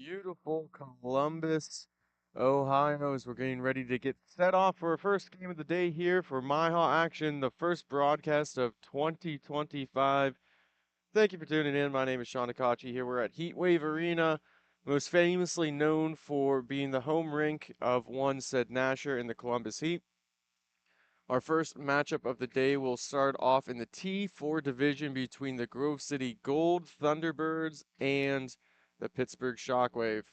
beautiful Columbus, Ohio, as we're getting ready to get set off for our first game of the day here for MIHA action, the first broadcast of 2025. Thank you for tuning in. My name is Sean Akachi here. We're at Heatwave Arena, most famously known for being the home rink of one said Nasher in the Columbus Heat. Our first matchup of the day will start off in the T4 division between the Grove City Gold Thunderbirds and the Pittsburgh Shockwave.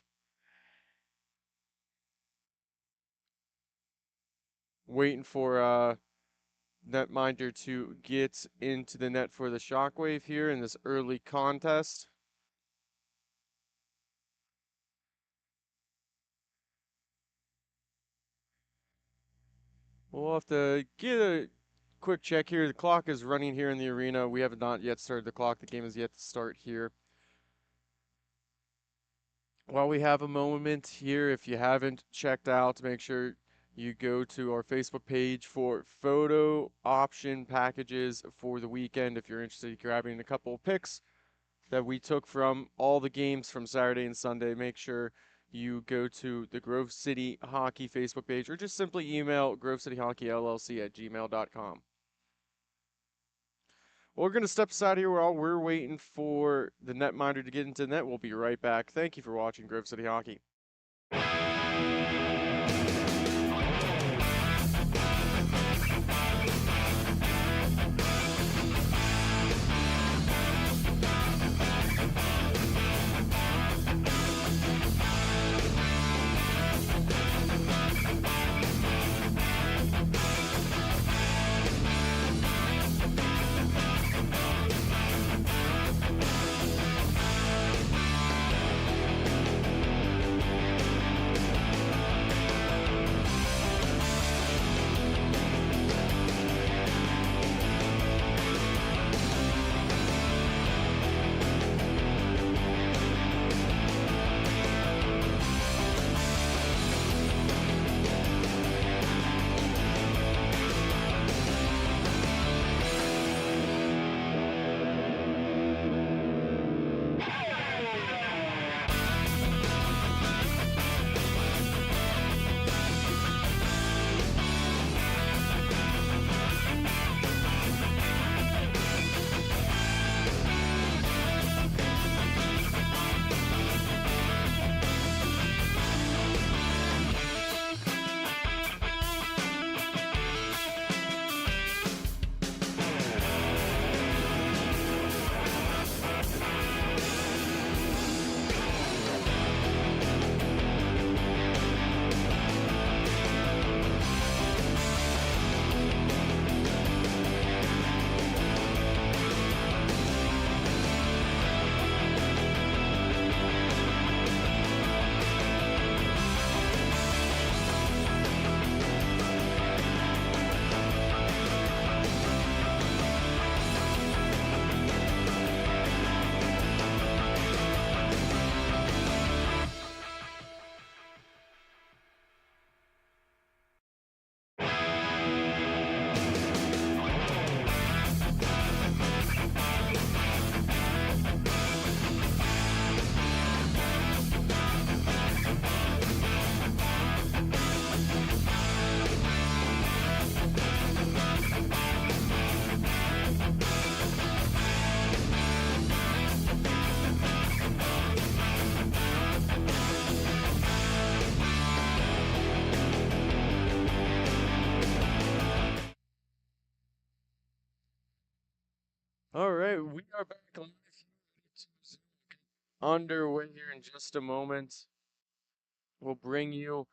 Waiting for netminder to get into the net for the Shockwave here in this early contest. We'll have to get a quick check here. The clock is running here in the arena. We have not yet started the clock. The game is yet to start here. While we have a moment here, if you haven't checked out, make sure you go to our Facebook page for photo option packages for the weekend. If you're interested in grabbing a couple of pics that we took from all the games from Saturday and Sunday, make sure you go to the Grove City Hockey Facebook page or just simply email grovecityhockeyllc@gmail.com. Well, we're going to step aside here while we're waiting for the netminder to get into the net. We'll be right back. Thank you for watching Grove City Hockey. All right, we are back live underway here in just a moment. We'll bring you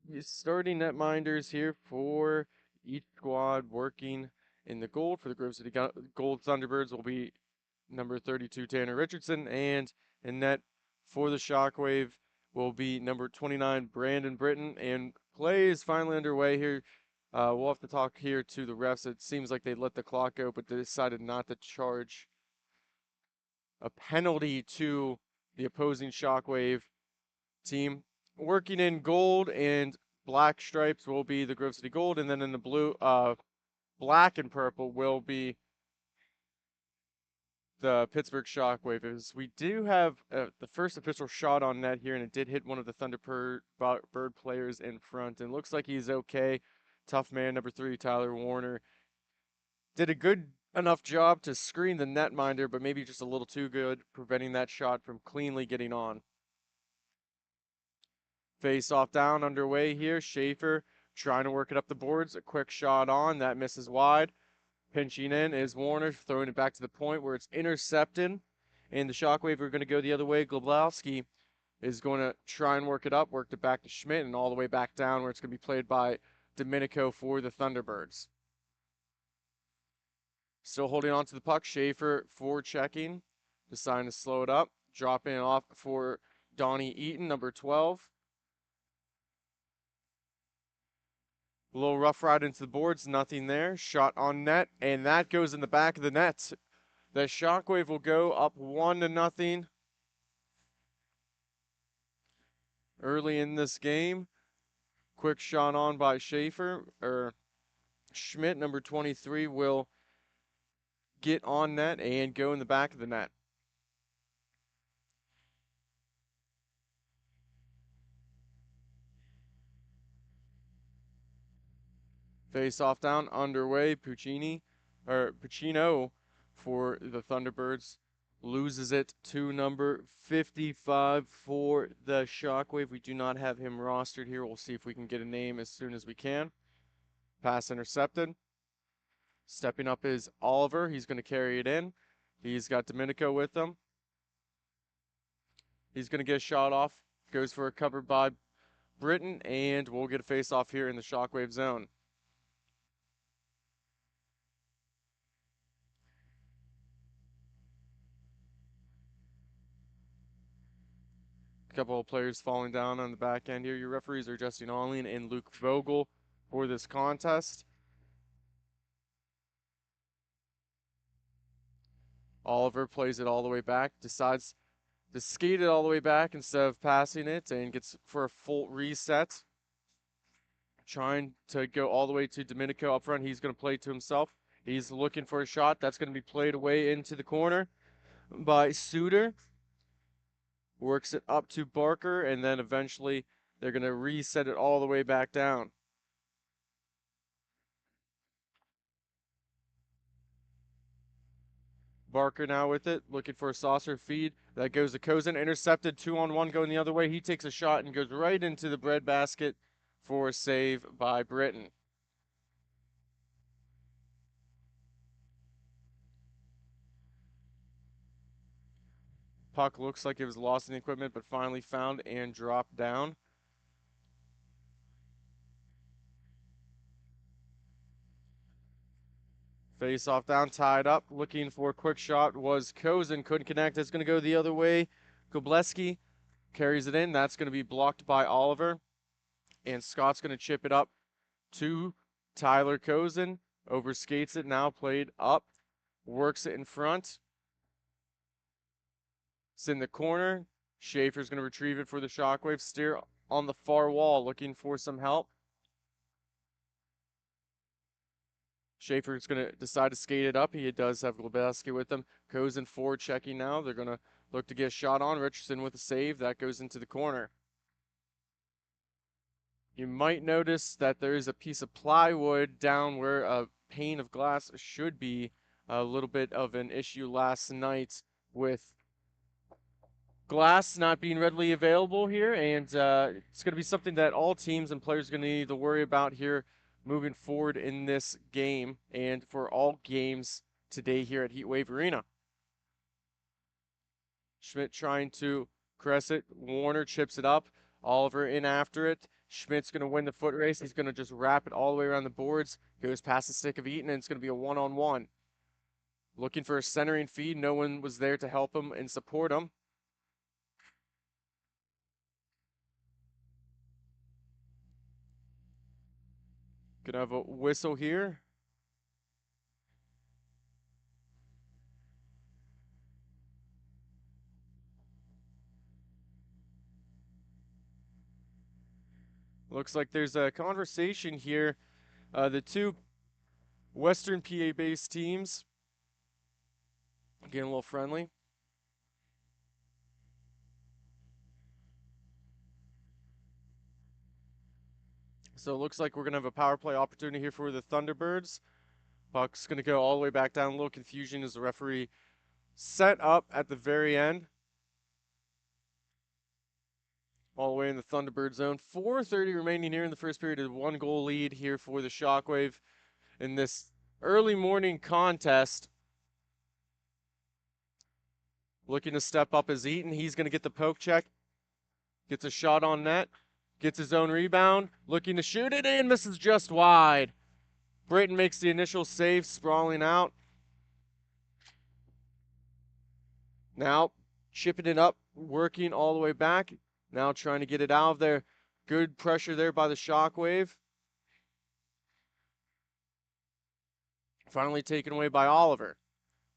the starting netminders here for each squad working in the gold. For the Grove City Gold Thunderbirds will be number 32 Tanner Richardson, and in net for the Shockwave will be number 29 Brandon Britton. And play is finally underway here. We'll have to talk here to the refs. It seems like they let the clock go, but they decided not to charge a penalty to the opposing Shockwave team. Working in gold and black stripes will be the Grove City Gold, and then in the black and purple will be the Pittsburgh Shockwave is we do have the first official shot on net here, and it did hit one of the Thunderbird players in front, and looks like he's okay. Tough man number 3, Tyler Warner, did a good enough job to screen the netminder, but maybe just a little too good, preventing that shot from cleanly getting on. Face off down underway here. Schaefer trying to work it up the boards. A quick shot on. That misses wide. Pinching in is Warner, throwing it back to the point where it's intercepted. And the Shockwave are going to go the other way. Globlowski is going to try and work it up, worked it back to Schmidt, and all the way back down where it's going to be played by Domenico for the Thunderbirds. Still holding on to the puck. Schaefer for checking. Deciding to slow it up. Dropping it off for Donnie Eaton, number 12. A little rough ride into the boards, nothing there. Shot on net, and that goes in the back of the net. The Shockwave will go up 1-0 early in this game. Quick shot on by Schaefer, or Schmidt, number 23, will get on net and go in the back of the net. Face off down, underway. Puccino for the Thunderbirds loses it to number 55 for the Shockwave. We do not have him rostered here. We'll see if we can get a name as soon as we can. Pass intercepted. Stepping up is Oliver. He's going to carry it in. He's got Domenico with him. He's going to get a shot off. Goes for a cover by Britton, and we'll get a face off here in the Shockwave zone. A couple of players falling down on the back end here. Your referees are Justin Onlin and Luke Vogel for this contest. Oliver plays it all the way back, decides to skate it all the way back instead of passing it, and gets for a full reset. Trying to go all the way to Domenico up front. He's going to play to himself. He's looking for a shot. That's going to be played away into the corner by Suter. Works it up to Barker, and then eventually they're going to reset it all the way back down. Barker now with it, looking for a saucer feed. That goes to Kozin, intercepted, 2-on-1 going the other way. He takes a shot and goes right into the breadbasket for a save by Britton. Puck looks like it was lost in the equipment, but finally found and dropped down. Face off down, tied up, looking for a quick shot was Kozin, couldn't connect. It's going to go the other way. Gobleski carries it in. That's going to be blocked by Oliver. And Scott's going to chip it up to Tyler Kozin. Overskates it, now played up. Works it in front. It's in the corner. Schaefer's going to retrieve it for the Shockwave. Steer on the far wall, looking for some help. Schaefer's going to decide to skate it up. He does have Globeski with him. Kozin forward checking now. They're going to look to get a shot on. Richardson with a save. That goes into the corner. You might notice that there is a piece of plywood down where a pane of glass should be. A little bit of an issue last night with glass not being readily available here, and it's going to be something that all teams and players are going to need to worry about here moving forward in this game and for all games today here at Heatwave Arena. Schmidt trying to caress it. Warner chips it up. Oliver in after it. Schmidt's going to win the foot race. He's going to just wrap it all the way around the boards. Goes past the stick of Eaton, and it's going to be a one-on-one. Looking for a centering feed. No one was there to help him and support him. Gonna have a whistle here. Looks like there's a conversation here. The two Western PA-based teams Getting a little friendly. So it looks like we're going to have a power play opportunity here for the Thunderbirds. Puck's going to go all the way back down. A little confusion as the referee set up at the very end. All the way in the Thunderbird zone. 4:30 remaining here in the first period. A 1-goal lead here for the Shockwave in this early morning contest. Looking to step up is Eaton. He's going to get the poke check. Gets a shot on net. Gets his own rebound. Looking to shoot it in. Misses just wide. Britton makes the initial save, sprawling out. Now chipping it up, working all the way back. Now trying to get it out of there. Good pressure there by the Shockwave. Finally taken away by Oliver.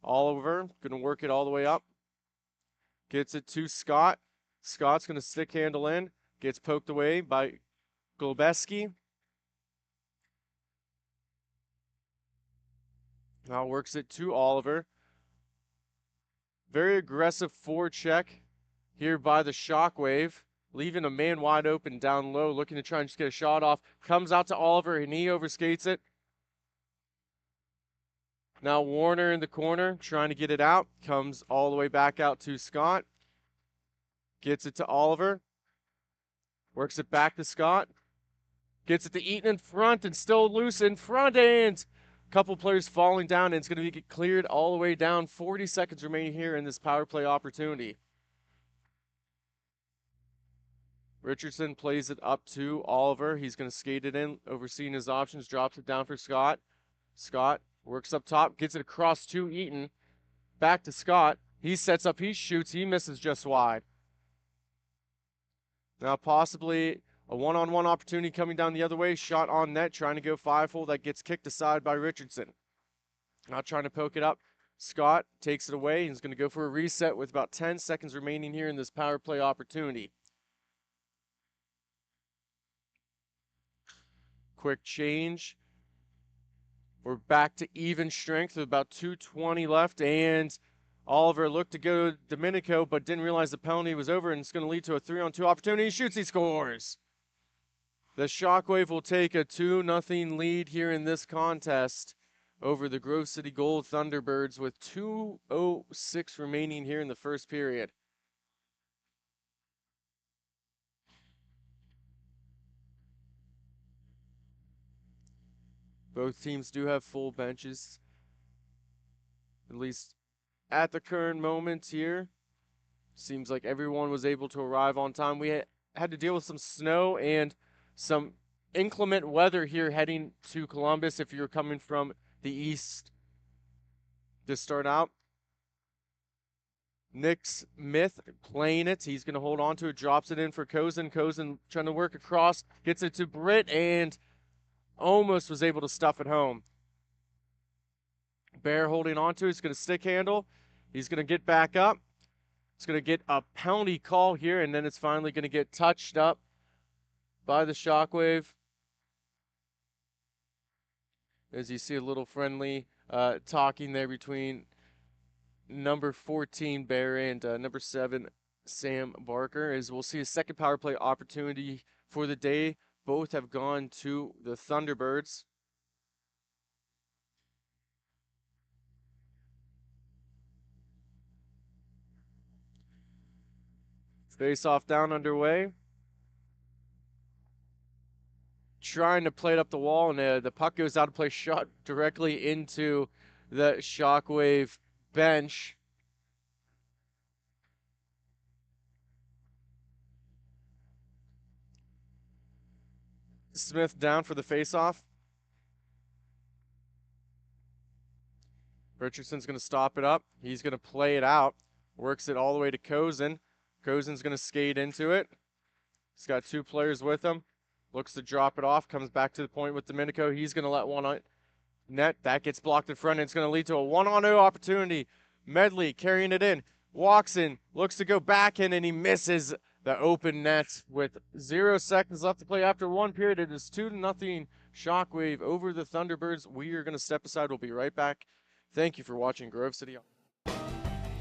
Oliver going to work it all the way up. Gets it to Scott. Scott's going to stick handle in. Gets poked away by Golbeski. Now works it to Oliver. Very aggressive forecheck here by the Shockwave. Leaving a man wide open down low. Looking to try and just get a shot off. Comes out to Oliver and he overskates it. Now Warner in the corner trying to get it out. Comes all the way back out to Scott. Gets it to Oliver. Works it back to Scott. Gets it to Eaton in front and still loose in front, and a couple players falling down, and it's going to be cleared all the way down. 40 seconds remaining here in this power play opportunity. Richardson plays it up to Oliver. He's going to skate it in, overseeing his options, drops it down for Scott. Scott works up top, gets it across to Eaton. Back to Scott. He sets up, he shoots, he misses just wide. Now possibly a one-on-one opportunity coming down the other way. Shot on net, trying to go 5-hole. That gets kicked aside by Richardson. Not trying to poke it up. Scott takes it away. He's going to go for a reset with about 10 seconds remaining here in this power play opportunity. Quick change. We're back to even strength with about 2:20 left, and Oliver looked to go to Domenico, but didn't realize the penalty was over, and it's going to lead to a 3-on-2 opportunity. He shoots, he scores. The Shockwave will take a 2-0 lead here in this contest over the Grove City Gold Thunderbirds with 2:06 remaining here in the first period. Both teams do have full benches, at least at the current moment here. Seems like everyone was able to arrive on time. We had to deal with some snow and some inclement weather here heading to Columbus if you're coming from the east to start out. Nick Smith playing it. He's going to hold on to it, drops it in for Cozen. Cozen trying to work across, gets it to Britt, and almost was able to stuff it home. Bear holding on to it. He's going to stick handle. He's going to get back up. It's going to get a penalty call here, and then it's finally going to get touched up by the Shockwave. As you see a little friendly talking there between number 14, Bear, and number 7, Sam Barker. As we'll see a second power play opportunity for the day. Both have gone to the Thunderbirds. Face-off down underway. Trying to play it up the wall, and the puck goes out of play, shot directly into the Shockwave bench. Smith down for the face-off. Richardson's going to stop it up. He's going to play it out. Works it all the way to Cozen. Cozen's going to skate into it. He's got 2 players with him. Looks to drop it off. Comes back to the point with Domenico. He's going to let one on net. That gets blocked in front. And it's going to lead to a 1-on-0 opportunity. Medley carrying it in. Walks in. Looks to go back in, and he misses the open net with 0 seconds left to play after 1 period. It is 2-0 Shockwave over the Thunderbirds. We are going to step aside. We'll be right back. Thank you for watching Grove City.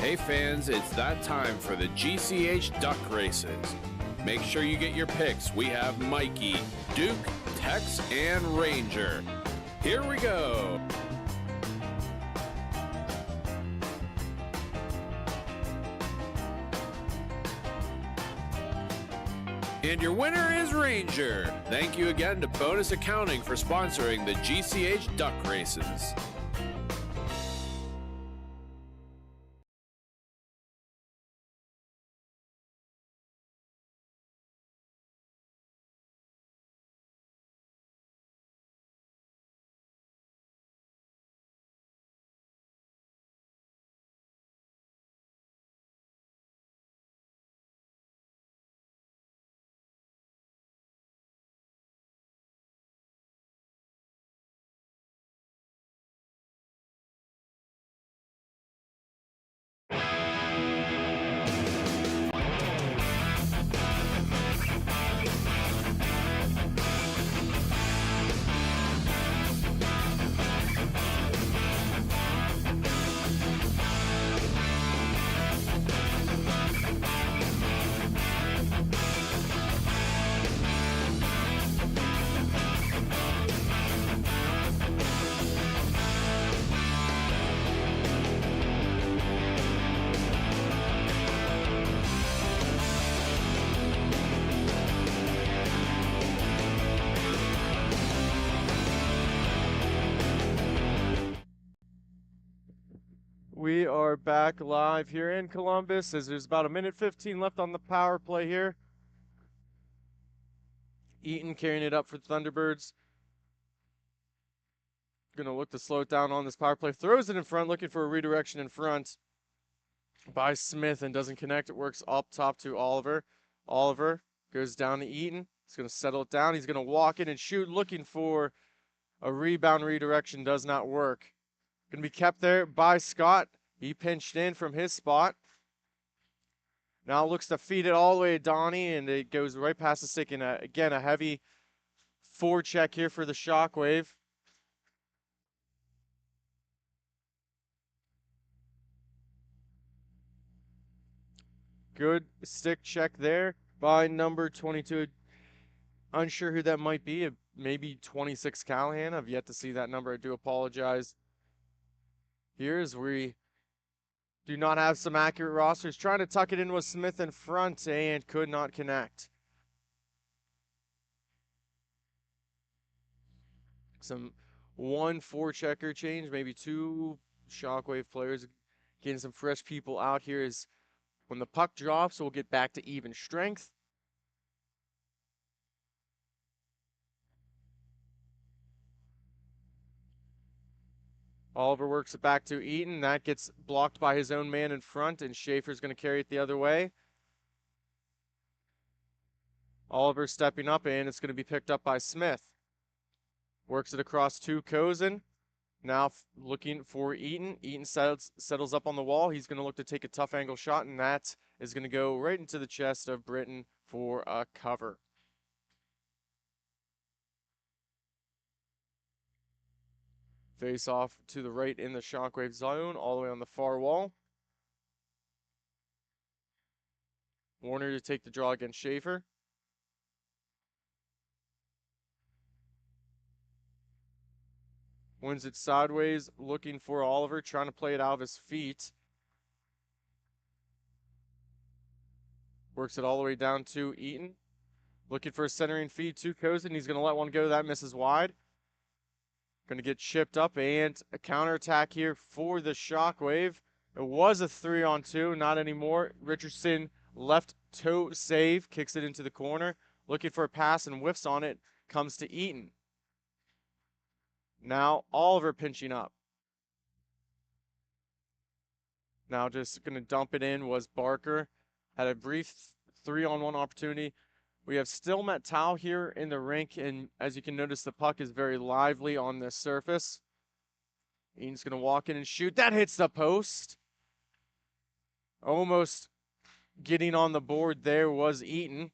Hey fans, it's that time for the GCH duck races. Make sure you get your picks. We have Mikey, Duke, Tex, and Ranger. Here we go. And your winner is Ranger. Thank you again to Bonus Accounting for sponsoring the GCH duck races. We are back live here in Columbus as there's about 1:15 left on the power play here. Eaton carrying it up for Thunderbirds. Gonna look to slow it down on this power play. Throws it in front, looking for a redirection in front by Smith and doesn't connect. It works up top to Oliver. Oliver goes down to Eaton. He's gonna settle it down. He's gonna walk in and shoot, looking for a rebound redirection. Does not work. Gonna be kept there by Scott. He pinched in from his spot. Now looks to feed it all the way to Donnie, and it goes right past the stick. And again, a heavy forecheck here for the Shockwave. Good stick check there by number 22. Unsure who that might be. Maybe 26 Callahan. I've yet to see that number. I do apologize. Here's we do not have some accurate rosters. Trying to tuck it in with Smith in front and could not connect. Some 1 4-checker change, maybe 2 Shockwave players. Getting some fresh people out here is when the puck drops, we'll get back to even strength. Oliver works it back to Eaton. That gets blocked by his own man in front, and Schaefer's going to carry it the other way. Oliver stepping up, and it's going to be picked up by Smith. Works it across to Cozen. Now looking for Eaton. Eaton settles up on the wall. He's going to look to take a tough angle shot, and that is going to go right into the chest of Britton for a cover. Face off to the right in the Shockwave zone, all the way on the far wall. Warner to take the draw against Schaefer. Wins it sideways, looking for Oliver, trying to play it out of his feet. Works it all the way down to Eaton. Looking for a centering feed to Cozen. He's going to let one go. That misses wide. Going to get chipped up, and a counterattack here for the Shockwave. It was a 3-on-2, not anymore. Richardson left toe save, kicks it into the corner. Looking for a pass and whiffs on it. Comes to Eaton. Now Oliver pinching up. Now just going to dump it in was Barker. Had a brief 3-on-1 opportunity. We have still met Tao here in the rink, and as you can notice, the puck is very lively on this surface. Eaton's going to walk in and shoot. That hits the post. Almost getting on the board there was Eaton.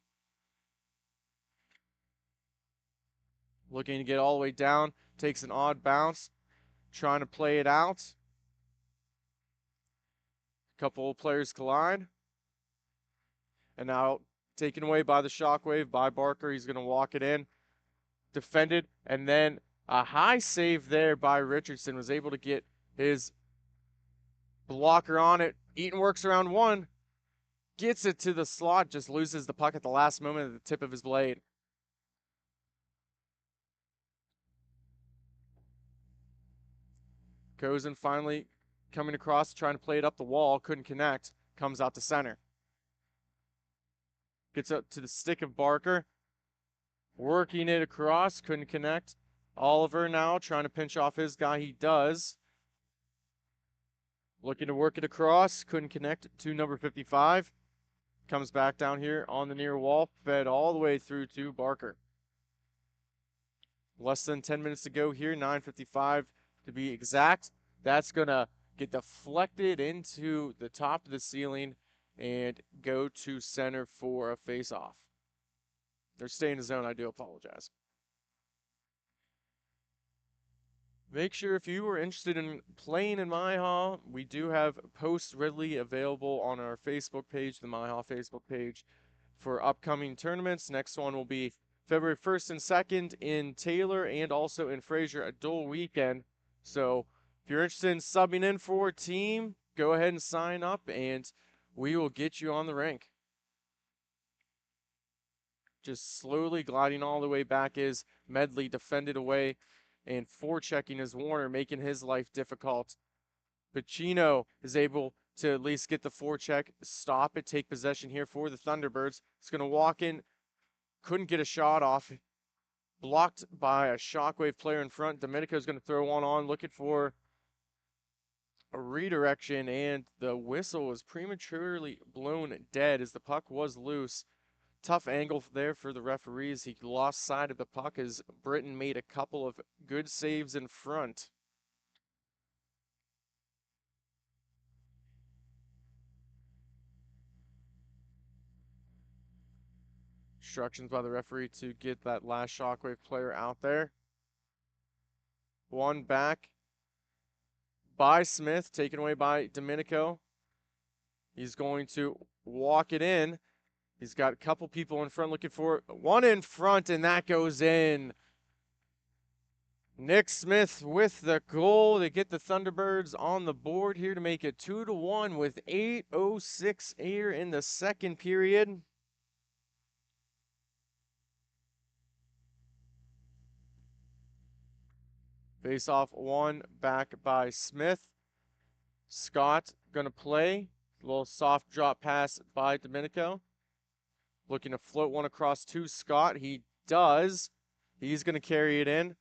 Looking to get all the way down. Takes an odd bounce. Trying to play it out. Couple players collide. And now taken away by the Shockwave by Barker. He's going to walk it in. Defended. And then a high save there by Richardson. Was able to get his blocker on it. Eaton works around one. Gets it to the slot. Just loses the puck at the last moment at the tip of his blade. Kozin finally coming across, trying to play it up the wall. Couldn't connect. Comes out to center. Gets up to the stick of Barker. Working it across. Couldn't connect. Oliver now trying to pinch off his guy. He does. Looking to work it across. Couldn't connect to number 55. Comes back down here on the near wall. Fed all the way through to Barker. Less than 10 minutes to go here. 9:55 to be exact. That's going to get deflected into the top of the ceiling and go to center for a face-off. They're staying in the zone. I do apologize. Make sure if you are interested in playing in MIHA, we do have posts readily available on our Facebook page, the MIHA Facebook page, for upcoming tournaments. Next one will be February 1st and 2nd in Taylor and also in Fraser, a dual weekend. So if you're interested in subbing in for a team, go ahead and sign up and we will get you on the rink. Just slowly gliding all the way back is Medley, defended away and forechecking is Warner, making his life difficult. Pacino is able to at least get the forecheck, stop it, take possession here for the Thunderbirds. It's going to walk in, couldn't get a shot off. Blocked by a Shockwave player in front. Domenico's going to throw one on, looking for a redirection, and the whistle was prematurely blown dead as the puck was loose. Tough angle there for the referees. He lost sight of the puck as Britton made a couple of good saves in front. Instructions by the referee to get that last Shockwave player out there. One back by Smith, taken away by Domenico. He's going to walk it in. He's got a couple people in front looking for one in front, and that goes in. Nick Smith with the goal to get the Thunderbirds on the board here to make it 2-1 with 8:06 here in the second period. Face-off one back by Smith. Scott going to play. A little soft drop pass by Domenico. Looking to float one across to Scott. He does. He's going to carry it in.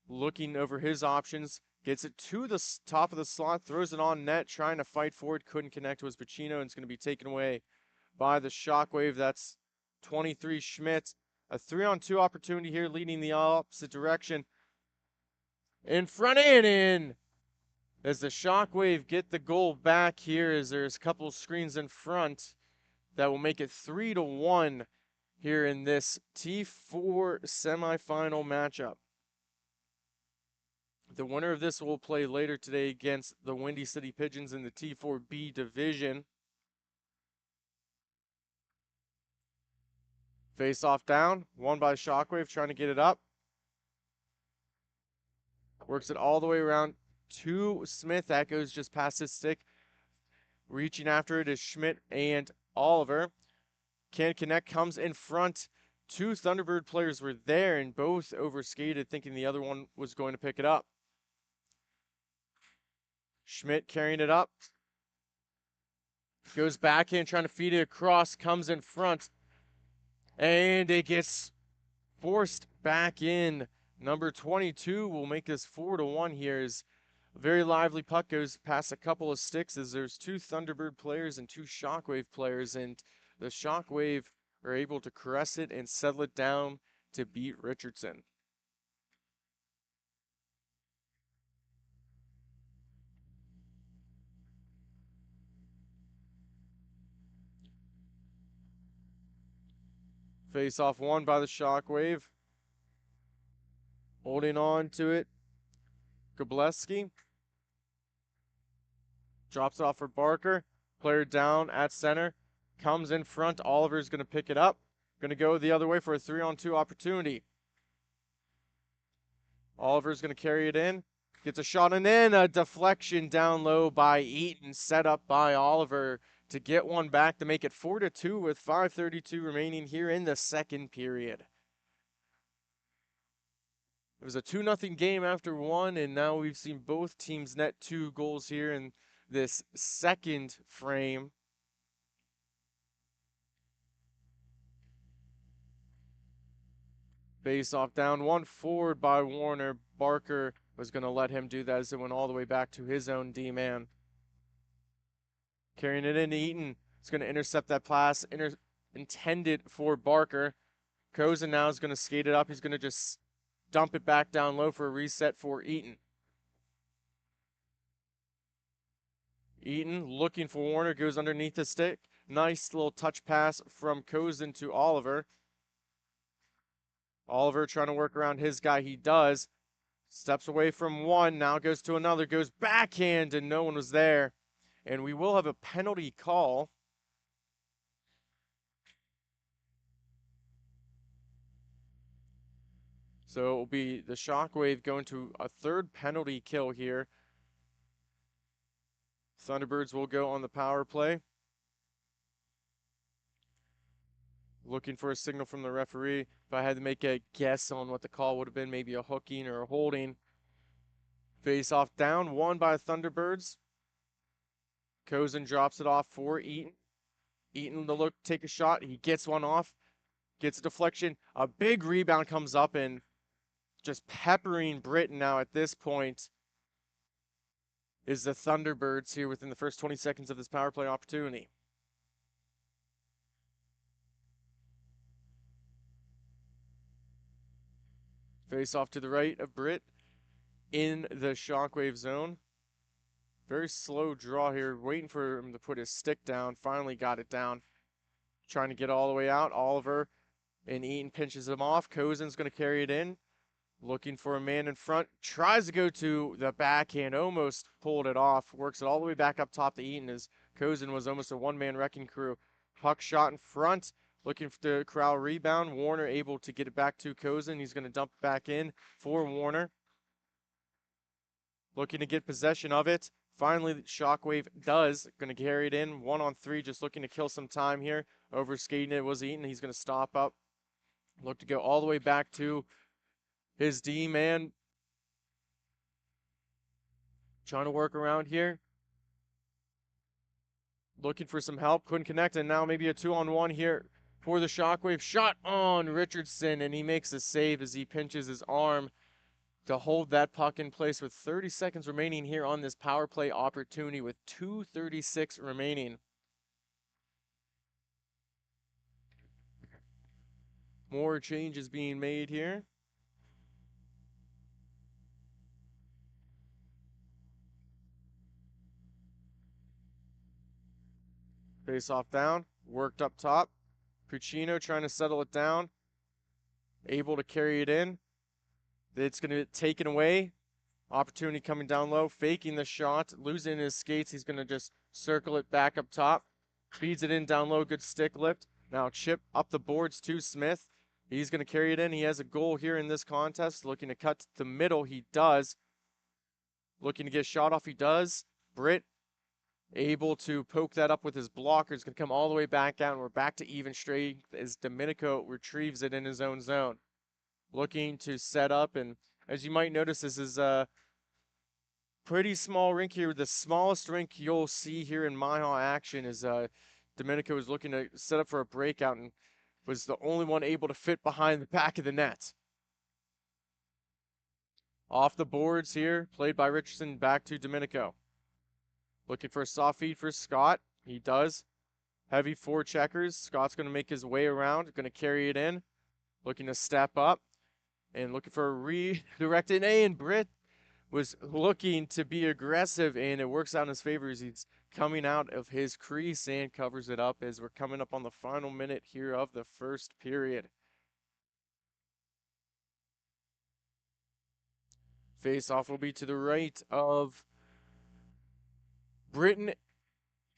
Looking over his options. Gets it to the top of the slot. Throws it on net. Trying to fight for it. Couldn't connect with Pacino. And it's going to be taken away by the Shockwave. That's 23 Schmidt. A 3-on-2 opportunity here, leading the opposite direction. In front and in. As the Shockwave get the goal back here, as there's a couple of screens in front that will make it 3-1 here in this T4 semifinal matchup. The winner of this will play later today against the Windy City Pigeons in the T4B division. Face off down, won by Shockwave, trying to get it up. Works it all the way around to Smith. That goes just past his stick. Reaching after it is Schmidt and Oliver. Can't connect, comes in front. Two Thunderbird players were there and both overskated, thinking the other one was going to pick it up. Schmidt carrying it up. Goes backhand, trying to feed it across, comes in front. And it gets forced back in. Number 22 will make this 4-1 here. As a very lively puck goes past a couple of sticks, as there's two Thunderbird players and two Shockwave players, and the Shockwave are able to caress it and settle it down to beat Richardson. Face off one by the Shockwave. Holding on to it. Gobleski drops it off for Barker. Player down at center. Comes in front. Oliver's going to pick it up. Going to go the other way for a 3-on-2 opportunity. Oliver's going to carry it in. Gets a shot and in. A deflection down low by Eaton. Set up by Oliver to get one back to make it 4-2 with 5:32 remaining here in the second period. It was a 2-0 game after one, and now we've seen both teams net 2 goals here in this second frame. Face off down one, forward by Warner. Barker was going to let him do that as it went all the way back to his own D-man. Carrying it into Eaton. He's going to intercept that pass intended for Barker. Kozin now is going to skate it up. He's going to just dump it back down low for a reset for Eaton. Eaton looking for Warner, goes underneath the stick. Nice little touch pass from Kozin to Oliver. Oliver trying to work around his guy. He does. Steps away from one, now goes to another, goes backhand, and no one was there. And we will have a penalty call. So it will be the Shockwave going to a third penalty kill here. Thunderbirds will go on the power play. Looking for a signal from the referee. If I had to make a guess on what the call would have been, maybe a hooking or a holding. Face off down, one by Thunderbirds. Kozin drops it off for Eaton. Eaton to look, take a shot. He gets one off, gets a deflection. A big rebound comes up and just peppering Britain now at this point is the Thunderbirds here within the first 20 seconds of this power play opportunity. Face off to the right of Britt in the Shockwave zone. Very slow draw here, waiting for him to put his stick down. Finally got it down. Trying to get all the way out. Oliver and Eaton pinches him off. Kozin's going to carry it in. Looking for a man in front. Tries to go to the backhand. Almost pulled it off. Works it all the way back up top to Eaton as Kozin was almost a one-man wrecking crew. Puck shot in front. Looking for the corral rebound. Warner able to get it back to Kozin. He's going to dump back in for Warner. Looking to get possession of it. Finally, Shockwave does. Going to carry it in. 1-on-3, just looking to kill some time here. Over skating it was Eaton. He's going to stop up. Look to go all the way back to his D-man. Trying to work around here. Looking for some help. Couldn't connect. And now maybe a 2-on-1 here for the Shockwave. Shot on Richardson. And he makes a save as he pinches his arm to hold that puck in place with 30 seconds remaining here on this power play opportunity with 2:36 remaining. More changes being made here. Face off down, worked up top. Puccino trying to settle it down. Able to carry it in. It's going to get taken away. Opportunity coming down low, faking the shot, losing his skates. He's going to just circle it back up top. Feeds it in down low, good stick lift. Now chip up the boards to Smith. He's going to carry it in. He has a goal here in this contest. Looking to cut to the middle. He does. Looking to get a shot off. He does. Britt able to poke that up with his blocker. It's going to come all the way back out, and we're back to even straight as Domenico retrieves it in his own zone. Looking to set up, and as you might notice, this is a pretty small rink here. The smallest rink you'll see here in MIHA action is Domenico is looking to set up for a breakout and was the only one able to fit behind the back of the net. Off the boards here, played by Richardson, back to Domenico. Looking for a soft feed for Scott. He does. Heavy four checkers. Scott's going to make his way around, going to carry it in. Looking to step up and looking for a redirected A, and Britt was looking to be aggressive, and it works out in his favor as he's coming out of his crease and covers it up as we're coming up on the final minute here of the first period. Face off will be to the right of Britain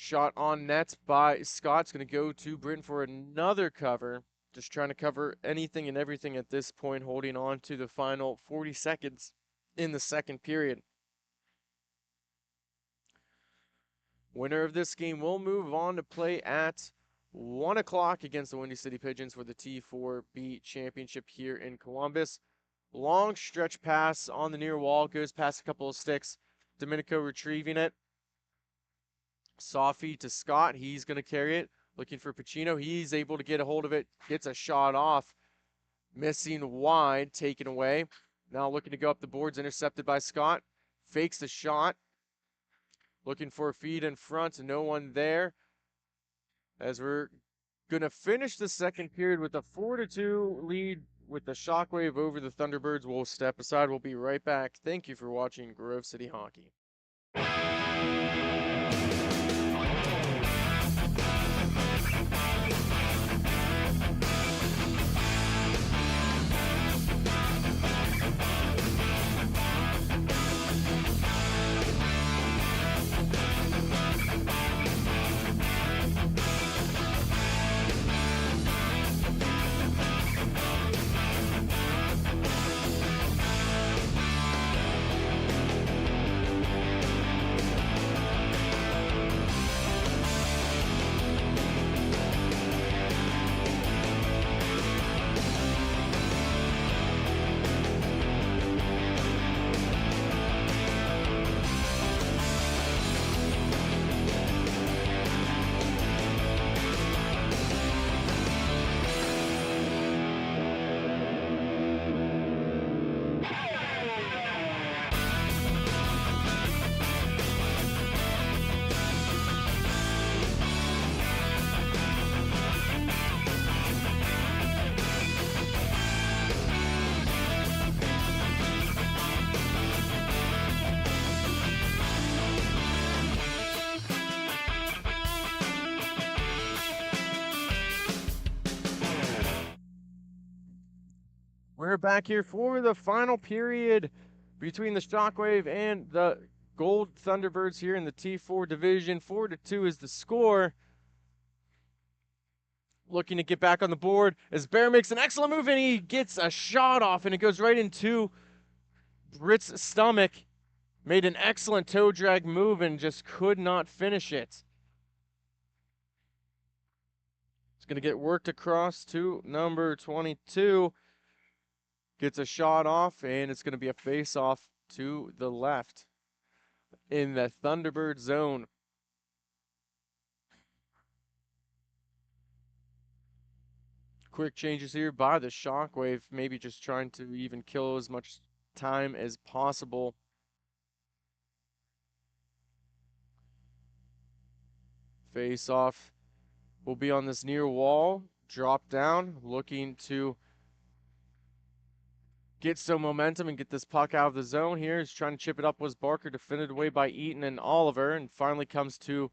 Shot on net by Scott's going to go to Britton for another cover. Just trying to cover anything and everything at this point, holding on to the final 40 seconds in the second period. Winner of this game will move on to play at 1 o'clock against the Windy City Pigeons for the T4B Championship here in Columbus. Long stretch pass on the near wall, goes past a couple of sticks. Domenico retrieving it. Soft feed to Scott. He's going to carry it. Looking for Pacino. He's able to get a hold of it. Gets a shot off. Missing wide. Taken away. Now looking to go up the boards. Intercepted by Scott. Fakes the shot. Looking for a feed in front. No one there. As we're going to finish the second period with a 4-2 lead with the Shockwave over the Thunderbirds. We'll step aside. We'll be right back. Thank you for watching Grove City Hockey. We're back here for the final period between the Shockwave and the Gold Thunderbirds here in the T4 division. 4-2 is the score. Looking to get back on the board as Bear makes an excellent move and he gets a shot off and it goes right into Britt's stomach. Made an excellent toe drag move and just could not finish it. It's going to get worked across to number 22. Gets a shot off, and it's going to be a face-off to the left in the Thunderbird zone. Quick changes here by the Shockwave, maybe just trying to even kill as much time as possible. Face-off will be on this near wall. Drop down, looking to get some momentum and get this puck out of the zone here. He's trying to chip it up. Was Barker defended away by Eaton and Oliver, and finally comes to,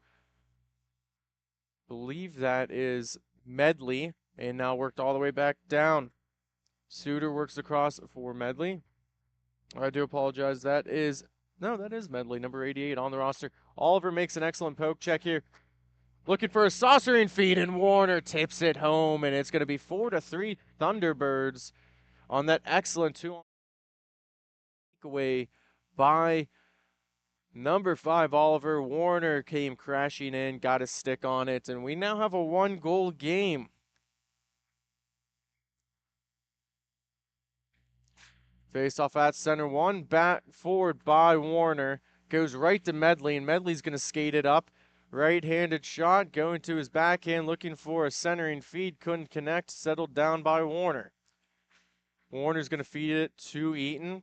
believe that is Medley, and now worked all the way back down. Suter works across for Medley. I do apologize. That is Medley, number 88 on the roster. Oliver makes an excellent poke check here. Looking for a saucering feed, and Warner tips it home, and it's going to be 4-3 Thunderbirds on that excellent 2 takeaway by number 5 Oliver. Warner came crashing in, got his stick on it, and we now have a 1-goal game. Face off at center one, back forward by Warner, goes right to Medley, and Medley's going to skate it up. Right-handed shot going to his backhand, looking for a centering feed, couldn't connect, settled down by Warner. Warner's going to feed it to Eaton.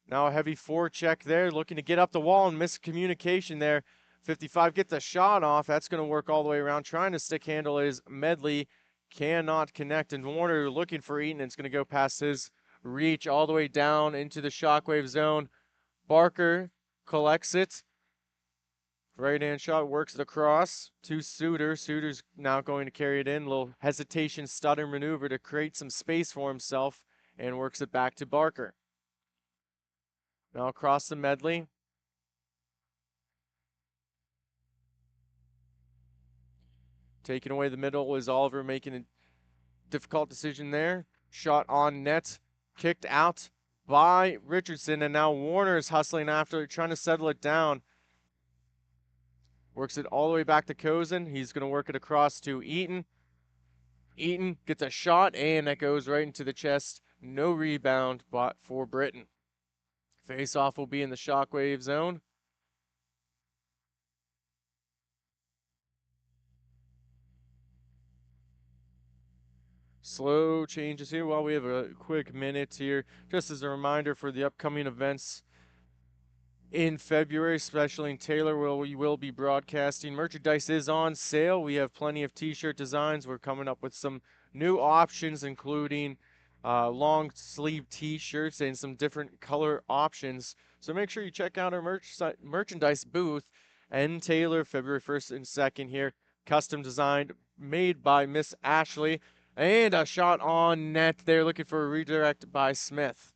Now a heavy forecheck there, looking to get up the wall and miscommunication there. 55 gets a shot off. That's going to work all the way around. Trying to stick handle is Medley. Cannot connect. And Warner looking for Eaton. It's going to go past his reach all the way down into the Shockwave zone. Barker collects it. Right-hand shot works it across to Suter. Suter's now going to carry it in. A little hesitation, stutter maneuver to create some space for himself. And works it back to Barker. Now across the Medley. Taking away the middle is Oliver, making a difficult decision there. Shot on net, kicked out by Richardson, and now Warner's hustling after, trying to settle it down. Works it all the way back to Cozen. He's going to work it across to Eaton. Eaton gets a shot, and that goes right into the chest. No rebound but for Britain. Face-off will be in the Shockwave zone. Slow changes here while we have a quick minute here. Just as a reminder for the upcoming events in February, especially in Taylor, where we will be broadcasting. Merchandise is on sale. We have plenty of t-shirt designs. We're coming up with some new options, including long sleeve t-shirts and some different color options. So make sure you check out our merchandise booth in Taylor, February 1st and 2nd here. Custom designed, made by Miss Ashley. And a shot on net there, looking for a redirect by Smith.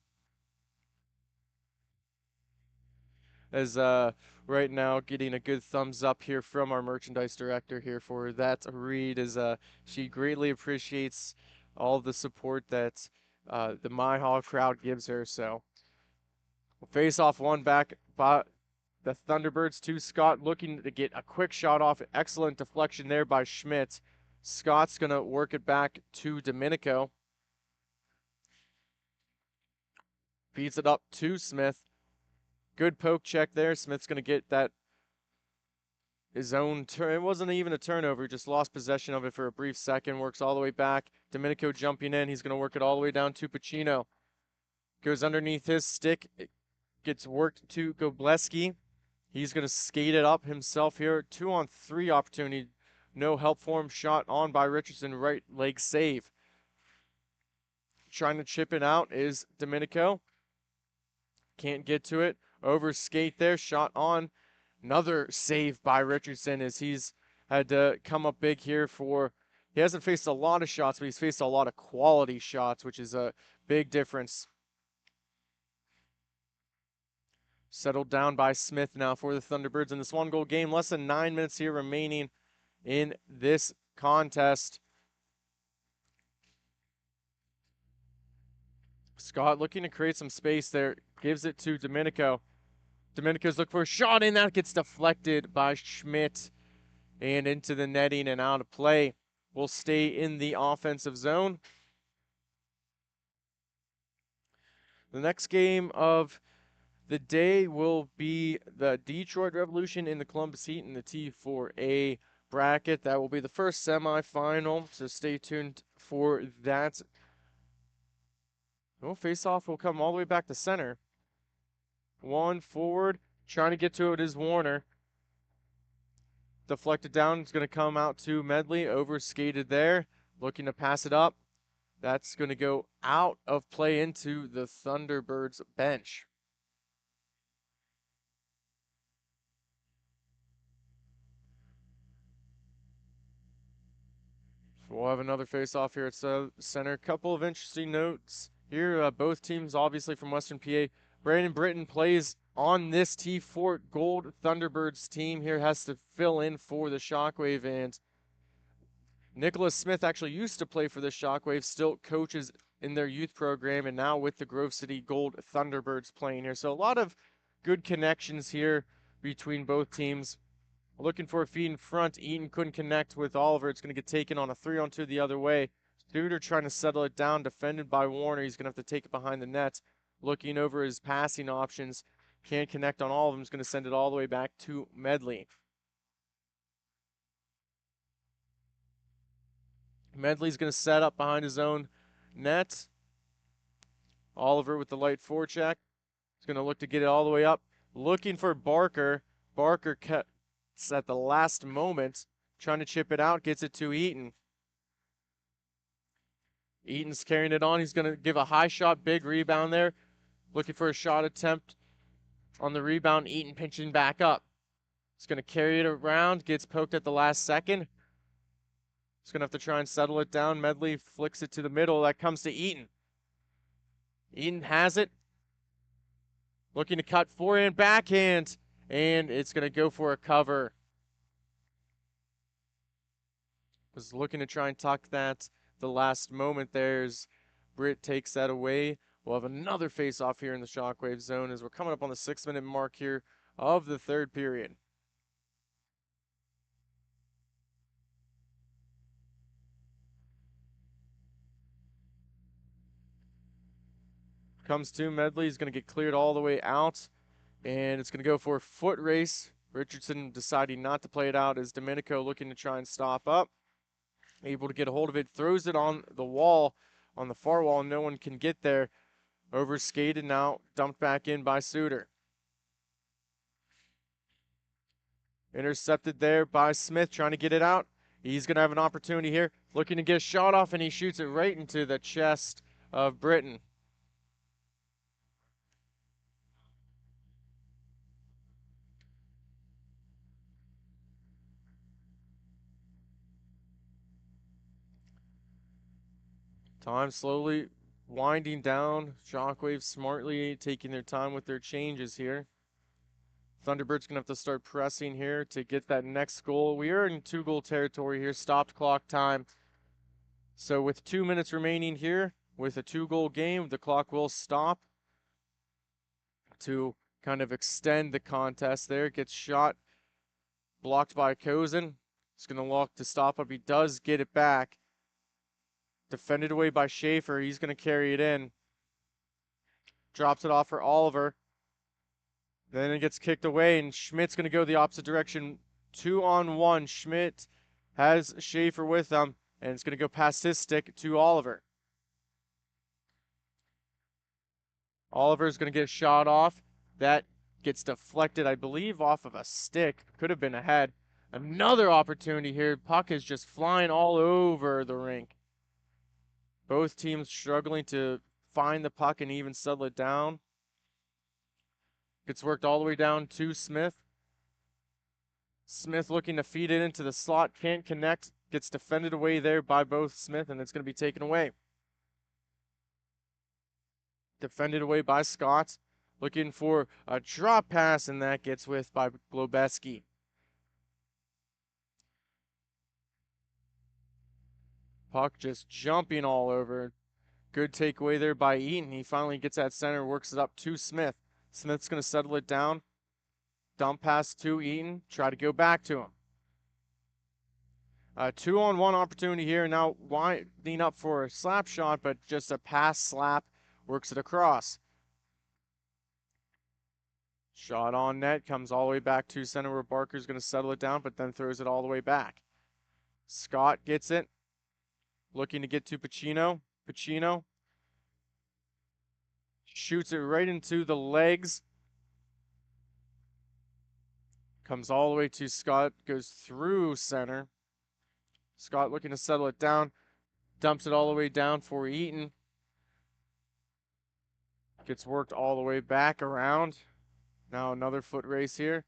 As right now getting a good thumbs up here from our merchandise director here for that read, as she greatly appreciates all the support that the MIHA crowd gives her. So face off one back by the Thunderbirds to Scott, looking to get a quick shot off. Excellent deflection there by Schmidt. Scott's gonna work it back to Domenico. Feeds it up to Smith. Good poke check there. Smith's going to get that his own turn. It wasn't even a turnover. Just lost possession of it for a brief second. Works all the way back. Domenico jumping in. He's going to work it all the way down to Pacino. Goes underneath his stick. It gets worked to Gobleski. He's going to skate it up himself here. 2-on-3 opportunity. No help for him. Shot on by Richardson. Right leg save. Trying to chip it out is Domenico. Can't get to it. Over skate there. Shot on. Another save by Richardson as he's had to come up big here for. He hasn't faced a lot of shots, but he's faced a lot of quality shots, which is a big difference. Settled down by Smith now for the Thunderbirds in this 1-goal game. Less than 9 minutes here remaining in this contest. Scott looking to create some space there. Gives it to Domenico. Domenico's looking for a shot, and that gets deflected by Schmidt and into the netting and out of play. Will stay in the offensive zone. The next game of the day will be the Detroit Revolution in the Columbus Heat in the T4A bracket. That will be the first semifinal, so stay tuned for that. Oh, face-off will come all the way back to center. One forward, trying to get to it is Warner. Deflected down, it's going to come out to Medley, over skated there, looking to pass it up. That's going to go out of play into the Thunderbirds bench. We'll have another face-off here at center. Couple of interesting notes here. Both teams obviously from Western PA. Brandon Britton plays on this T4 Gold Thunderbirds team here, has to fill in for the Shockwave, and Nicholas Smith actually used to play for the Shockwave, still coaches in their youth program, and now with the Grove City Gold Thunderbirds playing here. So a lot of good connections here between both teams. Looking for a feed in front. Eaton couldn't connect with Oliver. It's going to get taken on a 3-on-2 the other way. Studer trying to settle it down, defended by Warner. He's going to have to take it behind the net. Looking over his passing options. Can't connect on all of them. He's going to send it all the way back to Medley. Medley's going to set up behind his own net. Oliver with the light forecheck. He's going to look to get it all the way up. Looking for Barker. Barker cuts at the last moment. Trying to chip it out. Gets it to Eaton. Eaton's carrying it on. He's going to give a high shot. Big rebound there. Looking for a shot attempt on the rebound. Eaton pinching back up. He's going to carry it around. Gets poked at the last second. He's going to have to try and settle it down. Medley flicks it to the middle. That comes to Eaton. Eaton has it. Looking to cut forehand, backhand. And it's going to go for a cover. Was looking to try and tuck that the last moment there as Britt takes that away. We'll have another face-off here in the Shockwave zone as we're coming up on the 6-minute mark here of the third period. Comes to Medley, he's going to get cleared all the way out, and it's going to go for a foot race. Richardson deciding not to play it out as Domenico looking to try and stop up. Able to get a hold of it, throws it on the wall, on the far wall, no one can get there. Over skated now, dumped back in by Suter. Intercepted there by Smith, trying to get it out. He's going to have an opportunity here, looking to get a shot off, and he shoots it right into the chest of Britton. Time slowly winding down. Shockwave smartly taking their time with their changes here. Thunderbird's going to have to start pressing here to get that next goal. We are in 2-goal territory here, stopped clock time. So with 2 minutes remaining here, with a 2-goal game, the clock will stop to kind of extend the contest there. Gets shot, blocked by Kozin. He's going to look to stop up. He does get it back. Defended away by Schaefer. He's going to carry it in. Drops it off for Oliver. Then it gets kicked away, and Schmidt's going to go the opposite direction. 2-on-1. Schmidt has Schaefer with him, and it's going to go past his stick to Oliver. Oliver's going to get a shot off. That gets deflected, I believe, off of a stick. Could have been a head. Another opportunity here. Puck is just flying all over the rink. Both teams struggling to find the puck and even settle it down. Gets worked all the way down to Smith. Smith looking to feed it into the slot. Can't connect. Gets defended away there by both Smith, and it's going to be taken away. Defended away by Scott. Looking for a drop pass, and that gets with by Globeski. Puck just jumping all over. Good takeaway there by Eaton. He finally gets at center, works it up to Smith. Smith's going to settle it down. Dump pass to Eaton. Try to go back to him. A 2-on-1 opportunity here. Now winding up for a slap shot, but just a pass slap. Works it across. Shot on net. Comes all the way back to center where Barker's going to settle it down, but then throws it all the way back. Scott gets it. Looking to get to Pacino. Pacino shoots it right into the legs. Comes all the way to Scott. Goes through center. Scott looking to settle it down. Dumps it all the way down for Eaton. Gets worked all the way back around. Now another foot race here.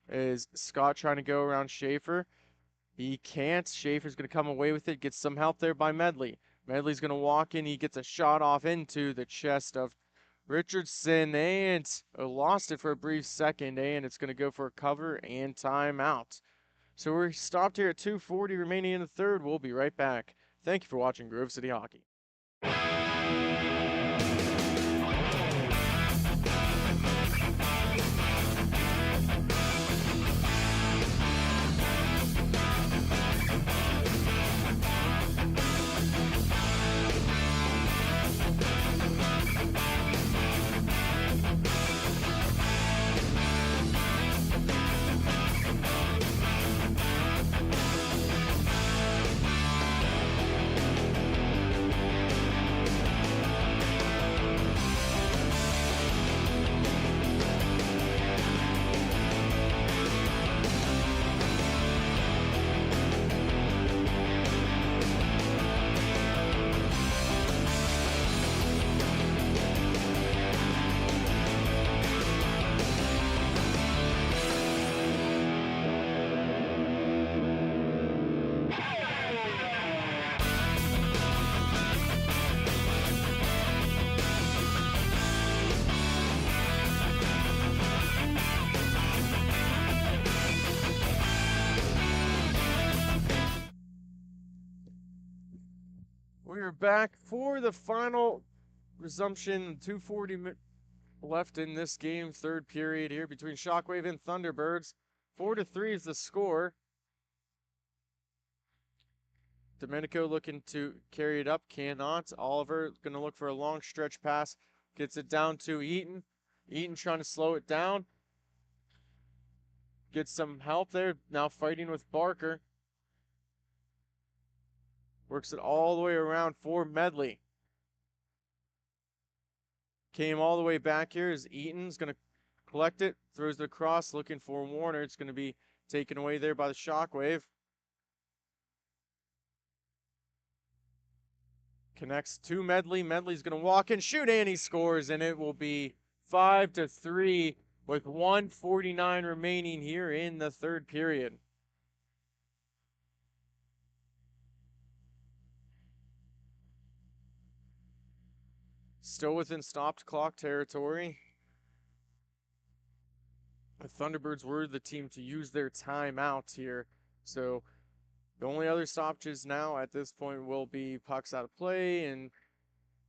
Is Scott trying to go around Schaefer? He can't. Schaefer's going to come away with it. Gets some help there by Medley. Medley's going to walk in. He gets a shot off into the chest of Richardson and lost it for a brief second. And it's going to go for a cover and timeout. So we're stopped here at 2:40 remaining in the third. We'll be right back. Thank you for watching Grove City Hockey. We're back for the final resumption. 2:40 left in this game, third period here between Shockwave and Thunderbirds. 4-3 is the score. Domenico looking to carry it up, cannot. Oliver going to look for a long stretch pass, gets it down to Eaton. Eaton trying to slow it down. Gets some help there, now fighting with Barker. Works it all the way around for Medley. Came all the way back here as Eaton's going to collect it, throws it across, looking for Warner. It's going to be taken away there by the Shockwave. Connects to Medley. Medley's going to walk and shoot, and he scores, and it will be 5-3 with 1:49 remaining here in the third period. Still within stopped clock territory. The Thunderbirds were the team to use their timeout here. So the only other stoppages now at this point will be pucks out of play and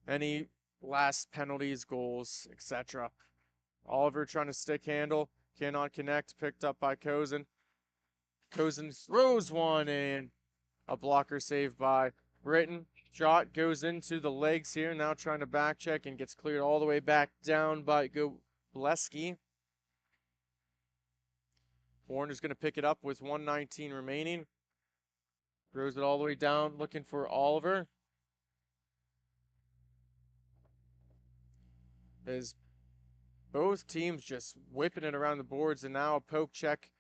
any last penalties, goals, etc. Oliver trying to stick handle, cannot connect, picked up by Cozen. Cozen throws one and a blocker saved by Britton. Shot goes into the legs here, now trying to back check and gets cleared all the way back down by Gobleski. Warner's going to pick it up with 1:19 remaining. Throws it all the way down, looking for Oliver. As both teams just whipping it around the boards, and now a poke check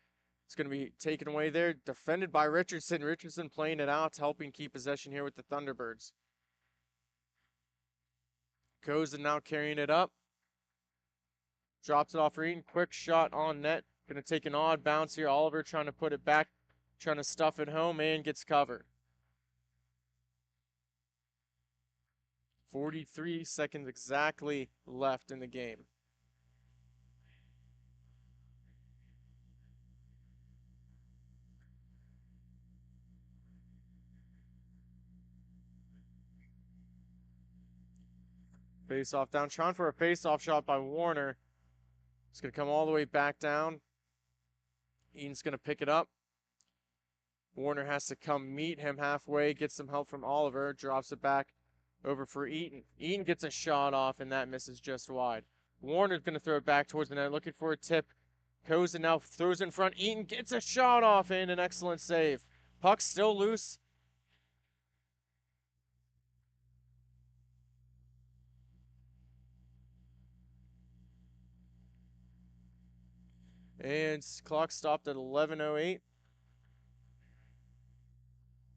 is going to be taken away there. Defended by Richardson. Richardson playing it out, helping keep possession here with the Thunderbirds. Cozen now carrying it up. Drops it off for Eaton. Quick shot on net. Going to take an odd bounce here. Oliver trying to put it back, trying to stuff it home, and gets covered. 43 seconds exactly left in the game. Face-off down. Trying for a face-off shot by Warner. It's going to come all the way back down. Eaton's going to pick it up. Warner has to come meet him halfway, gets some help from Oliver, drops it back over for Eaton. Eaton gets a shot off, and that misses just wide. Warner's going to throw it back towards the net, looking for a tip. Cozen now throws in front. Eaton gets a shot off, and an excellent save. Puck's still loose. And clock stopped at 11:08.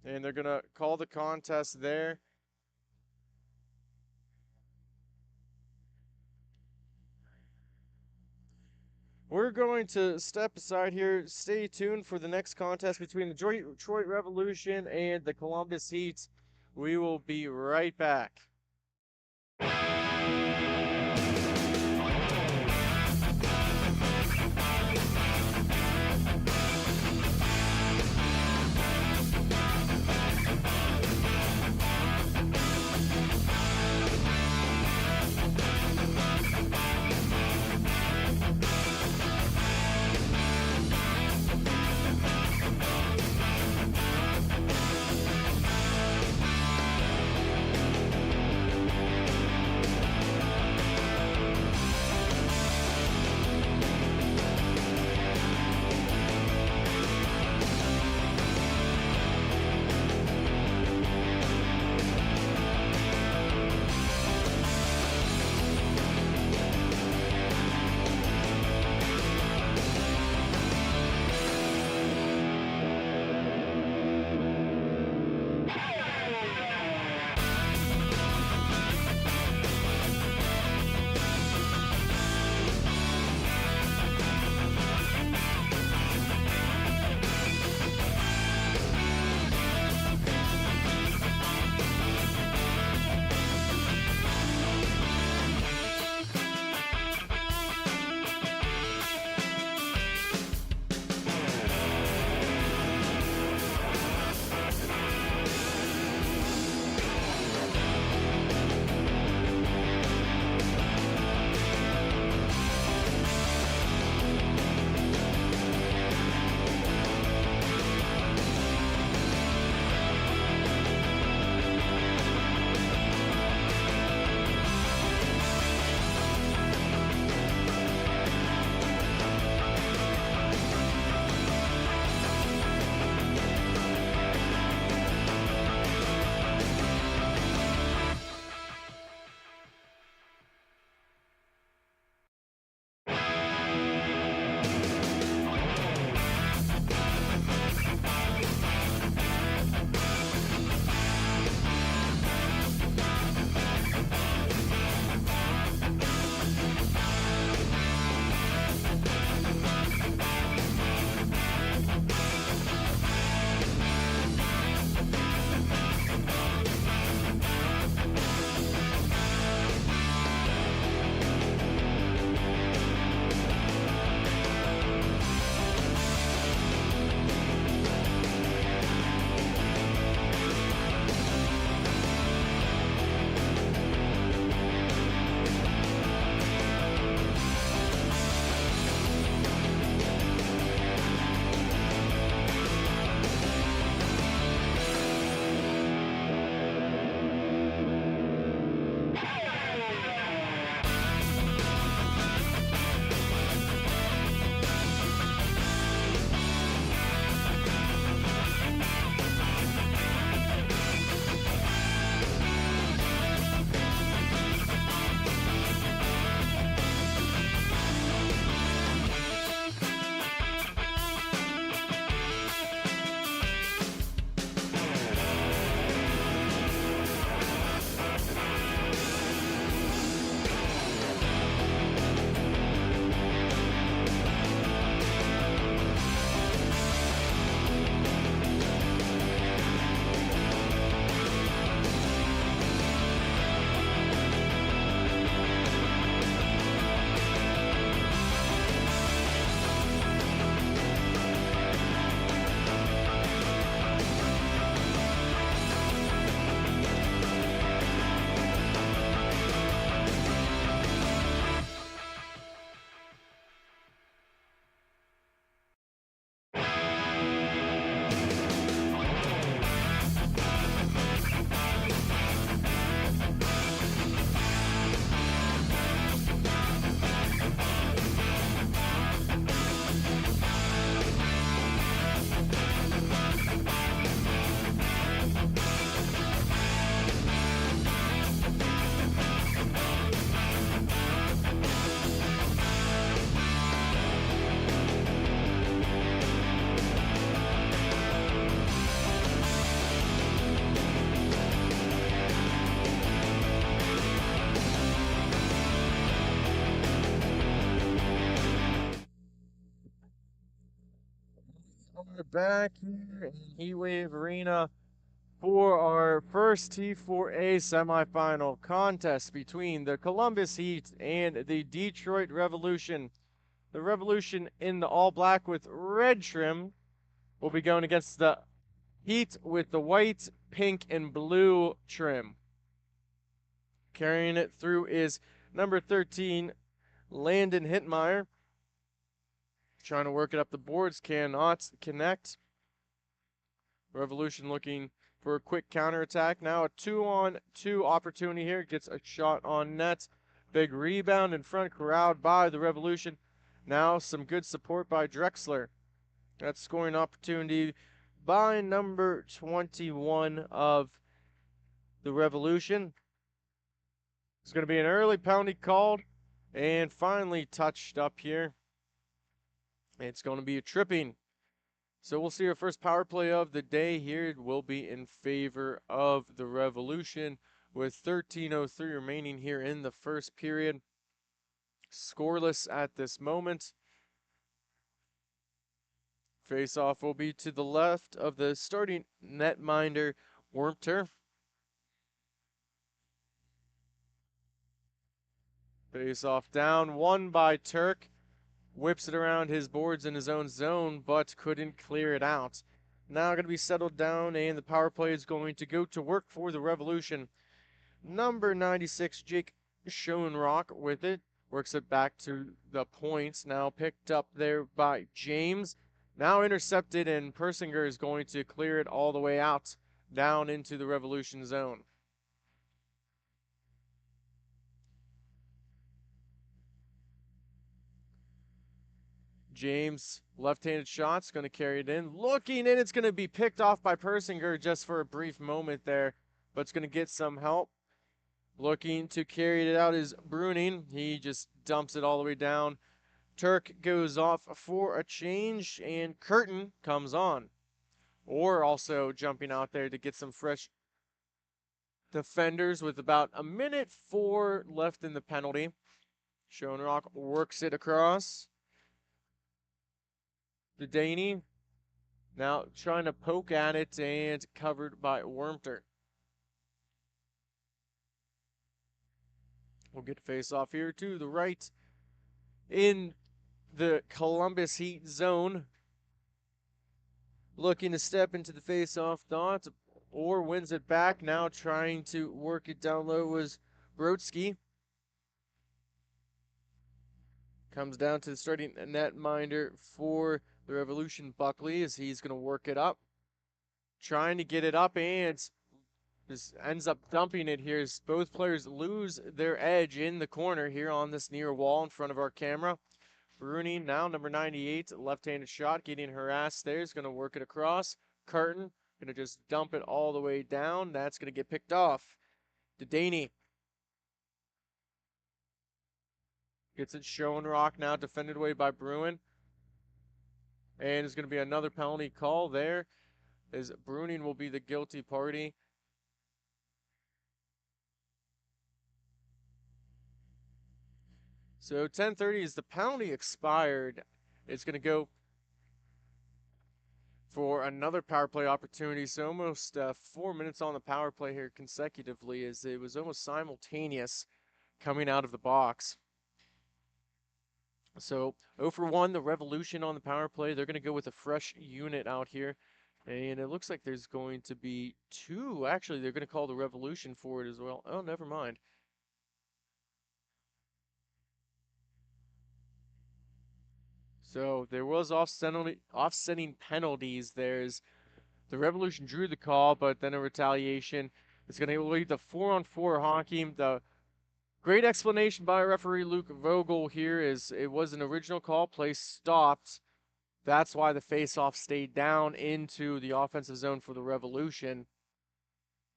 And they're going to call the contest there. We're going to step aside here. Stay tuned for the next contest between the Detroit Revolution and the Columbus Heat. We will be right back. We're back here in Heatwave Arena for our first T4A semifinal contest between the Columbus Heat and the Detroit Revolution. The Revolution in the all black with red trim will be going against the Heat with the white, pink, and blue trim. Carrying it through is number 13, Landon Hittmeyer. Trying to work it up the boards, cannot connect. Revolution looking for a quick counterattack. Now a 2-on-2 opportunity here. Gets a shot on net. Big rebound in front, corralled by the Revolution. Now some good support by Drexler. That scoring opportunity by number 21 of the Revolution. It's going to be an early penalty called and finally touched up here. It's going to be a tripping. So we'll see our first power play of the day here. It will be in favor of the Revolution with 13:03 remaining here in the first period. Scoreless at this moment. Face-off will be to the left of the starting netminder, Wormter. Face-off down, won by Turk. Whips it around his boards in his own zone, but couldn't clear it out. Now going to be settled down, and the power play is going to go to work for the Revolution. Number 96, Jake Schoenrock with it. Works it back to the points. Now picked up there by James. Now intercepted, and Persinger is going to clear it all the way out, down into the Revolution zone. James, left-handed shot's going to carry it in. Looking in, it's going to be picked off by Persinger just for a brief moment there, but it's going to get some help. Looking to carry it out is Bruning. He just dumps it all the way down. Turk goes off for a change, and Curtin comes on. Or also jumping out there to get some fresh defenders with about a minute 4 left in the penalty. Schoenrock works it across. Dedaney now trying to poke at it and covered by Wormter. We'll get face off here to the right in the Columbus Heat zone. Looking to step into the face-off dot, or wins it back. Now trying to work it down low was Brodsky. Comes down to the starting netminder for the Revolution, Buckley, as he's going to work it up. Trying to get it up, and just ends up dumping it here as both players lose their edge in the corner here on this near wall in front of our camera. Bruni now, number 98, left-handed shot, getting harassed there. He's going to work it across. Curtin going to just dump it all the way down. That's going to get picked off. Dedaney gets it Schoenrock now, defended away by Bruin. And there's going to be another penalty call there, as Bruning will be the guilty party. So 10:30 is the penalty expired. It's going to go for another power play opportunity. So almost 4 minutes on the power play here consecutively, as it was almost simultaneous coming out of the box. So 0 for 1, the Revolution on the power play. They're going to go with a fresh unit out here. And it looks like there's going to be 2. Actually, they're going to call the Revolution for it as well. Oh, never mind. So there was offsetting penalties. There's the Revolution drew the call, but then a retaliation. It's going to lead to 4-on-4 hockey. The great explanation by referee Luke Vogel here is it was an original call, play stopped. That's why the faceoff stayed down into the offensive zone for the Revolution.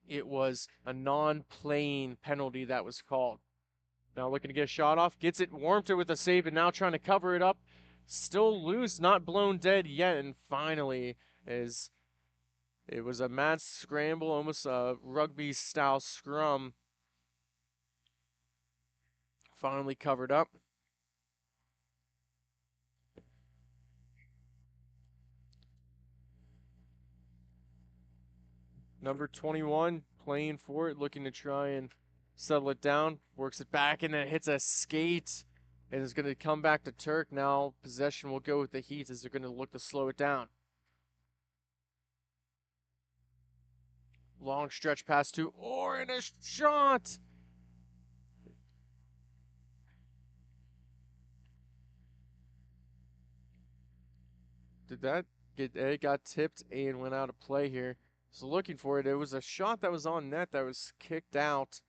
It was a non-playing penalty that was called. Now looking to get a shot off, gets it, Warmter with a save, and now trying to cover it up. Still loose, not blown dead yet, and finally, as it was a mad scramble, almost a rugby-style scrum. Finally covered up. Number 21 playing for it, looking to try and settle it down. Works it back and then hits a skate. And is going to come back to Turk. Now possession will go with the Heat as they're going to look to slow it down. Long stretch pass to Orr and a shot. Did that get it? Got tipped and went out of play here. So looking for it. It was a shot that was on net that was kicked out.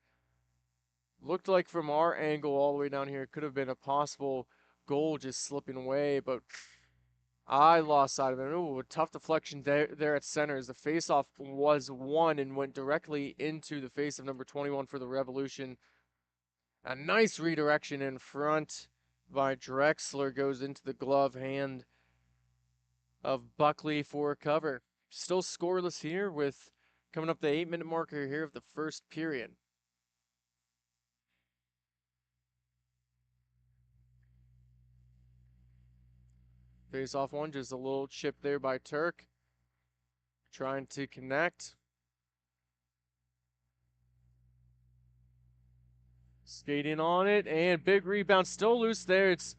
Looked like from our angle all the way down here, it could have been a possible goal just slipping away, but I lost sight of it. Ooh, a tough deflection there at center as the faceoff was won and went directly into the face of number 21 for the Revolution. A nice redirection in front by Drexler goes into the glove hand of Buckley for a cover. Still scoreless here with coming up the 8-minute marker here of the first period. Face off one, just a little chip there by Turk. Trying to connect. Skating on it, and big rebound, still loose there. It's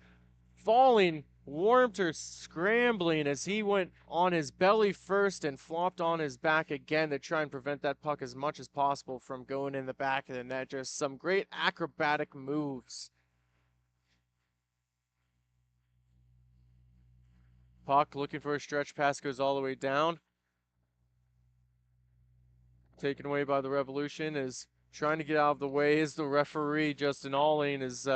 falling. Warmter scrambling as he went on his belly first and flopped on his back again to try and prevent that puck as much as possible from going in the back of the net. Just some great acrobatic moves. Puck looking for a stretch pass, goes all the way down. Taken away by the Revolution, is trying to get out of the way is the referee, Justin Alling, is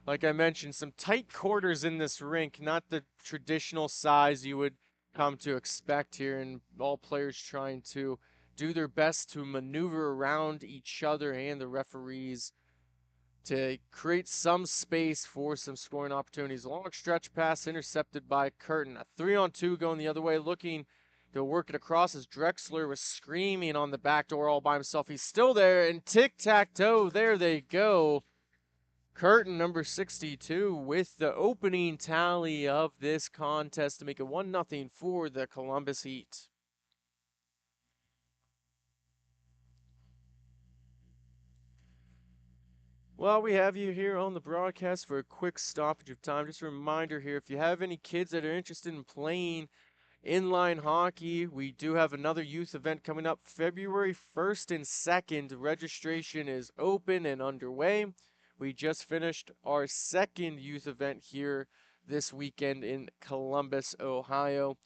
like I mentioned, some tight quarters in this rink, not the traditional size you would come to expect here, and all players trying to do their best to maneuver around each other and the referees to create some space for some scoring opportunities. Long stretch pass intercepted by Curtin. A 3-on-2 going the other way, looking to work it across as Drexler was screaming on the back door all by himself. He's still there, and tic-tac-toe, there they go. Curtin, number 62, with the opening tally of this contest to make it 1-0 for the Columbus Heat. Well, we have you here on the broadcast for a quick stoppage of time. Just a reminder here, if you have any kids that are interested in playing inline hockey, we do have another youth event coming up February 1st and 2nd. Registration is open and underway. We just finished our second youth event here this weekend in Columbus, Ohio.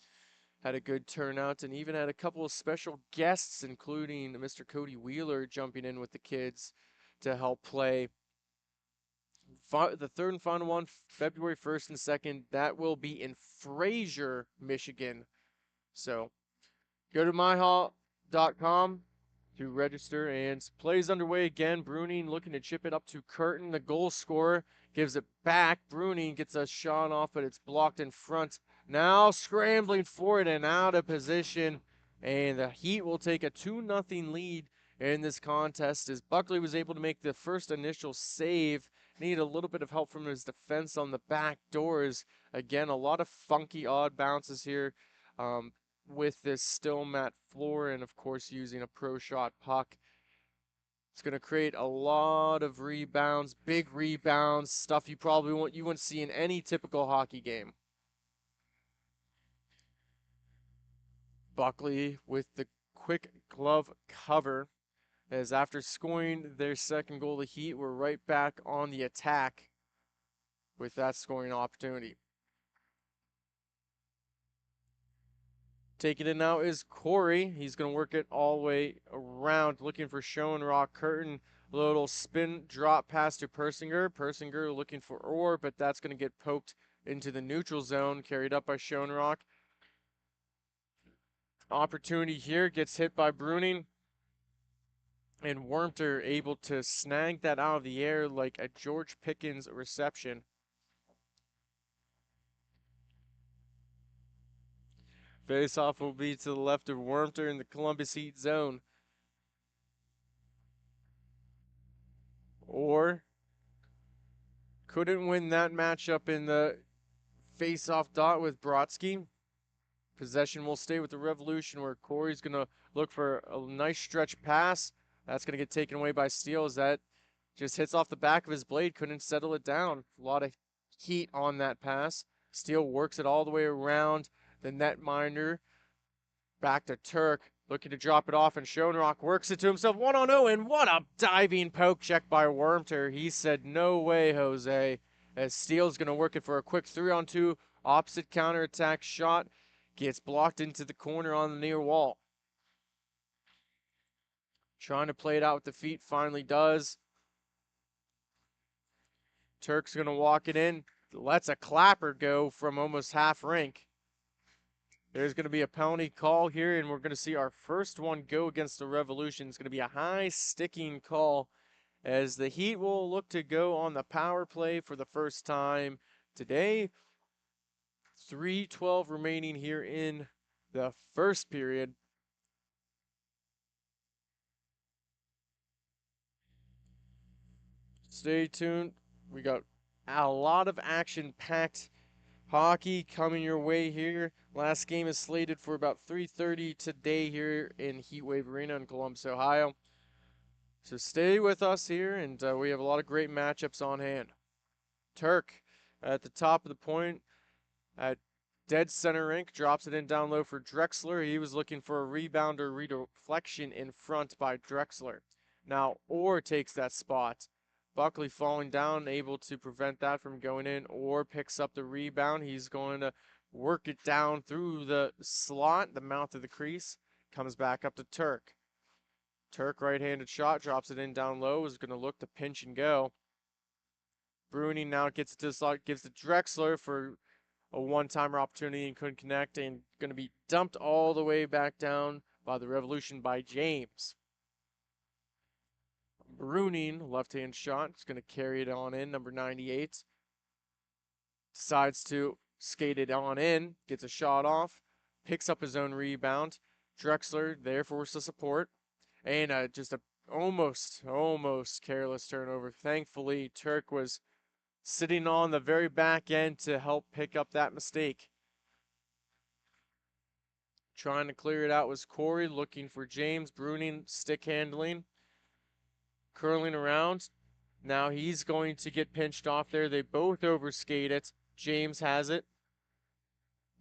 Had a good turnout and even had a couple of special guests, including Mr. Cody Wheeler jumping in with the kids to help play. The third and final one, February 1st and 2nd, that will be in Fraser, Michigan. So go to MIHA.com to register, and plays underway again. Bruning looking to chip it up to Curtin. The goal scorer gives it back. Bruning gets a shot off, but it's blocked in front. Now scrambling for it and out of position, and the Heat will take a 2-0 lead in this contest as Buckley was able to make the first initial save. Needed a little bit of help from his defense on the back doors. Again, a lot of funky odd bounces here. With this still matte floor and of course using a pro shot puck. It's going to create a lot of rebounds, big rebounds, stuff you probably wouldn't see in any typical hockey game. Buckley with the quick glove cover, as after scoring their second goal, the Heat were right back on the attack with that scoring opportunity. Taking it now is Corey. He's going to work it all the way around, looking for Schoenrock. Curtin, little spin drop pass to Persinger. Persinger looking for Orr, but that's going to get poked into the neutral zone, carried up by Schoenrock. Opportunity here, gets hit by Bruning. And Warmter able to snag that out of the air like a George Pickens reception. Face-off will be to the left of Warmter in the Columbus Heat zone. Or couldn't win that matchup in the face-off dot with Brodsky. Possession will stay with the Revolution, where Corey's going to look for a nice stretch pass. That's going to get taken away by Steele as that just hits off the back of his blade. Couldn't settle it down. A lot of heat on that pass. Steele works it all the way around the netminder. Back to Turk. Looking to drop it off, and Schoenrock works it to himself. 1-0, and what a diving poke check by Wormter. He said, no way, Jose. As Steele's going to work it for a quick 3-on-2 opposite counterattack shot. Gets blocked into the corner on the near wall. Trying to play it out with the feet, finally does. Turk's going to walk it in. Lets a clapper go from almost half rink. There's going to be a penalty call here, and we're going to see our first one go against the Revolution. It's going to be a high sticking call as the Heat will look to go on the power play for the first time today. 3:12 remaining here in the first period. Stay tuned. We got a lot of action-packed hockey coming your way here. Last game is slated for about 3:30 today here in Heatwave Arena in Columbus, Ohio. So stay with us here, and we have a lot of great matchups on hand. Turk at the top of the point at dead center rink, drops it in down low for Drexler. He was looking for a rebound or redeflection in front by Drexler. Now Orr takes that spot. Buckley falling down, able to prevent that from going in. Orr picks up the rebound. He's going to work it down through the slot, the mouth of the crease. Comes back up to Turk. Turk, right-handed shot, drops it in down low, is going to look to pinch and go. Bruni now gets it to the slot, gives to Drexler for a one-timer opportunity and couldn't connect, and going to be dumped all the way back down by the Revolution by James. Bruning, left-hand shot, is going to carry it on in, number 98. Decides to skate it on in, gets a shot off, picks up his own rebound. Drexler there for the support, and just a almost careless turnover. Thankfully, Turk was sitting on the very back end to help pick up that mistake. Trying to clear it out was Corey, looking for James. Bruning, stick handling. Curling around. Now he's going to get pinched off there. They both overskate it. James has it.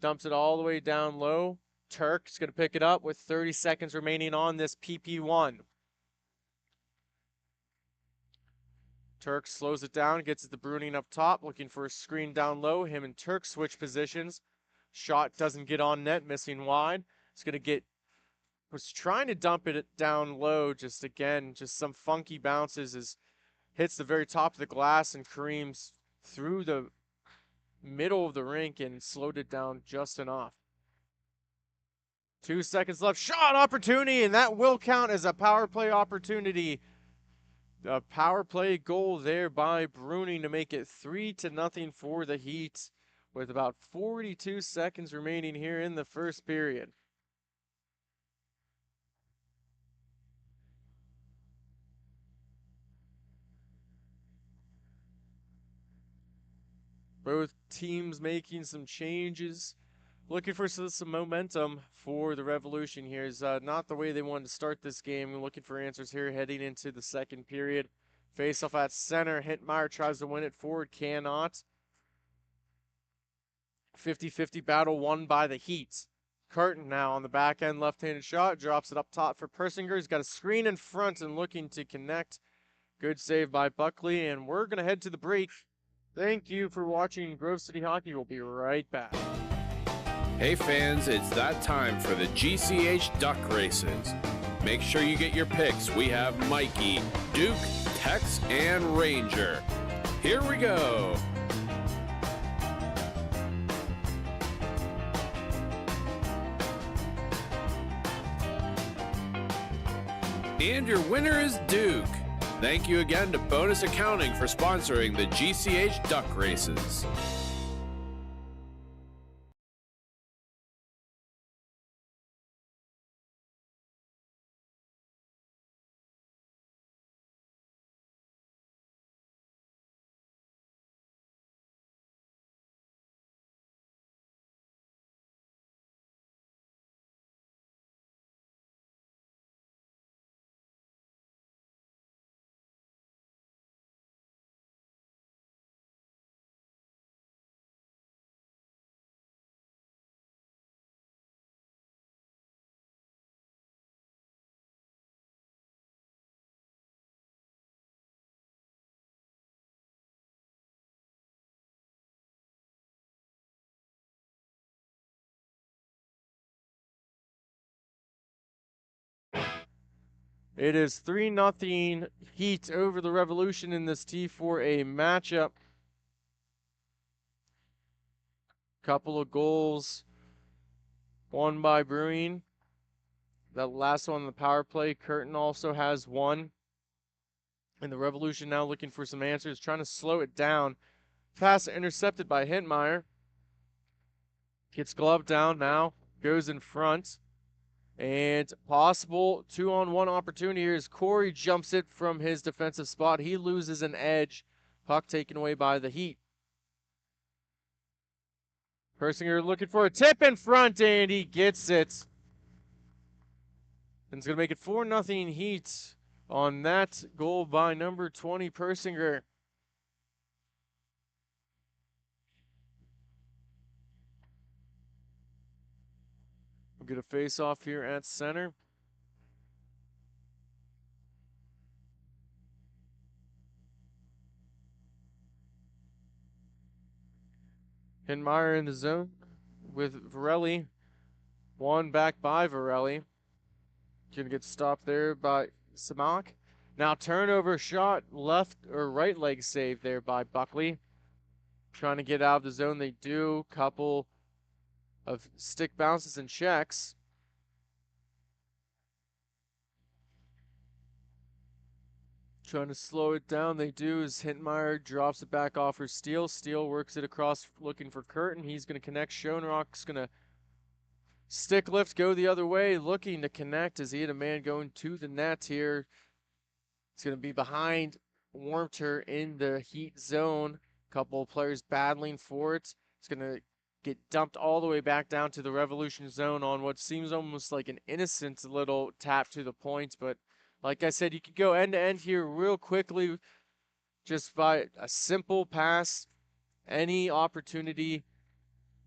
Dumps it all the way down low. Turk's going to pick it up with 30 seconds remaining on this PP1. Turk slows it down, gets it to Bruning up top, looking for a screen down low. Him and Turk switch positions. Shot doesn't get on net, missing wide. It's going to get, was trying to dump it down low, just again, just some funky bounces as hits the very top of the glass and creams through the middle of the rink and slowed it down just enough. 2 seconds left, shot opportunity, and that will count as a power play opportunity. A power play goal there by Bruning to make it 3-0 for the Heat with about 42 seconds remaining here in the first period. Both teams making some changes. Looking for some momentum for the Revolution here. Is not the way they wanted to start this game. Looking for answers here heading into the second period. Face off at center. Hintmeyer tries to win it forward. Cannot. 50-50 battle won by the Heat. Curtin now on the back end, left-handed shot. Drops it up top for Persinger. He's got a screen in front and looking to connect. Good save by Buckley. And we're going to head to the break. Thank you for watching Grove City Hockey. We'll be right back. Hey fans, it's that time for the GCH Duck Races. Make sure you get your picks. We have Mikey, Duke, Tex, and Ranger. Here we go. And your winner is Duke. Thank you again to Bonus Accounting for sponsoring the GCH Duck Races. It is 3-0 Heat over the Revolution in this T4A matchup. Couple of goals won by Brewing. That last one on the power play, Curtin also has one. And the Revolution now looking for some answers, trying to slow it down. Pass intercepted by Hintmeyer. Gets glove down now, goes in front. And possible 2-on-1 opportunity here as Corey jumps it from his defensive spot. He loses an edge. Puck taken away by the Heat. Persinger looking for a tip in front, and he gets it. And it's going to make it 4-0 Heat on that goal by number 20, Persinger. We'll get a face-off here at center. Hinmeyer in the zone with Varelli. One back by Varelli. Gonna get stopped there by Samak. Now turnover shot, left or right leg save there by Buckley. Trying to get out of the zone. They do. Couple of stick bounces and checks. Trying to slow it down. They do as Hintmeyer drops it back off for Steele. Steele works it across looking for Curtin. He's going to connect. Schoenrock's going to stick lift, go the other way, looking to connect as he had a man going to the net here. It's going to be behind Warmter in the Heat zone. Couple of players battling for it. It's going to get dumped all the way back down to the Revolution zone on what seems almost like an innocent little tap to the point. But like I said, you could go end to end here real quickly just by a simple pass, any opportunity.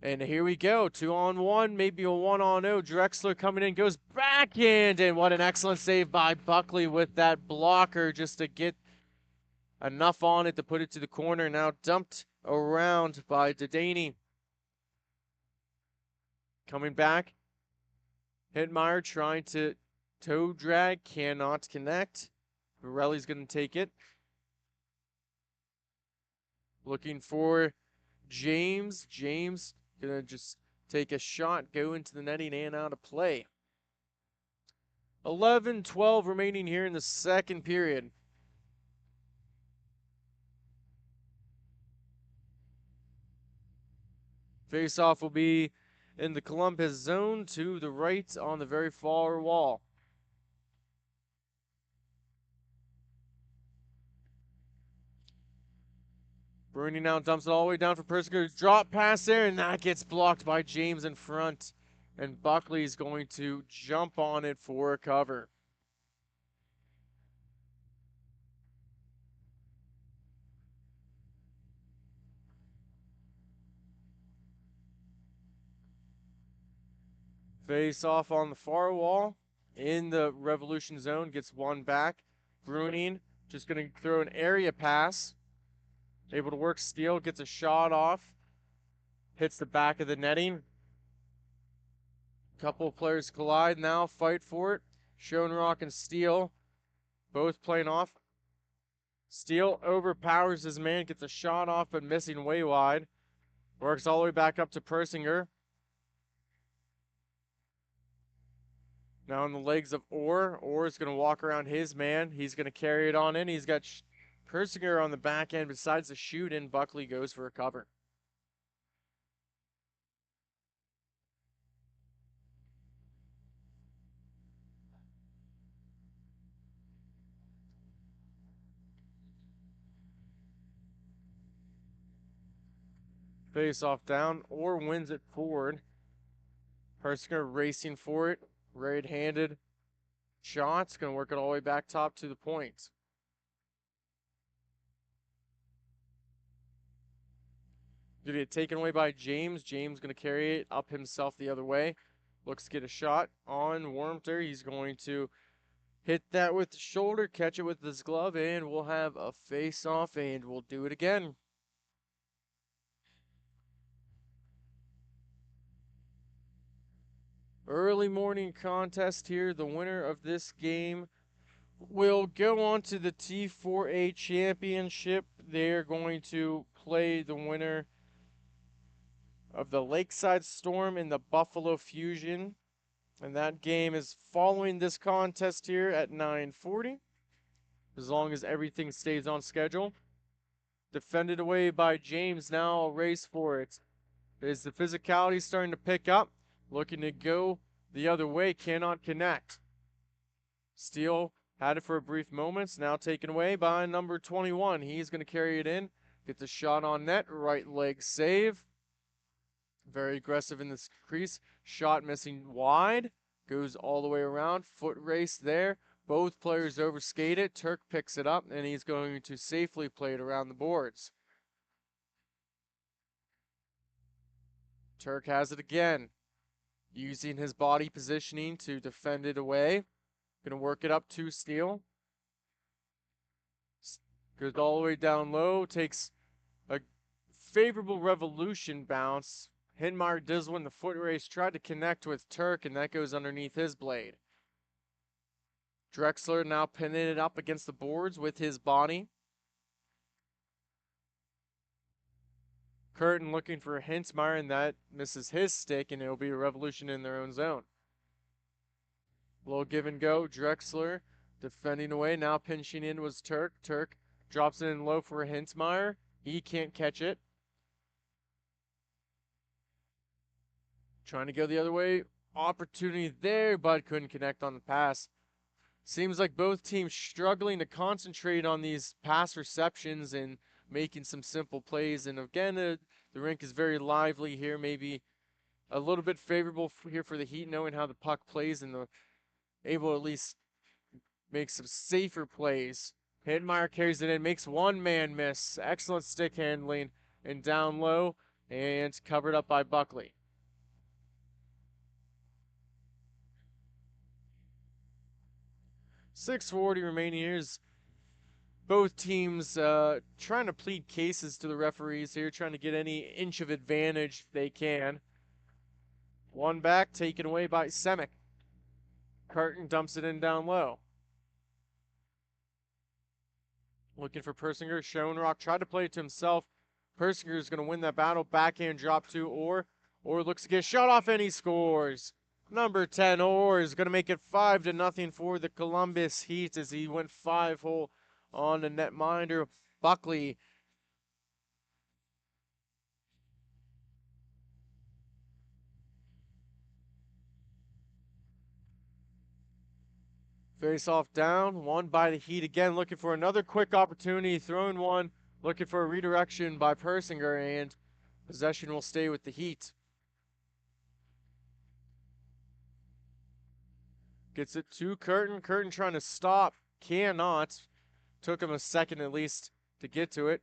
And here we go, 2-on-1, maybe a 1-on-0. Drexler coming in, goes backhand, and what an excellent save by Buckley with that blocker just to get enough on it to put it to the corner. Now dumped around by Dedaney. Coming back, Hintmeyer trying to toe drag, cannot connect. Varelli's going to take it. Looking for James. James gonna just take a shot, go into the netting and out of play. 11-12 remaining here in the second period. Face-off will be in the Columbus zone to the right on the very far wall. Bruni now dumps it all the way down for Persinger. Drop pass there, and that gets blocked by James in front. And Buckley's going to jump on it for a cover. Face off on the far wall in the Revolution zone. Gets one back. Bruning just going to throw an area pass. Able to work Steele. Gets a shot off. Hits the back of the netting. Couple of players collide now. Fight for it. Schoenrock and Steele both playing off. Steele overpowers his man. Gets a shot off but missing way wide. Works all the way back up to Persinger. Now on the legs of Orr. Orr is going to walk around his man. He's going to carry it on in. He's got Persinger on the back end. Besides the shoot in, Buckley goes for a cover. Face off down. Orr wins it forward. Persinger racing for it. Right-handed shots. Going to work it all the way back top to the point. Gonna get taken away by James. James gonna carry it up himself the other way. Looks to get a shot on Warmter. He's going to hit that with the shoulder, catch it with his glove, and we'll have a face-off, and we'll do it again. Early morning contest here. The winner of this game will go on to the T4A championship. They're going to play the winner of the Lakeside Storm and the Buffalo Fusion. And that game is following this contest here at 9:40, as long as everything stays on schedule. Defended away by James, now a race for it. Is the physicality starting to pick up? Looking to go the other way, cannot connect. Steele had it for a brief moment, now taken away by number 21. He's going to carry it in, get the shot on net, right leg save. Very aggressive in this crease. Shot missing wide. Goes all the way around. Foot race there. Both players overskate it. Turk picks it up, and he's going to safely play it around the boards. Turk has it again. Using his body positioning to defend it away. Gonna work it up to Steele. Goes all the way down low. Takes a favorable revolution bounce. Hinmeyer does win the foot race. Tried to connect with Turk, and that goes underneath his blade. Drexler now pinning it up against the boards with his body. Curtin looking for Hinmeyer, and that misses his stick, and it'll be a revolution in their own zone. Little give and go. Drexler defending away. Now pinching in was Turk. Turk drops it in low for Hinmeyer. He can't catch it. Trying to go the other way. Opportunity there, but couldn't connect on the pass. Seems like both teams struggling to concentrate on these pass receptions and making some simple plays. And again, the rink is very lively here. Maybe a little bit favorable here for the Heat, knowing how the puck plays and able to at least make some safer plays. Hinmeyer carries it in, makes one man miss. Excellent stick handling and down low, and covered up by Buckley. 6:40 remaining. Here's both teams trying to plead cases to the referees here, trying to get any inch of advantage if they can. One back, taken away by Semick. Curtin dumps it in down low. Looking for Persinger. Schoenrock tried to play it to himself. Persinger is going to win that battle. Backhand drop to Orr. Orr looks to get shot off, and he scores. Number 10, Orr, is going to make it 5-0 for the Columbus Heat as he went 5-hole on the netminder. Buckley face off down, one by the Heat again, looking for another quick opportunity, throwing one, looking for a redirection by Persinger, and possession will stay with the Heat. Gets it to Curtin. Curtin trying to stop, cannot. Took him a second at least to get to it.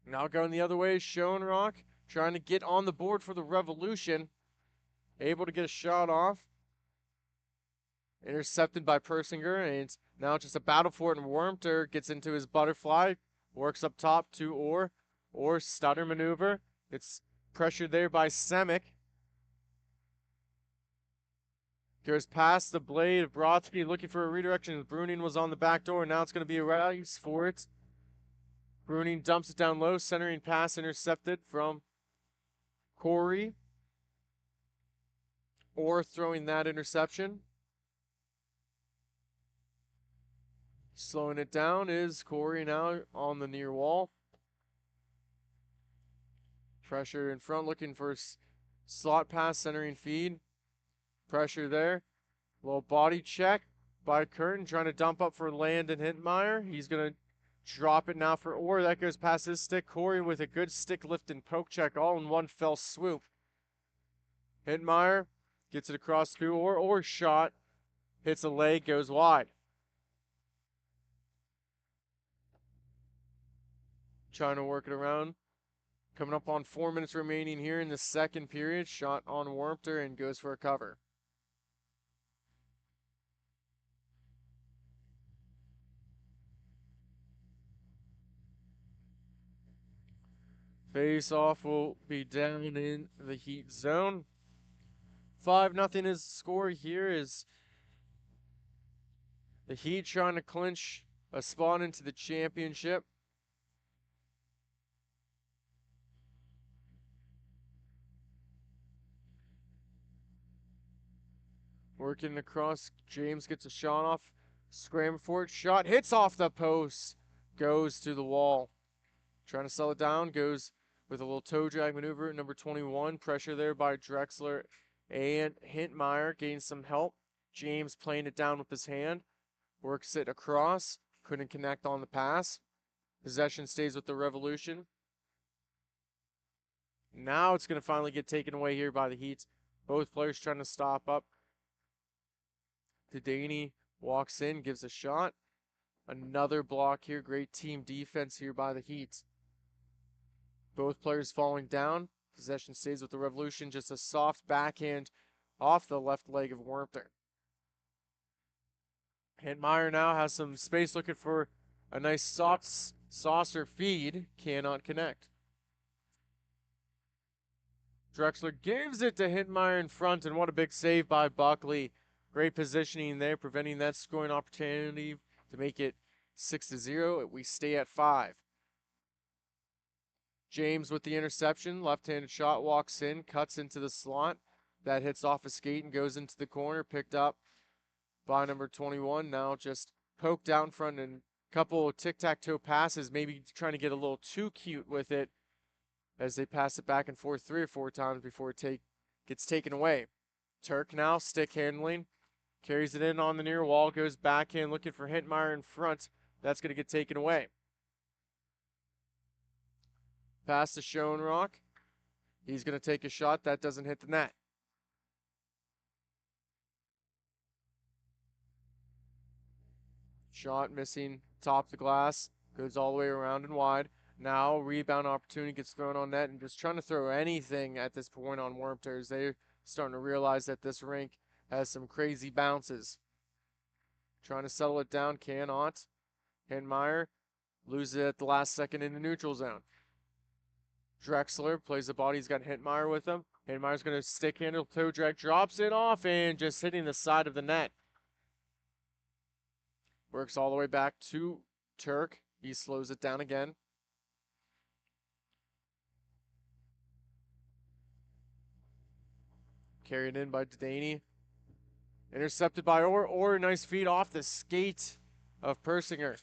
Now going the other way, Schoenrock trying to get on the board for the Revolution. Able to get a shot off. Intercepted by Persinger, and it's now just a battle for it, and Wormter gets into his butterfly. Works up top to Orr. Orr stutter maneuver. It's pressured there by Semick. Goes past the blade of Brodsky, looking for a redirection. Bruning was on the back door, and now it's going to be a race for it. Bruning dumps it down low, centering pass intercepted from Corey. Orr throwing that interception. Slowing it down is Corey now on the near wall. Pressure in front, looking for slot pass, centering feed. Pressure there. Little body check by Curtin, trying to dump up for Landon Hinmeyer. He's going to drop it now for Orr. That goes past his stick. Corey with a good stick lift and poke check all in one fell swoop. Hinmeyer gets it across to Orr. Orr shot. Hits a leg, goes wide. Trying to work it around. Coming up on 4 minutes remaining here in the second period. Shot on Wormter and goes for a cover. Face off will be down in the Heat zone. 5-0 is the score here as The Heat trying to clinch a spot into the championship. Working across, James gets a shot off. Scramble for it, shot hits off the post, goes to the wall. Trying to sell it down, goes with a little toe drag maneuver. Number 21, pressure there by Drexler and Hintmeyer gains some help. James playing it down with his hand, works it across, couldn't connect on the pass. Possession stays with the Revolution. Now it's going to finally get taken away here by the Heat. Both players trying to stop up. Dedaney walks in, gives a shot. Another block here. Great team defense here by the Heat. Both players falling down. Possession stays with the Revolution. Just a soft backhand off the left leg of Wormter. Hintmeyer now has some space looking for a nice soft saucer feed. Cannot connect. Drexler gives it to Hintmeyer in front, and what a big save by Buckley. Great positioning there, preventing that scoring opportunity to make it 6-0. We stay at 5. James with the interception, left-handed shot, walks in, cuts into the slot. That hits off a skate and goes into the corner, picked up by number 21. Now just poked down front and a couple of tic-tac-toe passes, maybe trying to get a little too cute with it as they pass it back and forth 3 or 4 times before it gets taken away. Turk now, stick handling, carries it in on the near wall, goes backhand looking for Hintmeyer in front. That's going to get taken away. Pass to Schoenrock. He's going to take a shot. That doesn't hit the net. Shot missing, top the glass, goes all the way around and wide. Now rebound opportunity gets thrown on net, and just trying to throw anything at this point on Wormter as they're starting to realize that this rink has some crazy bounces. Trying to settle it down, cannot. Hintmeyer loses it at the last second in the neutral zone. Drexler plays the body, he's got Hintmeyer with him. Hintmeyer's going to stick handle, toe drag, drops it off, and just hitting the side of the net. Works all the way back to Turk. He slows it down again. Carried in by Dedaney. Intercepted by Orr. Nice feed off the skate of Persinger.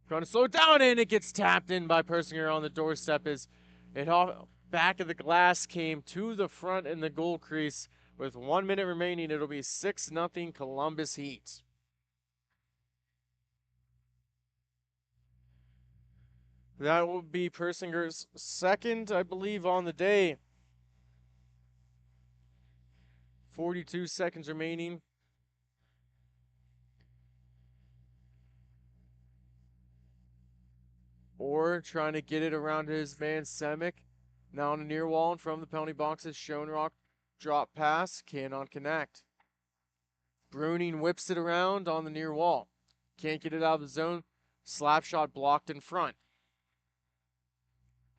Trying to slow it down, and it gets tapped in by Persinger on the doorstep as it off back of the glass came to the front in the goal crease. With 1 minute remaining, it'll be 6-0 Columbus Heat. That will be Persinger's second, I believe, on the day. 42 seconds remaining. Or trying to get it around his man Semick. Now on the near wall and from the penalty boxes. Schoenrock drop pass. Cannot connect. Bruning whips it around on the near wall. Can't get it out of the zone. Slap shot blocked in front.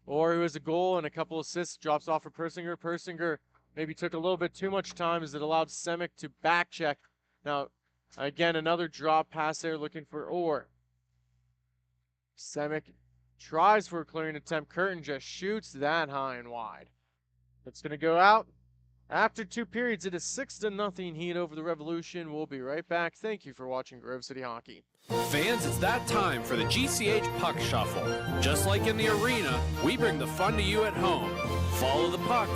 Or it was a goal and a couple assists. Drops off for Persinger. Persinger maybe took a little bit too much time as it allowed Semick to back check. Now, again, another drop pass there looking for Orr. Semick tries for a clearing attempt. Curtin just shoots that high and wide. It's going to go out. After 2 periods, it is 6-0 Heat over the Revolution. We'll be right back. Thank you for watching Grove City Hockey. Fans, it's that time for the GCH Puck Shuffle. Just like in the arena, we bring the fun to you at home. Follow the puck.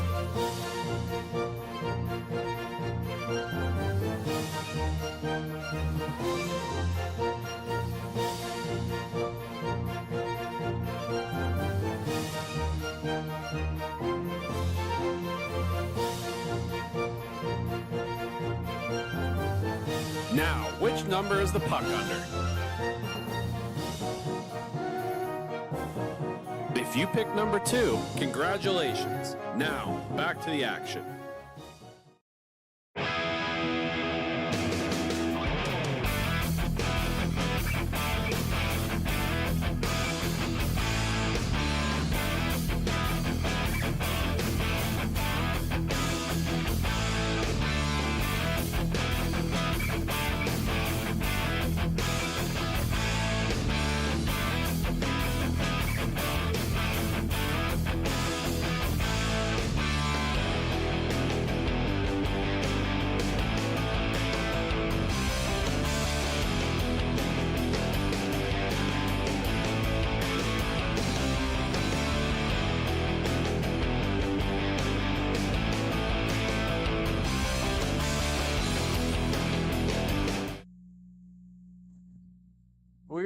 Now, which number is the puck under? If you pick number 2, congratulations. Now, back to the action.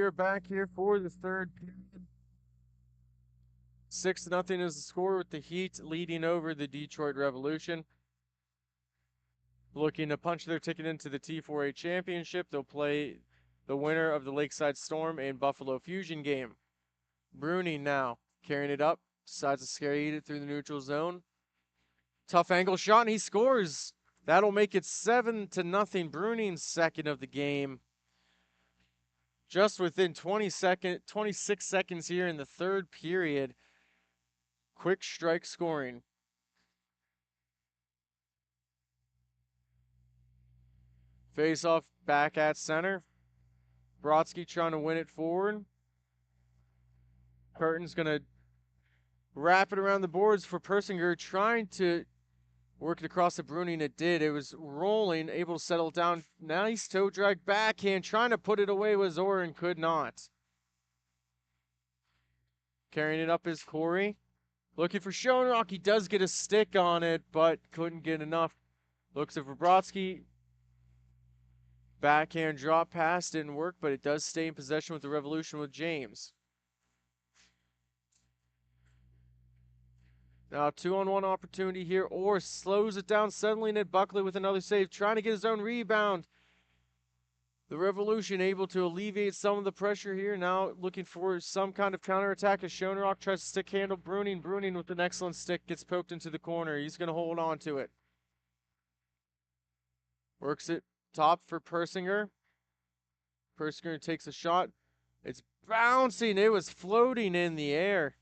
are back here for the third period. 6-0 is the score, with the Heat leading over the Detroit Revolution. Looking to punch their ticket into the T4A championship. They'll play the winner of the Lakeside Storm and Buffalo Fusion game. Bruni now carrying it up, decides to skate it through the neutral zone. Tough angle shot, and he scores. That'll make it 7-0. Bruni's second of the game. Just within 26 seconds here in the third period. Quick strike scoring. Face off back at center. Brodsky trying to win it forward. Curtin's going to wrap it around the boards for Persinger, trying to work it across the Bruni, and it did. It was rolling, able to settle down. Nice toe drag backhand, trying to put it away with Zoran, could not. Carrying it up is Corey. Looking for Schoenrock. He does get a stick on it, but couldn't get enough. Looks at Brodsky. Backhand drop pass didn't work, but it does stay in possession with the Revolution with James. Now 2-on-1 opportunity here. Orr slows it down suddenly, and Buckley with another save, trying to get his own rebound. The Revolution able to alleviate some of the pressure here. Now looking for some kind of counterattack as Schoenrock tries to stick handle Bruning. Bruning with an excellent stick gets poked into the corner. He's going to hold on to it. Works it top for Persinger. Persinger takes a shot. It's bouncing. It was floating in the air.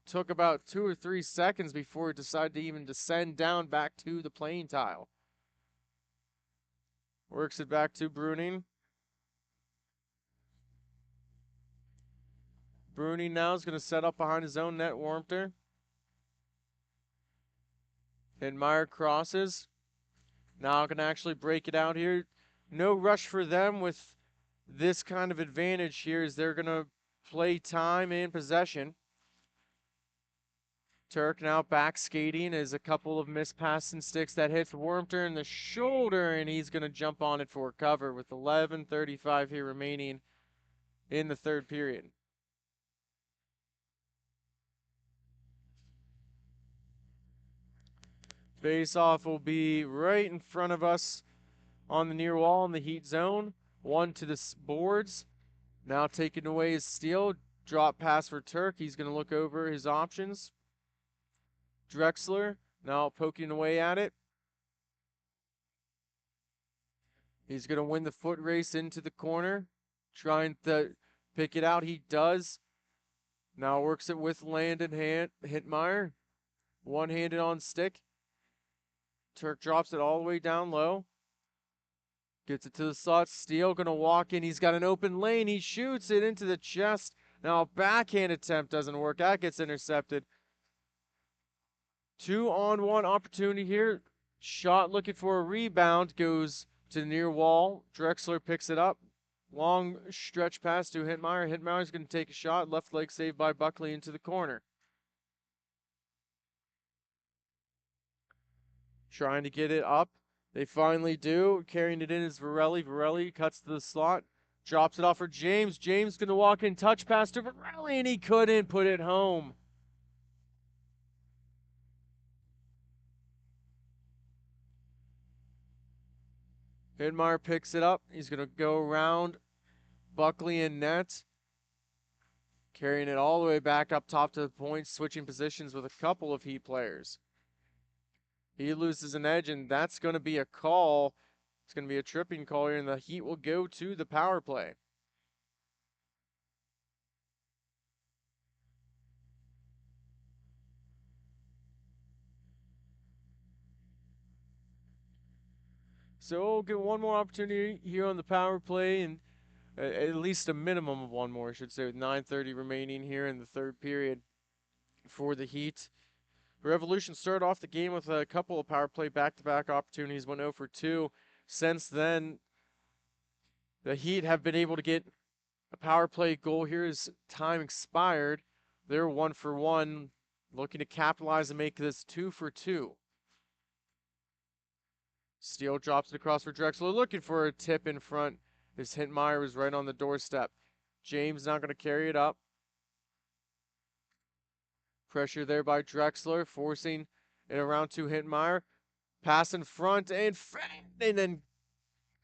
Took about 2 or 3 seconds before it decided to even descend down back to the playing tile. Works it back to Bruning. Bruning now is going to set up behind his own net. Warmter. And Meyer crosses. Now going to actually break it out here. No rush for them with this kind of advantage here, as they're going to play time and possession. Turk now back skating as a couple of missed passing sticks that hits Warmter in the shoulder, and he's going to jump on it for cover with 11:35 here remaining in the third period. Face-off will be right in front of us on the near wall in the Heat zone. One to the boards. Now taking away his steal. Drop pass for Turk. He's going to look over his options. Drexler now poking away at it. He's going to win the foot race into the corner. Trying to pick it out. He does. Now works it with Landon Hitmeyer. One-handed on stick. Turk drops it all the way down low. Gets it to the slot. Steele going to walk in. He's got an open lane. He shoots it into the chest. Now a backhand attempt doesn't work. That gets intercepted. 2-on-1 opportunity here. Shot looking for a rebound. Goes to the near wall. Drexler picks it up. Long stretch pass to Hitmeyer. Hitmeyer's going to take a shot. Left leg saved by Buckley into the corner. Trying to get it up. They finally do. Carrying it in is Varelli. Varelli cuts to the slot. Drops it off for James. James going to walk in. Touch pass to Varelli, and he couldn't put it home. Hitmeyer picks it up. He's going to go around Buckley and net. Carrying it all the way back up top to the point. Switching positions with a couple of Heat players. He loses an edge, and that's going to be a call. It's going to be a tripping call here, and the Heat will go to the power play. So we'll get one more opportunity here on the power play, and at least a minimum of one more, I should say, with 9:30 remaining here in the third period for the Heat. Revolution started off the game with a couple of power play back-to-back opportunities, went 0 for 2. Since then, the Heat have been able to get a power play goal here as time expired. They're 1 for 1, looking to capitalize and make this 2 for 2. Steele drops it across for Drexler, looking for a tip in front. His Hintmeyer was right on the doorstep. James not going to carry it up. Pressure there by Drexler, forcing it around to Hintmeyer. Pass in front and then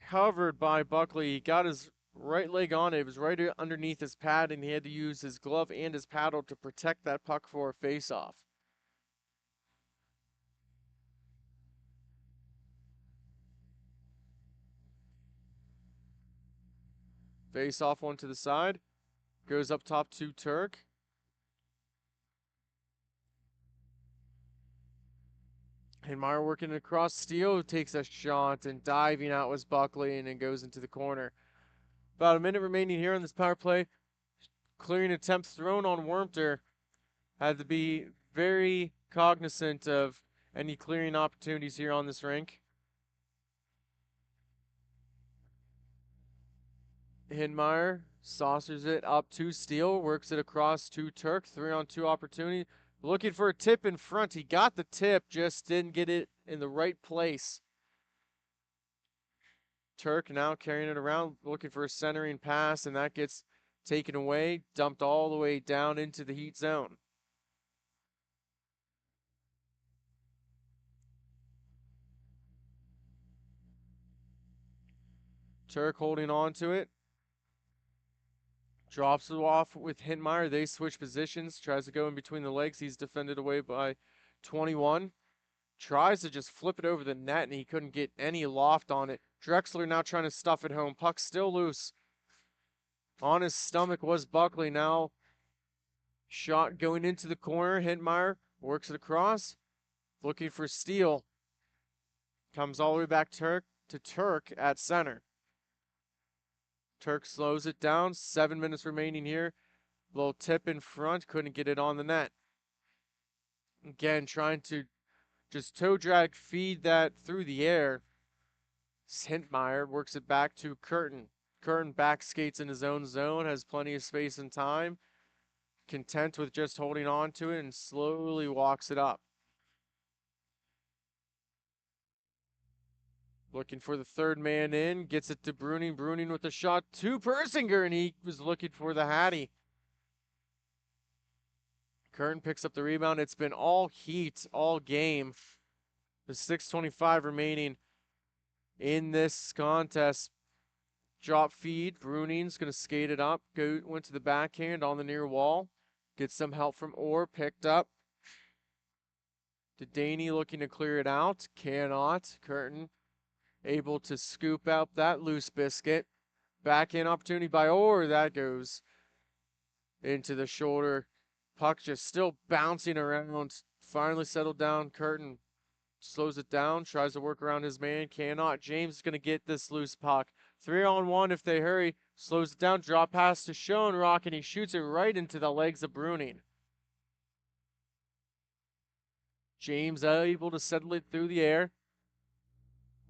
covered by Buckley. He got his right leg on it. It was right underneath his pad, and he had to use his glove and his paddle to protect that puck for a face-off. Face-off one to the side. Goes up top to Turk. Hintmeyer working across. Steele takes a shot, and diving out was Buckley, and then goes into the corner. About a minute remaining here on this power play. Clearing attempt thrown on Wormter. Had to be very cognizant of any clearing opportunities here on this rink. Hintmeyer saucers it up to Steele, works it across to Turk. 3-on-2 opportunity. Looking for a tip in front. He got the tip, just didn't get it in the right place. Turk now carrying it around, looking for a centering pass, and that gets taken away, dumped all the way down into the Heat zone. Turk holding on to it. Drops it off with Hintmeyer. They switch positions. Tries to go in between the legs. He's defended away by 21. Tries to just flip it over the net, and he couldn't get any loft on it. Drexler now trying to stuff it home. Puck still loose. On his stomach was Buckley. Now shot going into the corner. Hintmeyer works it across. Looking for Steele. Comes all the way back to Turk at center. Turk slows it down. 7 minutes remaining here. Little tip in front. Couldn't get it on the net. Again, trying to just toe drag, feed that through the air. Hintmeyer works it back to Curtin. Curtin back skates in his own zone. Has plenty of space and time. Content with just holding on to it and slowly walks it up. Looking for the third man in, gets it to Bruning. Bruning with a shot to Persinger, and he was looking for the Hattie. Curtin picks up the rebound. It's been all Heat, all game. There's 6:25 remaining in this contest. Drop feed. Bruning's going to skate it up. Went to the backhand on the near wall. Gets some help from Orr. Picked up. Dedaney looking to clear it out. Cannot. Curtin able to scoop out that loose biscuit. Backhand opportunity by Orr. That goes into the shoulder. Puck just still bouncing around. Finally settled down. Curtin slows it down. Tries to work around his man. Cannot. James is going to get this loose puck. 3-on-1 if they hurry. Slows it down. Drop pass to Schoenrock, and he shoots it right into the legs of Bruning. James able to settle it through the air.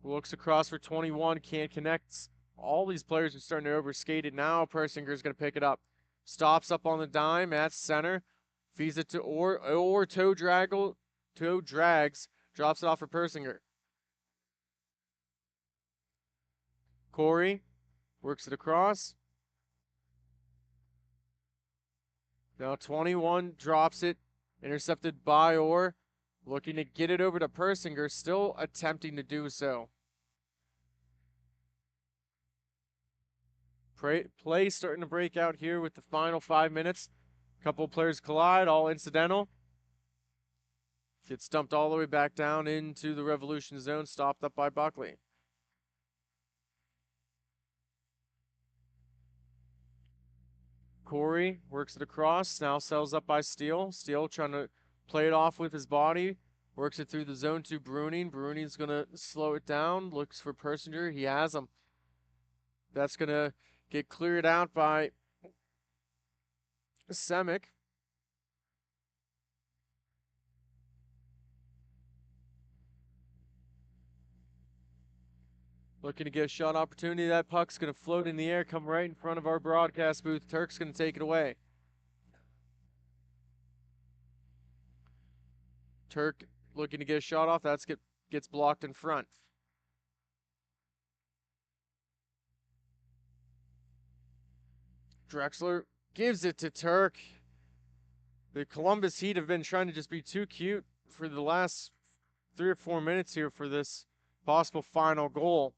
Looks across for 21. Can't connect. All these players are starting to overskate it now. Persinger is going to pick it up. Stops up on the dime at center. Feeds it to Orr. Orr toe drags. Drops it off for Persinger. Corey works it across. Now 21 drops it. Intercepted by Orr. Looking to get it over to Persinger. Still attempting to do so. Play starting to break out here with the final 5 minutes. Couple players collide, all incidental. Gets dumped all the way back down into the Revolution zone, stopped up by Buckley. Corey works it across, now sells up by Steele. Steele trying to play it off with his body. Works it through the zone to Bruning. Bruning's going to slow it down. Looks for Persinger. He has him. That's going to get cleared out by Semick. Looking to get a shot opportunity. That puck's going to float in the air, come right in front of our broadcast booth. Turk's going to take it away. Turk looking to get a shot off. That gets blocked in front. Drexler gives it to Turk. The Columbus Heat have been trying to just be too cute for the last 3 or 4 minutes here for this possible final goal.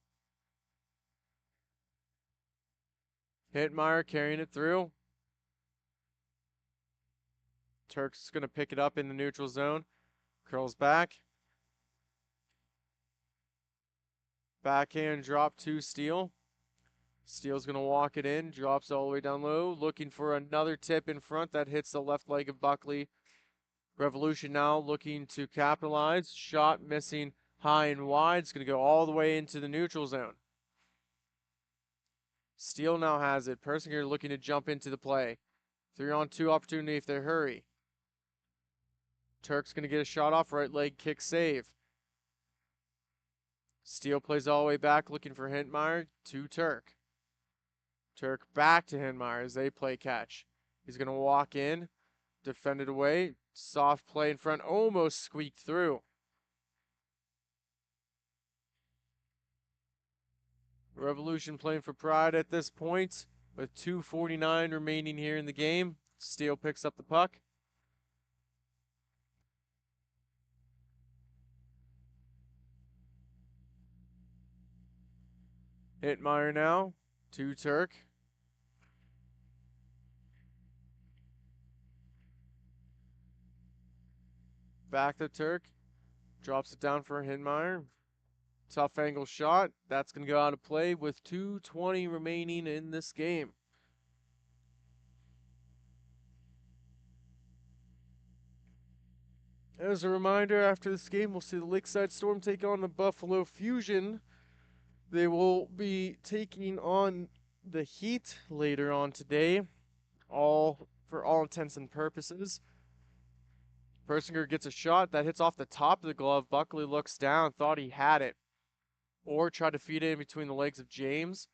Hittmeyer carrying it through. Turk's going to pick it up in the neutral zone. Curls back. Backhand drop to Steele. Steele's going to walk it in. Drops all the way down low. Looking for another tip in front. That hits the left leg of Buckley. Revolution now looking to capitalize. Shot missing high and wide. It's going to go all the way into the neutral zone. Steele now has it. Persinger looking to jump into the play. 3-on-2 opportunity if they hurry. Turk's going to get a shot off. Right leg kick save. Steele plays all the way back looking for Hintmeyer to Turk. Turk back to Hintmeyer as they play catch. He's going to walk in. Defend it away. Soft play in front. Almost squeaked through. Revolution playing for pride at this point with 2:49 remaining here in the game. Steele picks up the puck. Hintmeyer now to Turk. Back to Turk. Drops it down for Hintmeyer. Tough angle shot. That's going to go out of play with 2:20 remaining in this game. As a reminder, after this game, we'll see the Lakeside Storm take on the Buffalo Fusion. They will be taking on the Heat later on today, for all intents and purposes. Persinger gets a shot that hits off the top of the glove. Buckley looks down, thought he had it, or tried to feed it in between the legs of James.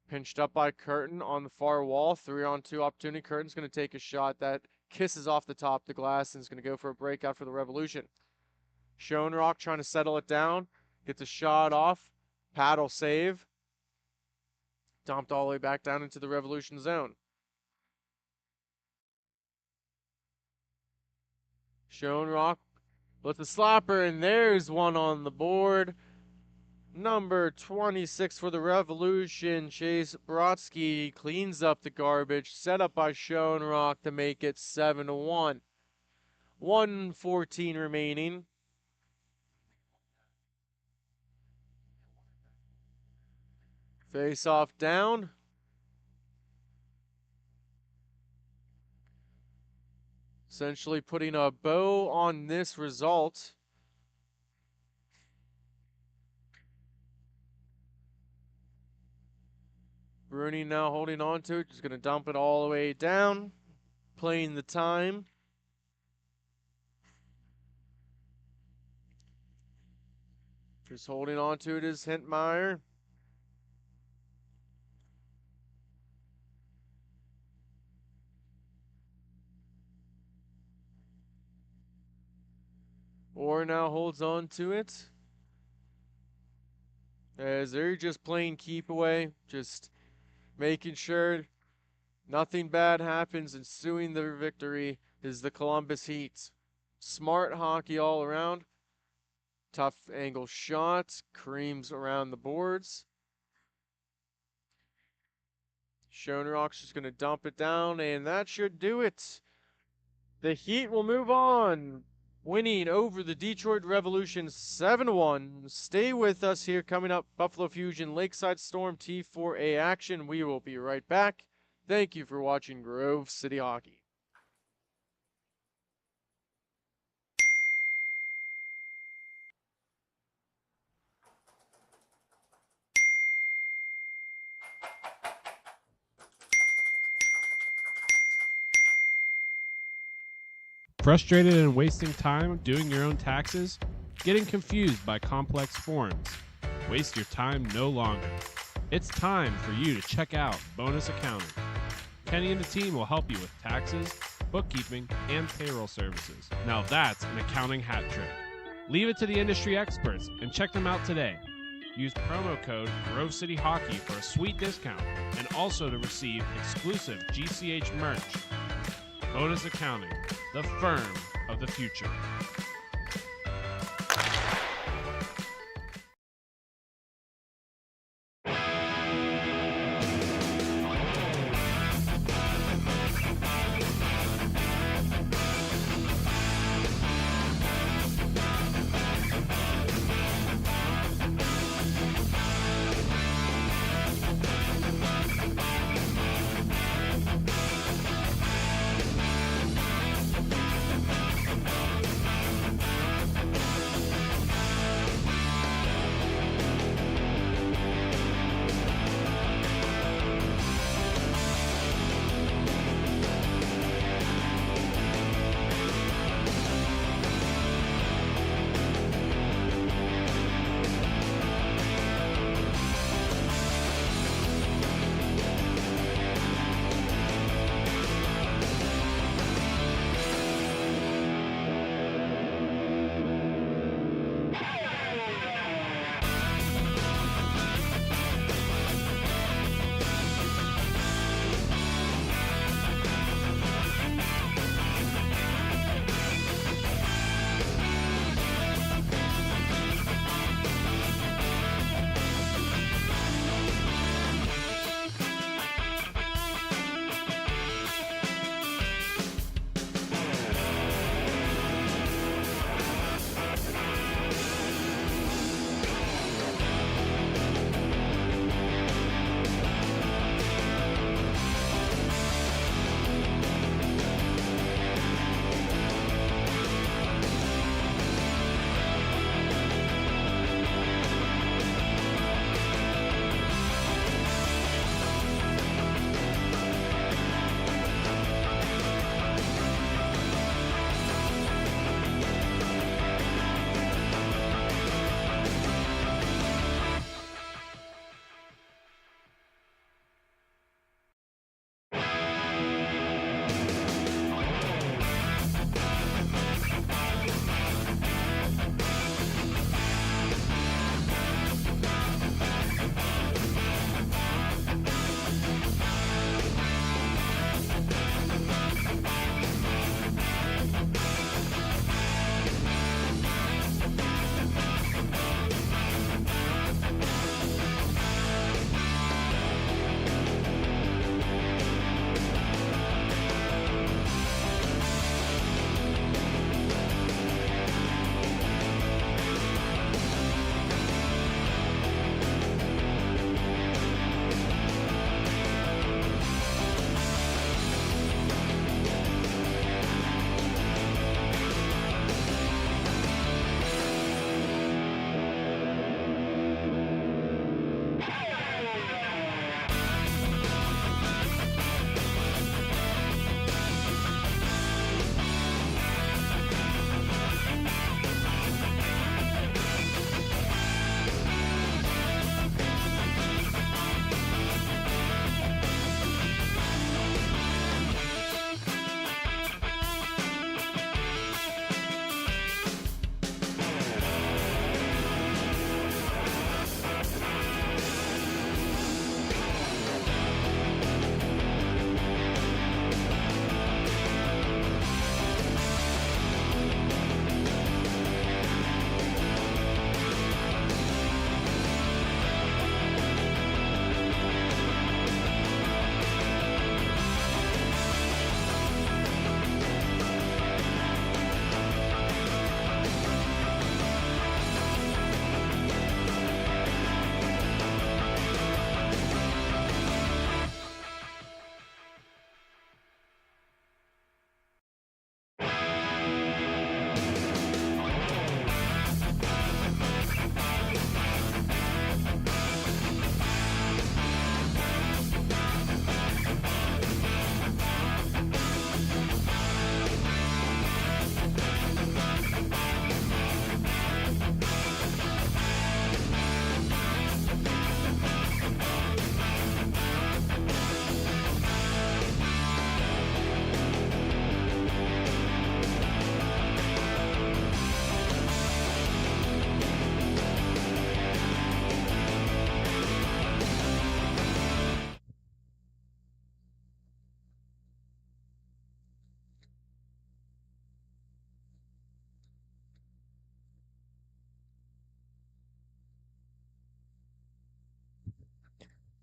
Pinched up by Curtin on the far wall. 3-on-2 opportunity. Curtin's going to take a shot that kisses off the top of the glass and is going to go for a breakout for the Revolution. Schoenrock trying to settle it down. Gets a shot off. Paddle save. Dumped all the way back down into the Revolution zone. Schoenrock with the slapper, and there's one on the board. Number 26 for the Revolution, Chase Brodsky, cleans up the garbage. Set up by Schoenrock to make it 7-1. 1:14 remaining. Face off down. Essentially putting a bow on this result. Bruni now holding on to it, just going to dump it all the way down, playing the time. Just holding on to it is Hintmeyer. Orr now holds on to it. As they're just playing keep away, just making sure nothing bad happens. Ensuing their victory is the Columbus Heat. Smart hockey all around. Tough angle shots, creams around the boards. Schoenrock's just going to dump it down, and that should do it. The Heat will move on, winning over the Detroit Revolution 7-1. Stay with us here. Coming up, Buffalo Fusion Lakeside Storm T4A action. We will be right back. Thank you for watching Grove City Hockey. Frustrated and wasting time doing your own taxes? Getting confused by complex forms? Waste your time no longer. It's time for you to check out Bonus Accounting. Kenny and the team will help you with taxes, bookkeeping, and payroll services. Now that's an accounting hat trick. Leave it to the industry experts and check them out today. Use promo code Grove City Hockey for a sweet discount and also to receive exclusive GCH merch. Bonus Accounting, the firm of the future.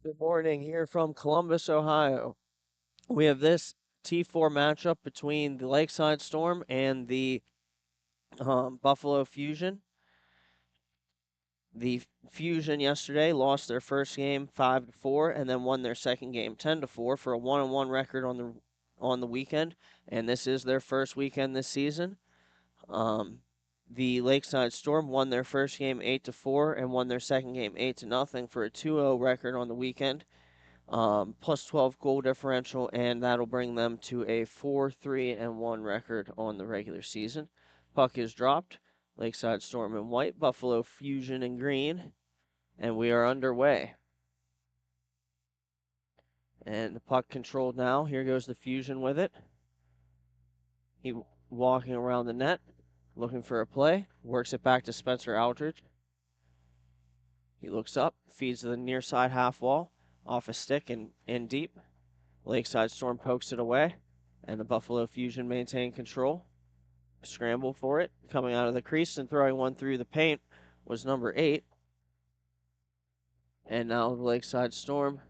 Good morning here from Columbus, Ohio. We have this T4 matchup between the Lakeside Storm and the Buffalo Fusion. The Fusion yesterday lost their first game 5-4 and then won their second game 10-4 for a 1-1 record on the weekend, and this is their first weekend this season. The Lakeside Storm won their first game 8-4 and won their second game 8-0 for a 2-0 record on the weekend. Plus 12 goal differential, and that'll bring them to a 4-3-1 record on the regular season. Puck is dropped. Lakeside Storm in white, Buffalo Fusion in green, and we are underway. And the puck controlled now. Here goes the Fusion with it. He walking around the net, looking for a play. Works it back to Spencer Aldridge. He looks up, feeds to the near side half wall, off a stick and in deep. Lakeside Storm pokes it away, and the Buffalo Fusion maintain control. Scramble for it. Coming out of the crease and throwing one through the paint was number 8. And now the Lakeside Storm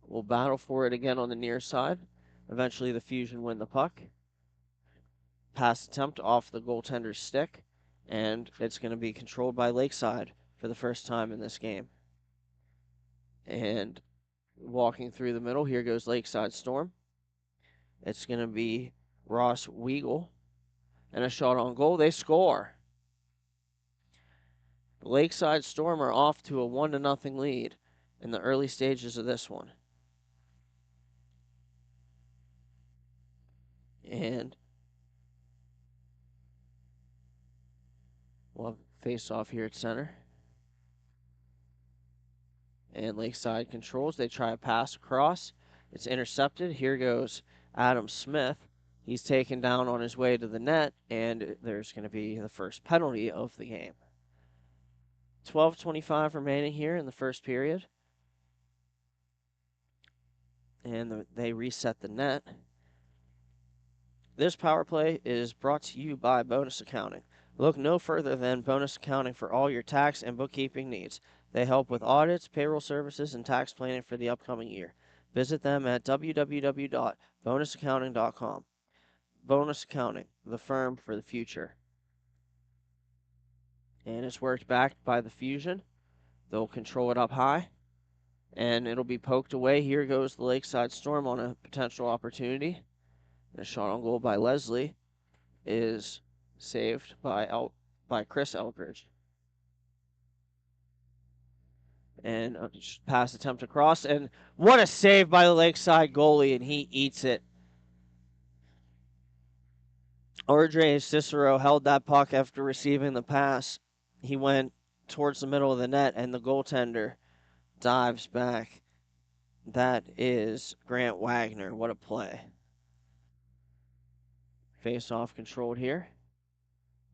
will battle for it again on the near side. Eventually the Fusion win the puck. Pass attempt off the goaltender's stick, and it's going to be controlled by Lakeside for the first time in this game. And walking through the middle, here goes Lakeside Storm. It's going to be Ross Weigel, and a shot on goal. They score. The Lakeside Storm are off to a 1-0 lead in the early stages of this one. And we'll have face off here at center. And Lakeside controls. They try a pass across. It's intercepted. Here goes Adam Smith. He's taken down on his way to the net, and there's going to be the first penalty of the game. 12:25 remaining here in the first period. And they reset the net. This power play is brought to you by Bonus Accounting. Look no further than Bonus Accounting for all your tax and bookkeeping needs. They help with audits, payroll services, and tax planning for the upcoming year. Visit them at www.bonusaccounting.com. Bonus Accounting, the firm for the future. And it's worked back by the Fusion. They'll control it up high, and it'll be poked away. Here goes the Lakeside Storm on a potential opportunity. And a shot on goal by Leslie is saved by Chris Eldridge. And a pass attempt across, and what a save by the Lakeside goalie, and he eats it. RJ Cicero held that puck after receiving the pass. He went towards the middle of the net, and the goaltender dives back. That is Grant Wagner. What a play. Face-off controlled here.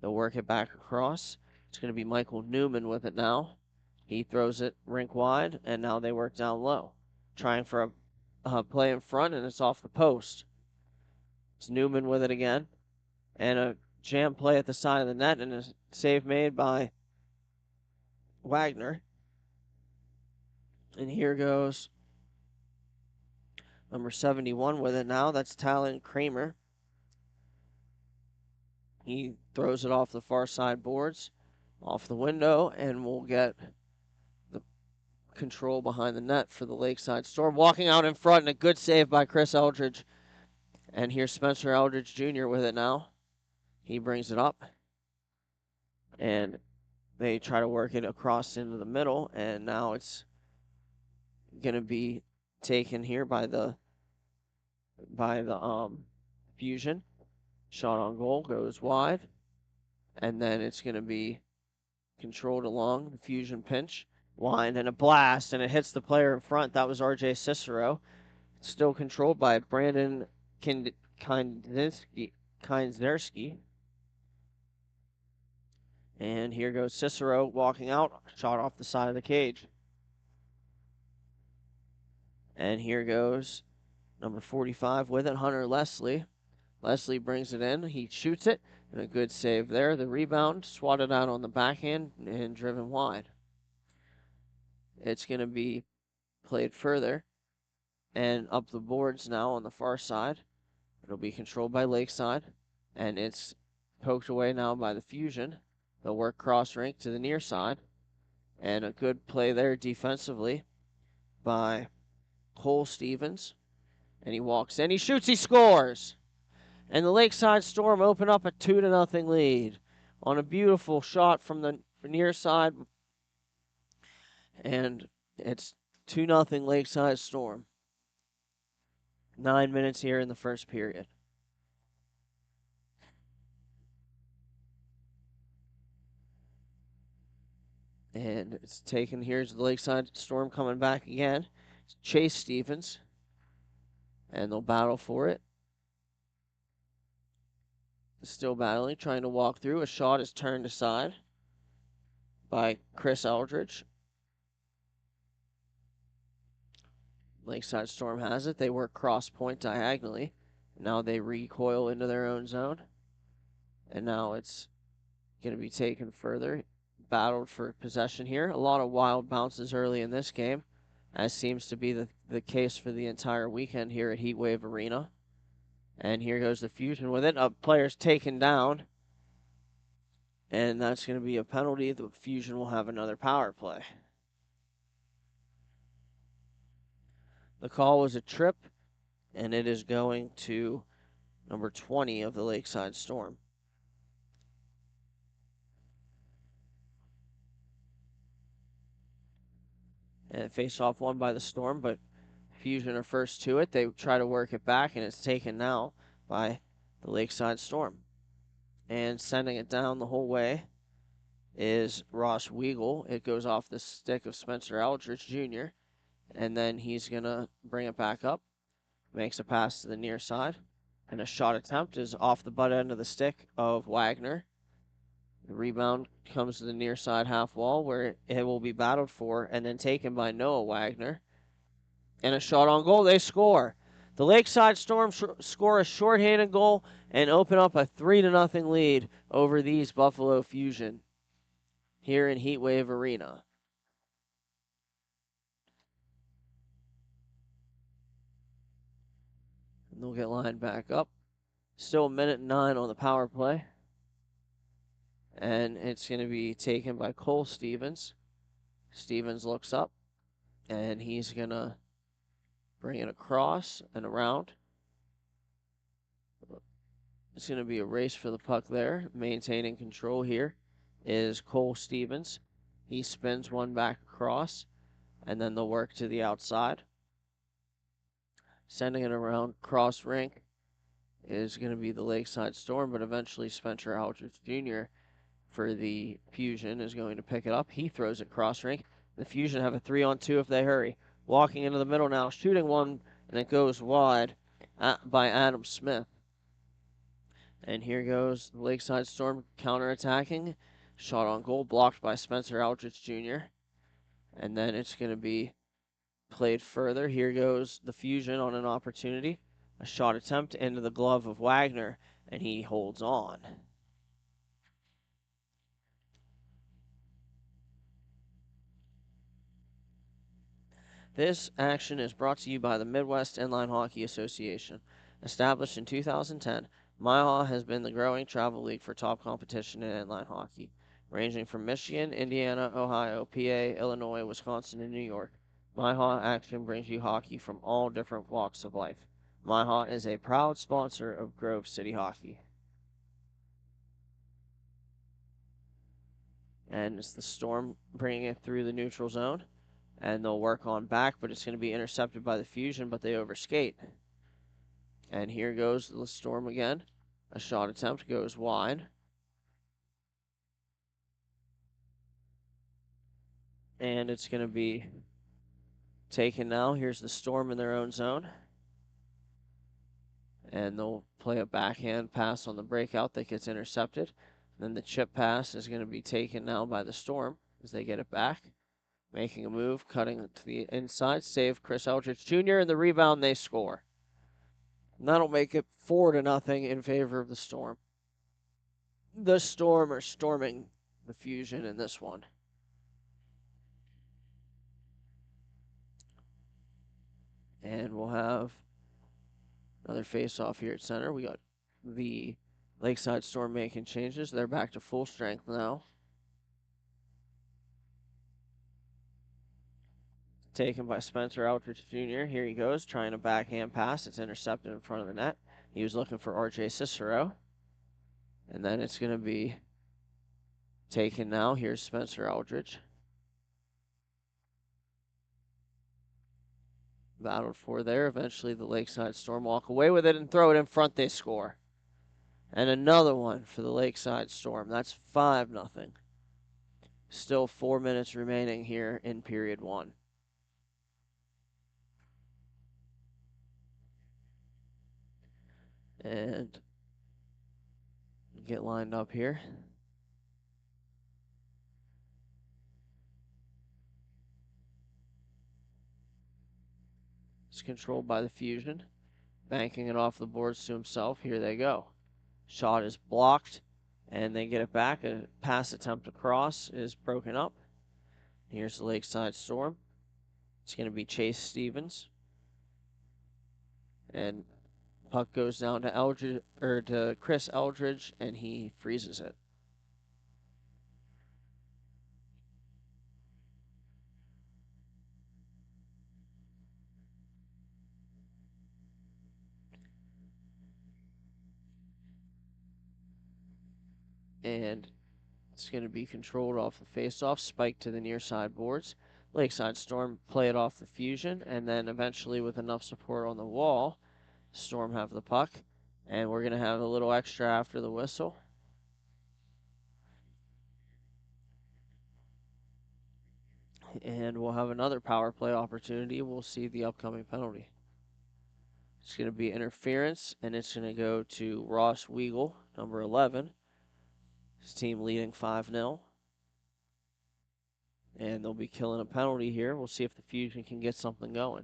They'll work it back across. It's going to be Michael Newman with it now. He throws it rink wide, and now they work down low. Trying for a play in front, and it's off the post. It's Newman with it again. And a jam play at the side of the net, and a save made by Wagner. And here goes number 71 with it now. That's Talon Kramer. He throws it off the far side boards, off the window, and we'll get the control behind the net for the Lakeside Storm. Walking out in front, and a good save by Chris Eldridge. And here's Spencer Eldridge Jr. with it now. He brings it up, and they try to work it across into the middle, and now it's going to be taken here by the Fusion. Shot on goal goes wide, and then it's going to be controlled along the Fusion pinch line, and a blast, and it hits the player in front. That was RJ Cicero. It's still controlled by Brandon Kindzerski. And here goes Cicero walking out, shot off the side of the cage. And here goes number 45 with it, Hunter Leslie. Leslie brings it in. He shoots it, and a good save there. The rebound swatted out on the backhand and driven wide. It's going to be played further and up the boards now on the far side. It'll be controlled by Lakeside, and it's poked away now by the Fusion. They'll work cross rink to the near side, and a good play there defensively by Cole Stevens. And he walks in, he shoots, he scores! And the Lakeside Storm open up a 2-0 lead on a beautiful shot from the near side. And it's 2-0 Lakeside Storm. 9 minutes here in the first period. And it's taken. Here's the Lakeside Storm coming back again. It's Chase Stevens. And they'll battle for it. Still battling, trying to walk through. A shot is turned aside by Chris Eldridge. Lakeside Storm has it. They work cross point diagonally. Now they recoil into their own zone. And now it's going to be taken further. Battled for possession here. A lot of wild bounces early in this game, as seems to be the case for the entire weekend here at Heatwave Arena. And here goes the Fusion with it. A player's taken down. And that's going to be a penalty. The Fusion will have another power play. The call was a trip, and it is going to number 20 of the Lakeside Storm. And face-off won by the Storm, but Fusion are first to it. They try to work it back, and it's taken now by the Lakeside Storm. And sending it down the whole way is Ross Weagle. It goes off the stick of Spencer Eldridge Jr., and then he's going to bring it back up. Makes a pass to the near side. And a shot attempt is off the butt end of the stick of Wagner. The rebound comes to the near side half wall where it will be battled for and then taken by Noah Wagner. And a shot on goal. They score. The Lakeside Storm score a shorthanded goal and open up a 3-0 lead over these Buffalo Fusion here in Heatwave Arena. And they'll get lined back up. Still 1:09 on the power play. And it's going to be taken by Cole Stevens. Stevens looks up, and he's going to bring it across and around. It's going to be a race for the puck there. Maintaining control here is Cole Stevens. He spins one back across, and then they'll work to the outside. Sending it around cross rink is going to be the Lakeside Storm, but eventually Spencer Eldridge Jr. for the Fusion is going to pick it up. He throws it cross rink. The Fusion have a 3-on-2 if they hurry. Walking into the middle now, shooting one, and it goes wide by Adam Smith. And here goes the Lakeside Storm counterattacking. Shot on goal, blocked by Spencer Eldridge Jr. And then it's going to be played further. Here goes the Fusion on an opportunity. A shot attempt into the glove of Wagner, and he holds on. This action is brought to you by the Midwest Inline Hockey Association. Established in 2010, MIHA has been the growing travel league for top competition in inline hockey, ranging from Michigan, Indiana, Ohio, PA, Illinois, Wisconsin, and New York. MIHA action brings you hockey from all different walks of life. MIHA is a proud sponsor of Grove City Hockey. And it's the Storm bringing it through the neutral zone. And they'll work on back, but it's going to be intercepted by the Fusion, but they overskate. And here goes the Storm again. A shot attempt goes wide. And it's going to be taken now. Here's the Storm in their own zone. And they'll play a backhand pass on the breakout that gets intercepted. Then the chip pass is going to be taken now by the Storm as they get it back. Making a move, cutting to the inside, save Chris Eldridge Jr., and the rebound, they score. And that'll make it 4-0 in favor of the Storm. The Storm are storming the Fusion in this one. And we'll have another face-off here at center. We got the Lakeside Storm making changes. They're back to full strength now. Taken by Spencer Eldridge Jr. Here he goes, trying a backhand pass. It's intercepted in front of the net. He was looking for RJ Cicero. And then it's going to be taken now. Here's Spencer Eldridge. Battled for there. Eventually the Lakeside Storm walk away with it and throw it in front. They score. And another one for the Lakeside Storm. That's 5-0. Still 4 minutes remaining here in period 1. And get lined up here. It's controlled by the Fusion. Banking it off the boards to himself. Here they go. Shot is blocked, and they get it back. A pass attempt across is broken up. Here's the Lakeside Storm. It's going to be Chase Stevens. And puck goes down to Eldridge, or to Chris Eldridge, and he freezes it. And it's going to be controlled off the faceoff, spiked to the near side boards. Lakeside Storm play it off the Fusion, and then eventually with enough support on the wall, Storm have the puck. And we're going to have a little extra after the whistle. And we'll have another power play opportunity. We'll see the upcoming penalty. It's going to be interference, and it's going to go to Ross Weigel, number 11. His team leading 5-0. And they'll be killing a penalty here. We'll see if the Fusion can get something going.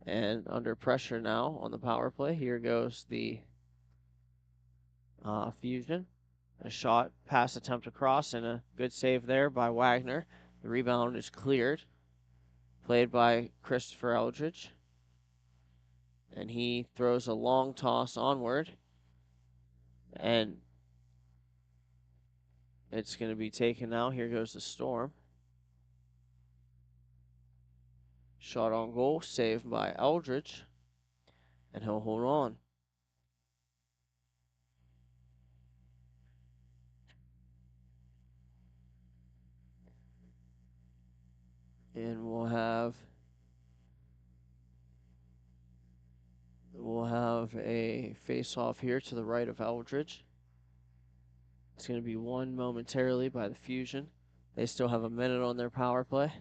And under pressure now on the power play. Here goes the Fusion. A shot, pass attempt across, and a good save there by Wagner. The rebound is cleared. Played by Christopher Eldridge. And he throws a long toss onward. And it's going to be taken now. Here goes the Storm. Shot on goal, saved by Eldridge. And he'll hold on. And we'll have a face-off here to the right of Eldridge. It's going to be won momentarily by the Fusion. They still have a minute on their power play.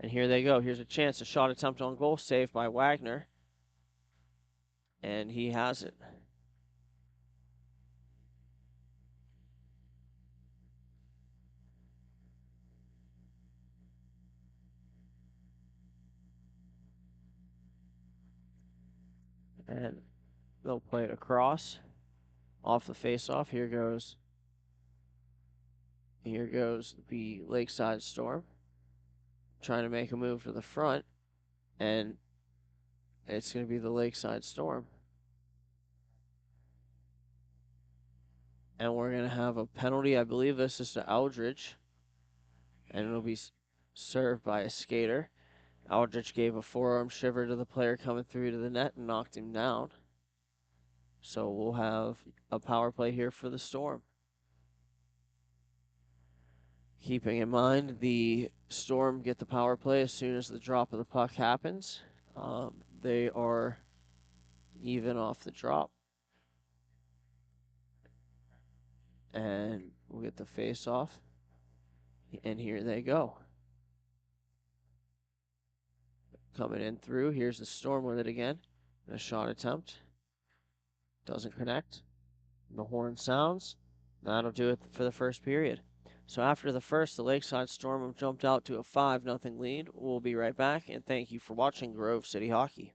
And here they go. Here's a chance. A shot attempt on goal, saved by Wagner. And he has it. And they'll play it across. Off the face-off. Here goes the Lakeside Storm. Trying to make a move to the front. And it's going to be the Lakeside Storm. And we're going to have a penalty. I believe this is to Eldridge. And it'll be served by a skater. Eldridge gave a forearm shiver to the player coming through to the net and knocked him down. So we'll have a power play here for the Storm. Keeping in mind, the Storm get the power play as soon as the drop of the puck happens. They are even off the drop. And we'll get the face off. And here they go. Coming in through. Here's the Storm with it again. A shot attempt. Doesn't connect. The horn sounds. That'll do it for the first period. So after the first, the Lakeside Storm have jumped out to a 5-0 lead. We'll be right back, and thank you for watching Grove City Hockey.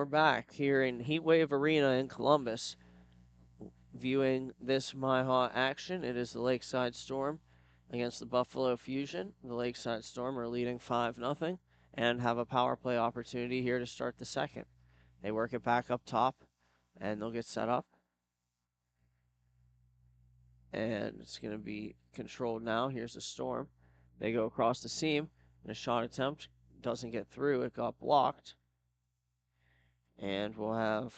we're back here in Heatwave Arena in Columbus. Viewing this MIHA action, it is the Lakeside Storm against the Buffalo Fusion. The Lakeside Storm are leading 5-0 and have a power play opportunity here to start the second. They work it back up top, and they'll get set up. And it's going to be controlled now. Here's the Storm. They go across the seam, and a shot attempt doesn't get through. It got blocked. And we'll have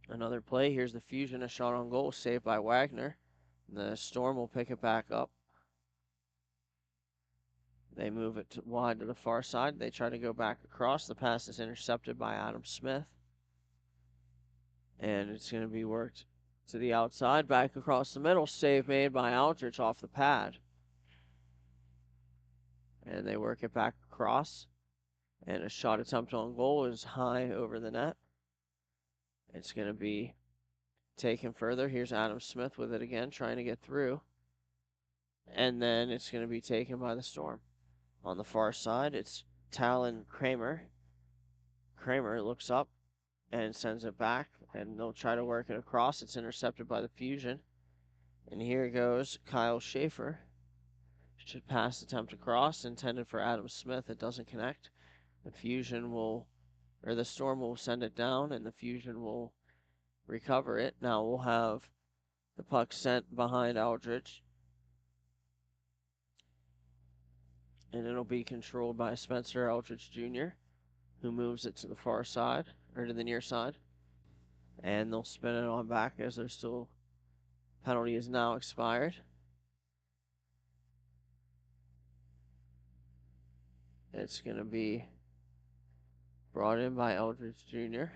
another play. Here's the Fusion, a shot on goal, saved by Wagner. The Storm will pick it back up. They move it wide to the far side. They try to go back across. The pass is intercepted by Adam Smith. And it's going to be worked to the outside, back across the middle. Save made by Aldrich off the pad. And they work it back across. And a shot attempt on goal is high over the net. It's going to be taken further. Here's Adam Smith with it again, trying to get through. And then it's going to be taken by the Storm. On the far side, it's Talon Kramer. Kramer looks up and sends it back, and they'll try to work it across. It's intercepted by the Fusion. And here goes Kyle Schaefer. Should pass attempt across, intended for Adam Smith. It doesn't connect. The Fusion will, or the Storm will send it down, and the Fusion will recover it. Now we'll have the puck sent behind Aldrich. And it'll be controlled by Spencer Aldrich Jr., who moves it to the far side, or to the near side. And they'll spin it on back as their still penalty is now expired. It's going to be brought in by Aldrich Jr.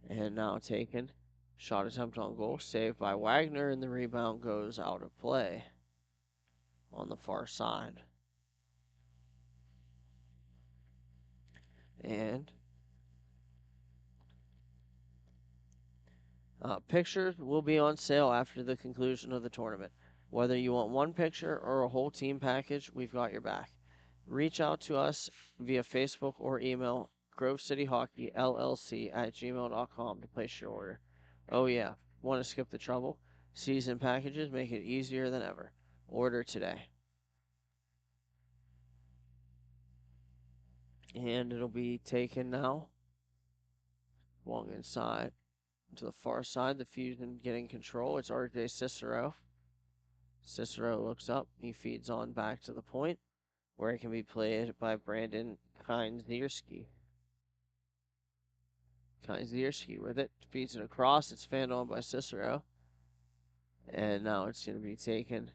And now taken. Shot attempt on goal, saved by Wagner, and the rebound goes out of play on the far side. And pictures will be on sale after the conclusion of the tournament. Whether you want one picture or a whole team package, we've got your back. Reach out to us via Facebook or email grovecityhockeyllc@gmail.com to place your order. Oh yeah, want to skip the trouble? Season packages make it easier than ever. Order today. And it'll be taken now. Swung inside to the far side. The Fusion getting control. It's RJ Cicero. Cicero looks up. He feeds on back to the point, where it can be played by Brandon Kinzierski. Kinzierski with it. Feeds it across. It's fanned on by Cicero. And now it's going to be taken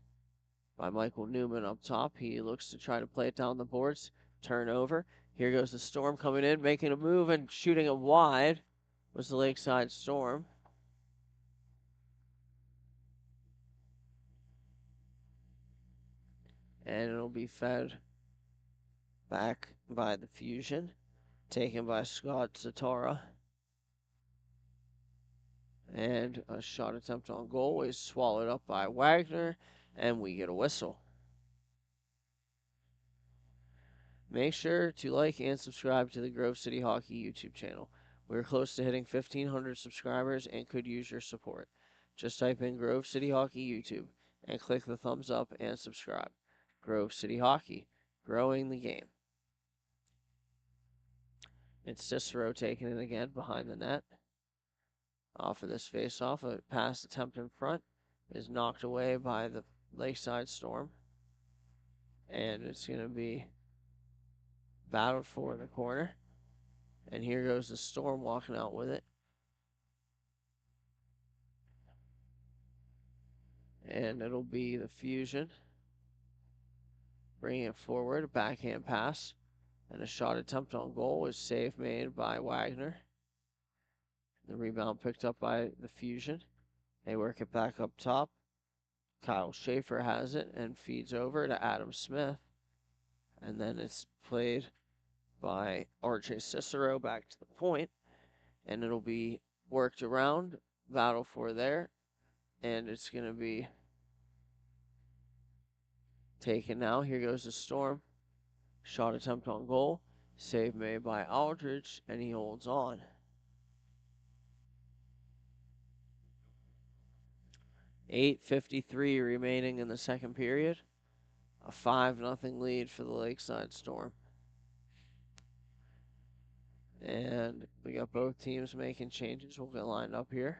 by Michael Newman up top. He looks to try to play it down the boards. Turnover. Here goes the Storm coming in, making a move and shooting it wide. Was the Lakeside Storm. And it'll be fed back by the Fusion. Taken by Scott Zatara. And a shot attempt on goal is swallowed up by Wagner, and we get a whistle. Make sure to like and subscribe to the Grove City Hockey YouTube channel. We're close to hitting 1,500 subscribers and could use your support. Just type in Grove City Hockey YouTube and click the thumbs up and subscribe. Grove City Hockey, growing the game. It's Cicero taking it again behind the net. Off of this face-off, a pass attempt in front is knocked away by the Lakeside Storm. And it's going to be battled for in the corner. And here goes the Storm walking out with it. And it'll be the Fusion bringing it forward. A backhand pass. And a shot attempt on goal is save made by Wagner. The rebound picked up by the Fusion. They work it back up top. Kyle Schaefer has it and feeds over to Adam Smith. And then it's played by RJ Cicero back to the point. And it'll be worked around. Battle for there. And it's going to be taken now. Here goes the Storm. Shot attempt on goal Save made by Aldridge, and he holds on. .8:53 remaining in the second period. A 5-0 lead for the Lakeside Storm. And we got both teams making changes. We'll get lined up here.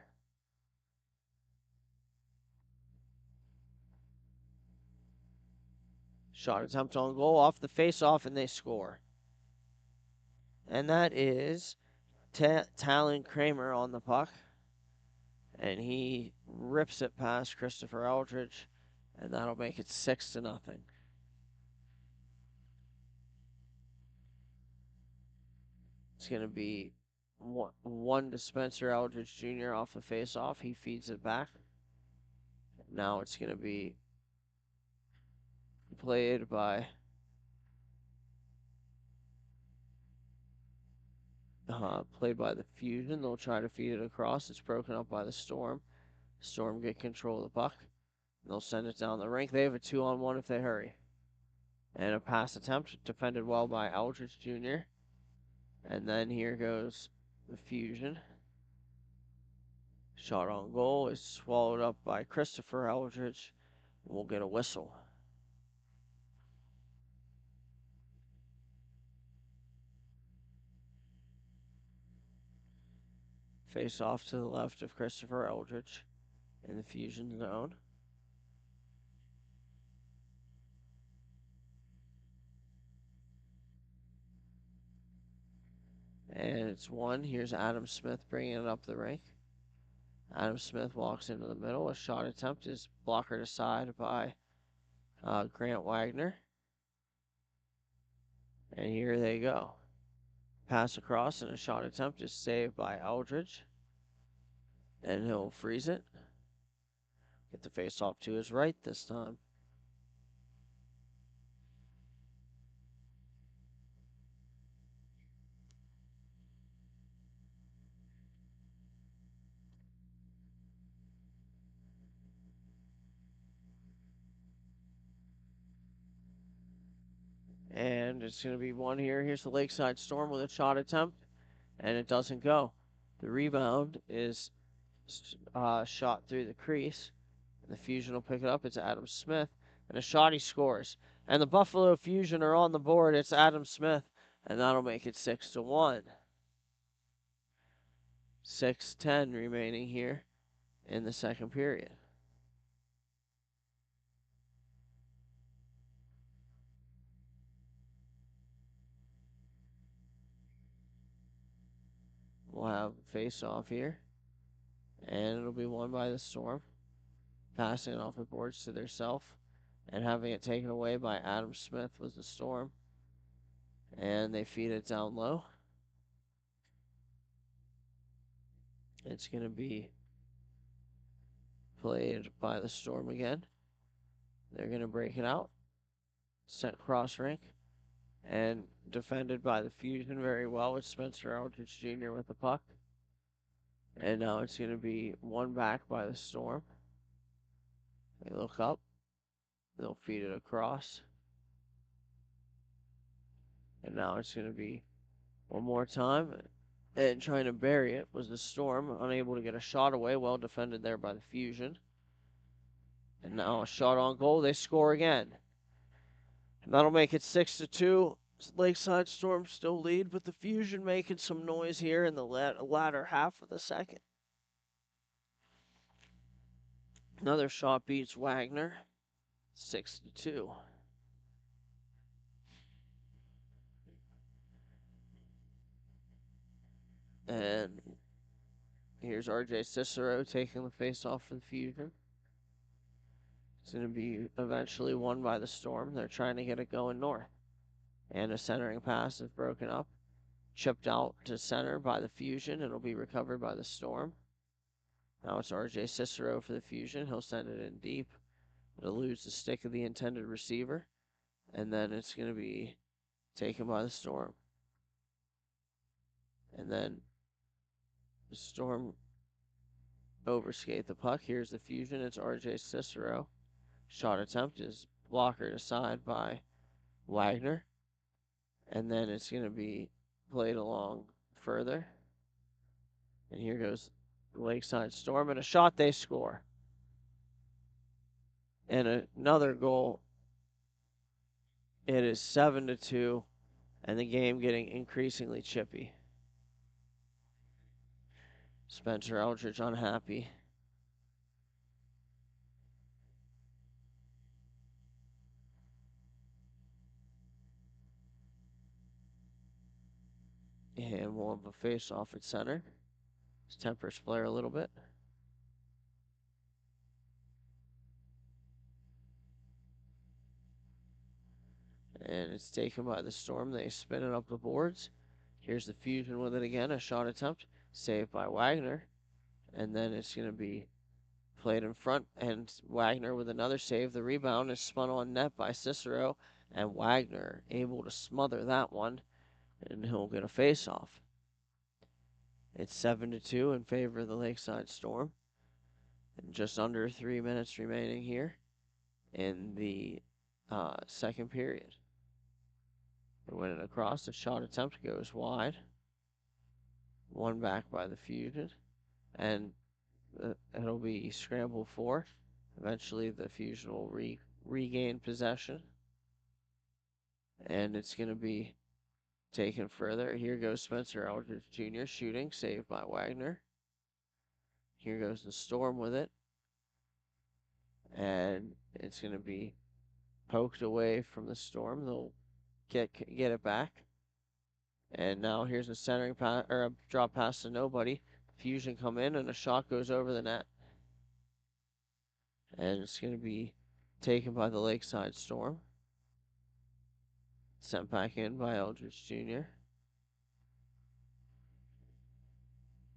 Shot attempt on goal off the face-off, and they score. And that is Talon Kramer on the puck. And he rips it past Christopher Eldridge, and that'll make it 6-0. It's going to be one to Spencer Eldridge Jr. off the face-off. He feeds it back. Now it's going to be played by the Fusion. They'll try to feed it across. It's broken up by the Storm. Storm get control of the puck. They'll send it down the rink. They have a 2-on-1 if they hurry. And a pass attempt defended well by Eldridge Jr. And then here goes the Fusion. Shot on goal is swallowed up by Christopher Eldridge. We'll get a whistle. Face off to the left of Christopher Eldridge in the Fusion zone. And it's one. Here's Adam Smith bringing it up the rink. Adam Smith walks into the middle. A shot attempt is blockered aside by Grant Wagner. And here they go. Pass across, and a shot attempt is saved by Eldridge. And he'll freeze it. Get the face off to his right this time. And it's going to be one here. Here's the Lakeside Storm with a shot attempt, and it doesn't go. The rebound is shot through the crease. And the Fusion will pick it up. It's Adam Smith. And a shot, he scores. And the Buffalo Fusion are on the board. It's Adam Smith. And that'll make it 6-1. 6:10 remaining here in the second period. We'll have face off here. And it'll be won by the Storm. Passing it off the boards to their self. And having it taken away by Adam Smith was the Storm. And they feed it down low. It's going to be played by the Storm again. They're going to break it out. Sent cross rink. And defended by the Fusion very well with Spencer Eldridge Jr. with the puck. And now it's going to be won back by the Storm. They look up. They'll feed it across. And now it's going to be one more time. And trying to bury it was the Storm. Unable to get a shot away. Well defended there by the Fusion. And now a shot on goal. They score again. And that'll make it 6-2. Lakeside Storm still lead, but the Fusion making some noise here in the latter half of the second. Another shot beats Wagner. 6-2. And here's RJ Cicero taking the face off for the Fusion. It's going to be eventually won by the Storm. They're trying to get it going north. And a centering pass is broken up. Chipped out to center by the Fusion. It'll be recovered by the Storm. Now it's RJ Cicero for the Fusion. He'll send it in deep. It'll lose the stick of the intended receiver. And then it's going to be taken by the Storm. And then the Storm overskate the puck. Here's the Fusion. It's RJ Cicero. Shot attempt is blockered aside by Wagner. And then it's going to be played along further. And here goes the Lakeside Storm, and a shot, they score. And another goal. It is 7-2, and the game getting increasingly chippy. Spencer Eldridge unhappy. And we'll have a face-off at center. Let's temper his player a little bit. And it's taken by the Storm. They spin it up the boards. Here's the Fusion with it again. A shot attempt. Saved by Wagner. And then it's going to be played in front. And Wagner with another save. The rebound is spun on net by Cicero. And Wagner able to smother that one. And he'll get a face-off. It's 7-2 in favor of the Lakeside Storm. And just under 3 minutes remaining here in the second period. They win it across. The shot attempt goes wide. One back by the Fusion. And it'll be scramble 4. Eventually the Fusion will regain possession. And it's going to be taken further. Here goes Spencer Eldridge Jr. shooting. Saved by Wagner. Here goes the Storm with it. And it's going to be poked away from the Storm. They'll get it back. And now here's a centering pass, or a drop pass to nobody. Fusion come in, and a shot goes over the net. And it's going to be taken by the Lakeside Storm. Sent back in by Eldridge Jr.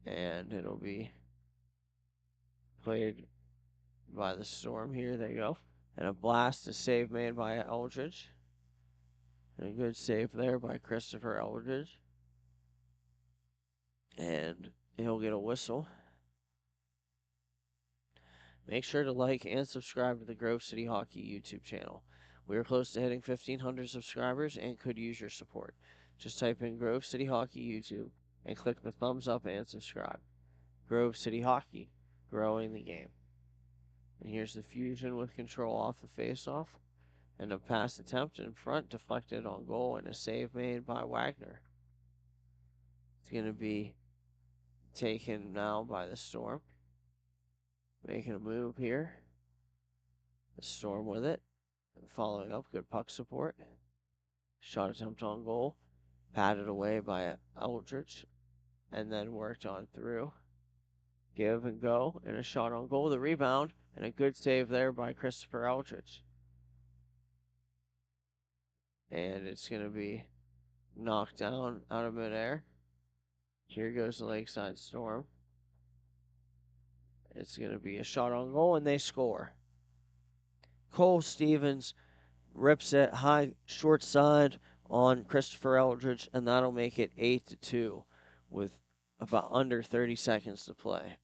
And it'll be played by the Storm. Here they go. And a blast, a save made by Eldridge. And a good save there by Christopher Eldridge. And he'll get a whistle. Make sure to like and subscribe to the Grove City Hockey YouTube channel. We are close to hitting 1,500 subscribers and could use your support. Just type in Grove City Hockey YouTube and click the thumbs up and subscribe. Grove City Hockey, growing the game. And here's the Fusion with control off the face-off. And a pass attempt in front, deflected on goal, and a save made by Wagner. It's going to be taken now by the Storm. Making a move here. The Storm with it. And following up, good puck support. Shot attempt on goal. Patted away by Eldridge. And then worked on through. Give and go. And a shot on goal. The rebound. And a good save there by Christopher Eldridge. And it's going to be knocked down out of midair. Here goes the Lakeside Storm. It's going to be a shot on goal, and they score. Cole Stevens rips it high, short side on Christopher Eldridge, and that'll make it 8-2 with about under 30 seconds to play.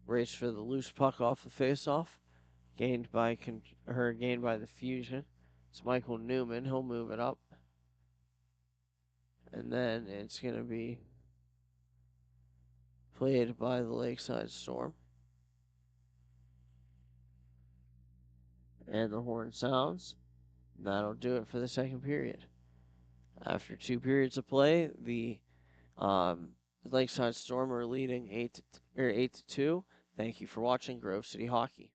Race for the loose puck off the faceoff, gained by the Fusion. It's Michael Newman. He'll move it up, and then it's going to be played by the Lakeside Storm. And the horn sounds. That'll do it for the second period. After 2 periods of play, the Lakeside Storm are leading 8-2. Thank you for watching Grove City Hockey.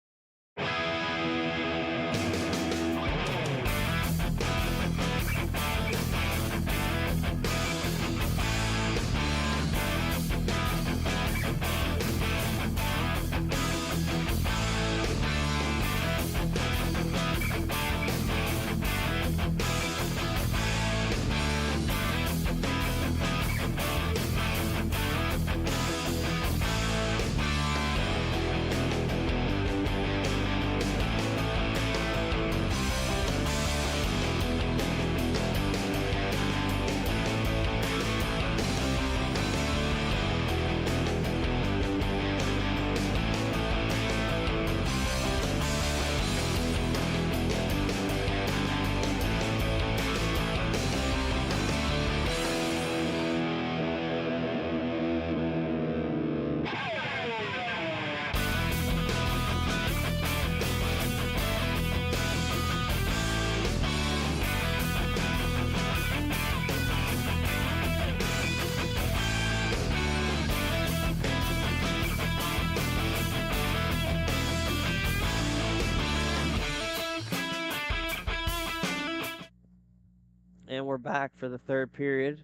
we're back for the third period.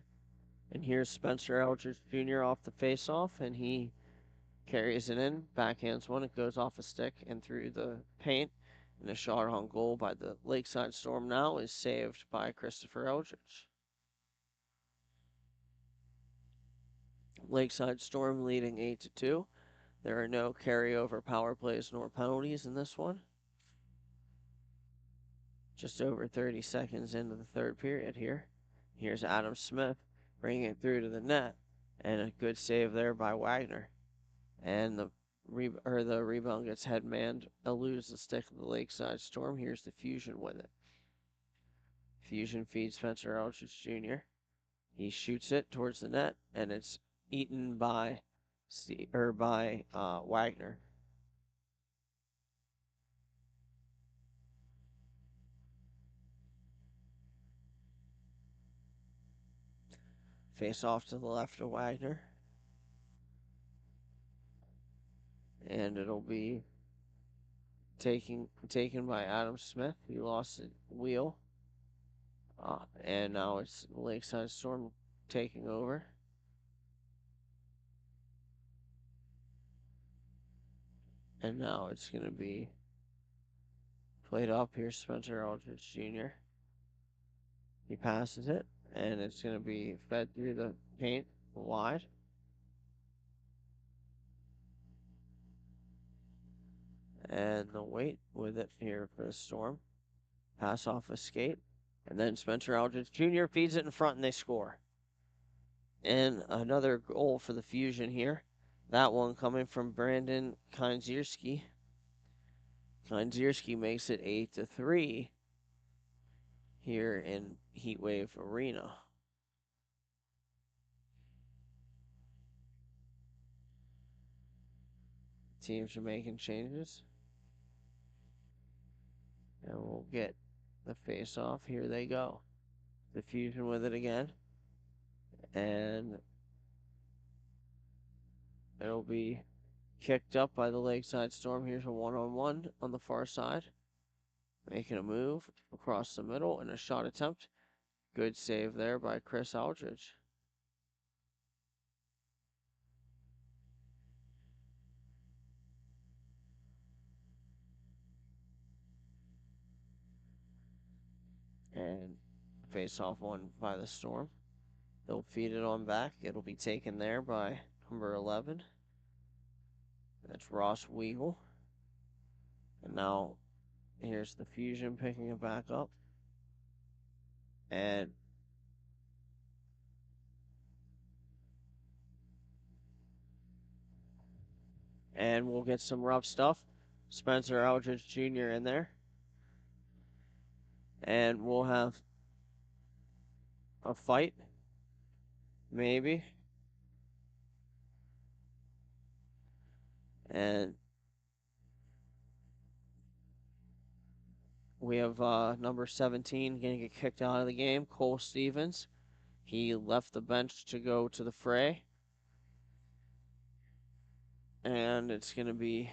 And here's Spencer Eldridge Jr. off the faceoff, and he carries it in, backhands one, it goes off a stick and through the paint. And a shot on goal by the Lakeside Storm now is saved by Christopher Eldridge. Lakeside Storm leading 8-2. There are no carryover power plays nor penalties in this one. Just over 30 seconds into the third period here. Here's Adam Smith bringing it through to the net, and a good save there by Wagner. And the rebound gets headmanned, eludes the stick of the Lakeside Storm. Here's the Fusion with it. Fusion feeds Spencer Eldridge Jr. He shoots it towards the net, and it's eaten by Wagner. Face off to the left of Wagner. And it'll be taken by Adam Smith. He lost the wheel. And now it's Lakeside Storm taking over. And now it's going to be played up. Here's Spencer Eldridge Jr. He passes it, and it's going to be fed through the paint wide. And the weight with it here for the Storm. Pass off a skate. And then Spencer Eldridge Jr. feeds it in front, and they score. And another goal for the Fusion here. That one coming from Brandon Kindzierski. Kindzierski makes it 8-3 here in Heatwave Arena. Teams are making changes. And we'll get the face-off. Here they go. The Fusion with it again. And it'll be kicked up by the Lakeside Storm. Here's a one-on-one on the far side. Making a move across the middle and a shot attempt. Good save there by Chris Eldridge. And face off one by the Storm. They'll feed it on back. It'll be taken there by number 11. That's Ross Weagle. And now here's the Fusion picking it back up. And we'll get some rough stuff. Spencer Eldridge Jr. in there. And we'll have a fight. Maybe. And we have number 17 going to get kicked out of the game, Cole Stevens. He left the bench to go to the fray. And it's going to be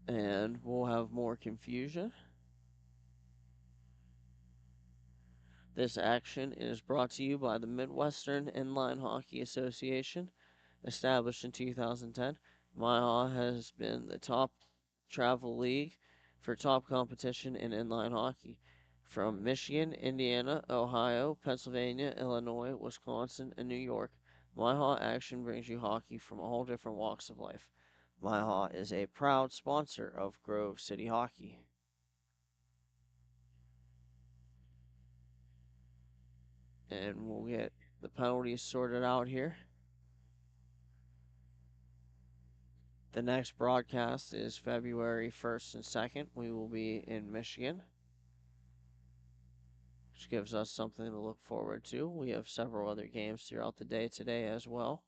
and we'll have more confusion. This action is brought to you by the Midwestern Inline Hockey Association, established in 2010. MIHA has been the top travel league for top competition in inline hockey. From Michigan, Indiana, Ohio, Pennsylvania, Illinois, Wisconsin, and New York, MIHA action brings you hockey from all different walks of life. MIHA is a proud sponsor of Grove City Hockey. And we'll get the penalties sorted out here. The next broadcast is February 1st and 2nd. We will be in Michigan, which gives us something to look forward to. We have several other games throughout the day today as well.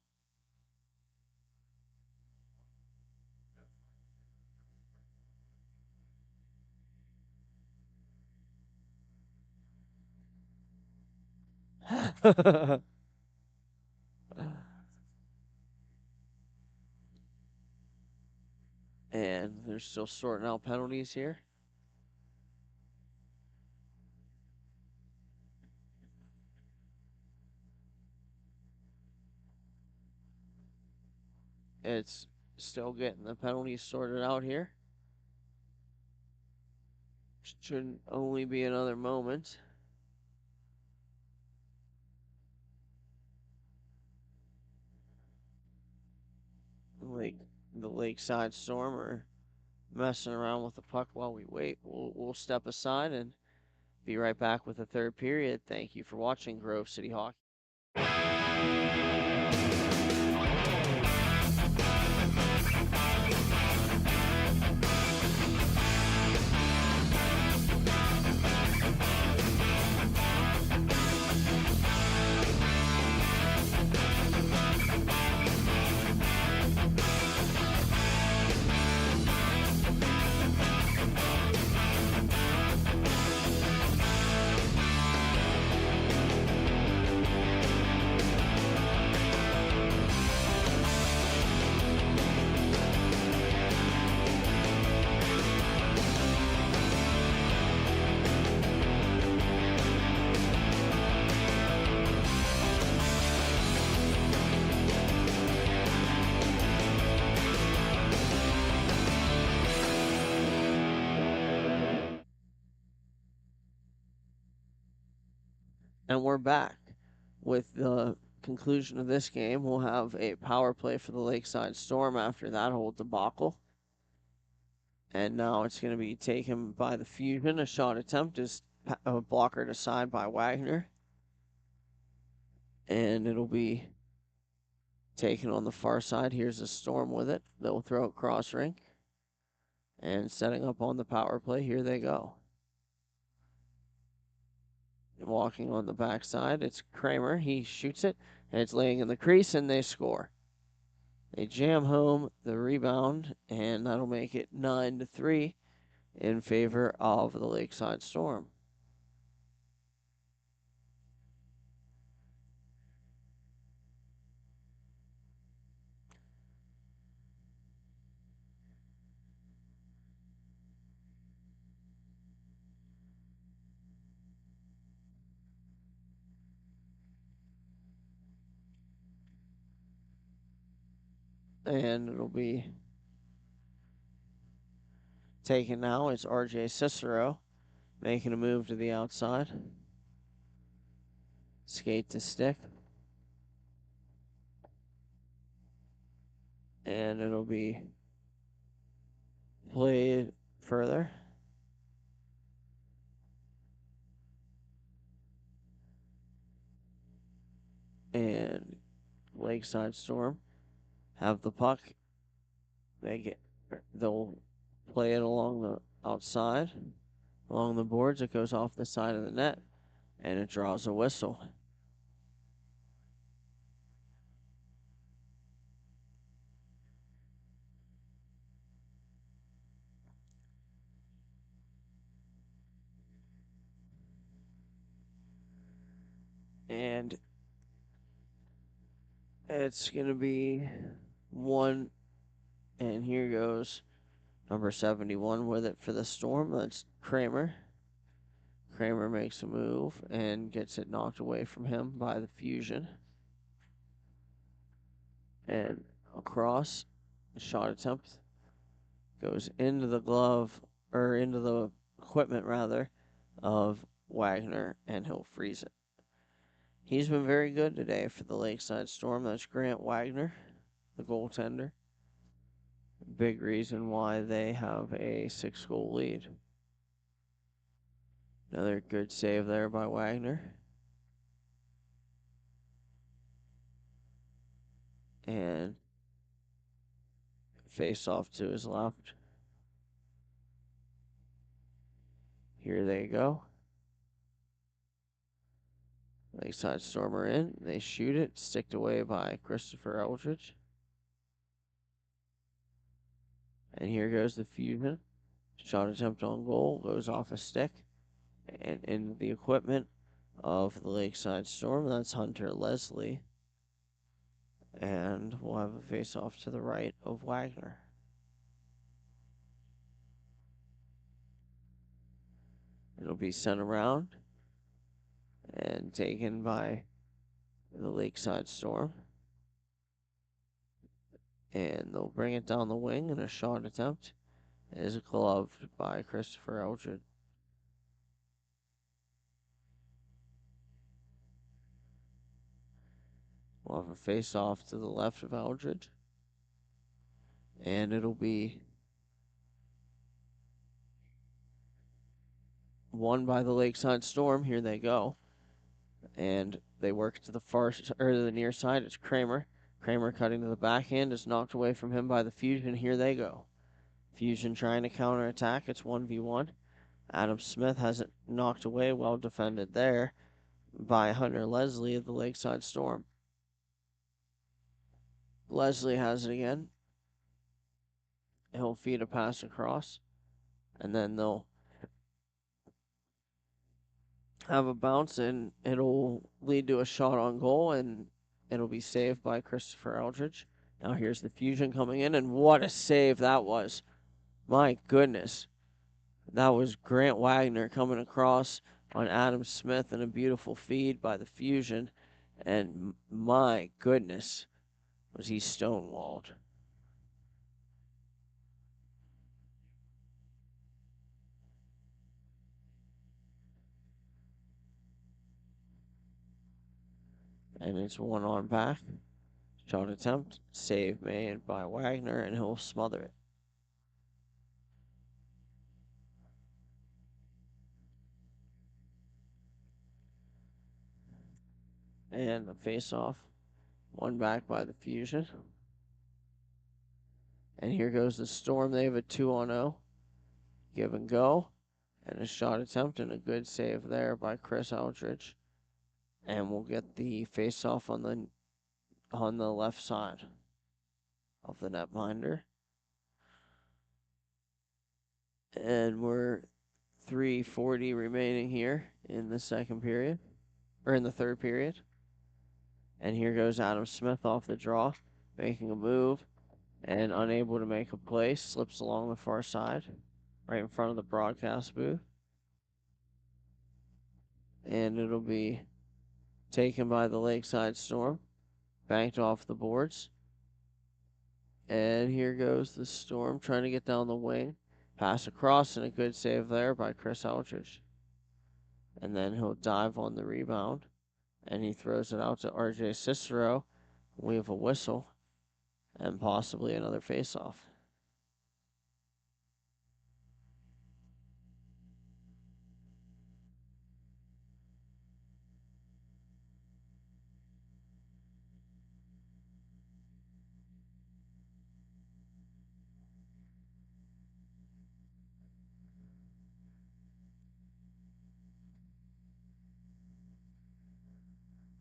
And They're still sorting out penalties here. It's still getting the penalties sorted out here. Shouldn't only be another moment. The Lakeside Storm are messing around with the puck while we wait. We'll step aside and be right back with the third period. Thank you for watching Grove City Hockey. And we're back. With the conclusion of this game, we'll have a power play for the Lakeside Storm after that whole debacle. And now it's going to be taken by the Fusion. A shot attempt is blockered aside by Wagner. And it'll be taken on the far side. Here's the Storm with it. They'll throw it cross rink. And setting up on the power play, here they go. Walking on the backside, it's Kramer. He shoots it, and it's laying in the crease, and they score. They jam home the rebound, and that'll make it 9-3 in favor of the Lakeside Storm. And it'll be taken now. It's RJ Cicero making a move to the outside. Skate to stick. And it'll be played further. And Lakeside Storm have the puck. They'll play it along the outside, along the boards. It goes off the side of the net, and it draws a whistle. And it's going to be one, and here goes number 71 with it for the Storm. That's Kramer. Kramer makes a move and gets it knocked away from him by the Fusion. And across, shot attempt goes into the glove, or into the equipment rather, of Wagner, and he'll freeze it. He's been very good today for the Lakeside Storm. That's Grant Wagner, the goaltender. Big reason why they have a 6-goal lead. Another good save there by Wagner. And face off to his left. Here they go. Lakeside Storm are in. They shoot it. Sticked away by Christopher Eldridge. And here goes the Fusion. Shot attempt on goal. Goes off a stick. And into the equipment of the Lakeside Storm. That's Hunter Leslie. And we'll have a face-off to the right of Wagner. It'll be sent around and taken by the Lakeside Storm. And they'll bring it down the wing in a shot attempt. It is gloved by Christopher Eldred. We'll have a face-off to the left of Eldred. And it'll be won by the Lakeside Storm. Here they go. And they work to the the near side. It's Kramer. Kramer cutting to the backhand is knocked away from him by the Fusion. Here they go. Fusion trying to counterattack. It's 1v1. Adam Smith has it knocked away. Well defended there by Hunter Leslie of the Lakeside Storm. Leslie has it again. He'll feed a pass across. And then they'll have a bounce, and it'll lead to a shot on goal, and it'll be saved by Christopher Eldridge. Now here's the Fusion coming in, and what a save that was. My goodness. That was Grant Wagner coming across on Adam Smith, and a beautiful feed by the Fusion. And my goodness, was he stonewalled. And it's one on back. Shot attempt. Save made by Wagner, and he'll smother it. And the face-off. One back by the Fusion. And here goes the Storm. They have a 2-on-0. Give and go. And a shot attempt and a good save there by Chris Eldridge. And we'll get the face-off on the left side of the netminder. And we're 3:40 remaining here in the second period. Or in the third period. And here goes Adam Smith off the draw, making a move. And unable to make a play, slips along the far side, right in front of the broadcast booth. And it'll be taken by the Lakeside Storm, banked off the boards. And here goes the Storm trying to get down the wing. Pass across, and a good save there by Chris Eldridge. And then he'll dive on the rebound, and he throws it out to RJ Cicero. We have a whistle, and possibly another face-off.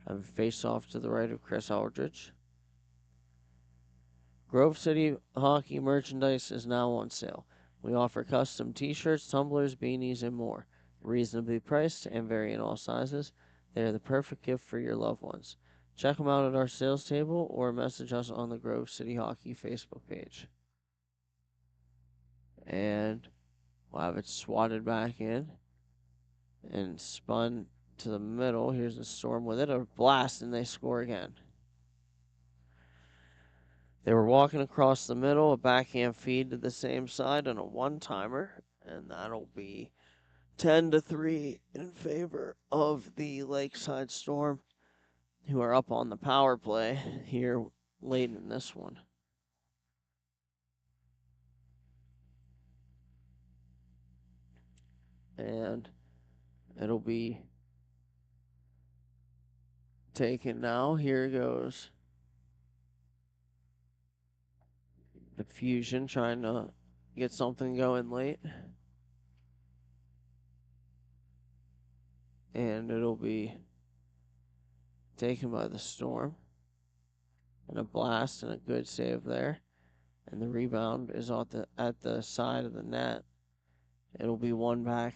Have a face-off to the right of Chris Eldridge. Grove City hockey merchandise is now on sale. We offer custom t-shirts, tumblers, beanies, and more. Reasonably priced and vary in all sizes. They are the perfect gift for your loved ones. Check them out at our sales table or message us on the Grove City Hockey Facebook page. And we'll have it swatted back in and spun to the middle. Here's the Storm with it. A blast, and they score again. They were walking across the middle, a backhand feed to the same side, and a one-timer. And that'll be 10-3 in favor of the Lakeside Storm, who are up on the power play here late in this one. And it'll be taken now. Here goes the Fusion trying to get something going late. And it'll be taken by the Storm. And a blast and a good save there. And the rebound is at the side of the net. It'll be won back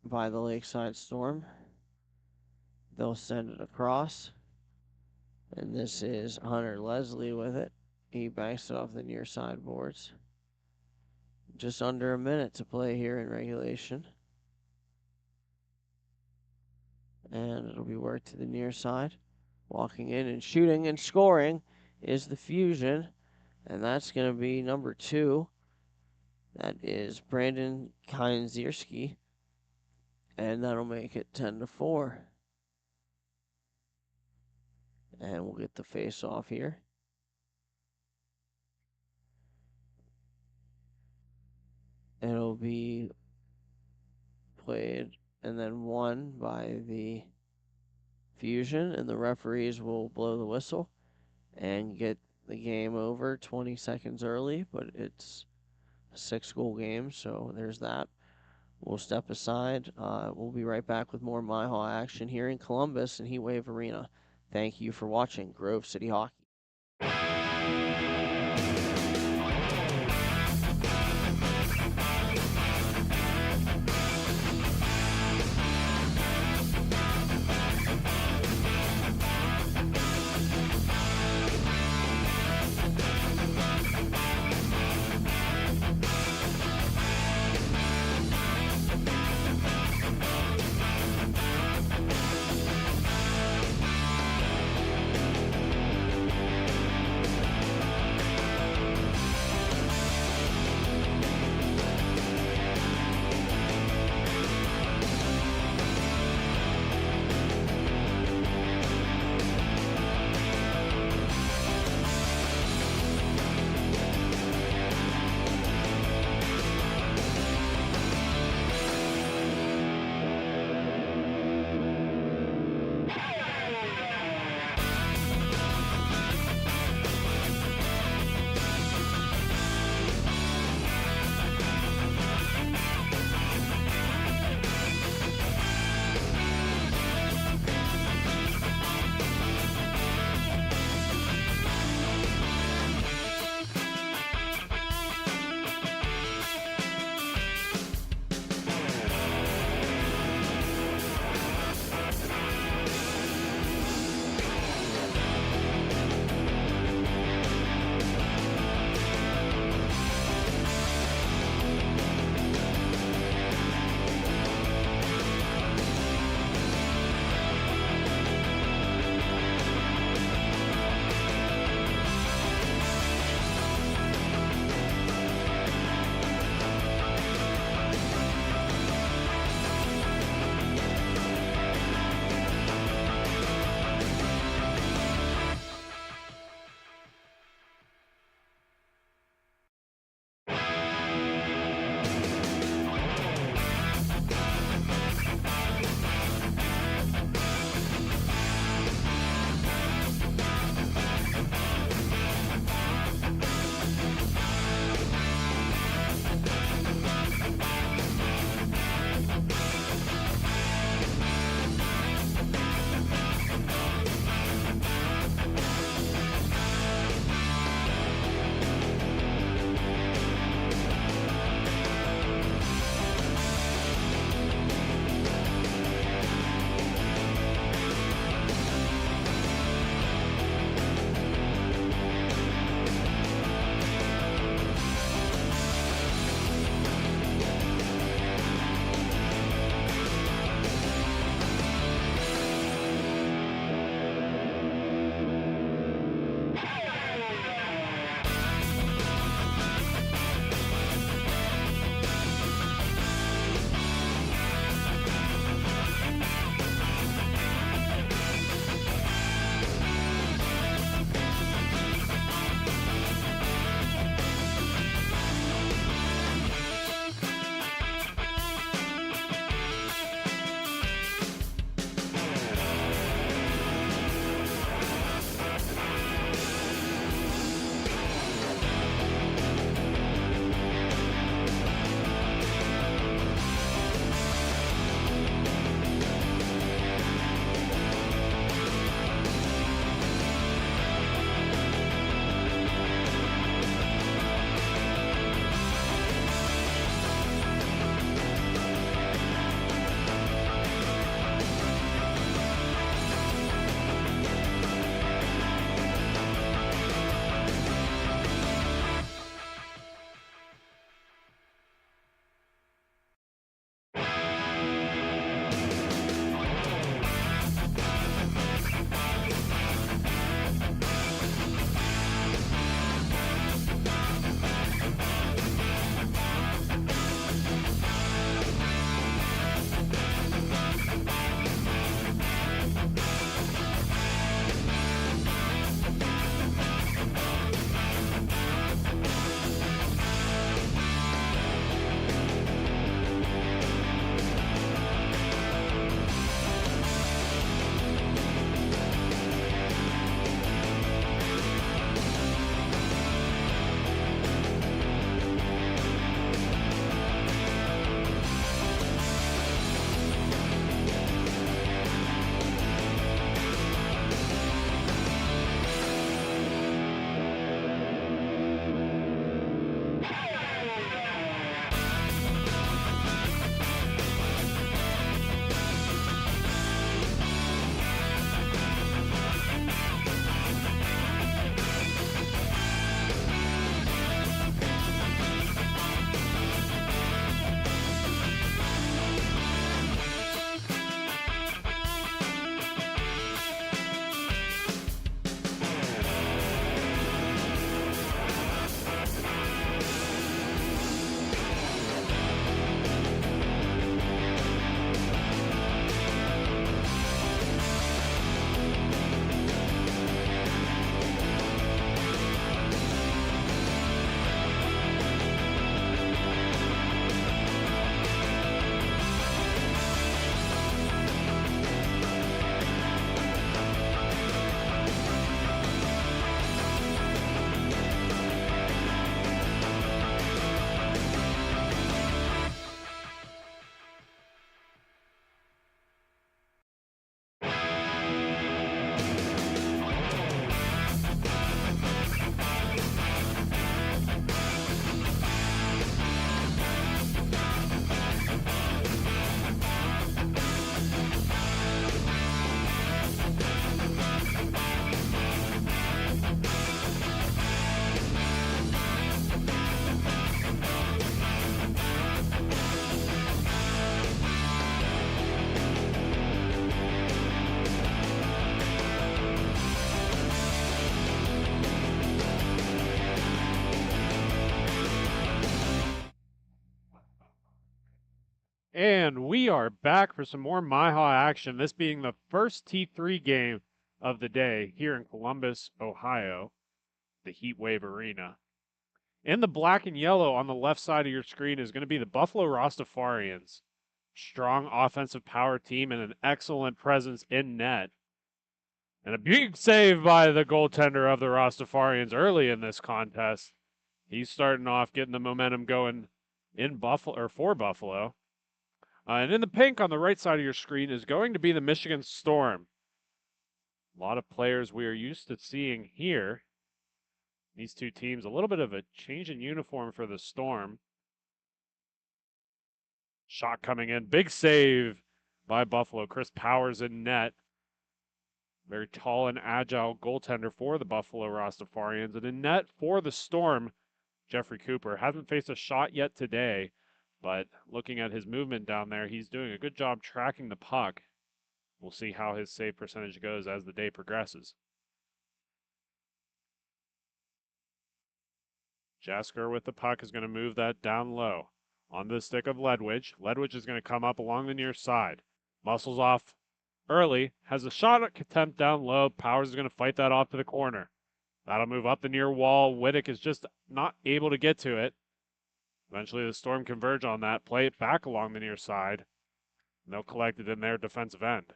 by the Lakeside Storm. They'll send it across. And this is Hunter Leslie with it. He banks it off the near side boards. Just under a minute to play here in regulation. And it'll be worked to the near side. Walking in and shooting and scoring is the Fusion. And that's going to be number 2. That is Brandon Kinzierski. And that'll make it 10-4. And we'll get the face off here. It'll be played and then won by the Fusion, and the referees will blow the whistle and get the game over 20 seconds early, but it's a 6-goal game, so there's that. We'll step aside. We'll be right back with more MIHA action here in Columbus and Heatwave Arena. Thank you for watching Grove City Hockey. And we are back for some more MIHA action, this being the first T3 game of the day here in Columbus, Ohio, the Heatwave Arena. In the black and yellow on the left side of your screen is going to be the Buffalo Rastafarians. Strong offensive power team and an excellent presence in net. And a big save by the goaltender of the Rastafarians early in this contest. He's starting off getting the momentum going in Buffalo or for Buffalo. And in the pink on the right side of your screen is going to be the Michigan Storm. A lot of players we are used to seeing here. These two teams, a little bit of a change in uniform for the Storm. Shot coming in. Big save by Buffalo. Chris Powers in net. Very tall and agile goaltender for the Buffalo Rastafarians. And in net for the Storm, Jeffrey Cooper. Hasn't faced a shot yet today, but looking at his movement down there, he's doing a good job tracking the puck. We'll see how his save percentage goes as the day progresses. Jasker with the puck is going to move that down low. On the stick of Ledwidge. Ledwidge is going to come up along the near side. Muscles off early. Has a shot attempt down low. Powers is going to fight that off to the corner. That'll move up the near wall. Wittick is just not able to get to it. Eventually the Storm converge on that. Play it back along the near side. And they'll collect it in their defensive end.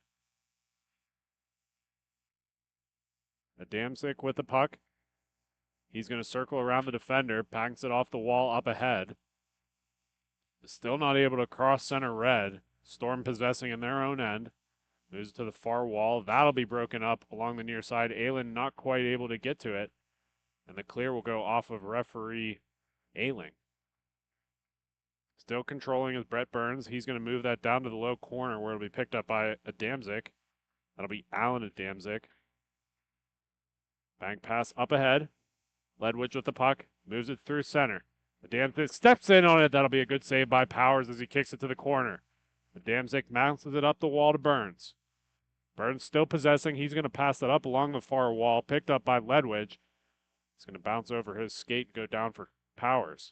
Adamczyk with the puck. He's going to circle around the defender, banks it off the wall up ahead. Still not able to cross center red. Storm possessing in their own end. Moves to the far wall. That'll be broken up along the near side. Aylen not quite able to get to it. And the clear will go off of referee Ayling. Still controlling is Brett Burns. He's going to move that down to the low corner where it'll be picked up by Adamczyk. That'll be Alan Adamczyk. Bank pass up ahead. Ledwidge with the puck. Moves it through center. Adamczyk steps in on it. That'll be a good save by Powers as he kicks it to the corner. Adamczyk mounts it up the wall to Burns. Burns still possessing. He's going to pass that up along the far wall. Picked up by Ledwidge. It's going to bounce over his skate and go down for Powers.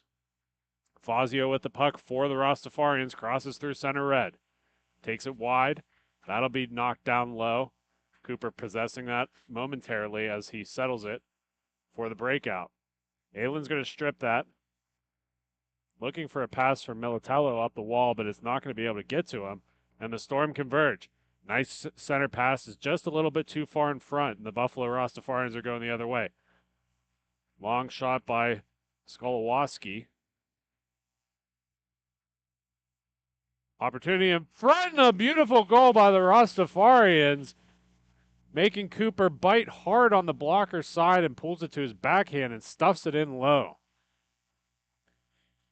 Fazio with the puck for the Rastafarians. Crosses through center red. Takes it wide. That'll be knocked down low. Cooper possessing that momentarily as he settles it for the breakout. Aylen's going to strip that. Looking for a pass from Militello up the wall, but it's not going to be able to get to him. And the Storm converge. Nice center pass is just a little bit too far in front, and the Buffalo Rastafarians are going the other way. Long shot by Skolowoski. Opportunity in front, and a beautiful goal by the Rastafarians, making Cooper bite hard on the blocker side and pulls it to his backhand and stuffs it in low.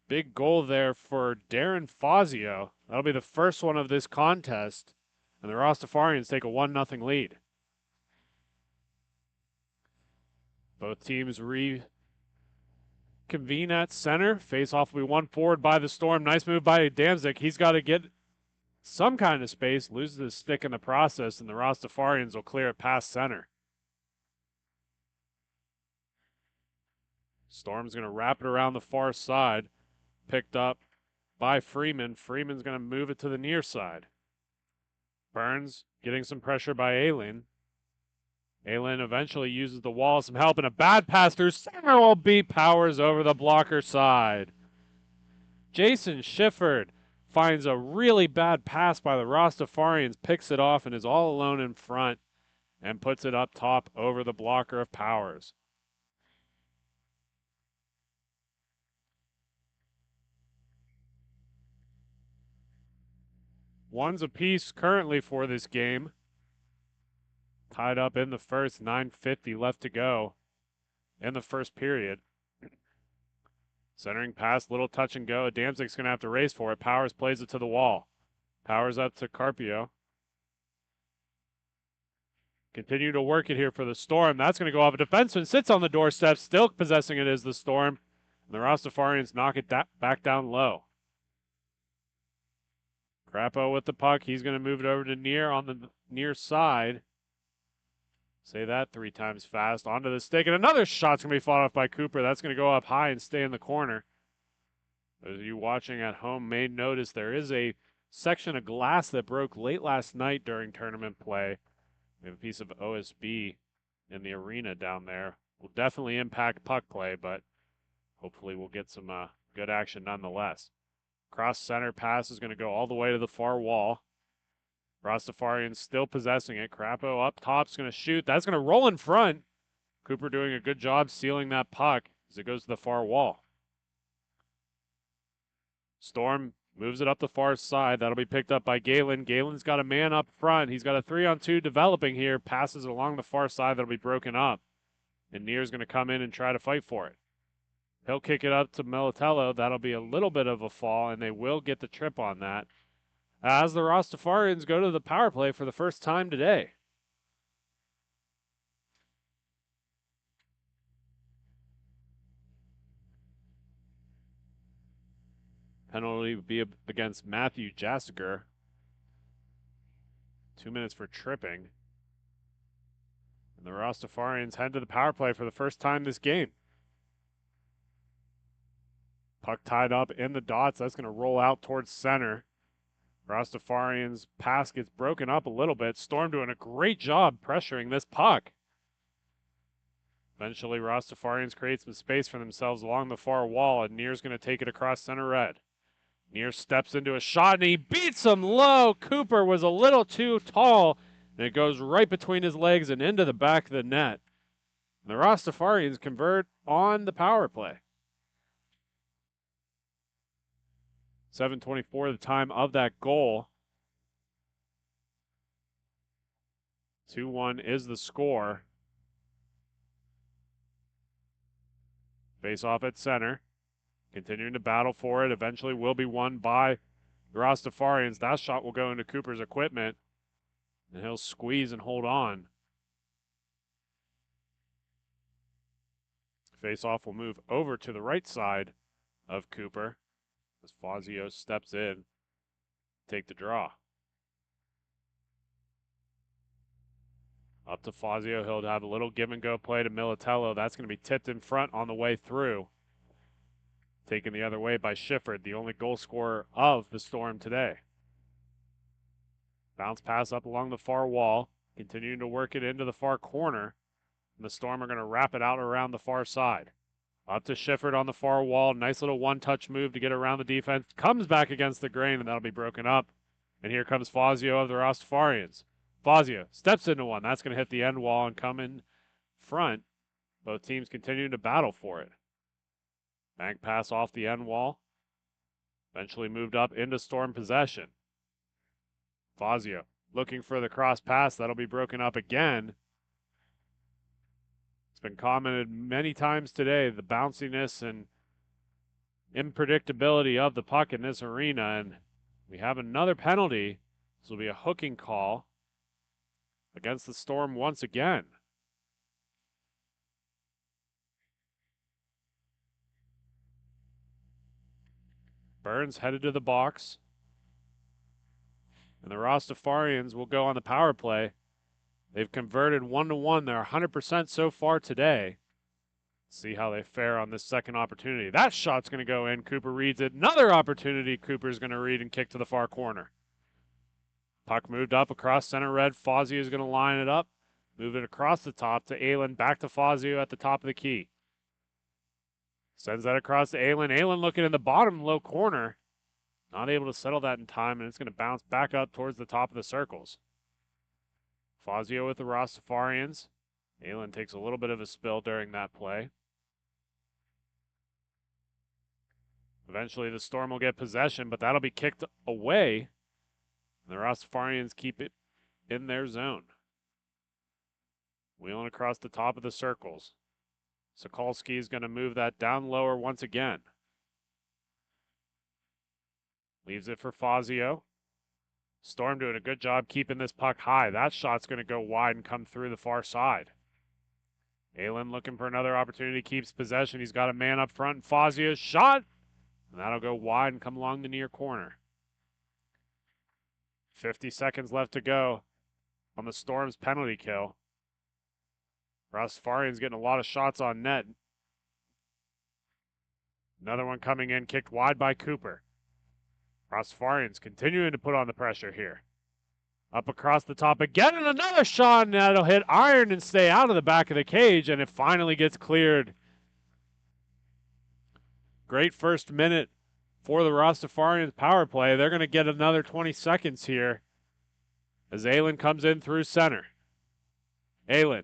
Big goal there for Darren Fazio. That'll be the first one of this contest, and the Rastafarians take a 1-0 lead. Both teams reconvene at center. Face-off will be won forward by the Storm. Nice move by Adamczyk. He's got to get some kind of space. Loses his stick in the process, and the Rastafarians will clear it past center. Storm's going to wrap it around the far side. Picked up by Freeman. Freeman's going to move it to the near side. Burns getting some pressure by Aylen. Aylen eventually uses the wall, some help, and a bad pass through center will beat Powers over the blocker side. Jason Schifford finds a really bad pass by the Rastafarians, picks it off, and is all alone in front and puts it up top over the blocker of Powers. One's apiece currently for this game. Tied up in the first, 9:50 left to go in the first period. Centering pass, little touch and go. Adamczyk's going to have to race for it. Powers plays it to the wall. Powers up to Carpio. Continue to work it here for the Storm. That's going to go off. A defenseman sits on the doorstep, still possessing it is the Storm. And the Rastafarians knock it back down low. Crapo with the puck. He's going to move it over to Near on the near side. Say that 3 times fast. Onto the stick. And another shot's going to be fought off by Cooper. That's going to go up high and stay in the corner. Those of you watching at home may notice there is a section of glass that broke late last night during tournament play. We have a piece of OSB in the arena down there. Will definitely impact puck play, but hopefully we'll get some good action nonetheless. Cross center pass is going to go all the way to the far wall. Rastafarian still possessing it. Crapo up top's going to shoot. That's going to roll in front. Cooper doing a good job sealing that puck as it goes to the far wall. Storm moves it up the far side. That'll be picked up by Galen. Galen's got a man up front. He's got a 3-on-2 developing here. Passes it along the far side. That'll be broken up. And Near's going to come in and try to fight for it. He'll kick it up to Militello. That'll be a little bit of a fall, and they will get the trip on that. As the Rastafarians go to the power play for the first time today. Penalty would be against Matthew Jassiger. 2 minutes for tripping. And the Rastafarians head to the power play for the first time this game. Puck tied up in the dots. That's going to roll out towards center. Rastafarians' pass gets broken up a little bit. Storm doing a great job pressuring this puck. Eventually, Rastafarians create some space for themselves along the far wall, and Near's going to take it across center red. Near steps into a shot, and he beats him low. Cooper was a little too tall, and it goes right between his legs and into the back of the net. And the Rastafarians convert on the power play. 7:24 the time of that goal. 2-1 is the score. Face off at center. Continuing to battle for it. Eventually will be won by the Rastafarians. That shot will go into Cooper's equipment. And he'll squeeze and hold on. Face off will move over to the right side of Cooper as Fazio steps in. Take the draw. Up to Fazio. He'll have a little give and go play to Militello. That's going to be tipped in front on the way through. Taken the other way by Shifford, the only goal scorer of the Storm today. Bounce pass up along the far wall, continuing to work it into the far corner. And the Storm are going to wrap it out around the far side. Up to Shifford on the far wall. Nice little one-touch move to get around the defense. Comes back against the grain, and that'll be broken up. And here comes Fazio of the Rastafarians. Fazio steps into one. That's going to hit the end wall and come in front. Both teams continuing to battle for it. Bank pass off the end wall. Eventually moved up into Storm possession. Fazio looking for the cross pass. That'll be broken up again. It's been commented many times today, the bounciness and unpredictability of the puck in this arena. And we have another penalty. This will be a hooking call against the Storm once again. Burns headed to the box. And the Rastafarians will go on the power play. They've converted 1-1. They're 100% so far today. See how they fare on this second opportunity. That shot's going to go in. Cooper reads it. Another opportunity Cooper's going to read and kick to the far corner. Puck moved up across center red. Fazio is going to line it up. Move it across the top to Aylan. Back to Fazio at the top of the key. Sends that across to Aylan. Aylan looking in the bottom low corner. Not able to settle that in time, and it's going to bounce back up towards the top of the circles. Fazio with the Rastafarians. Aylan takes a little bit of a spill during that play. Eventually the Storm will get possession, but that'll be kicked away. And the Rastafarians keep it in their zone. Wheeling across the top of the circles. Sokolsky is going to move that down lower once again. Leaves it for Fazio. Storm doing a good job keeping this puck high. That shot's going to go wide and come through the far side. Aylan looking for another opportunity, keeps possession. He's got a man up front. Fazio's shot. And that'll go wide and come along the near corner. 50 seconds left to go on the Storm's penalty kill. Rastafarian's getting a lot of shots on net. Another one coming in, kicked wide by Cooper. Rastafarians continuing to put on the pressure here. Up across the top again, and another shot, and that'll hit iron and stay out of the back of the cage, and it finally gets cleared. Great first minute for the Rastafarians power play. They're going to get another 20 seconds here as Aylin comes in through center. Aylin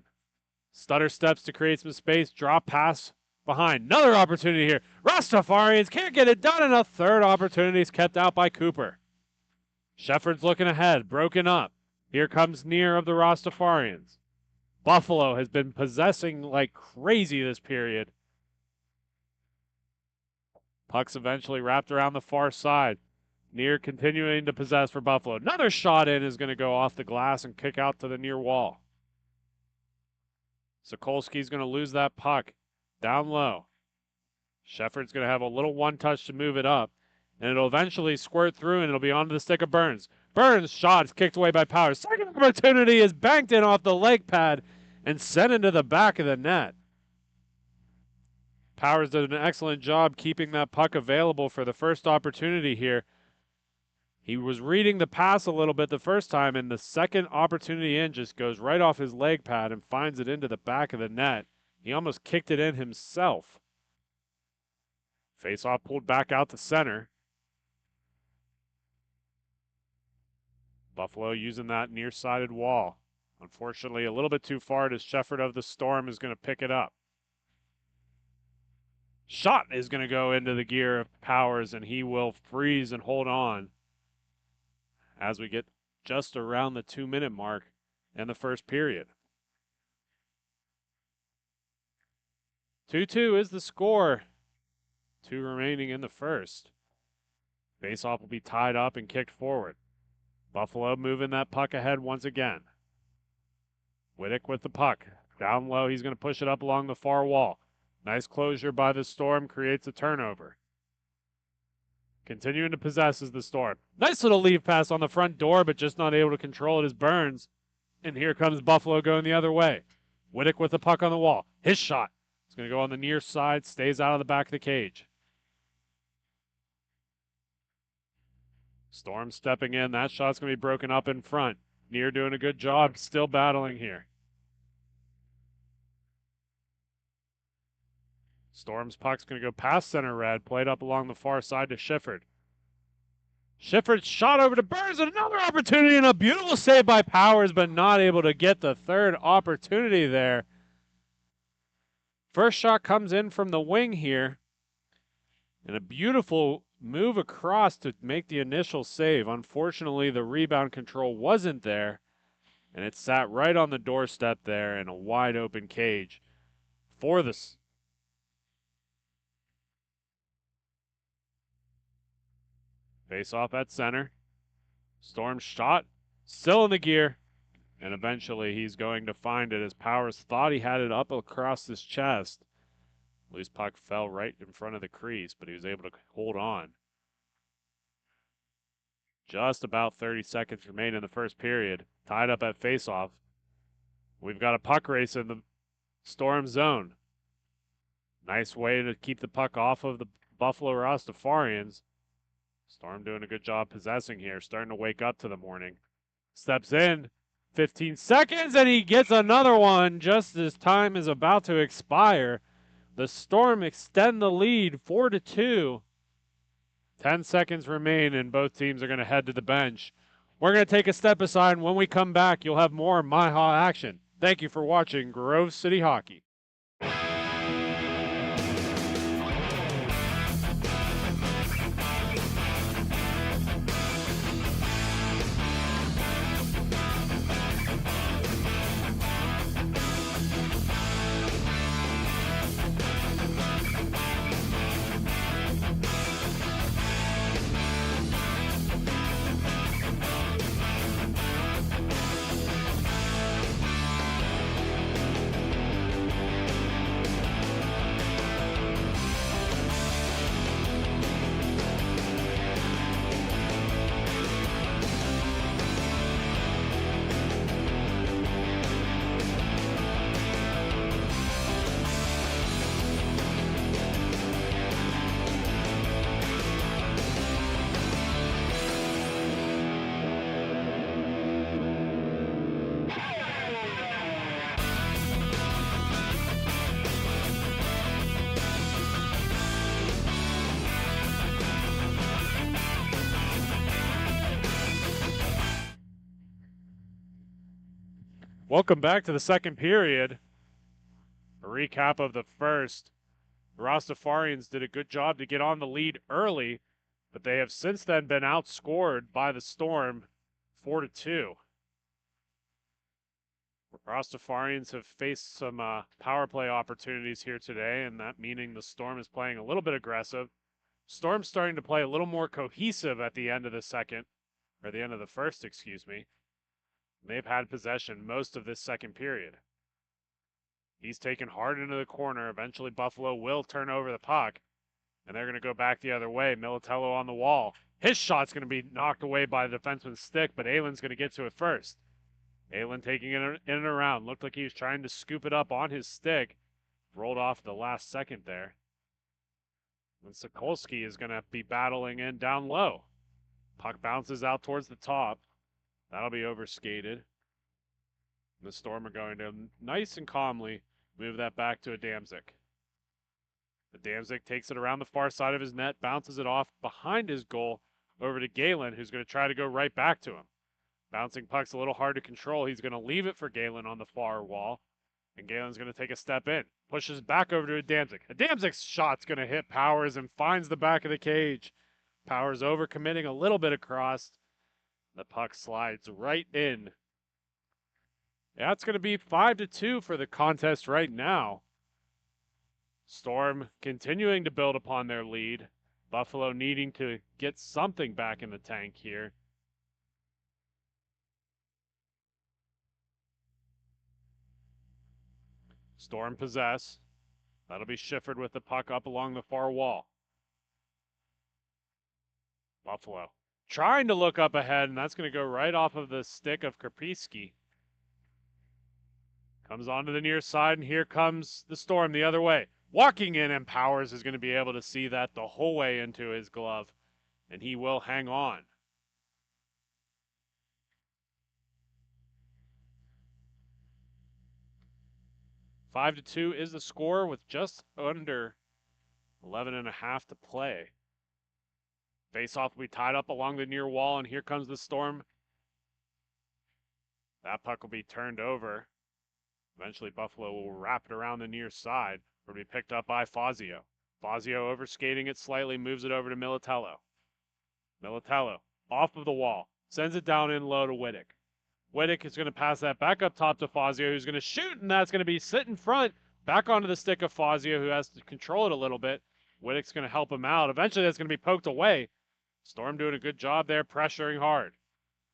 stutter steps to create some space, drop pass behind. Another opportunity here. Rastafarians can't get it done, and a third opportunity is kept out by Cooper. Shefford's looking ahead, broken up. Here comes near of the Rastafarians. Buffalo has been possessing like crazy this period. Puck's eventually wrapped around the far side. Near continuing to possess for Buffalo. Another shot in is going to go off the glass and kick out to the near wall. Sokolski's going to lose that puck down low. Shefford's going to have a little one-touch to move it up, and it'll eventually squirt through, and it'll be onto the stick of Burns. Burns' shot is kicked away by Powers. Second opportunity is banked in off the leg pad and sent into the back of the net. Powers did an excellent job keeping that puck available for the first opportunity here. He was reading the pass a little bit the first time, and the second opportunity in just goes right off his leg pad and finds it into the back of the net. He almost kicked it in himself. Face-off pulled back out to center. Buffalo using that near-sided wall. Unfortunately, a little bit too far as Shefford of the Storm is going to pick it up. Shot is going to go into the gear of Powers, and he will freeze and hold on as we get just around the 2-minute mark in the first period. 2-2 is the score. 2 remaining in the first. Faceoff will be tied up and kicked forward. Buffalo moving that puck ahead once again. Whittick with the puck. Down low, he's going to push it up along the far wall. Nice closure by the Storm, creates a turnover. Continuing to possess is the Storm. Nice little leave pass on the front door, but just not able to control it as Burns. And here comes Buffalo going the other way. Whittick with the puck on the wall. His shot. It's going to go on the near side, stays out of the back of the cage. Storm stepping in. That shot's going to be broken up in front. Near doing a good job, still battling here. Storm's puck's going to go past center red, played up along the far side to Shifford. Shifford's shot over to Burns, and another opportunity, and a beautiful save by Powers, but not able to get the third opportunity there. First shot comes in from the wing here, and a beautiful move across to make the initial save. Unfortunately, the rebound control wasn't there, and it sat right on the doorstep there in a wide open cage for the face off at center. Storm shot, still in the gear, and eventually he's going to find it as Powers thought he had it up across his chest. Loose puck fell right in front of the crease, but he was able to hold on. Just about 30 seconds remain in the first period. Tied up at faceoff. We've got a puck race in the Storm zone. Nice way to keep the puck off of the Buffalo Rastafarians. Storm doing a good job possessing here, starting to wake up to the morning. Steps in, 15 seconds, and he gets another one just as time is about to expire. The Storm extend the lead 4-2. 10 seconds remain, and both teams are going to head to the bench. We're going to take a step aside, and when we come back, you'll have more MIHA action. Thank you for watching Grove City Hockey. Welcome back to the second period. A recap of the first. The Rastafarians did a good job to get on the lead early, but they have since then been outscored by the Storm 4-2. Rastafarians have faced some power play opportunities here today, and that meaning the Storm is playing a little bit aggressive. Storm's starting to play a little more cohesive at the end of the first, excuse me. They've had possession most of this second period. He's taken hard into the corner. Eventually, Buffalo will turn over the puck, and they're going to go back the other way. Militello on the wall. His shot's going to be knocked away by the defenseman's stick, but Aylin's going to get to it first. Aylin taking it in and around. Looked like he was trying to scoop it up on his stick. Rolled off the last second there. And Sokolsky is going to be battling in down low. Puck bounces out towards the top. That'll be overskated. The Storm are going to nice and calmly move that back to Adamczyk. Adamczyk takes it around the far side of his net, bounces it off behind his goal over to Galen, who's going to try to go right back to him. Bouncing puck's a little hard to control. He's going to leave it for Galen on the far wall. And Galen's going to take a step in. Pushes back over to Adamczyk. Adamczyk's shot's going to hit Powers and finds the back of the cage. Powers overcommitting a little bit across. The puck slides right in. Yeah, it's going to be 5-2 for the contest right now. Storm continuing to build upon their lead. Buffalo needing to get something back in the tank here. Storm possess. That'll be Schiffered with the puck up along the far wall. Buffalo trying to look up ahead, and that's going to go right off of the stick of Kaprizski. Comes onto the near side, and here comes the Storm the other way. Walking in, and Powers is going to be able to see that the whole way into his glove, and he will hang on. Five to 2 is the score with just under 11.5 to play. Face-off will be tied up along the near wall, and here comes the Storm. That puck will be turned over. Eventually, Buffalo will wrap it around the near side. It'll be picked up by Fazio. Fazio overskating it slightly, moves it over to Militello. Militello off of the wall, sends it down in low to Wittek. Wittek is going to pass that back up top to Fazio, who's going to shoot, and that's going to be sit in front, back onto the stick of Fazio, who has to control it a little bit. Wittek's going to help him out. Eventually, that's going to be poked away. Storm doing a good job there, pressuring hard.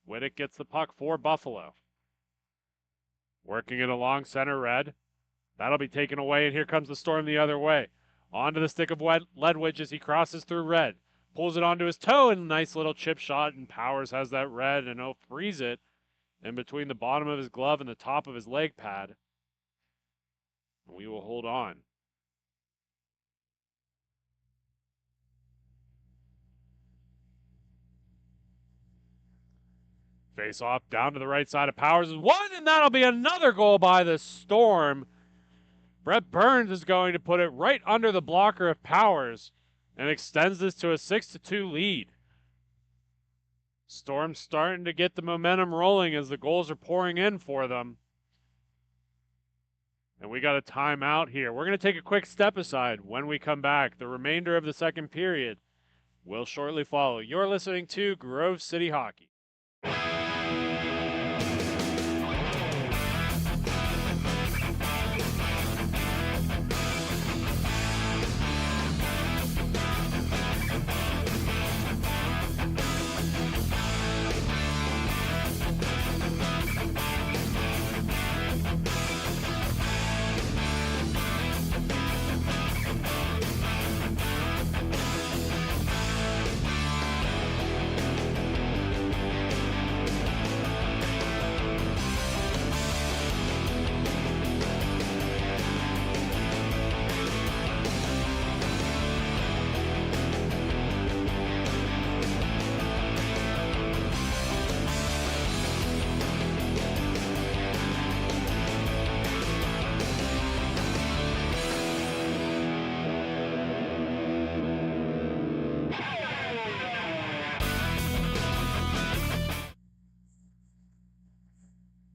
Wittek gets the puck for Buffalo. Working it along center red. That'll be taken away, and here comes the Storm the other way. Onto the stick of Ledwidge as he crosses through red. Pulls it onto his toe, and nice little chip shot, and Powers has that red, and he'll freeze it in between the bottom of his glove and the top of his leg pad. We will hold on. Face off down to the right side of Powers is one, and that'll be another goal by the Storm. Brett Burns is going to put it right under the blocker of Powers and extends this to a 6-2 lead. Storm starting to get the momentum rolling as the goals are pouring in for them. And we got a timeout here. We're going to take a quick step aside. When we come back, the remainder of the second period will shortly follow. You're listening to Grove City Hockey.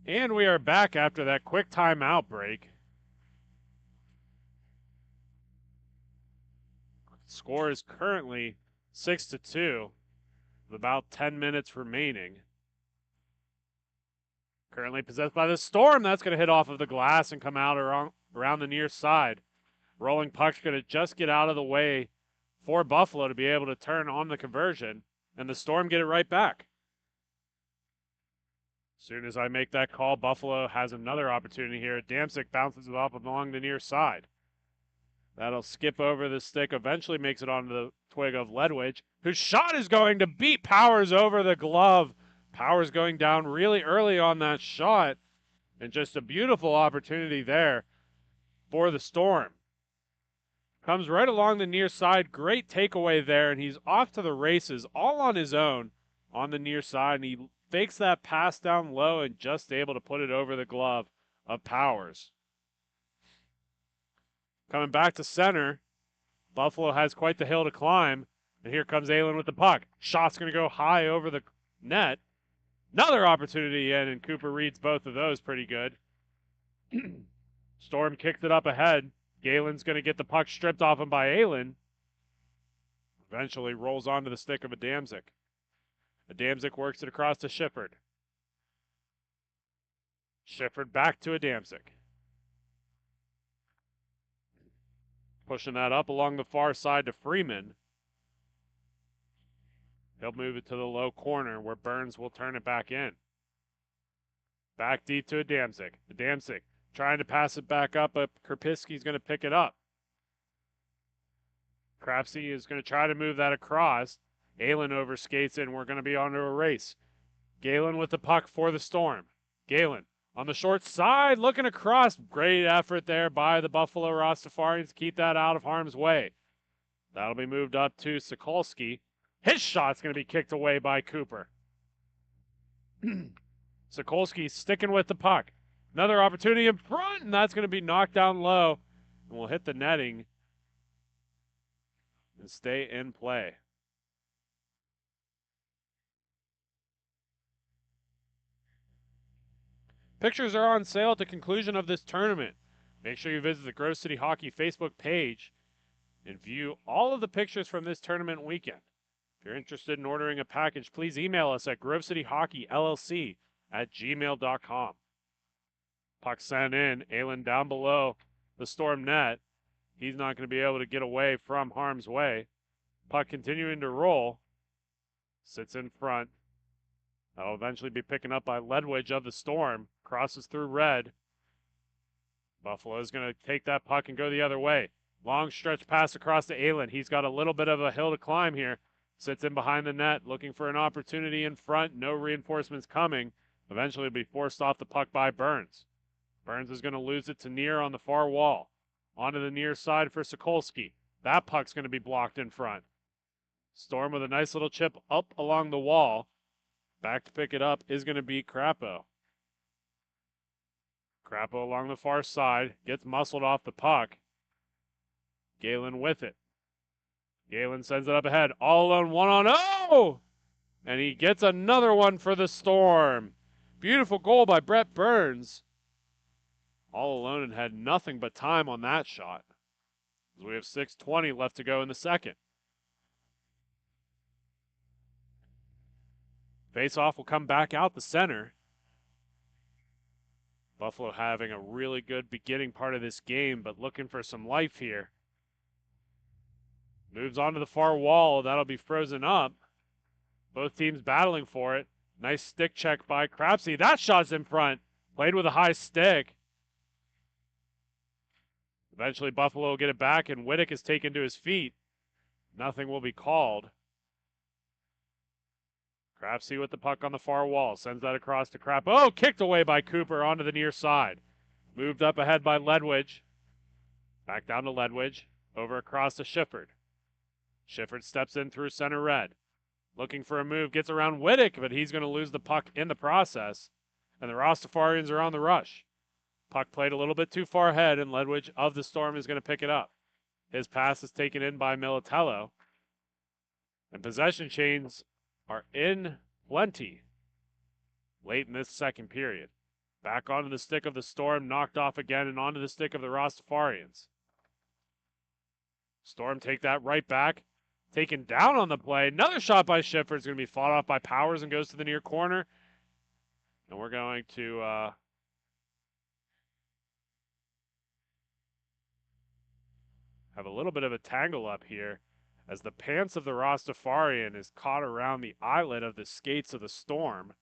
And we are back after that quick timeout break. Score is currently 6-2 with about 10 minutes remaining. Currently possessed by the Storm. That's going to hit off of the glass and come out around the near side. Rolling puck's going to just get out of the way for Buffalo to be able to turn on the conversion, and the Storm get it right back. As soon as I make that call, Buffalo has another opportunity here. Damsick bounces it off along the near side. That'll skip over the stick, eventually makes it onto the twig of Ledwidge, whose shot is going to beat Powers over the glove. Powers going down really early on that shot, and just a beautiful opportunity there for the Storm. Comes right along the near side, great takeaway there, and he's off to the races all on his own on the near side, and he fakes that pass down low and just able to put it over the glove of Powers. Coming back to center, Buffalo has quite the hill to climb, and here comes Aylen with the puck. Shot's going to go high over the net. Another opportunity in, and Cooper reads both of those pretty good. Storm kicked it up ahead. Galen's going to get the puck stripped off him by Aylen. Eventually rolls onto the stick of Adamczyk. Adamczyk works it across to Shifford. Shifford back to Adamczyk. Pushing that up along the far side to Freeman. He'll move it to the low corner where Burns will turn it back in. Back deep to Adamczyk. Adamczyk trying to pass it back up, but Krupicki's going to pick it up. Crapsey is going to try to move that across. Aylen overskates it, and we're going to be on to a race. Galen with the puck for the Storm. Galen on the short side, looking across. Great effort there by the Buffalo Rastafarians to keep that out of harm's way. That'll be moved up to Sokolski. His shot's going to be kicked away by Cooper. Sokolski sticking with the puck. Another opportunity in front, and that's going to be knocked down low. And will hit the netting and stay in play. Pictures are on sale at the conclusion of this tournament. Make sure you visit the Grove City Hockey Facebook page and view all of the pictures from this tournament weekend. If you're interested in ordering a package, please email us at grovecityhockeyllc@gmail.com. Puck sent in. Aylen down below the Storm net. He's not going to be able to get away from harm's way. Puck continuing to roll. Sits in front. That'll eventually be picking up by Ledwidge of the Storm. Crosses through red. Buffalo is going to take that puck and go the other way. Long stretch pass across to Aylen. He's got a little bit of a hill to climb here. Sits in behind the net, looking for an opportunity in front. No reinforcements coming. Eventually be forced off the puck by Burns. Burns is going to lose it to Near on the far wall. Onto the near side for Sokolski. That puck's going to be blocked in front. Storm with a nice little chip up along the wall. Back to pick it up is going to be Crapo. Crapo along the far side. Gets muscled off the puck. Galen with it. Galen sends it up ahead. All alone, 1-on-0! And he gets another one for the Storm. Beautiful goal by Brett Burns. All alone and had nothing but time on that shot. As we have 6:20 left to go in the second. Face-off will come back out the center. Buffalo having a really good beginning part of this game, but looking for some life here. Moves onto the far wall. That'll be frozen up. Both teams battling for it. Nice stick check by Crapsey. That shot's in front. Played with a high stick. Eventually Buffalo will get it back, and Wittick is taken to his feet. Nothing will be called. Crapsey with the puck on the far wall. Sends that across to Crap. Oh, kicked away by Cooper onto the near side. Moved up ahead by Ledwidge. Back down to Ledwidge. Over across to Shifford. Shifford steps in through center red. Looking for a move. Gets around Wittick, but he's going to lose the puck in the process. And the Rastafarians are on the rush. Puck played a little bit too far ahead, and Ledwidge of the Storm is going to pick it up. His pass is taken in by Militello. And possession chains are in plenty late in this second period. Back onto the stick of the Storm, knocked off again, and onto the stick of the Rastafarians. Storm take that right back. Taken down on the play. Another shot by Schiffer is going to be fought off by Powers and goes to the near corner. And we're going to have a little bit of a tangle up here as the pants of the Rastafarian is caught around the eyelet of the skates of the Storm.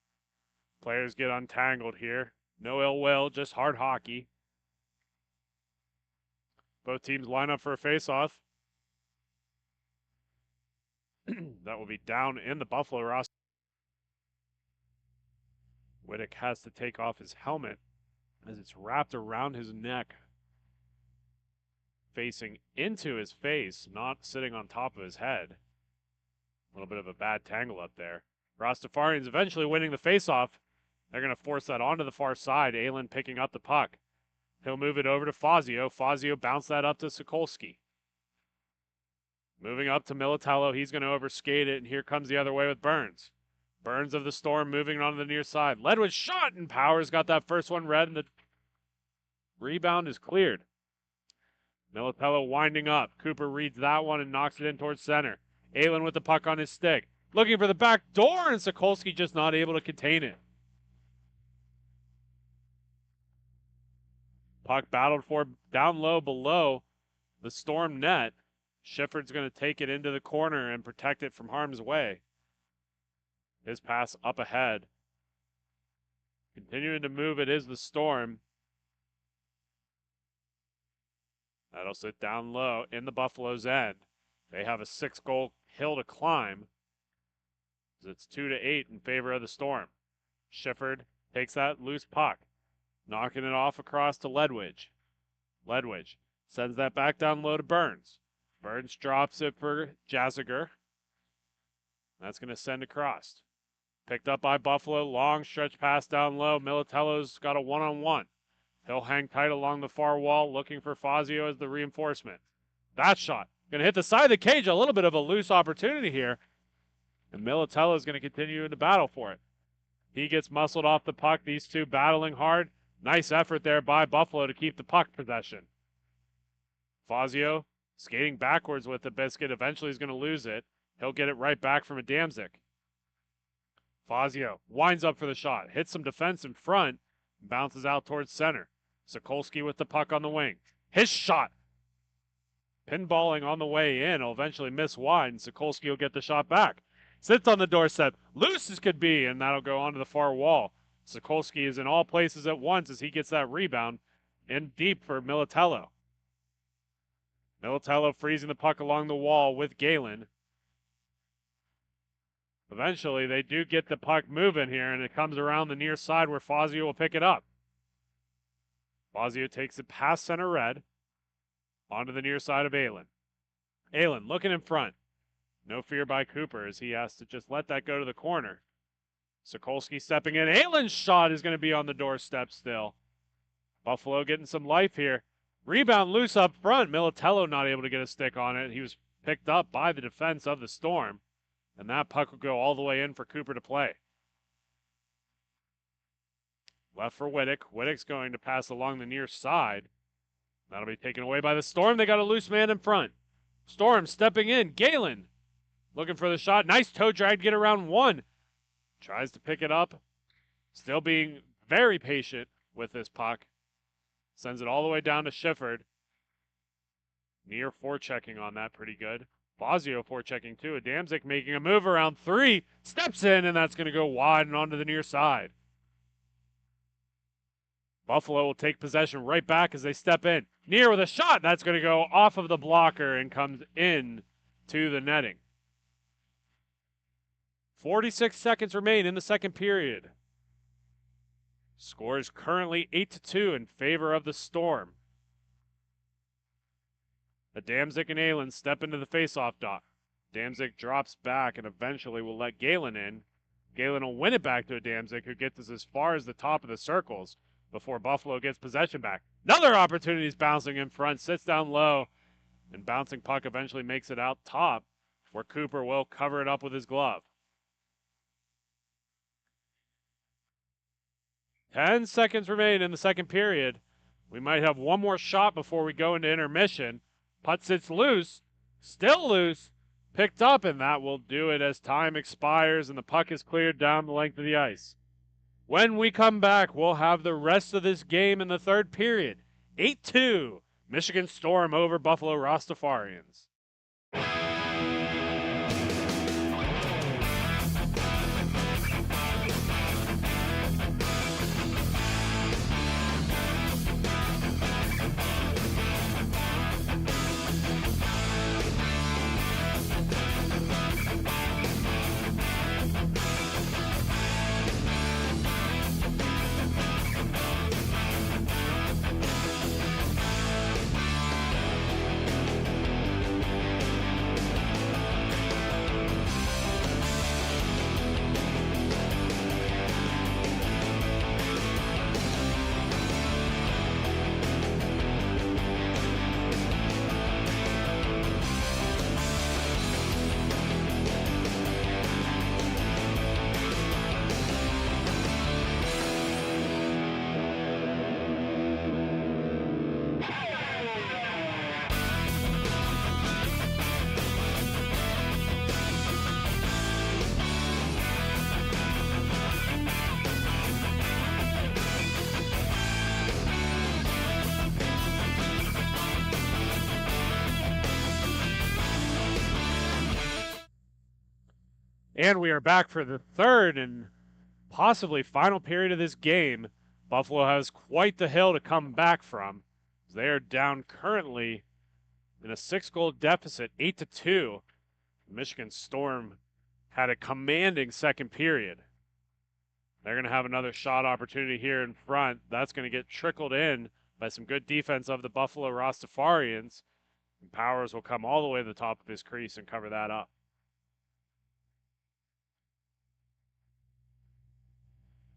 Players get untangled here. No ill will, just hard hockey. Both teams line up for a face-off. That will be down in the Buffalo roster. Whittick has to take off his helmet as it's wrapped around his neck, facing into his face, not sitting on top of his head. A little bit of a bad tangle up there. Rastafarians eventually winning the faceoff. They're going to force that onto the far side. Aylin picking up the puck. He'll move it over to Fazio. Fazio bounced that up to Sokolski. Moving up to Militello. He's going to overskate it, and here comes the other way with Burns. Burns of the Storm moving on to the near side. Ledwood shot, and Powers got that first one red, and the rebound is cleared. Militello winding up. Cooper reads that one and knocks it in towards center. Aylin with the puck on his stick. Looking for the back door, and Sokolski just not able to contain it. Puck battled for down low below the Storm net. Schiffer's going to take it into the corner and protect it from harm's way. His pass up ahead. Continuing to move, it is the Storm. That'll sit down low in the Buffalo's end. They have a 6-goal hill to climb. It's 2-8 in favor of the Storm. Schiffer takes that loose puck, knocking it off across to Ledwidge. Ledwidge sends that back down low to Burns. Burns drops it for Jaziger. That's going to send across. Picked up by Buffalo. Long stretch pass down low. Militello's got a one-on-one. He'll hang tight along the far wall, looking for Fazio as the reinforcement. That shot going to hit the side of the cage. A little bit of a loose opportunity here. And Militello is going to continue in the battle for it. He gets muscled off the puck. These two battling hard. Nice effort there by Buffalo to keep the puck possession. Fazio skating backwards with the biscuit. Eventually he's going to lose it. He'll get it right back from a Damzik. Fazio winds up for the shot. Hits some defense in front. Bounces out towards center. Sokolski with the puck on the wing. His shot. Pinballing on the way in. Will eventually miss wide, and Sokolski will get the shot back. Sits on the doorstep. Loose as could be, and that'll go onto the far wall. Sokolski is in all places at once as he gets that rebound in deep for Militello. Militello freezing the puck along the wall with Galen. Eventually, they do get the puck moving here, and it comes around the near side where Fazio will pick it up. Fazio takes it past center red onto the near side of Aylin. Aylin looking in front. No fear by Cooper as he has to just let that go to the corner. Sokolski stepping in. Aylin's shot is going to be on the doorstep still. Buffalo getting some life here. Rebound loose up front. Militello not able to get a stick on it. He was picked up by the defense of the Storm. And that puck will go all the way in for Cooper to play. Left for Whittick. Whittick's going to pass along the near side. That'll be taken away by the Storm. They got a loose man in front. Storm stepping in. Galen looking for the shot. Nice toe drag to get around one. Tries to pick it up. Still being very patient with this puck. Sends it all the way down to Schiffer. Near forechecking on that pretty good. Fazio forechecking too. Adamczyk making a move around three. Steps in, and that's going to go wide and onto the near side. Buffalo will take possession right back as they step in. Near with a shot. That's going to go off of the blocker and comes in to the netting. 46 seconds remain in the second period. Score is currently 8-2 in favor of the Storm. Adamczyk and Aylin step into the faceoff dot. Adamczyk drops back and eventually will let Galen in. Galen will win it back to Adamczyk, who gets us as far as the top of the circles before Buffalo gets possession back. Another opportunity is bouncing in front, sits down low, and bouncing puck eventually makes it out top, where Cooper will cover it up with his glove. 10 seconds remain in the second period. We might have one more shot before we go into intermission. Putt sits loose, still loose, picked up, and that will do it as time expires and the puck is cleared down the length of the ice. When we come back, we'll have the rest of this game in the third period. 8-2, Michigan Storm over Buffalo Rastafarians. And we are back for the third and possibly final period of this game. Buffalo has quite the hill to come back from. They are down currently in a 6-goal deficit, 8-2. Michigan Storm had a commanding second period. They're going to have another shot opportunity here in front. That's going to get trickled in by some good defense of the Buffalo Rastafarians. And Powers will come all the way to the top of his crease and cover that up.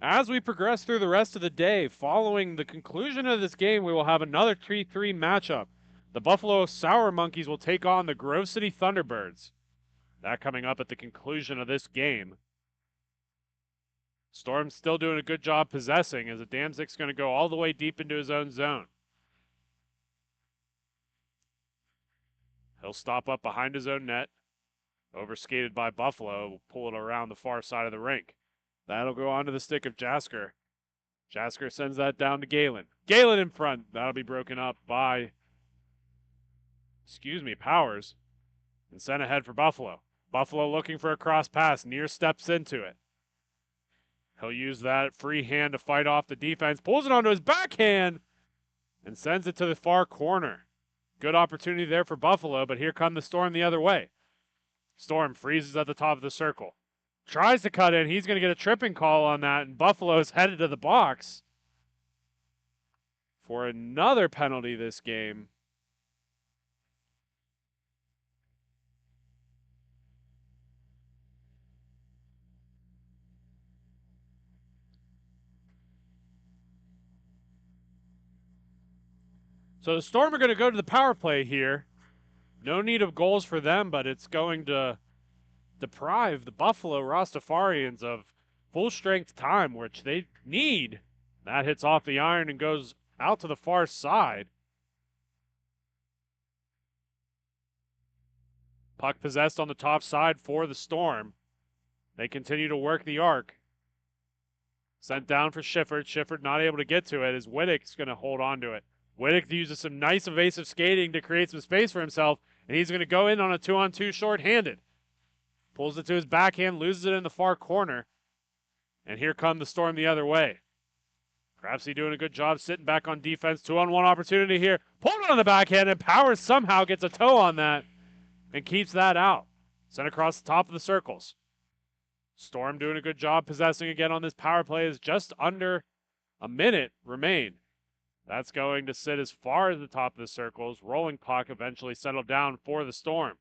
As we progress through the rest of the day, following the conclusion of this game, we will have another 3-3 matchup. The Buffalo Sour Monkeys will take on the Grove City Thunderbirds. That coming up at the conclusion of this game. Storm's still doing a good job possessing as Adamczyk's going to go all the way deep into his own zone. He'll stop up behind his own net. Overskated by Buffalo, will pull it around the far side of the rink. That'll go onto the stick of Jasker. Jasker sends that down to Galen. Galen in front. That'll be broken up by, Powers. And sent ahead for Buffalo. Buffalo looking for a cross pass. Near steps into it. He'll use that free hand to fight off the defense. Pulls it onto his backhand. And sends it to the far corner. Good opportunity there for Buffalo, but here come the Storm the other way. Storm freezes at the top of the circle. Tries to cut in. He's going to get a tripping call on that, and Buffalo's headed to the box for another penalty this game. So the Storm are going to go to the power play here. No need of goals for them, but it's going to deprive the Buffalo Rastafarians of full-strength time, which they need. That hits off the iron and goes out to the far side. Puck possessed on the top side for the Storm. They continue to work the arc. Sent down for Shifford. Shifford not able to get to it as Wittick's going to hold on to it. Wittick uses some nice evasive skating to create some space for himself, and he's going to go in on a 2-on-2 short-handed. Pulls it to his backhand, loses it in the far corner. And here come the Storm the other way. Craftsy doing a good job sitting back on defense. 2-on-1 opportunity here. Pulled it on the backhand, and Powers somehow gets a toe on that and keeps that out. Sent across the top of the circles. Storm doing a good job possessing again on this power play as just under a minute remain. That's going to sit as far as the top of the circles. Rolling puck eventually settled down for the Storm.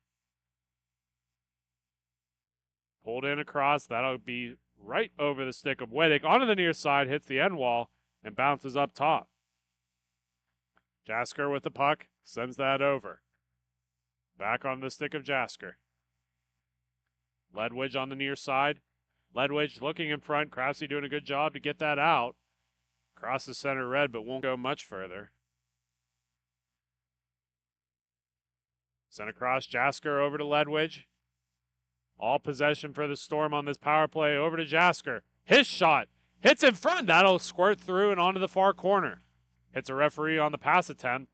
Pulled in across. That'll be right over the stick of Wittick. Onto the near side, hits the end wall, and bounces up top. Jasker with the puck. Sends that over. Back on the stick of Jasker. Ledwidge on the near side. Ledwidge looking in front. Krause doing a good job to get that out. Crosses center red, but won't go much further. Sent across, Jasker over to Ledwidge. All possession for the Storm on this power play. Over to Jasker. His shot hits in front. That'll squirt through and onto the far corner. Hits a referee on the pass attempt.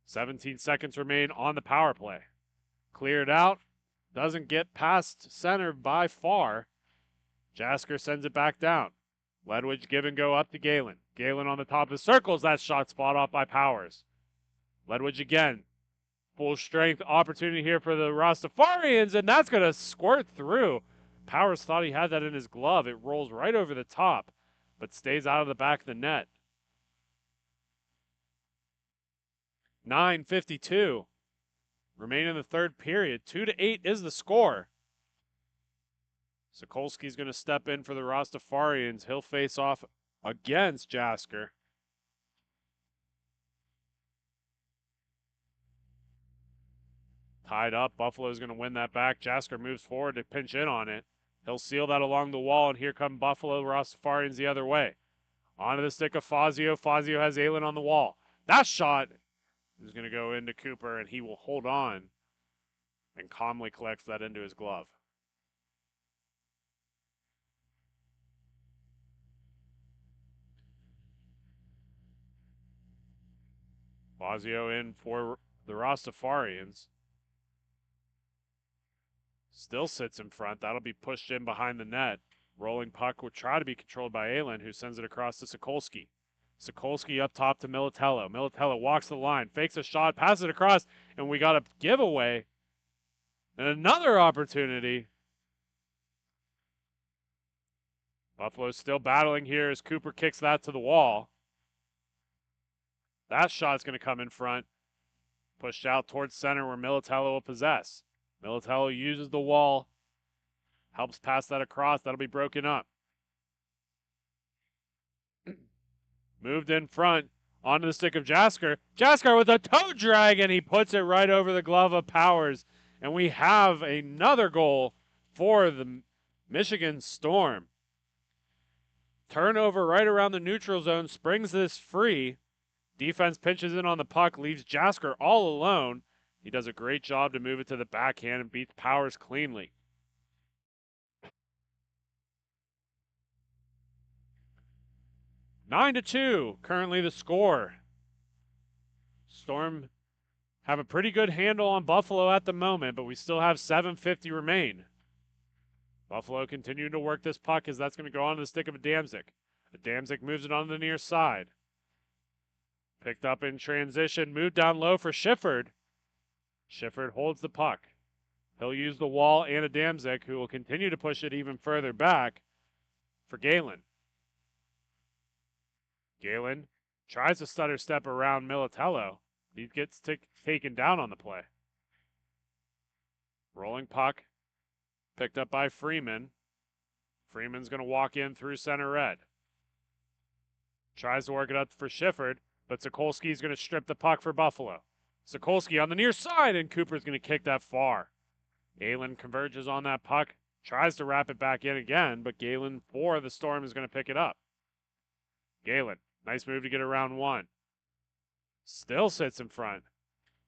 17 seconds remain on the power play. Cleared out. Doesn't get past center by far. Jasker sends it back down. Ledwidge give and go up to Galen. Galen on the top of the circles. That shot spot off by Powers. Ledwidge again. Full strength opportunity here for the Rastafarians, and that's going to squirt through. Powers thought he had that in his glove. It rolls right over the top, but stays out of the back of the net. 9:52 remain in the third period. 2-8 is the score. Sokolski's going to step in for the Rastafarians. He'll face off against Jasker. Tied up. Buffalo's going to win that back. Jasker moves forward to pinch in on it. He'll seal that along the wall, and here come Buffalo. Rastafarians the other way. Onto the stick of Fazio. Fazio has Aylin on the wall. That shot is going to go into Cooper, and he will hold on and calmly collects that into his glove. Fazio in for the Rastafarians. Still sits in front. That'll be pushed in behind the net. Rolling puck will try to be controlled by Aylin, who sends it across to Sokolski. Sokolski up top to Militello. Militello walks the line, fakes a shot, passes it across, and we got a giveaway. And another opportunity. Buffalo's still battling here as Cooper kicks that to the wall. That shot's going to come in front. Pushed out towards center where Militello will possess. Militello uses the wall. Helps pass that across. That'll be broken up. Moved in front. Onto the stick of Jasker. Jasker with a toe drag, and he puts it right over the glove of Powers. And we have another goal for the Michigan Storm. Turnover right around the neutral zone. Springs this free. Defense pinches in on the puck. Leaves Jasker all alone. He does a great job to move it to the backhand and beats Powers cleanly. 9-2, currently the score. Storm have a pretty good handle on Buffalo at the moment, but we still have 7:50 remain. Buffalo continuing to work this puck as that's going to go onto the stick of Adamczyk. Adamczyk moves it on the near side. Picked up in transition, moved down low for Shifford. Shifford holds the puck. He'll use the wall and Adamczyk, who will continue to push it even further back for Galen. Galen tries to stutter step around Militello. He gets taken down on the play. Rolling puck. Picked up by Freeman. Freeman's going to walk in through center red. Tries to work it up for Shifford, but Sokolski's going to strip the puck for Buffalo. Sokolski on the near side, and Cooper's going to kick that far. Galen converges on that puck. Tries to wrap it back in again, but Galen for the Storm is going to pick it up. Galen, nice move to get around one. Still sits in front.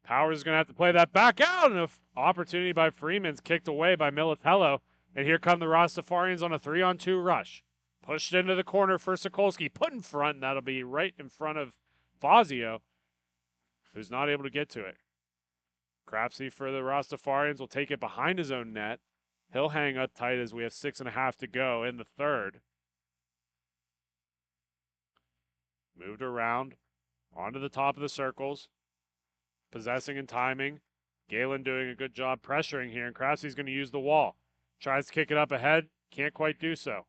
Powers is going to have to play that back out, and an opportunity by Freeman's kicked away by Militello. And here come the Rastafarians on a 3-on-2 rush. Pushed into the corner for Sokolski. Put in front, and that'll be right in front of Fazio, who's not able to get to it. Crapsey for the Rastafarians will take it behind his own net. He'll hang up tight as we have 6.5 to go in the third. Moved around onto the top of the circles. Possessing and timing. Galen doing a good job pressuring here, and Crapsey's going to use the wall. Tries to kick it up ahead. Can't quite do so.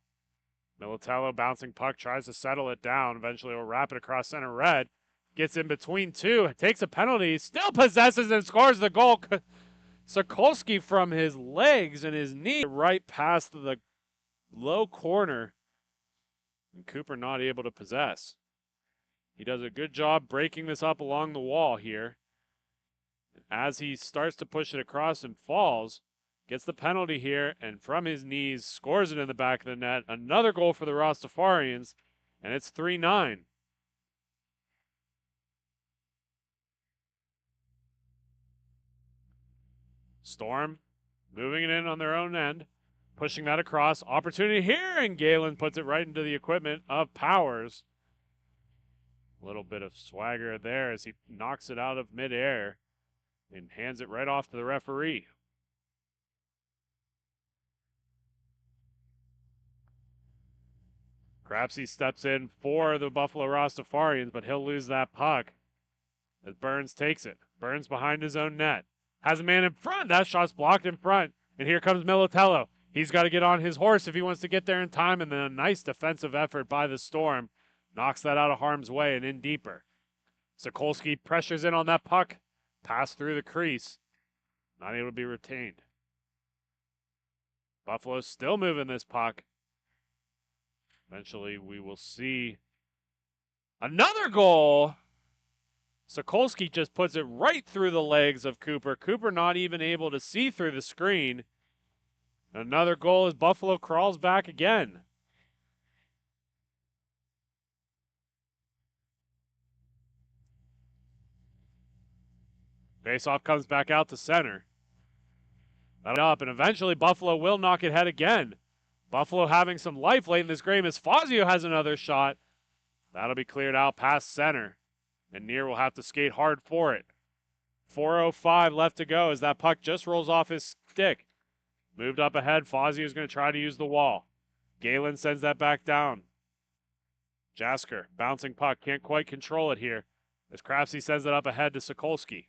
Militello bouncing puck, tries to settle it down. Eventually will wrap it across center red. Gets in between two, takes a penalty, still possesses and scores the goal. Sokolski from his legs and his knee right past the low corner. And Cooper not able to possess. He does a good job breaking this up along the wall here. As he starts to push it across and falls, gets the penalty here, and from his knees scores it in the back of the net. Another goal for the Rastafarians. And it's 3-9. Storm moving it in on their own end, pushing that across. Opportunity here, and Galen puts it right into the equipment of Powers. A little bit of swagger there as he knocks it out of midair and hands it right off to the referee. Crapsey steps in for the Buffalo Rastafarians, but he'll lose that puck as Burns takes it. Burns behind his own net. Has a man in front. That shot's blocked in front. And here comes Militello. He's got to get on his horse if he wants to get there in time. And then a nice defensive effort by the Storm knocks that out of harm's way and in deeper. Sokolsky pressures in on that puck. Pass through the crease. Not able to be retained. Buffalo's still moving this puck. Eventually, we will see another goal. Sokolsky just puts it right through the legs of Cooper. Cooper not even able to see through the screen. Another goal as Buffalo crawls back again. Faceoff comes back out to center. Up, and eventually Buffalo will knock it head again. Buffalo having some life late in this game as Fazio has another shot. That'll be cleared out past center. And Neer will have to skate hard for it. 4:05 left to go as that puck just rolls off his stick. Moved up ahead. Fazio is going to try to use the wall. Galen sends that back down. Jasker, bouncing puck, can't quite control it here as Crapsey sends it up ahead to Sokolsky.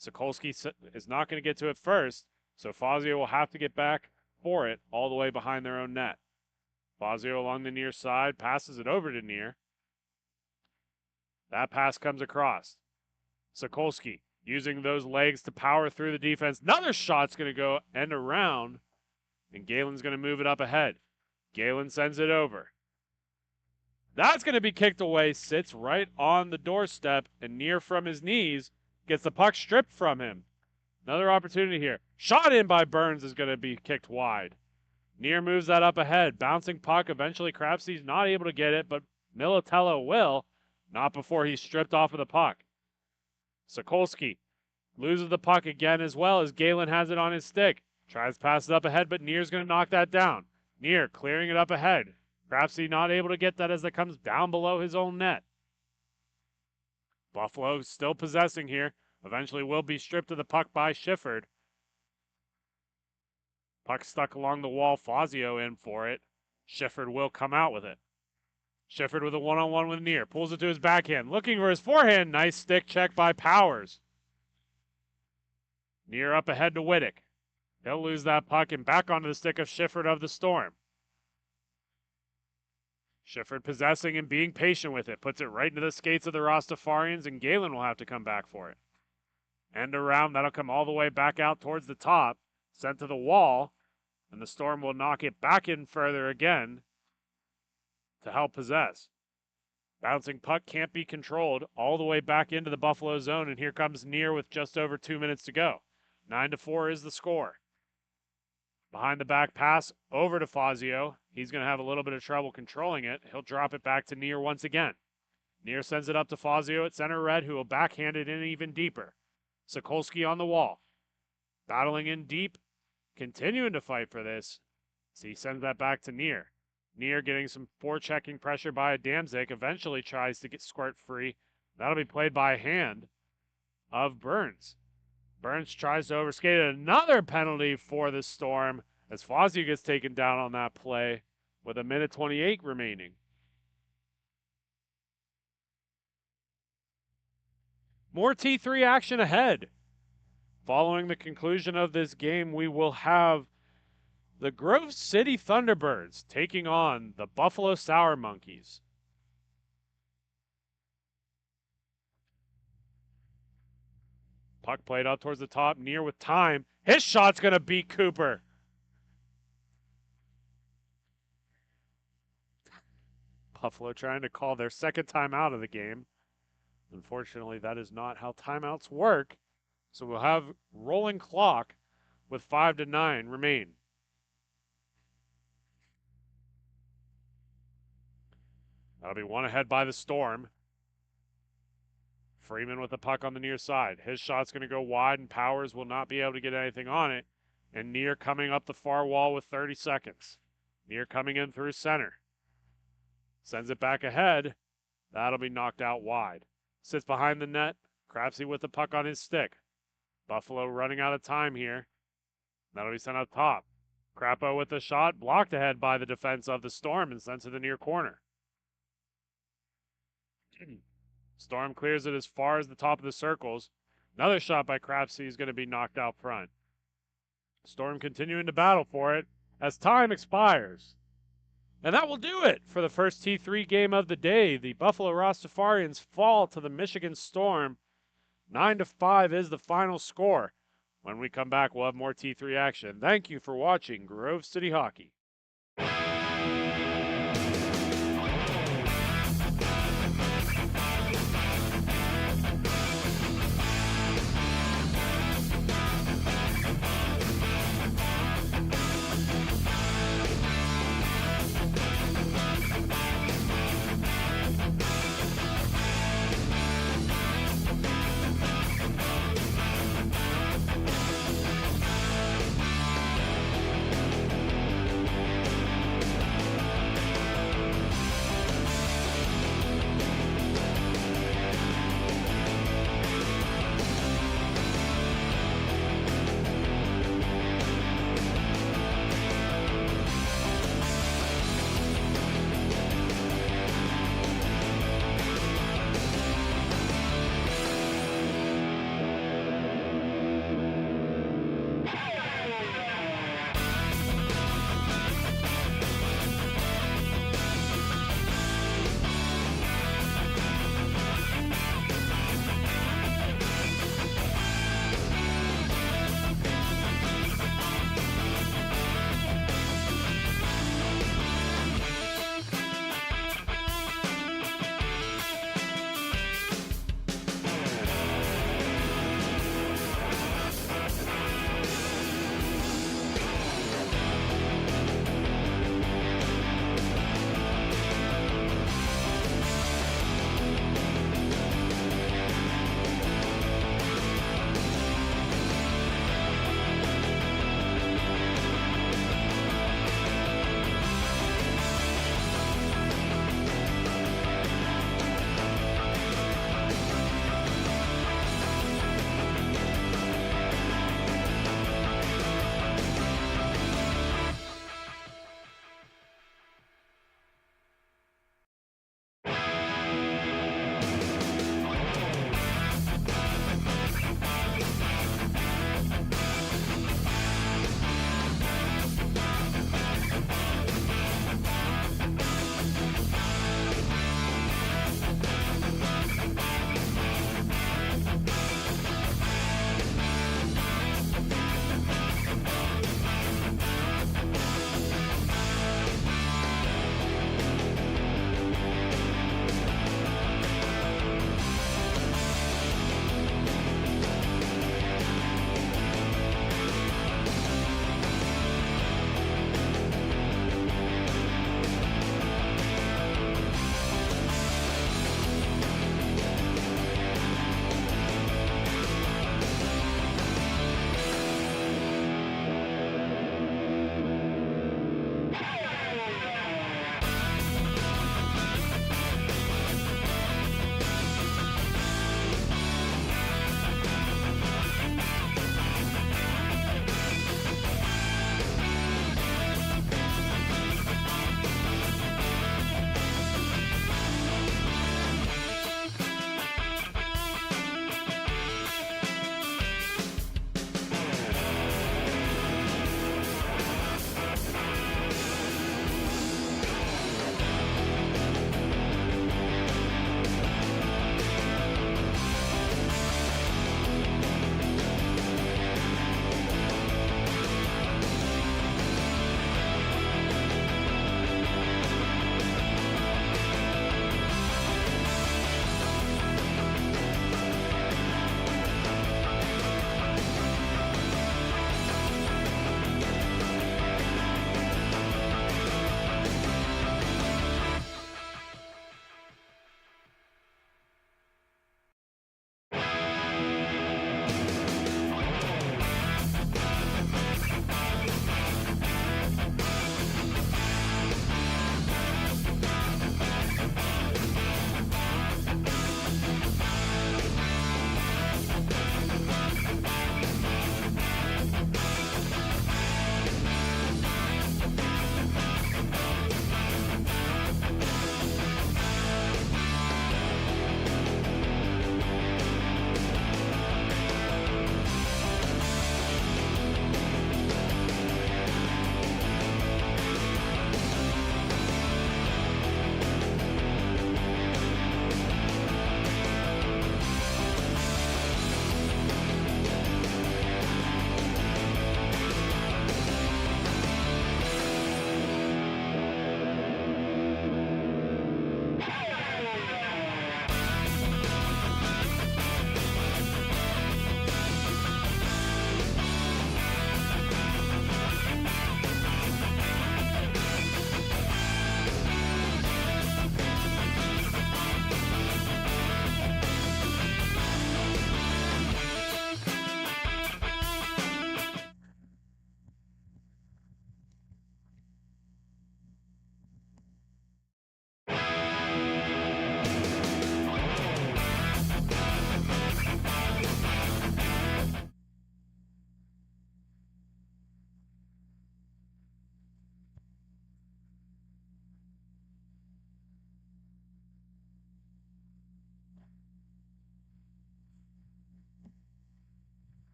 Sokolsky is not going to get to it first, so Fazio will have to get back for it all the way behind their own net. Fazio along the near side, passes it over to Neer. That pass comes across. Sokolsky using those legs to power through the defense. Another shot's going to go end around, and Galen's going to move it up ahead. Galen sends it over. That's going to be kicked away, sits right on the doorstep, and Neer from his knees gets the puck stripped from him. Another opportunity here. Shot in by Burns is going to be kicked wide. Neer moves that up ahead. Bouncing puck. Eventually, Crapsey's not able to get it, but Militello will. Not before he's stripped off of the puck. Sokolsky loses the puck again as well as Galen has it on his stick. Tries to pass it up ahead, but Neer's going to knock that down. Neer clearing it up ahead. Crapsey not able to get that as it comes down below his own net. Buffalo still possessing here. Eventually will be stripped of the puck by Shifford. Puck stuck along the wall. Fazio in for it. Shifford will come out with it. Shifford with a one-on-one with Neer. Pulls it to his backhand. Looking for his forehand. Nice stick check by Powers. Neer up ahead to Wittick. He'll lose that puck and back onto the stick of Shifford of the Storm. Shifford possessing and being patient with it. Puts it right into the skates of the Rastafarians, and Galen will have to come back for it. End around. That'll come all the way back out towards the top. Sent to the wall. And the Storm will knock it back in further again to help possess. Bouncing puck can't be controlled all the way back into the Buffalo zone, and here comes Neer with just over 2 minutes to go. 9-4 is the score. Behind the back pass over to Fazio. He's going to have a little bit of trouble controlling it. He'll drop it back to Neer once again. Neer sends it up to Fazio at center red, who will backhand it in even deeper. Sokolsky on the wall. Battling in deep. Continuing to fight for this. So he sends that back to Neer. Neer getting some forechecking pressure by Adamczyk. Eventually tries to get squirt free. That'll be played by a hand of Burns. Burns tries to overskate it. Another penalty for the Storm as Fazio gets taken down on that play with 1:28 remaining. More T3 action ahead. Following the conclusion of this game, we will have the Grove City Thunderbirds taking on the Buffalo Sour Monkeys. Puck played out towards the top, Neer with time. His shot's going to beat Cooper. Buffalo trying to call their second timeout of the game. Unfortunately, that is not how timeouts work. So we'll have rolling clock with 5-9 remain. That'll be one ahead by the Storm. Freeman with the puck on the near side. His shot's going to go wide, and Powers will not be able to get anything on it. And Near coming up the far wall with 30 seconds. Near coming in through center. Sends it back ahead. That'll be knocked out wide. Sits behind the net. Crapsey with the puck on his stick. Buffalo running out of time here. That'll be sent up top. Crapo with the shot. Blocked ahead by the defense of the Storm and sent to the near corner. Storm clears it as far as the top of the circles. Another shot by Crapsey is going to be knocked out front. Storm continuing to battle for it as time expires. And that will do it for the first T3 game of the day. The Buffalo Rastafarians fall to the Michigan Storm. 9-5 is the final score. When we come back, we'll have more T3 action. Thank you for watching Grove City Hockey.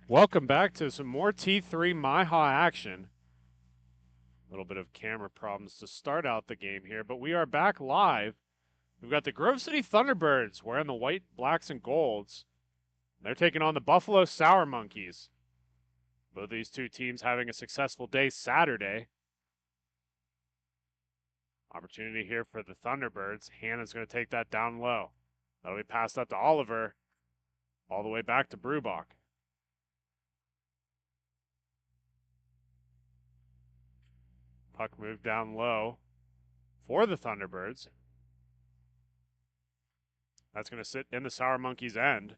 Welcome back to some more T3 MIHA action. A little bit of camera problems to start out the game here, but we are back live. We've got the Grove City Thunderbirds wearing the white, blacks, and golds. They're taking on the Buffalo Sour Monkeys. Both these two teams having a successful day Saturday. Opportunity here for the Thunderbirds. Hannah's going to take that down low. That'll be passed up to Oliver. All the way back to Brubach. Puck moved down low for the Thunderbirds. That's going to sit in the Sour Monkeys' end.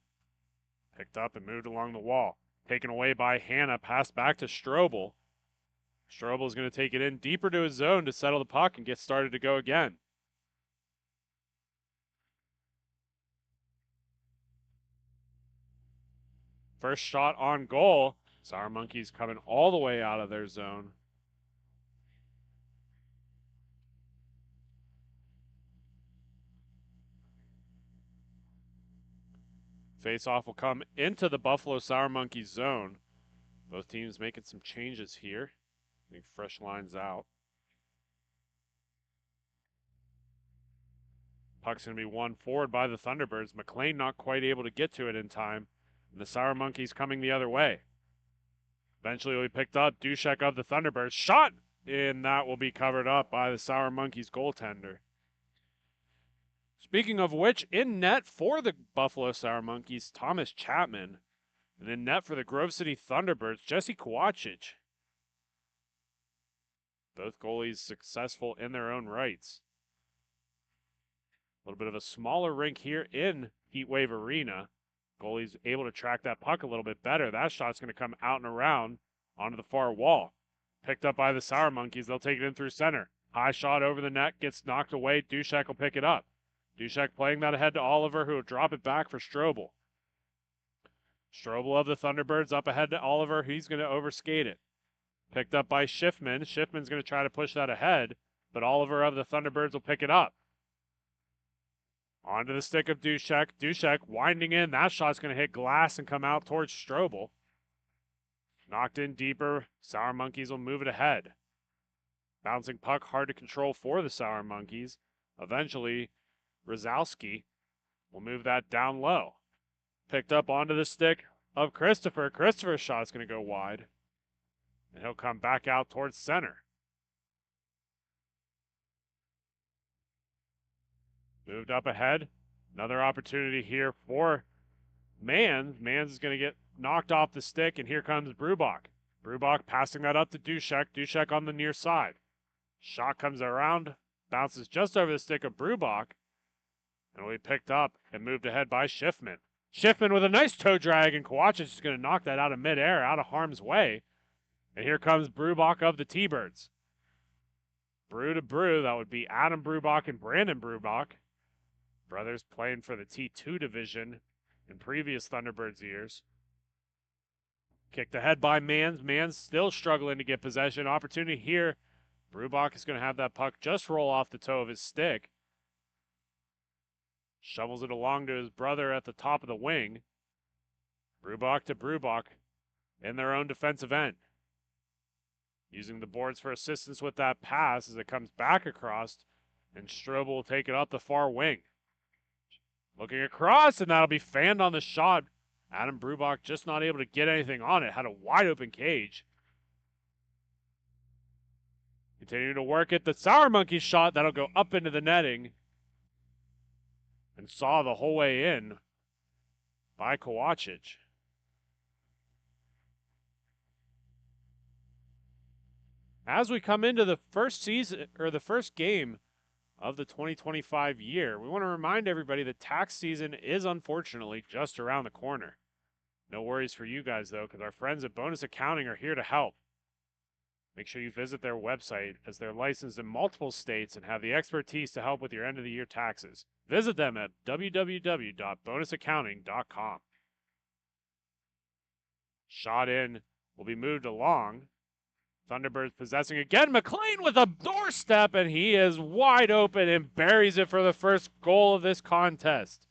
Picked up and moved along the wall. Taken away by Hannah. Passed back to Strobel. Strobel is going to take it in deeper to his zone to settle the puck and get started to go again. First shot on goal. Sour Monkeys coming all the way out of their zone. Face-off will come into the Buffalo Sour Monkeys zone. Both teams making some changes here. I think fresh lines out. Puck's going to be won forward by the Thunderbirds. McLean not quite able to get to it in time. And the Sour Monkeys coming the other way. Eventually will be picked up. Dushek of the Thunderbirds. Shot! And that will be covered up by the Sour Monkeys goaltender. Speaking of which, in net for the Buffalo Sour Monkeys, Thomas Chapman. And in net for the Grove City Thunderbirds, Jesse Kowachich. Both goalies successful in their own rights. A little bit of a smaller rink here in Heatwave Arena. Goalie's able to track that puck a little bit better. That shot's going to come out and around onto the far wall. Picked up by the Sour Monkeys. They'll take it in through center. High shot over the net, gets knocked away. Dushek will pick it up. Dushek playing that ahead to Oliver, who will drop it back for Strobel. Strobel of the Thunderbirds up ahead to Oliver. He's going to overskate it. Picked up by Schiffman. Schiffman's going to try to push that ahead, but Oliver of the Thunderbirds will pick it up. Onto the stick of Dushek. Dushek winding in. That shot's going to hit glass and come out towards Strobel. Knocked in deeper. Sour Monkeys will move it ahead. Bouncing puck hard to control for the Sour Monkeys. Eventually, Rozalski will move that down low. Picked up onto the stick of Christopher. Christopher's shot's going to go wide. And he'll come back out towards center. Moved up ahead. Another opportunity here for Mans. Mans is going to get knocked off the stick, and here comes Brubach. Brubach passing that up to Dushek. Dushek on the near side. Shot comes around, bounces just over the stick of Brubach, and will be picked up and moved ahead by Schiffman. Schiffman with a nice toe drag, and Kowachich is going to knock that out of midair, out of harm's way. And here comes Brubach of the T-Birds. Brew to brew, that would be Adam Brubach and Brandon Brubach. Brothers playing for the T2 division in previous Thunderbirds years. Kicked ahead by Mans. Mans still struggling to get possession. Opportunity here. Brubach is going to have that puck just roll off the toe of his stick. Shovels it along to his brother at the top of the wing. Brubach to Brubach in their own defensive end. Using the boards for assistance with that pass as it comes back across, and Strobel will take it up the far wing. Looking across, and that'll be fanned on the shot. Adam Brubach just not able to get anything on it. Had a wide open cage. Continuing to work it. The Sour Monkey shot, that'll go up into the netting. And saw the whole way in by Kowachich. As we come into the first season, or the first game of the 2025 year, we want to remind everybody that tax season is unfortunately just around the corner. No worries for you guys though, because our friends at Bonus Accounting are here to help. Make sure you visit their website, as they're licensed in multiple states and have the expertise to help with your end of the year taxes. Visit them at www.bonusaccounting.com. Shot in will be moved along. Thunderbirds possessing again. McLean with a doorstep, and he is wide open and buries it for the first goal of this contest.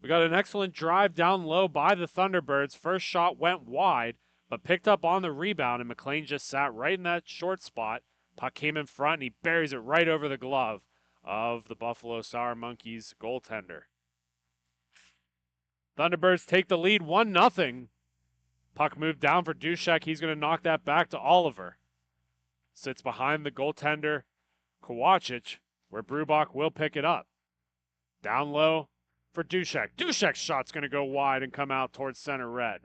We got an excellent drive down low by the Thunderbirds. First shot went wide, but picked up on the rebound, and McLean just sat right in that short spot. Puck came in front, and he buries it right over the glove of the Buffalo Sour Monkeys goaltender. Thunderbirds take the lead 1-0. Puck moved down for Dushek. He's going to knock that back to Oliver. Sits behind the goaltender, Kowachich, where Brubach will pick it up. Down low for Dushek. Dushek's shot's going to go wide and come out towards center red.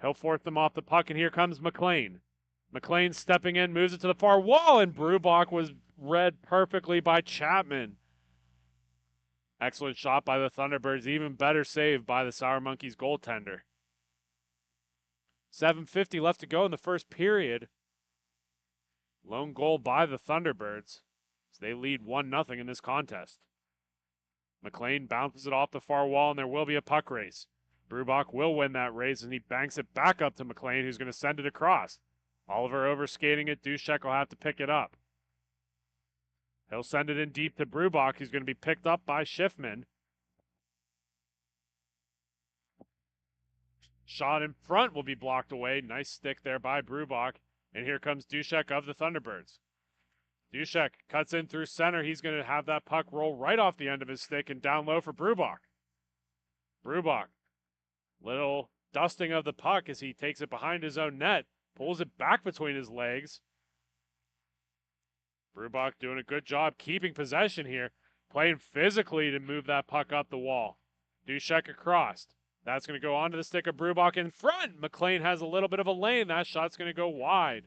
He'll force them off the puck, and here comes McLean. McLean stepping in, moves it to the far wall, and Brubach was read perfectly by Chapman. Excellent shot by the Thunderbirds, even better save by the Sour Monkeys goaltender. 7:50 left to go in the first period. Lone goal by the Thunderbirds, so they lead 1-0 in this contest. McLean bounces it off the far wall, and there will be a puck race. Brubach will win that race, and he banks it back up to McLean, who's going to send it across. Oliver overskating it. Dushek will have to pick it up. He'll send it in deep to Brubach, who's going to be picked up by Schiffman. Shot in front will be blocked away. Nice stick there by Brubach. And here comes Dushek of the Thunderbirds. Dushek cuts in through center. He's going to have that puck roll right off the end of his stick and down low for Brubach. Brubach, little dusting of the puck as he takes it behind his own net, pulls it back between his legs. Brubach doing a good job keeping possession here, playing physically to move that puck up the wall. Dushek across. That's going to go onto the stick of Brubach in front. McLean has a little bit of a lane. That shot's going to go wide.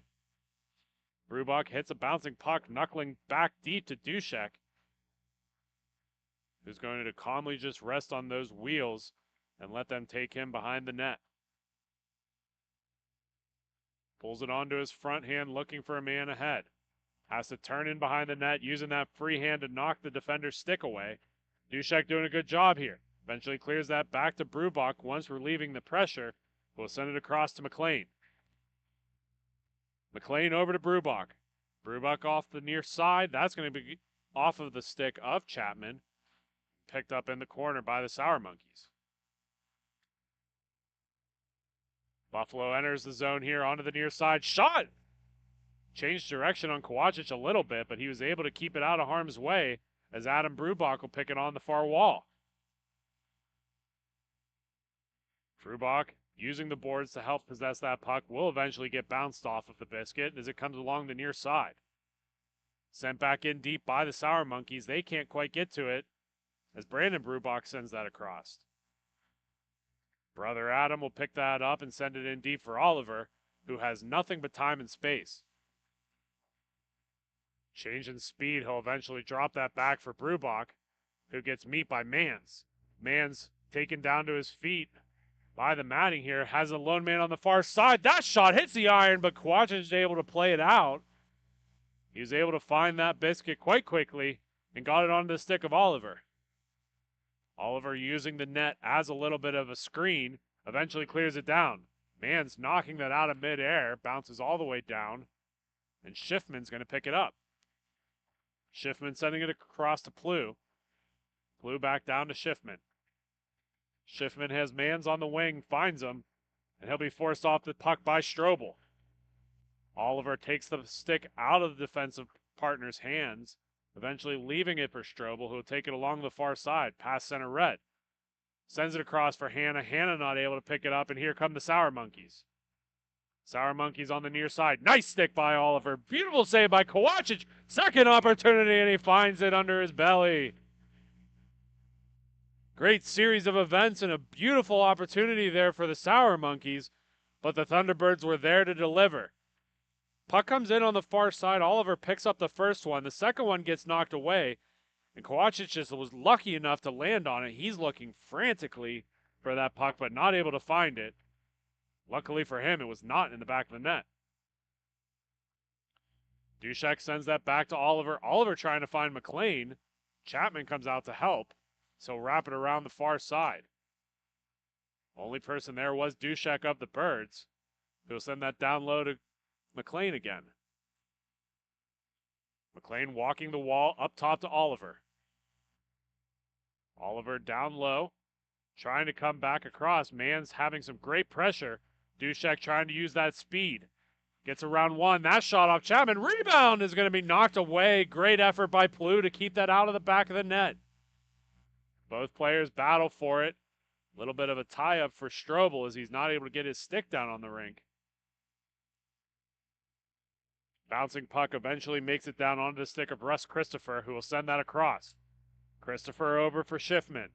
Brubach hits a bouncing puck, knuckling back deep to Dushek, who's going to calmly just rest on those wheels and let them take him behind the net. Pulls it onto his front hand, looking for a man ahead. Has to turn in behind the net, using that free hand to knock the defender's stick away. Dushek doing a good job here. Eventually clears that back to Brubach once relieving the pressure. We'll send it across to McLean. McLean over to Brubach. Brubach off the near side. That's going to be off of the stick of Chapman. Picked up in the corner by the Sour Monkeys. Buffalo enters the zone here onto the near side. Shot! Changed direction on Kowachich a little bit, but he was able to keep it out of harm's way as Adam Brubach will pick it on the far wall. Brubach, using the boards to help possess that puck, will eventually get bounced off of the biscuit as it comes along the near side. Sent back in deep by the Sour Monkeys. They can't quite get to it as Brandon Brubach sends that across. Brother Adam will pick that up and send it in deep for Oliver, who has nothing but time and space. Change in speed, he'll eventually drop that back for Brubach, who gets meat by Mans. Mans taken down to his feet by the matting here, has a lone man on the far side. That shot hits the iron, but Kowachich is able to play it out. He was able to find that biscuit quite quickly and got it onto the stick of Oliver. Oliver using the net as a little bit of a screen, eventually clears it down. Mans knocking that out of midair, bounces all the way down, and Schiffman's going to pick it up. Schiffman sending it across to Plew. Plew back down to Schiffman. Schiffman has Mans on the wing, finds him, and he'll be forced off the puck by Strobel. Oliver takes the stick out of the defensive partner's hands, eventually leaving it for Strobel, who will take it along the far side, past center red. Sends it across for Hanna. Hanna not able to pick it up, and here come the Sour Monkeys. Sour Monkeys on the near side. Nice stick by Oliver. Beautiful save by Kowachich. Second opportunity, and he finds it under his belly. Great series of events and a beautiful opportunity there for the Sour Monkeys, but the Thunderbirds were there to deliver. Puck comes in on the far side. Oliver picks up the first one. The second one gets knocked away, and Kowachich just was lucky enough to land on it. He's looking frantically for that puck, but not able to find it. Luckily for him, it was not in the back of the net. Dushek sends that back to Oliver. Oliver trying to find McLean. Chapman comes out to help, so wrap it around the far side. Only person there was Dushek of the Birds, who'll send that down low to McLean again. McLean walking the wall up top to Oliver. Oliver down low, trying to come back across. Mann's having some great pressure. Dushek trying to use that speed. Gets around one. That shot off Chapman. Rebound is going to be knocked away. Great effort by Plu to keep that out of the back of the net. Both players battle for it. A little bit of a tie-up for Strobel as he's not able to get his stick down on the rink. Bouncing puck eventually makes it down onto the stick of Russ Christopher, who will send that across. Christopher over for Schiffman.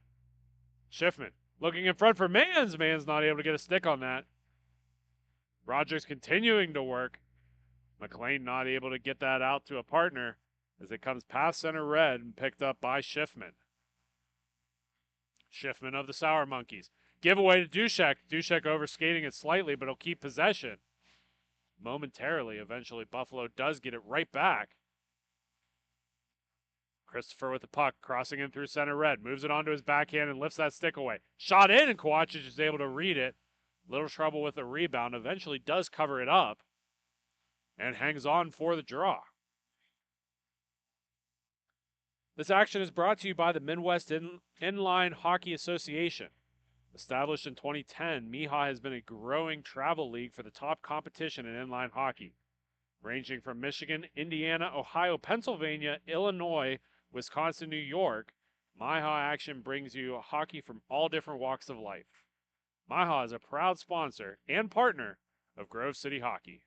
Schiffman looking in front for Mans. Mans not able to get a stick on that. Rogers continuing to work. McLean not able to get that out to a partner as it comes past center red and picked up by Schiffman. Schiffman of the Sour Monkeys. Giveaway to Dushek. Dushek overskating it slightly, but he'll keep possession. Momentarily, eventually Buffalo does get it right back. Christopher with the puck, crossing in through center red, moves it onto his backhand and lifts that stick away. Shot in, and Kowachich is able to read it. Little trouble with the rebound, eventually does cover it up and hangs on for the draw. This action is brought to you by the Midwest Inline Hockey Association. Established in 2010, MIHA has been a growing travel league for the top competition in inline hockey. Ranging from Michigan, Indiana, Ohio, Pennsylvania, Illinois, Wisconsin, New York, MIHA action brings you hockey from all different walks of life. MIHA is a proud sponsor and partner of Grove City Hockey.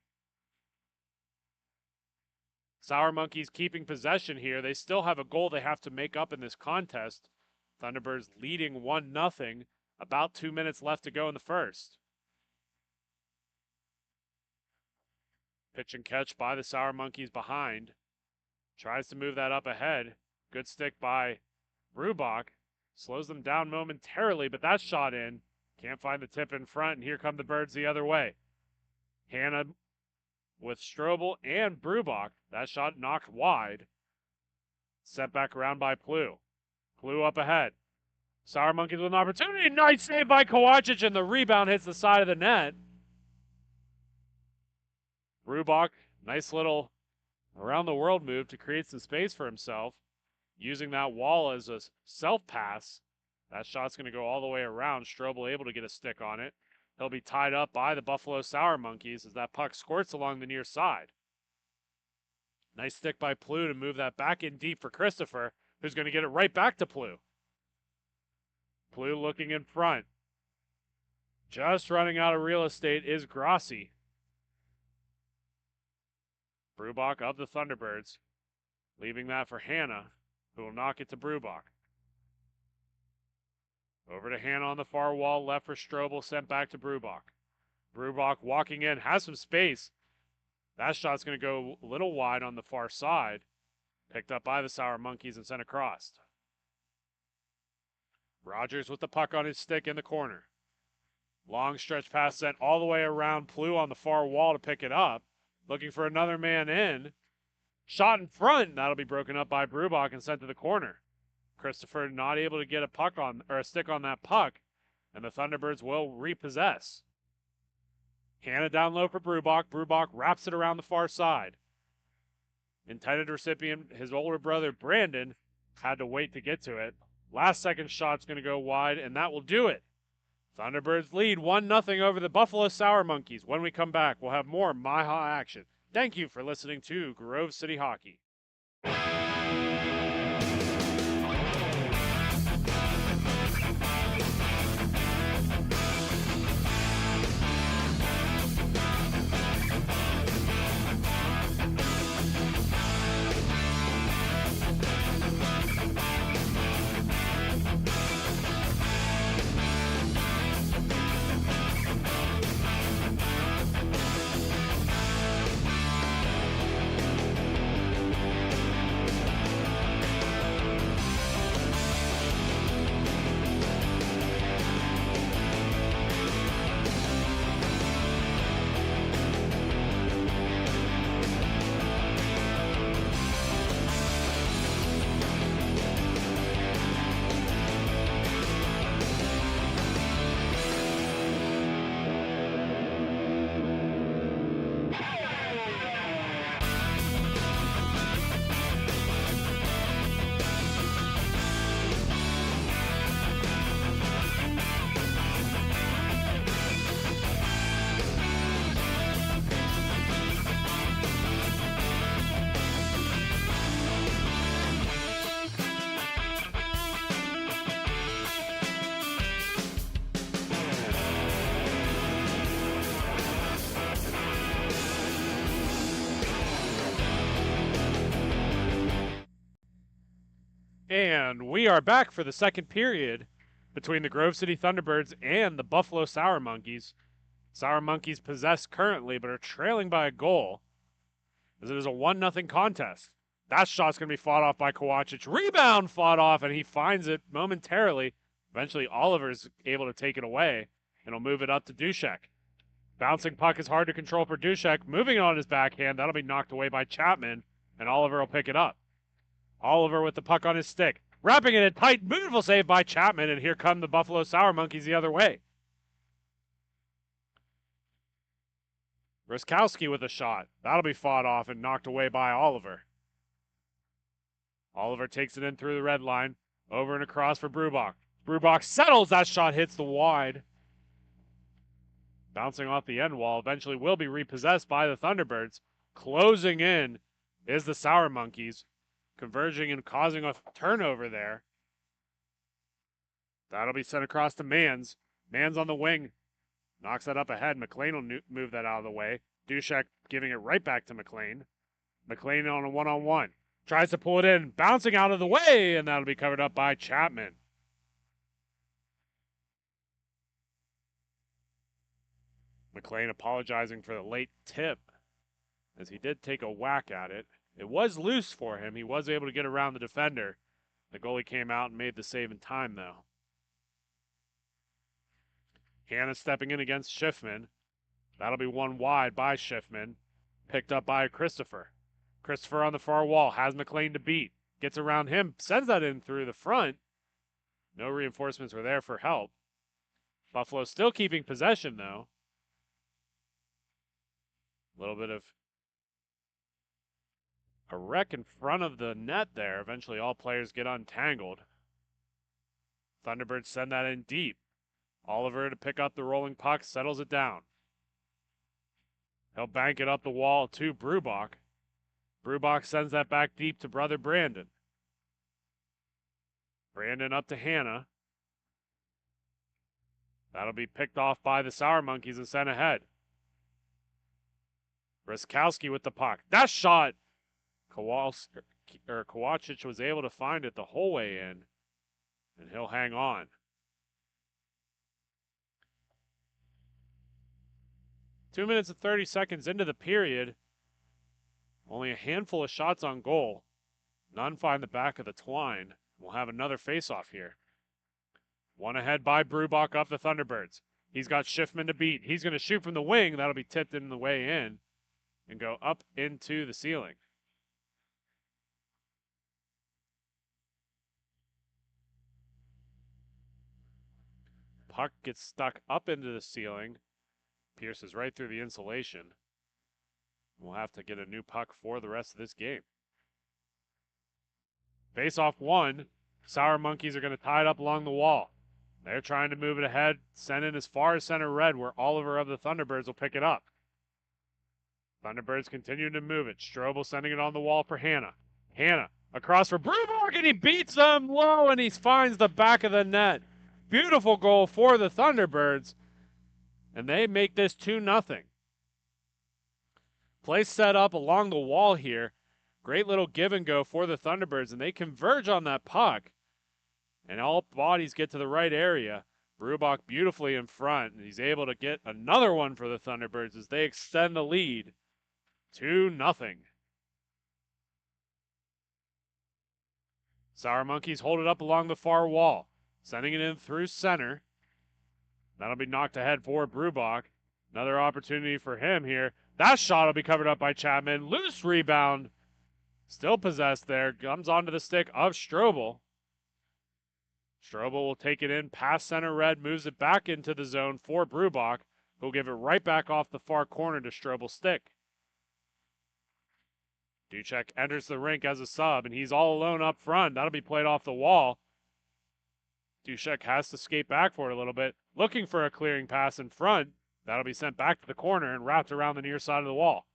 Sour Monkeys keeping possession here. They still have a goal they have to make up in this contest. Thunderbirds leading 1-0. About 2 minutes left to go in the first. Pitch and catch by the Sour Monkeys behind. Tries to move that up ahead. Good stick by Brubach. Slows them down momentarily, but that shot in. Can't find the tip in front, and here come the Birds the other way. Hanna with Strobel and Brubach. That shot knocked wide. Sent back around by Plu. Plu up ahead. Sour Monkeys with an opportunity. Nice save by Kowachich, and the rebound hits the side of the net. Brubach, nice little around-the-world move to create some space for himself, using that wall as a self-pass. That shot's going to go all the way around. Strobel able to get a stick on it. He'll be tied up by the Buffalo Sour Monkeys as that puck squirts along the near side. Nice stick by Plu to move that back in deep for Christopher, who's going to get it right back to Plu. Plu looking in front. Just running out of real estate is Grossi. Brubach of the Thunderbirds, leaving that for Hanna, who will knock it to Brubach. Over to Hanna on the far wall, left for Strobel, sent back to Brubach. Brubach walking in, has some space. That shot's going to go a little wide on the far side. Picked up by the Sour Monkeys and sent across. Rogers with the puck on his stick in the corner. Long stretch pass sent all the way around. Plu on the far wall to pick it up. Looking for another man in. Shot in front. That'll be broken up by Brubach and sent to the corner. Christopher not able to get a puck on, or a stick on that puck, and the Thunderbirds will repossess. Hanna down low for Brubach. Brubach wraps it around the far side. Intended recipient, his older brother Brandon, had to wait to get to it. Last second shot's going to go wide, and that will do it. Thunderbirds lead 1-0 over the Buffalo Sour Monkeys. When we come back, we'll have more MIHA action. Thank you for listening to Grove City Hockey. And we are back for the second period between the Grove City Thunderbirds and the Buffalo Sour Monkeys. Sour Monkeys possess currently, but are trailing by a goal, as it is a 1-0 contest. That shot's going to be fought off by Kovacic. Rebound fought off, and he finds it momentarily. Eventually, Oliver's able to take it away, and he'll move it up to Duszek. Bouncing puck is hard to control for Duszek. Moving it on his backhand. That'll be knocked away by Chapman, and Oliver will pick it up. Oliver with the puck on his stick. Wrapping it in tight. Beautiful save by Chapman, and here come the Buffalo Sour Monkeys the other way. Ruskowski with a shot. That'll be fought off and knocked away by Oliver. Oliver takes it in through the red line. Over and across for Brubach. Brubach settles. That shot hits the wide. Bouncing off the end wall. Eventually will be repossessed by the Thunderbirds. Closing in is the Sour Monkeys. Converging and causing a turnover there. That'll be sent across to Mans. Mans on the wing. Knocks that up ahead. McLean will move that out of the way. Duszek giving it right back to McLean. McLean on a one-on-one. Tries to pull it in. Bouncing out of the way, and that'll be covered up by Chapman. McLean apologizing for the late tip, as he did take a whack at it. It was loose for him. He was able to get around the defender. The goalie came out and made the save in time, though. Hanna stepping in against Schiffman. That'll be one wide by Schiffman. Picked up by Christopher. Christopher on the far wall. Has McLean to beat. Gets around him. Sends that in through the front. No reinforcements were there for help. Buffalo still keeping possession, though. A little bit of a wreck in front of the net there. Eventually all players get untangled. Thunderbirds send that in deep. Oliver to pick up the rolling puck, settles it down. He'll bank it up the wall to Brubach. Brubach sends that back deep to brother Brandon. Brandon up to Hanna. That'll be picked off by the Sour Monkeys and sent ahead. Ruskowski with the puck. That shot! Kovacic was able to find it the whole way in, and he'll hang on. Two minutes and 30 seconds into the period. Only a handful of shots on goal. None find the back of the twine. We'll have another face-off here. One ahead by Brubach up the Thunderbirds. He's got Schiffman to beat. He's going to shoot from the wing. That'll be tipped in the way in and go up into the ceiling. Puck gets stuck up into the ceiling. Pierces right through the insulation. We'll have to get a new puck for the rest of this game. Face-off one. Sour Monkeys are going to tie it up along the wall. They're trying to move it ahead, send it as far as center red, where Oliver of the Thunderbirds will pick it up. Thunderbirds continue to move it. Strobel sending it on the wall for Hanna. Hanna across for Brubach, and he beats them low, and he finds the back of the net. Beautiful goal for the Thunderbirds, and they make this 2-0. Play set up along the wall here. Great little give and go for the Thunderbirds, and they converge on that puck. And all bodies get to the right area. Brubach beautifully in front, and he's able to get another one for the Thunderbirds as they extend the lead. 2-0. Sour Monkeys hold it up along the far wall, sending it in through center. That'll be knocked ahead for Brubach. Another opportunity for him here. That shot will be covered up by Chapman. Loose rebound. Still possessed there. Comes onto the stick of Strobel. Strobel will take it in past center red, moves it back into the zone for Brubach, who'll give it right back off the far corner to Strobel's stick. Duszek enters the rink as a sub, and he's all alone up front. That'll be played off the wall. Duszek has to skate back for it a little bit, looking for a clearing pass in front. That'll be sent back to the corner and wrapped around the near side of the wall.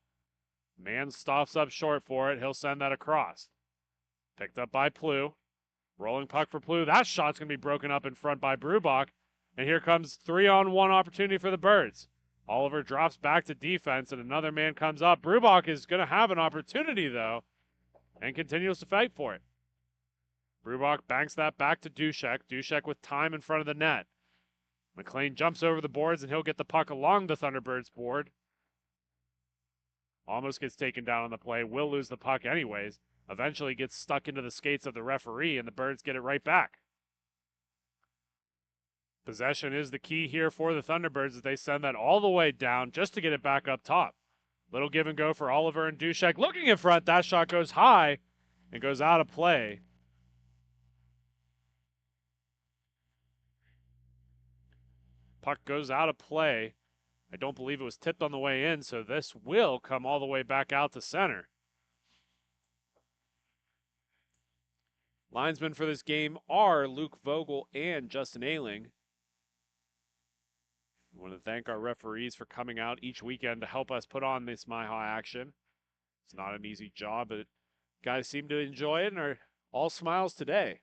Man stops up short for it. He'll send that across. Picked up by Plew. Rolling puck for Plew. That shot's going to be broken up in front by Brubach. And here comes 3-on-1 opportunity for the Birds. Oliver drops back to defense, and another man comes up. Brubach is going to have an opportunity, though, and continues to fight for it. Brubach banks that back to Duszek. Duszek with time in front of the net. McLean jumps over the boards, and he'll get the puck along the Thunderbirds' board. Almost gets taken down on the play. Will lose the puck anyways. Eventually gets stuck into the skates of the referee, and the Birds get it right back. Possession is the key here for the Thunderbirds as they send that all the way down just to get it back up top. Little give and go for Oliver and Duszek. Looking in front, that shot goes high and goes out of play. Puck goes out of play. I don't believe it was tipped on the way in, so this will come all the way back out to center. Linesmen for this game are Luke Vogel and Justin Ailing. We want to thank our referees for coming out each weekend to help us put on this MIHA action. It's not an easy job, but guys seem to enjoy it and are all smiles today.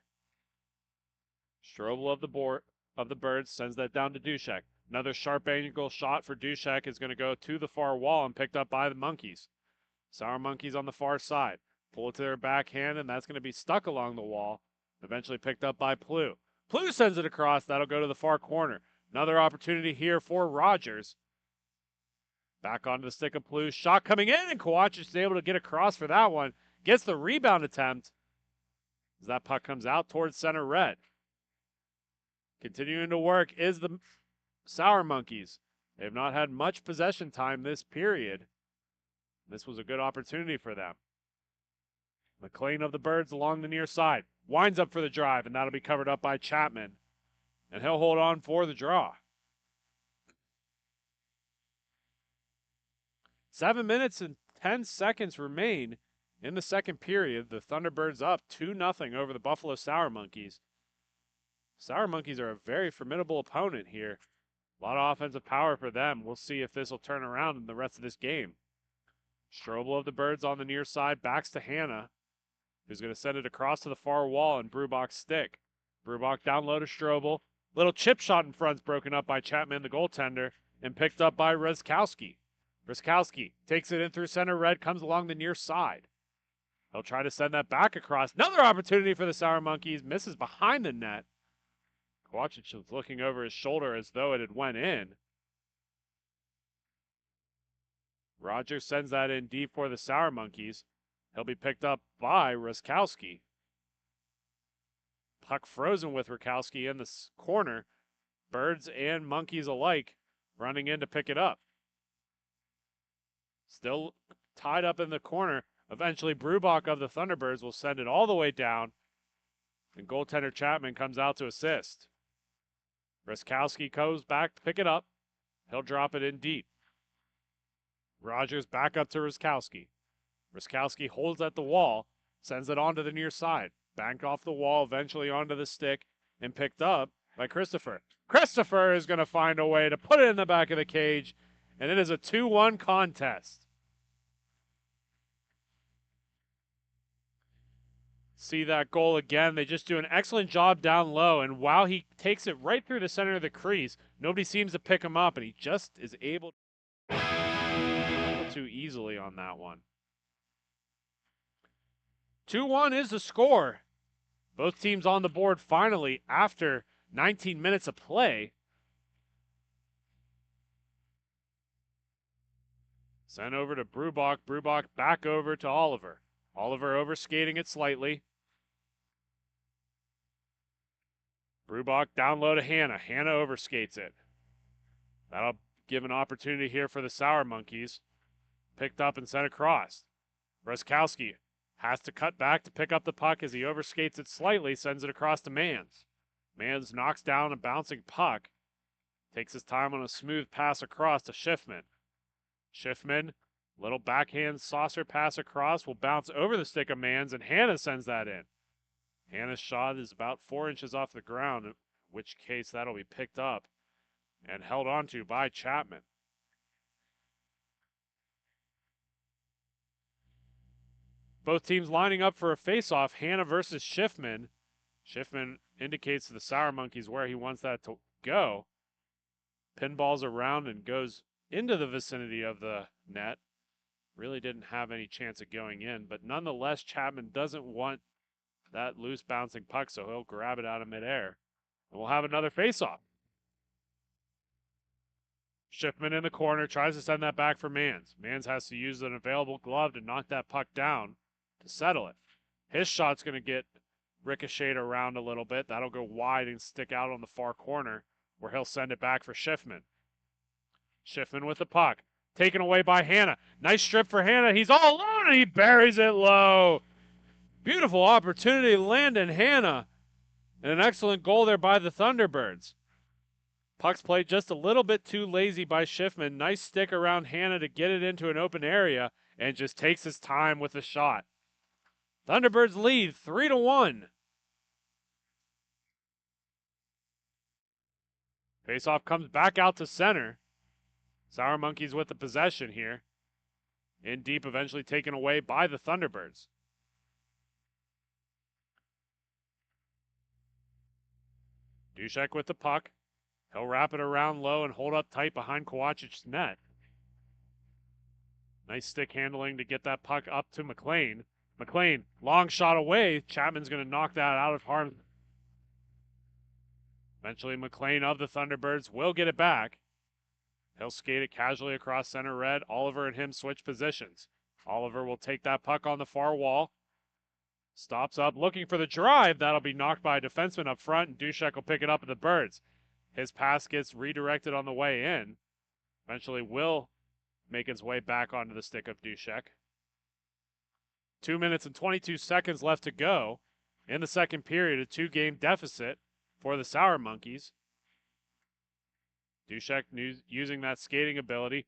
Strobel of the Birds sends that down to Duszek. Another sharp angle shot for Duszek is going to go to the far wall and picked up by the Monkeys. Sour Monkeys on the far side. Pull it to their backhand, and that's going to be stuck along the wall. Eventually picked up by Plu. Plu sends it across. That'll go to the far corner. Another opportunity here for Rogers. Back onto the stick of Plu. Shot coming in, and Kowachich is able to get across for that one. Gets the rebound attempt as that puck comes out towards center red. Continuing to work is the Sour Monkeys. They have not had much possession time this period. This was a good opportunity for them. McLean of the Birds along the near side. Winds up for the drive, and that'll be covered up by Chapman. And he'll hold on for the draw. 7 minutes and 10 seconds remain in the second period. The Thunderbirds up 2-0 over the Buffalo Sour Monkeys. Sour Monkeys are a very formidable opponent here. A lot of offensive power for them. We'll see if this will turn around in the rest of this game. Strobel of the Birds on the near side backs to Hanna, who's going to send it across to the far wall and Brubach's stick. Brubach down low to Strobel. Little chip shot in front's broken up by Chapman, the goaltender, and picked up by Reszkowski. Reszkowski takes it in through center red, comes along the near side. He'll try to send that back across. Another opportunity for the Sour Monkeys. Misses behind the net. Kowachich was looking over his shoulder as though it had went in. Rogers sends that in deep for the Sour Monkeys. He'll be picked up by Reszkowski. Puck frozen with Reszkowski in the corner. Birds and Monkeys alike running in to pick it up. Still tied up in the corner. Eventually, Brubach of the Thunderbirds will send it all the way down, and goaltender Chapman comes out to assist. Reszkowski goes back to pick it up. He'll drop it in deep. Rogers back up to Reszkowski. Reszkowski holds at the wall, sends it onto the near side. Banked off the wall, eventually onto the stick, and picked up by Christopher. Christopher is going to find a way to put it in the back of the cage, and it is a 2-1 contest. See that goal again. They just do an excellent job down low, and while he takes it right through the center of the crease, nobody seems to pick him up, and he just is able to easily on that one. 2-1 is the score. Both teams on the board finally after 19 minutes of play. Sent over to Brubach. Brubach back over to Oliver. Oliver overskating it slightly. Brubach down low to Hanna. Hanna overskates it. That'll give an opportunity here for the Sour Monkeys. Picked up and sent across. Reszkowski has to cut back to pick up the puck as he overskates it slightly, sends it across to Mans. Mans knocks down a bouncing puck. Takes his time on a smooth pass across to Schiffman. Schiffman, little backhand saucer pass across, will bounce over the stick of Mans, and Hanna sends that in. Hanna's shot is about 4 inches off the ground, in which case that'll be picked up and held onto by Chapman. Both teams lining up for a face-off. Hanna versus Schiffman. Schiffman indicates to the Sour Monkeys where he wants that to go. Pinballs around and goes into the vicinity of the net. Really didn't have any chance of going in, but nonetheless, Chapman doesn't want that loose bouncing puck, so he'll grab it out of midair. And we'll have another faceoff. Schiffman in the corner, tries to send that back for Mans. Mans has to use an available glove to knock that puck down to settle it. His shot's going to get ricocheted around a little bit. That'll go wide and stick out on the far corner, where he'll send it back for Schiffman. Schiffman with the puck. Taken away by Hanna. Nice strip for Hanna. He's all alone and he buries it low. Beautiful opportunity, Landon Hanna. And an excellent goal there by the Thunderbirds. Puck's played just a little bit too lazy by Schiffman. Nice stick around Hanna to get it into an open area and just takes his time with the shot. Thunderbirds lead 3-1. Faceoff comes back out to center. Sour Monkeys with the possession here. In deep, eventually taken away by the Thunderbirds. Duszek with the puck. He'll wrap it around low and hold up tight behind Kowacic's net. Nice stick handling to get that puck up to McLean. McLean, long shot away. Chapman's going to knock that out of harm. Eventually, McLean of the Thunderbirds will get it back. He'll skate it casually across center red. Oliver and him switch positions. Oliver will take that puck on the far wall. Stops up, looking for the drive. That'll be knocked by a defenseman up front, and Duszek will pick it up at the Birds. His pass gets redirected on the way in. Eventually will make its way back onto the stick of Duszek. 2 minutes and 22 seconds left to go in the second period, a 2-game deficit for the Sour Monkeys. Duszek using that skating ability,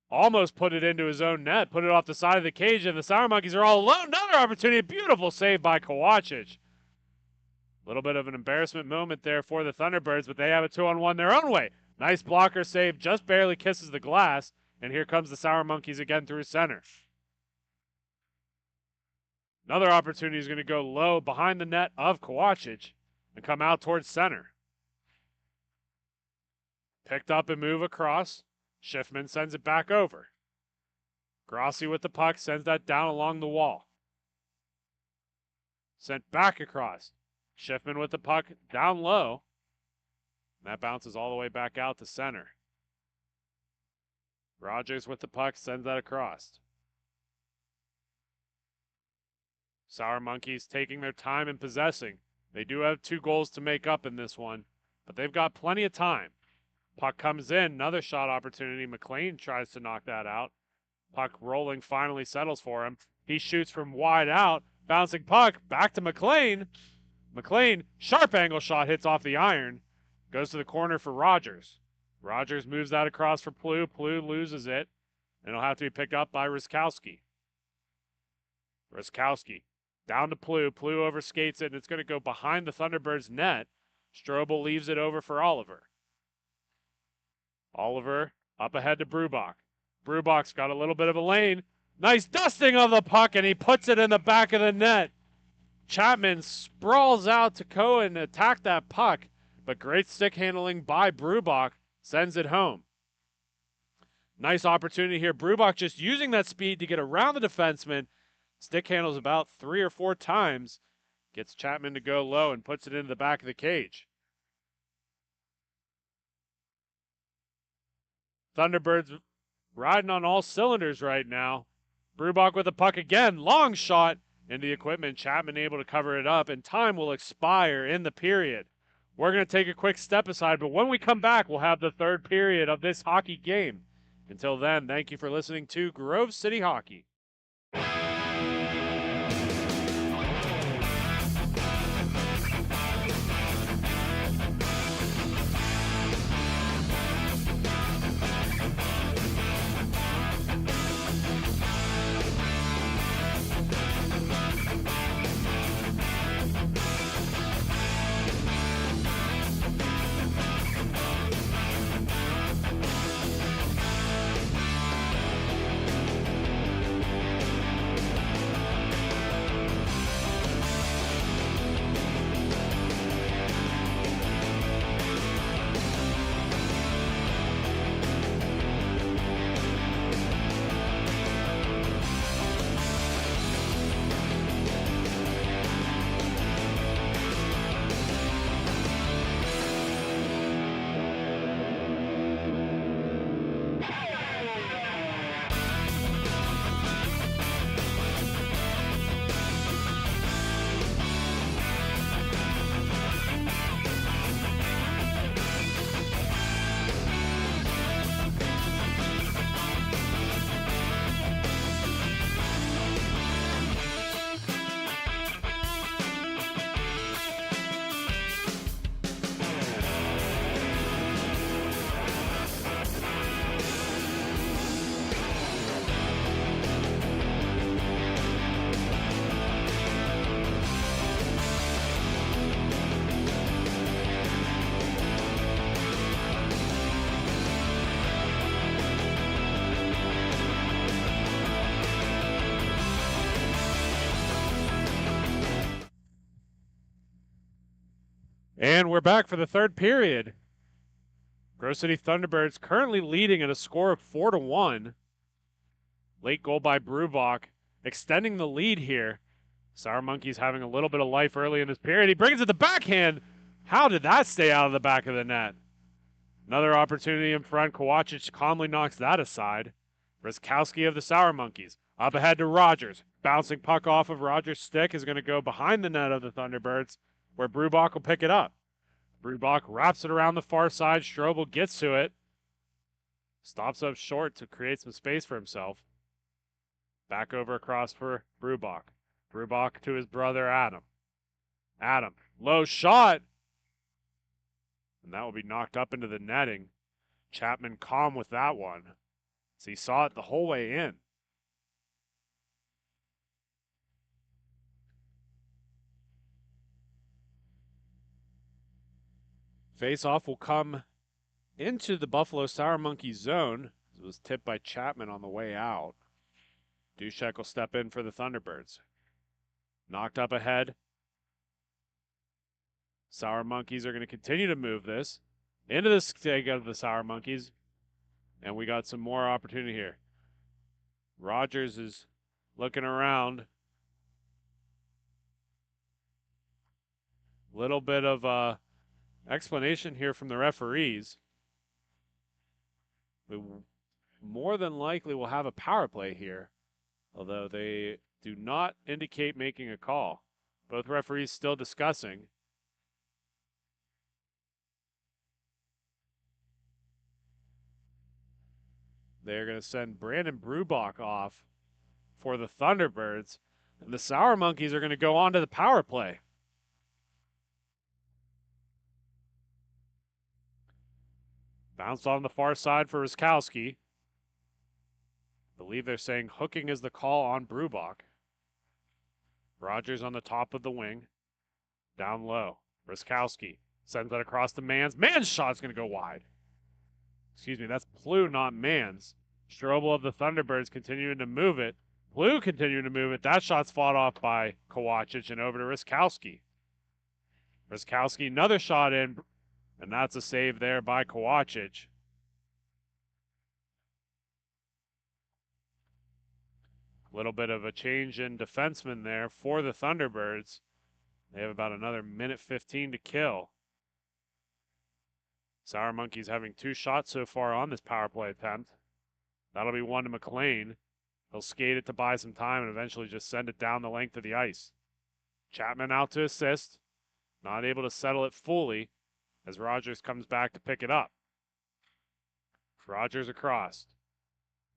almost put it into his own net, put it off the side of the cage, and the Sour Monkeys are all alone. Another opportunity, beautiful save by Kowacic. A little bit of an embarrassment moment there for the Thunderbirds, but they have a 2-on-1 their own way. Nice blocker save, just barely kisses the glass, and here comes the Sour Monkeys again through center. Another opportunity is going to go low behind the net of Kowacic and come out towards center. Picked up and move across. Schiffman sends it back over. Grossi with the puck sends that down along the wall. Sent back across. Schiffman with the puck down low. That bounces all the way back out to center. Rogers with the puck sends that across. Sour Monkeys taking their time and possessing. They do have 2 goals to make up in this one, but they've got plenty of time. Puck comes in, another shot opportunity. McLean tries to knock that out. Puck rolling finally settles for him. He shoots from wide out. Bouncing puck back to McLean. McLean, sharp angle shot, hits off the iron. Goes to the corner for Rogers. Rogers moves that across for Plew. Plew loses it, and it'll have to be picked up by Ruskowski. Ruskowski down to Plew. Plew overskates it, and it's going to go behind the Thunderbirds' net. Strobel leaves it over for Oliver. Oliver up ahead to Brubach. Brubach's got a little bit of a lane. Nice dusting of the puck, and he puts it in the back of the net. Chapman sprawls out to go and attack that puck, but great stick handling by Brubach sends it home. Nice opportunity here. Brubach just using that speed to get around the defenseman. Stick handles about 3 or 4 times. Gets Chapman to go low and puts it into the back of the cage. Thunderbirds riding on all cylinders right now. Brubach with the puck again. Long shot into the equipment. Chapman able to cover it up, and time will expire in the period. We're going to take a quick step aside, but when we come back, we'll have the third period of this hockey game. Until then, thank you for listening to Grove City Hockey. And we're back for the third period. Grove City Thunderbirds currently leading at a score of 4-1. Late goal by Brubach, extending the lead here. Sour Monkey's having a little bit of life early in this period. He brings it to backhand. How did that stay out of the back of the net? Another opportunity in front. Kowacic calmly knocks that aside. Ryskowski of the Sour Monkeys. Up ahead to Rogers. Bouncing puck off of Rogers' stick is going to go behind the net of the Thunderbirds, where Brubach will pick it up. Brubach wraps it around the far side. Strobel gets to it. Stops up short to create some space for himself. Back over across for Brubach. Brubach to his brother Adam. Adam, low shot. And that will be knocked up into the netting. Chapman calm with that one, so he saw it the whole way in. Face-off will come into the Buffalo Sour Monkeys zone. It was tipped by Chapman on the way out. Dushek will step in for the Thunderbirds. Knocked up ahead. Sour Monkeys are going to continue to move this into the stick of the Sour Monkeys. And we got some more opportunity here. Rogers is looking around. Little bit of explanation here from the referees. We more than likely will have a power play here, although they do not indicate making a call. Both referees still discussing. They're going to send Brandon Brubach off for the Thunderbirds, and the Sour Monkeys are going to go on to the power play. Bounced on the far side for Ryskowski. I believe they're saying hooking is the call on Brubach. Rogers on the top of the wing. Down low. Ryskowski sends that across to Mans. Mans' shot's going to go wide. Excuse me, that's Plu, not Mans. Strobel of the Thunderbirds continuing to move it. Plu continuing to move it. That shot's fought off by Kowacic and over to Ryskowski. Ryskowski, another shot in, and that's a save there by Kowacic. A little bit of a change in defenseman there for the Thunderbirds. They have about another minute 15 to kill. Sour Monkeys having 2 shots so far on this power play attempt. That'll be one to McLean. He'll skate it to buy some time and eventually just send it down the length of the ice. Chapman out to assist. Not able to settle it fully as Rogers comes back to pick it up. Rogers across.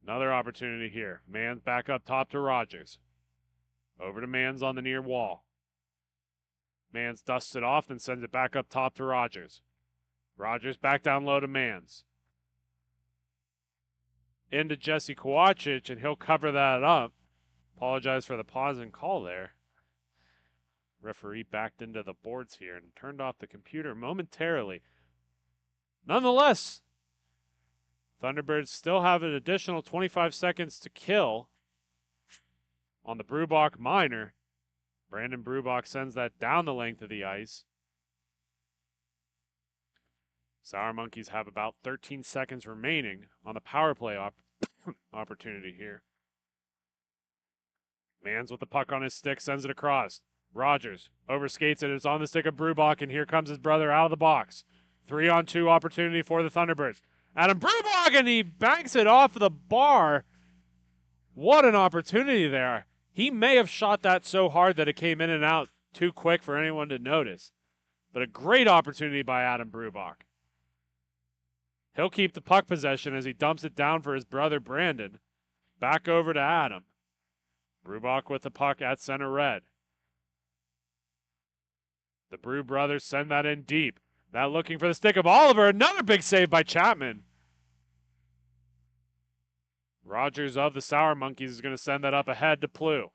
Another opportunity here. Mans back up top to Rogers. Over to Mans on the near wall. Mans dusts it off and sends it back up top to Rogers. Rogers back down low to Mans. Into Jesse Kowacic, and he'll cover that up. Apologize for the pause and call there. Referee backed into the boards here and turned off the computer momentarily. Nonetheless, Thunderbirds still have an additional 25 seconds to kill on the Brubach minor. Brandon Brubach sends that down the length of the ice. Sour Monkeys have about 13 seconds remaining on the power play opportunity here. Mans with the puck on his stick, sends it across. Rogers overskates it. It's on the stick of Brubach, and here comes his brother out of the box. 3-on-2 opportunity for the Thunderbirds. Adam Brubach, and he banks it off the bar. What an opportunity there. He may have shot that so hard that it came in and out too quick for anyone to notice. But a great opportunity by Adam Brubach. He'll keep the puck possession as he dumps it down for his brother Brandon. Back over to Adam. Brubach with the puck at center red. The Brew brothers send that in deep. Now looking for the stick of Oliver. Another big save by Chapman. Rogers of the Sour Monkeys is going to send that up ahead to Plu.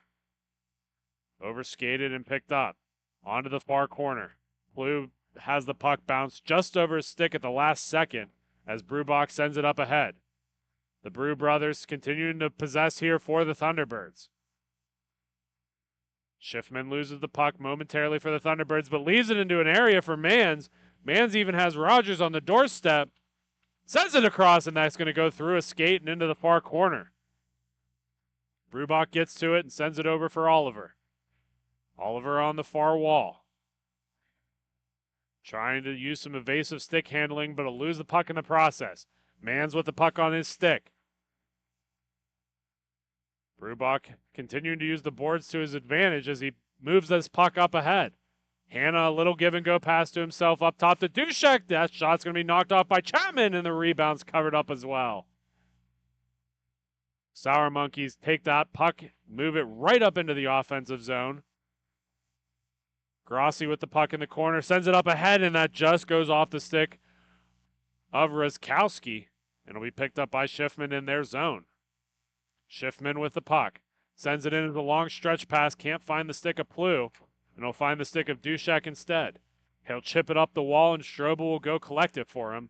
Overskated and picked up. Onto the far corner. Plu has the puck bounced just over his stick at the last second as Brubach sends it up ahead. The Brew brothers continuing to possess here for the Thunderbirds. Schiffman loses the puck momentarily for the Thunderbirds, but leaves it into an area for Mans. Mans even has Rogers on the doorstep. Sends it across, and that's going to go through a skate and into the far corner. Brubach gets to it and sends it over for Oliver. Oliver on the far wall. Trying to use some evasive stick handling, but will lose the puck in the process. Mans with the puck on his stick. Brubach continuing to use the boards to his advantage as he moves this puck up ahead. Hanna, a little give and go pass to himself up top to Dushek. That shot's going to be knocked off by Chapman, and the rebound's covered up as well. Sour Monkeys take that puck, move it right up into the offensive zone. Grossi with the puck in the corner, sends it up ahead, and that just goes off the stick of Rizkowski, and will be picked up by Schiffman in their zone. Schiffman with the puck, sends it in as a long stretch pass, can't find the stick of Plu, and he'll find the stick of Dushek instead. He'll chip it up the wall, and Strobel will go collect it for him.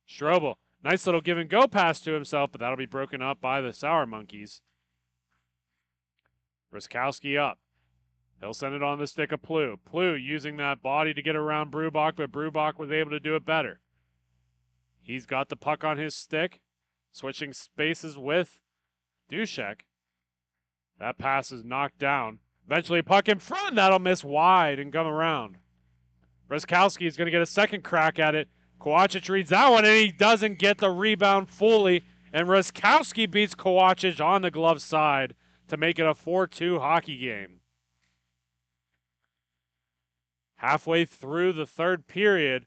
Strobel, nice little give and go pass to himself, but that'll be broken up by the Sour Monkeys. Rizkowski up. He'll send it on the stick of Plu. Plu using that body to get around Brubach, but Brubach was able to do it better. He's got the puck on his stick, switching spaces with Dushek. That pass is knocked down. Eventually, puck in front. That'll miss wide and come around. Rizkowski is going to get a second crack at it. Kovacic reads that one, and he doesn't get the rebound fully. And Rizkowski beats Kovacic on the glove side to make it a 4-2 hockey game. Halfway through the third period,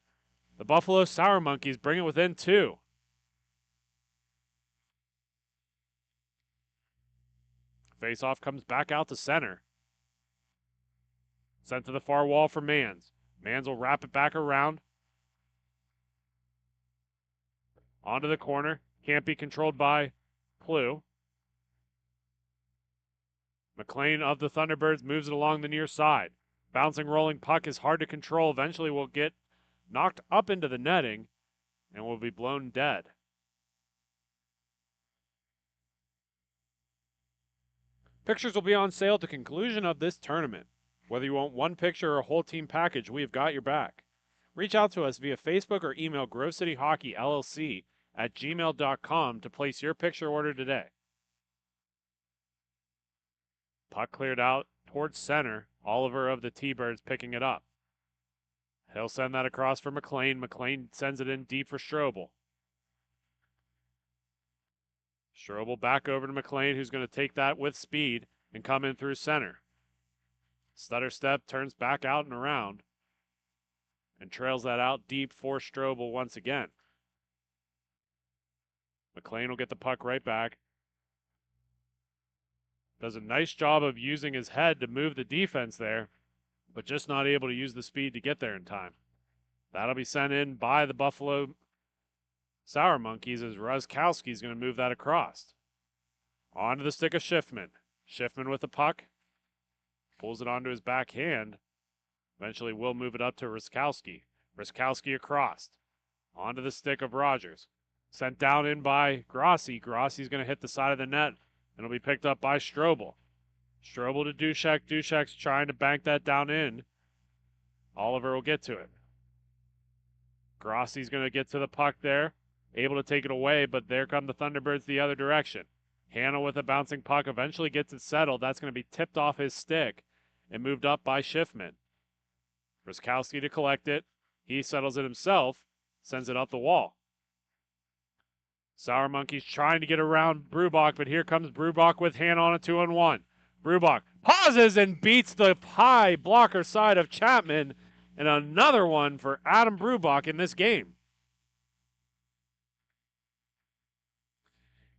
the Buffalo Sour Monkeys bring it within 2. Faceoff comes back out to center. Sent to the far wall for Mans. Mans will wrap it back around. Onto the corner. Can't be controlled by Plu. McLean of the Thunderbirds moves it along the near side. Bouncing, rolling puck is hard to control. Eventually will get knocked up into the netting and will be blown dead. Pictures will be on sale at the conclusion of this tournament. Whether you want one picture or a whole team package, we have got your back. Reach out to us via Facebook or email GrowCityHockeyLLC@gmail.com to place your picture order today. Puck cleared out towards center. Oliver of the T-Birds picking it up. He'll send that across for McLean. McLean sends it in deep for Strobel. Strobel back over to McLean, who's going to take that with speed and come in through center. Stutter step, turns back out and around, and trails that out deep for Strobel once again. McLean will get the puck right back. Does a nice job of using his head to move the defense there, but just not able to use the speed to get there in time. That'll be sent in by the Buffalo Sour Monkeys as Rizkowski is going to move that across. Onto the stick of Schiffman. Schiffman with the puck. Pulls it onto his backhand. Eventually will move it up to Rizkowski. Rizkowski across. Onto the stick of Rogers. Sent down in by Grossi. Grossi's going to hit the side of the net. And it'll be picked up by Strobel. Strobel to Dushek. Dushek's trying to bank that down in. Oliver will get to it. Grossi's going to get to the puck there. Able to take it away, but there come the Thunderbirds the other direction. Hanna with a bouncing puck eventually gets it settled. That's going to be tipped off his stick and moved up by Schiffman. Rizkowski to collect it. He settles it himself, sends it up the wall. Sour Monkeys trying to get around Brubach, but here comes Brubach with Hanna on a 2-on-1. Brubach pauses and beats the high blocker side of Chapman, and another one for Adam Brubach in this game.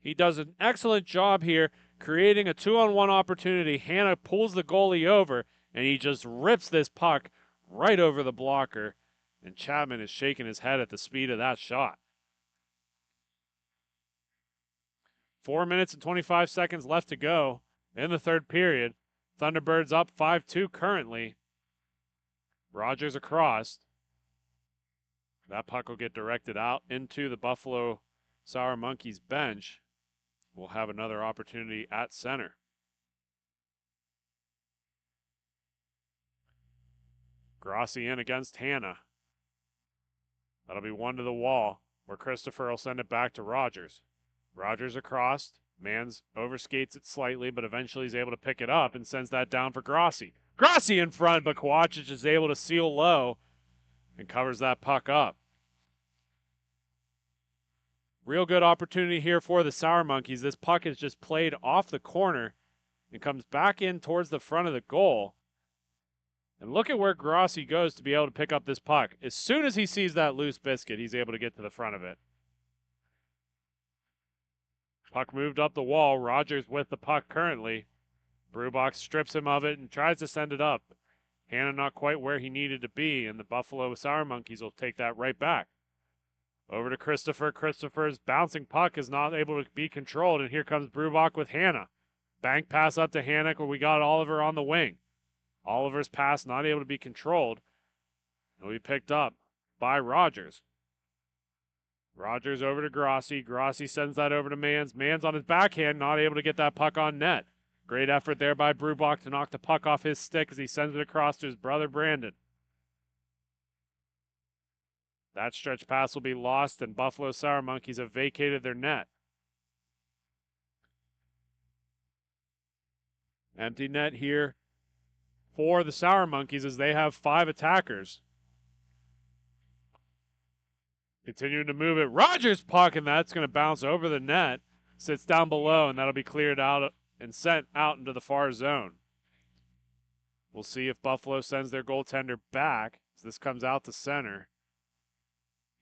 He does an excellent job here creating a 2-on-1 opportunity. Hanna pulls the goalie over, and he just rips this puck right over the blocker, and Chapman is shaking his head at the speed of that shot. 4 minutes and 25 seconds left to go in the third period. Thunderbirds up 5-2 currently. Rogers across. That puck will get directed out into the Buffalo Sour Monkeys bench. We'll have another opportunity at center. Grossi in against Hannah. That'll be one to the wall, where Christopher will send it back to Rogers. Rogers across. Mans overskates it slightly, but eventually he's able to pick it up and sends that down for Grossi. Grossi in front, but Kovacic is able to seal low and covers that puck up. Real good opportunity here for the Sour Monkeys. This puck is just played off the corner and comes back in towards the front of the goal. And look at where Grossi goes to be able to pick up this puck. As soon as he sees that loose biscuit, he's able to get to the front of it. Puck moved up the wall. Rogers with the puck currently. Brubach strips him of it and tries to send it up. Hannah not quite where he needed to be, and the Buffalo Sour Monkeys will take that right back. Over to Christopher. Christopher's bouncing puck is not able to be controlled, and here comes Brubach with Hannah. Bank pass up to Hannah, where we got Oliver on the wing. Oliver's pass not able to be controlled. It'll be picked up by Rogers. Rogers over to Grossi. Grossi sends that over to Mans. Mans on his backhand, not able to get that puck on net. Great effort there by Brubach to knock the puck off his stick as he sends it across to his brother Brandon. That stretch pass will be lost, and Buffalo Sour Monkeys have vacated their net. Empty net here for the Sour Monkeys as they have 5 attackers. Continuing to move it. Rogers' puck, and that's going to bounce over the net. Sits down below, and that'll be cleared out and sent out into the far zone. We'll see if Buffalo sends their goaltender back as this comes out to center.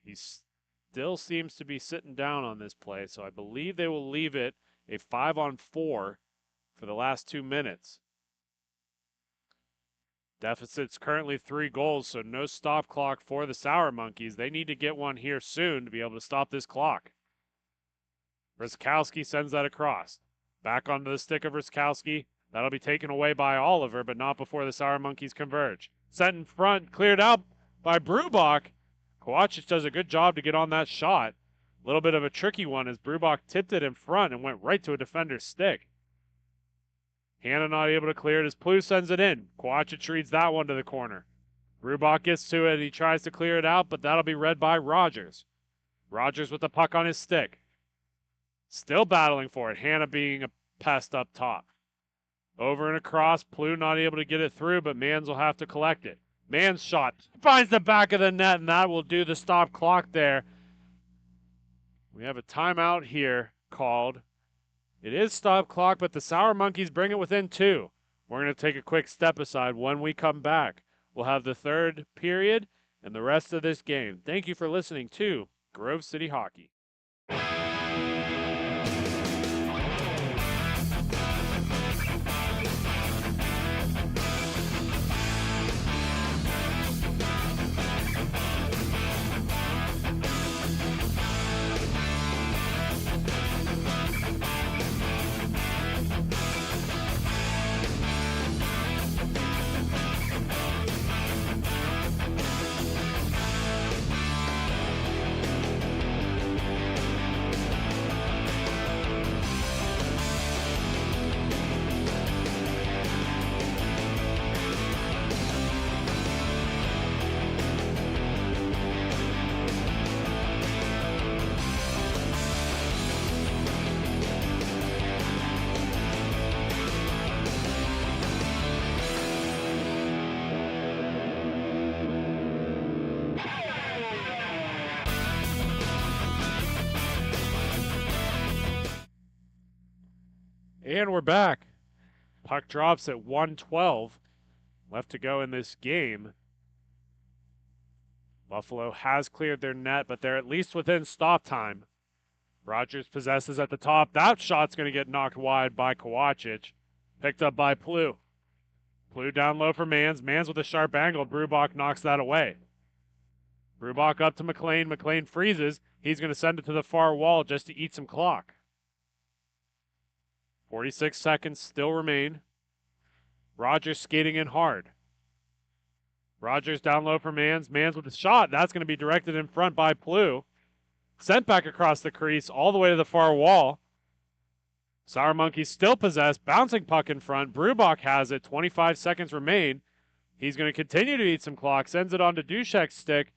He still seems to be sitting down on this play, so I believe they will leave it a 5-on-4 for the last 2 minutes. Deficit's currently 3 goals, so no stop clock for the Sour Monkeys. They need to get one here soon to be able to stop this clock. Ruskowski sends that across. Back onto the stick of Ruskowski. That'll be taken away by Oliver, but not before the Sour Monkeys converge. Sent in front, cleared out by Brubach. Kovacic does a good job to get on that shot. A little bit of a tricky one as Brubach tipped it in front and went right to a defender's stick. Hannah not able to clear it as Plu sends it in. Kovacic reads that one to the corner. Brubach gets to it and he tries to clear it out, but that'll be read by Rogers. Rogers with the puck on his stick. Still battling for it. Hannah being a pest up top. Over and across. Plu not able to get it through, but Mans will have to collect it. Mans shot finds the back of the net, and that will do the stop clock there. We have a timeout here called. It is stop clock, but the Sour Monkeys bring it within 2. We're going to take a quick step aside. When we come back, we'll have the third period and the rest of this game. Thank you for listening to Grove City Hockey. And we're back. Puck drops at 1:12 left to go in this game. Buffalo has cleared their net, but they're at least within stop time. Rogers possesses at the top. That shot's going to get knocked wide by Kovacic. Picked up by Plu. Plu down low for Mans. Mans with a sharp angle. Brubach knocks that away. Brubach up to McLean. McLean freezes. He's going to send it to the far wall just to eat some clock. 46 seconds still remain. Rogers skating in hard. Rogers down low for Mans. Mans with a shot. That's going to be directed in front by Plu. Sent back across the crease all the way to the far wall. Sour Monkeys still possessed. Bouncing puck in front. Brubach has it. 25 seconds remain. He's going to continue to eat some clock, sends it on to Dushek's stick,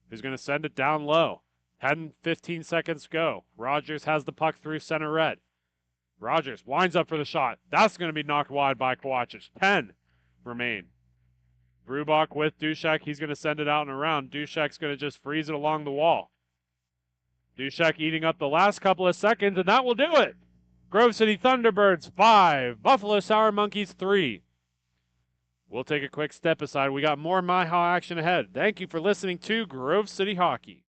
who's going to send it down low. 10, 15 seconds go. Rogers has the puck through center red. Rogers winds up for the shot. That's going to be knocked wide by Kowachich. 10 remain. Brubach with Dushek. He's going to send it out and around. Dushek's going to just freeze it along the wall. Dushek eating up the last couple of seconds, and that will do it. Grove City Thunderbirds 5, Buffalo Sour Monkeys 3. We'll take a quick step aside. We got more MIHA action ahead. Thank you for listening to Grove City Hockey.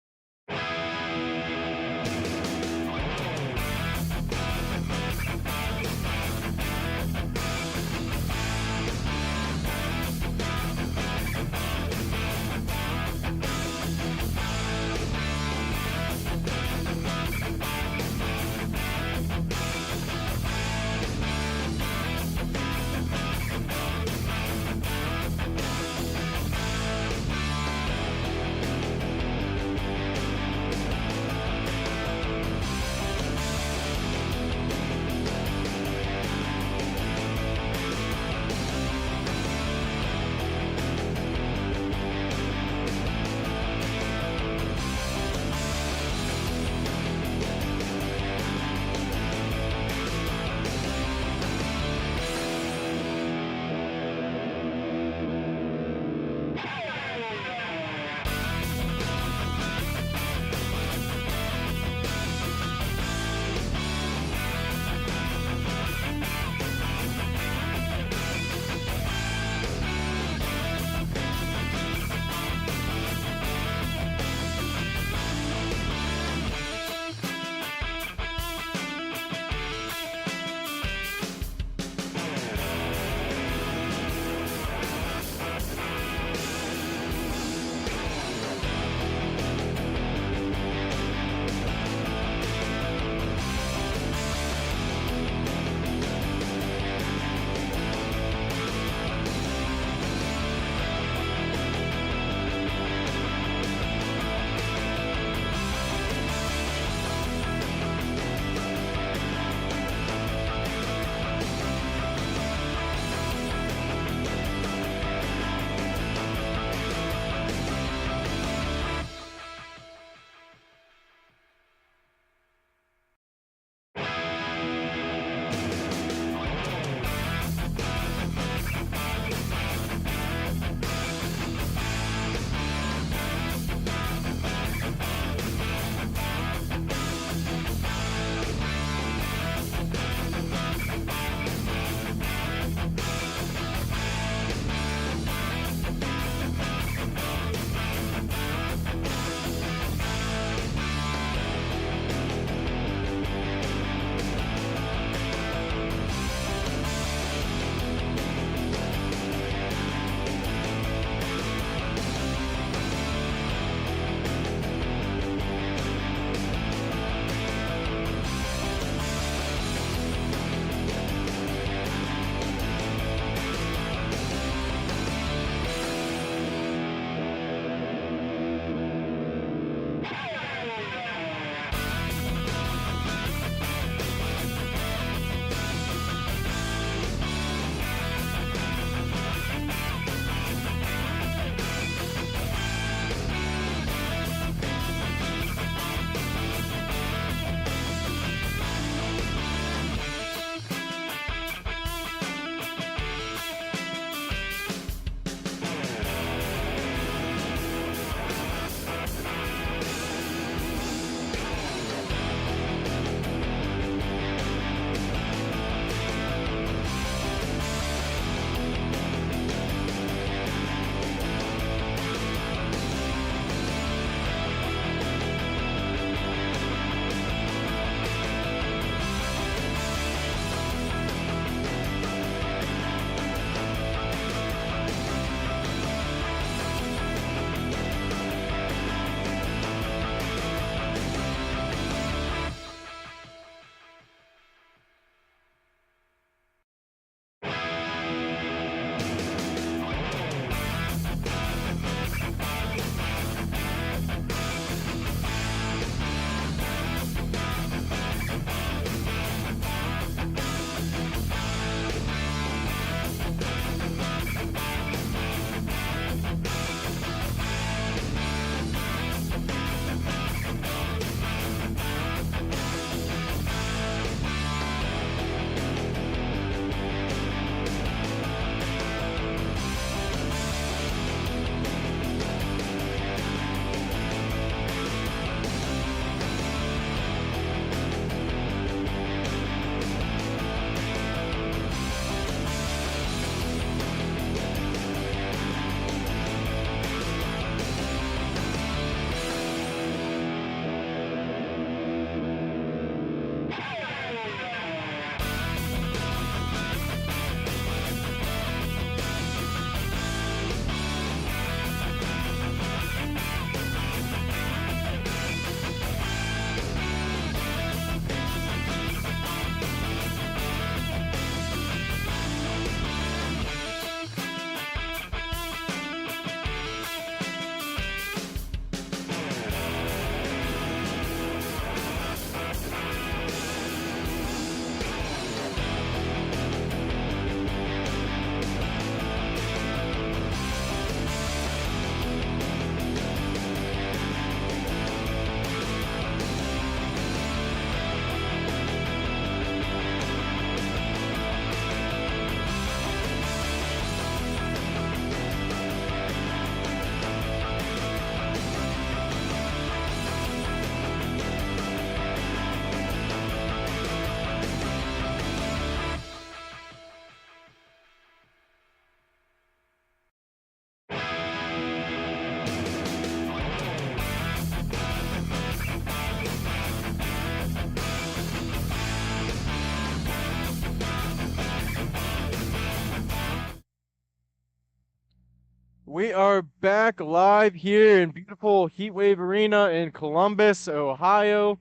We are back live here in beautiful Heatwave Arena in Columbus, Ohio.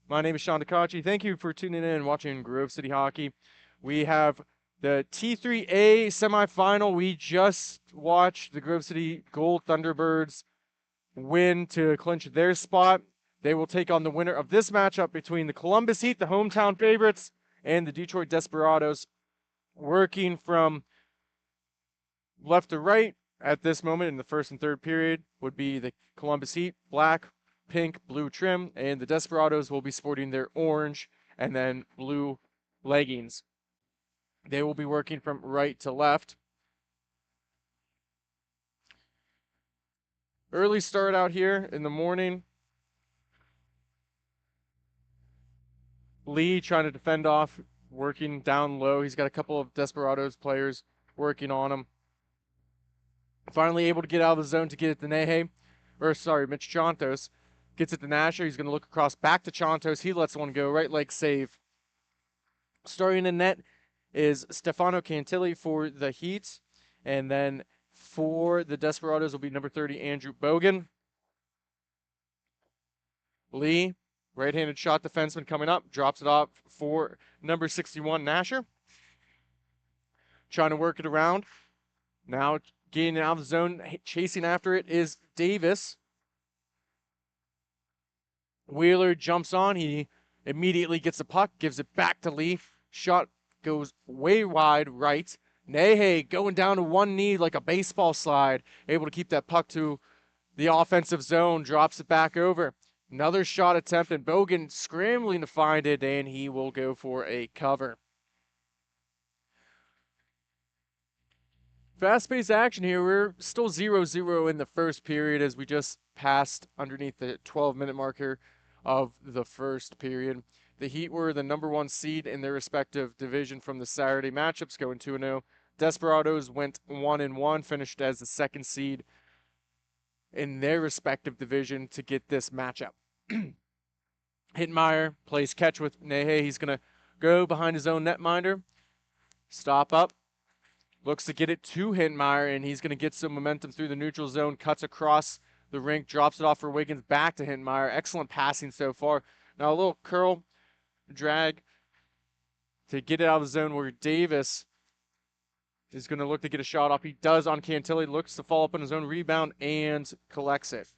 My name is Sean DeCacci. Thank you for tuning in and watching Grove City Hockey. We have the T3A semifinal. We just watched the Grove City Gold Thunderbirds win to clinch their spot. They will take on the winner of this matchup between the Columbus Heat, the hometown favorites, and the Detroit Desperados. Working from left to right at this moment in the first and third period would be the Columbus Heat, black, pink, blue trim, and the Desperados will be sporting their orange and then blue leggings. They will be working from right to left. Early start out here in the morning. Lee trying to defend off, working down low. He's got a couple of Desperados players working on him. Finally able to get out of the zone to get it to Mitch Chontos. Gets it to Nasher. He's going to look across back to Chontos. He lets one go. Right leg save. Starting in net is Stefano Cantilli for the Heat. And then for the Desperados will be number 30, Andrew Bogan. Lee, right-handed shot defenseman coming up. Drops it off for number 61, Nasher. Trying to work it around. Now getting out of the zone, chasing after it is Davis. Wheeler jumps on. He immediately gets the puck, gives it back to Lee. Shot goes way wide right. Nehe going down to one knee like a baseball slide. Able to keep that puck to the offensive zone. Drops it back over. Another shot attempt, and Bogan scrambling to find it, and he will go for a cover. Fast-paced action here. We're still 0-0 in the first period as we just passed underneath the 12-minute marker of the first period. The Heat were the number 1 seed in their respective division from the Saturday matchups, going 2-0. Desperados went 1-1, finished as the 2nd seed in their respective division to get this matchup. Hittenmeyer plays catch with Nehe. He's going to go behind his own netminder. Stop up. Looks to get it to Hittenmeyer, and he's going to get some momentum through the neutral zone. Cuts across the rink, drops it off for Wiggins, back to Hittenmeyer. Excellent passing so far. Now a little curl drag to get it out of the zone where Davis is going to look to get a shot off. He does on Cantilli, looks to follow up on his own rebound and collects it.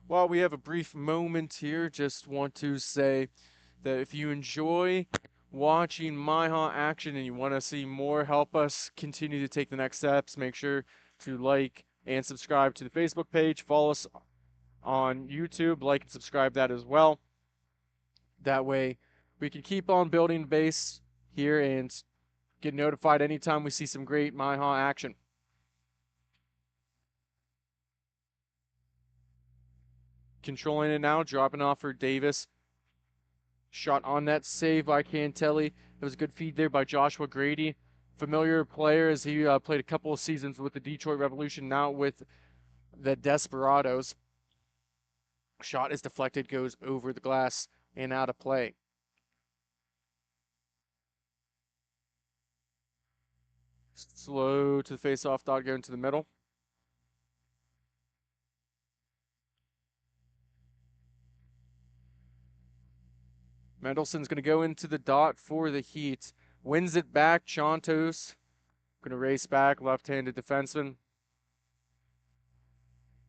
While we have a brief moment here, just want to say that if you enjoy watching MIHA action and you want to see more, help us continue to take the next steps, make sure to like and subscribe to the Facebook page. Follow us on YouTube, like and subscribe that as well. That way we can keep on building base here and get notified anytime we see some great MIHA action. Controlling it now, dropping off for Davis. Shot on net, save by Cantelli. It was a good feed there by Joshua Grady. Familiar player as he played a couple of seasons with the Detroit Revolution, now with the Desperados. Shot is deflected, goes over the glass and out of play. Slow to the face-off dot going to the middle. Mendelson's going to go into the dot for the Heat. Wins it back. Chontos going to race back. Left-handed defenseman.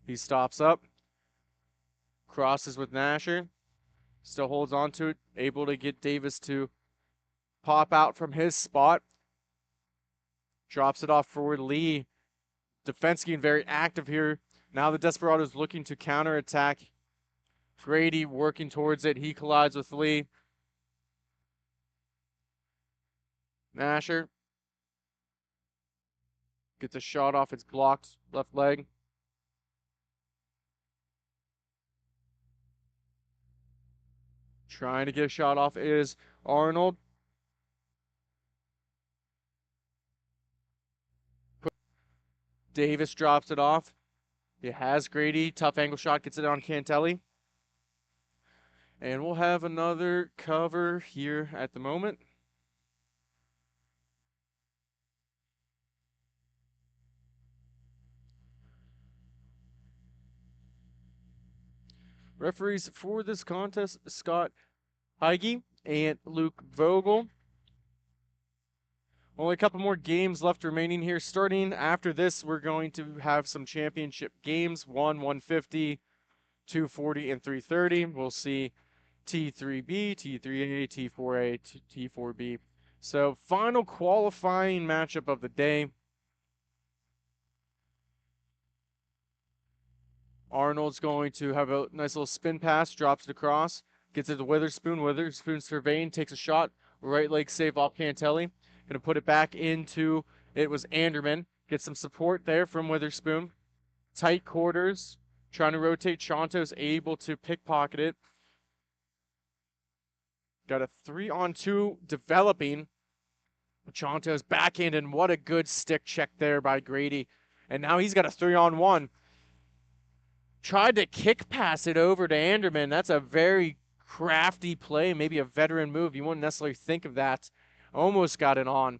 He stops up. Crosses with Nasher. Still holds on to it. Able to get Davis to pop out from his spot. Drops it off for Lee. Defenseman very active here. Now the Desperados looking to counterattack. Grady working towards it. He collides with Lee. Nasher gets a shot off. It's blocked. Left leg. Trying to get a shot off is Arnold. Davis drops it off. It has Grady. Tough angle shot. Gets it on Cantelli. And we'll have another cover here at the moment. Referees for this contest, Scott Heige and Luke Vogel. Only a couple more games left remaining here. Starting after this, we're going to have some championship games. 150, 240, and 330. We'll see T3B, T3A, T4A, T4B. So final qualifying matchup of the day. Arnold's going to have a nice little spin pass, drops it across, gets it to Witherspoon. Witherspoon surveying, takes a shot, right leg save off Cantelli. Gonna put it back into, it was Anderman. Get some support there from Witherspoon. Tight quarters, trying to rotate. Chanto's able to pickpocket it. Got a 3-on-2 developing. Chanto's backhand, and what a good stick check there by Grady. And now he's got a 3-on-1. Tried to kick pass it over to Anderman. That's a very crafty play, maybe a veteran move. You wouldn't necessarily think of that. Almost got it on.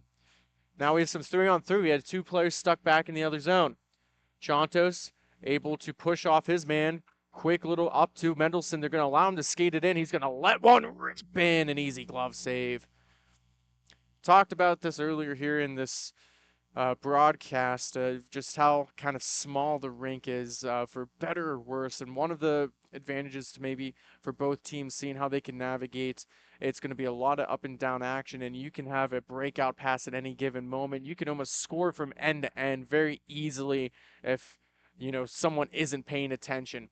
Now we have some 3-on-3. We had 2 players stuck back in the other zone. Chantos able to push off his man. Quick little up to Mendelson. They're going to allow him to skate it in. He's going to let one rip in. An easy glove save. Talked about this earlier here in this broadcast, just how kind of small the rink is, for better or worse. And one of the advantages to maybe for both teams seeing how they can navigate, it's going to be a lot of up and down action, and you can have a breakout pass at any given moment. You can almost score from end to end very easily if, someone isn't paying attention.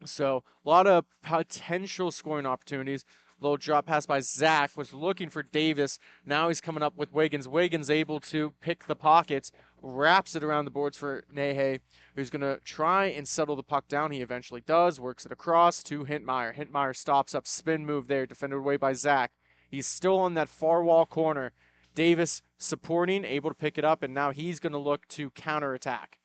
So a lot of potential scoring opportunities. Little drop pass by Zach, was looking for Davis. Now he's coming up with Wiggins. Wiggins able to pick the pockets, wraps it around the boards for Nehe, who's going to try and settle the puck down. He eventually does, works it across to Hintmeyer. Hintmeyer stops up, spin move there, defended away by Zach. He's still on that far wall corner. Davis supporting, able to pick it up, and now he's going to look to counterattack.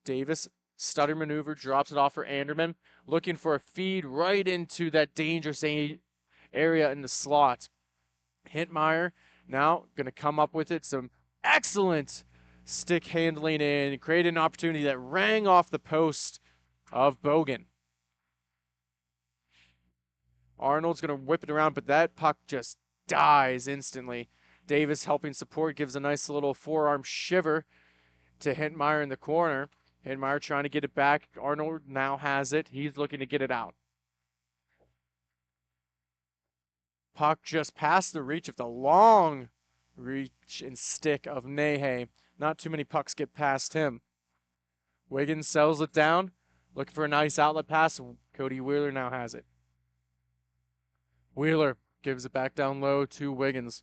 Davis, stutter maneuver, drops it off for Anderman, looking for a feed right into that dangerous area in the slot. Hintmeyer now going to come up with it. Some excellent stick handling and create an opportunity that rang off the post of Bogan. Arnold's going to whip it around, but that puck just dies instantly. Davis helping support, gives a nice little forearm shiver to Hintmeyer in the corner. Hintmeyer trying to get it back. Arnold now has it. He's looking to get it out. Puck just past the reach of the long reach and stick of Nehe. Not too many pucks get past him. Wiggins sells it down. Looking for a nice outlet pass. Cody Wheeler now has it. Wheeler gives it back down low to Wiggins.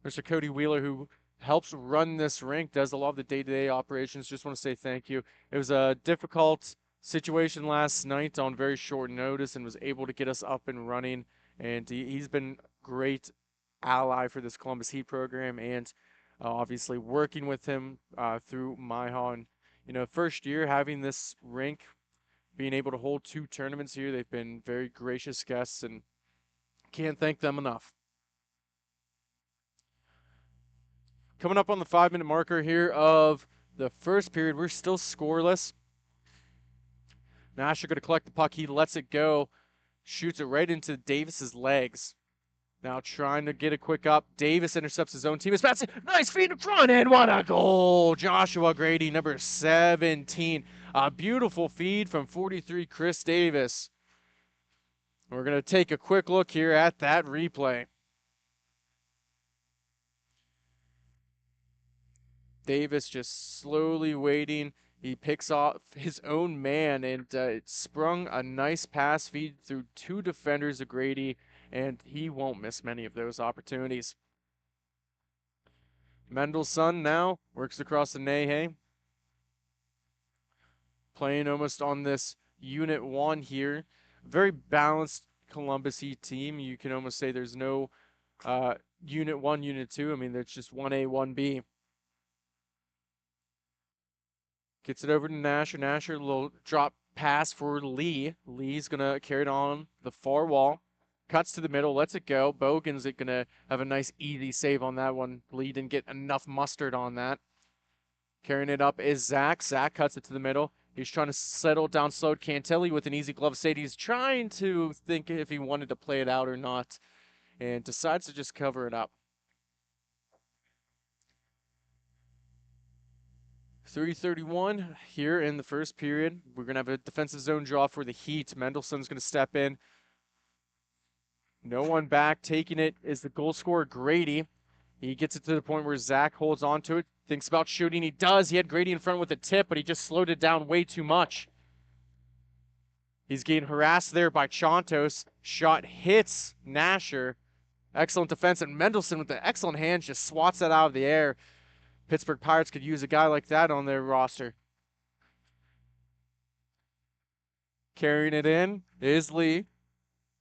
Mr. Cody Wheeler, who helps run this rink, does a lot of the day-to-day operations. Just want to say thank you. It was a difficult situation last night on very short notice and was able to get us up and running. And he's been great ally for this Columbus Heat program, and obviously working with him through MIHA. And, first year having this rink, being able to hold 2 tournaments here, they've been very gracious guests, and can't thank them enough. Coming up on the 5-minute marker here of the first period, we're still scoreless. Nasher going to collect the puck. He lets it go, shoots it right into Davis's legs. Now trying to get a quick up. Davis intercepts his own team. Nice feed in front, and what a goal! Joshua Grady, number 17. A beautiful feed from 43, Chris Davis. We're going to take a quick look here at that replay. Davis just slowly waiting. He picks off his own man, and it sprung a nice pass feed through 2 defenders of Grady, and he won't miss many of those opportunities. Mendelson now works across the Nehe. Playing almost on this Unit 1 here. Very balanced Columbus Heat team. You can almost say there's no Unit 1, Unit 2. I mean, there's just 1A, 1B. Gets it over to Nasher. Nasher, a little drop pass for Lee. Lee's going to carry it on the far wall. Cuts to the middle, lets it go. Bogan's going to have a nice easy save on that one. Lee didn't get enough mustard on that. Carrying it up is Zach. Zach cuts it to the middle. He's trying to settle down slow. Cantelli with an easy glove save. He's trying to think if he wanted to play it out or not, and decides to just cover it up. 3:31 here in the first period. We're going to have a defensive zone draw for the Heat. Mendelson's going to step in. No one back. Taking it is the goal scorer, Grady. He gets it to the point where Zach holds on to it. Thinks about shooting. He does. He had Grady in front with a tip, but he just slowed it down way too much. He's getting harassed there by Chontos. Shot hits Nasher. Excellent defense. And Mendelson with the excellent hands just swats that out of the air. Pittsburgh Pirates could use a guy like that on their roster. Carrying it in is Lee.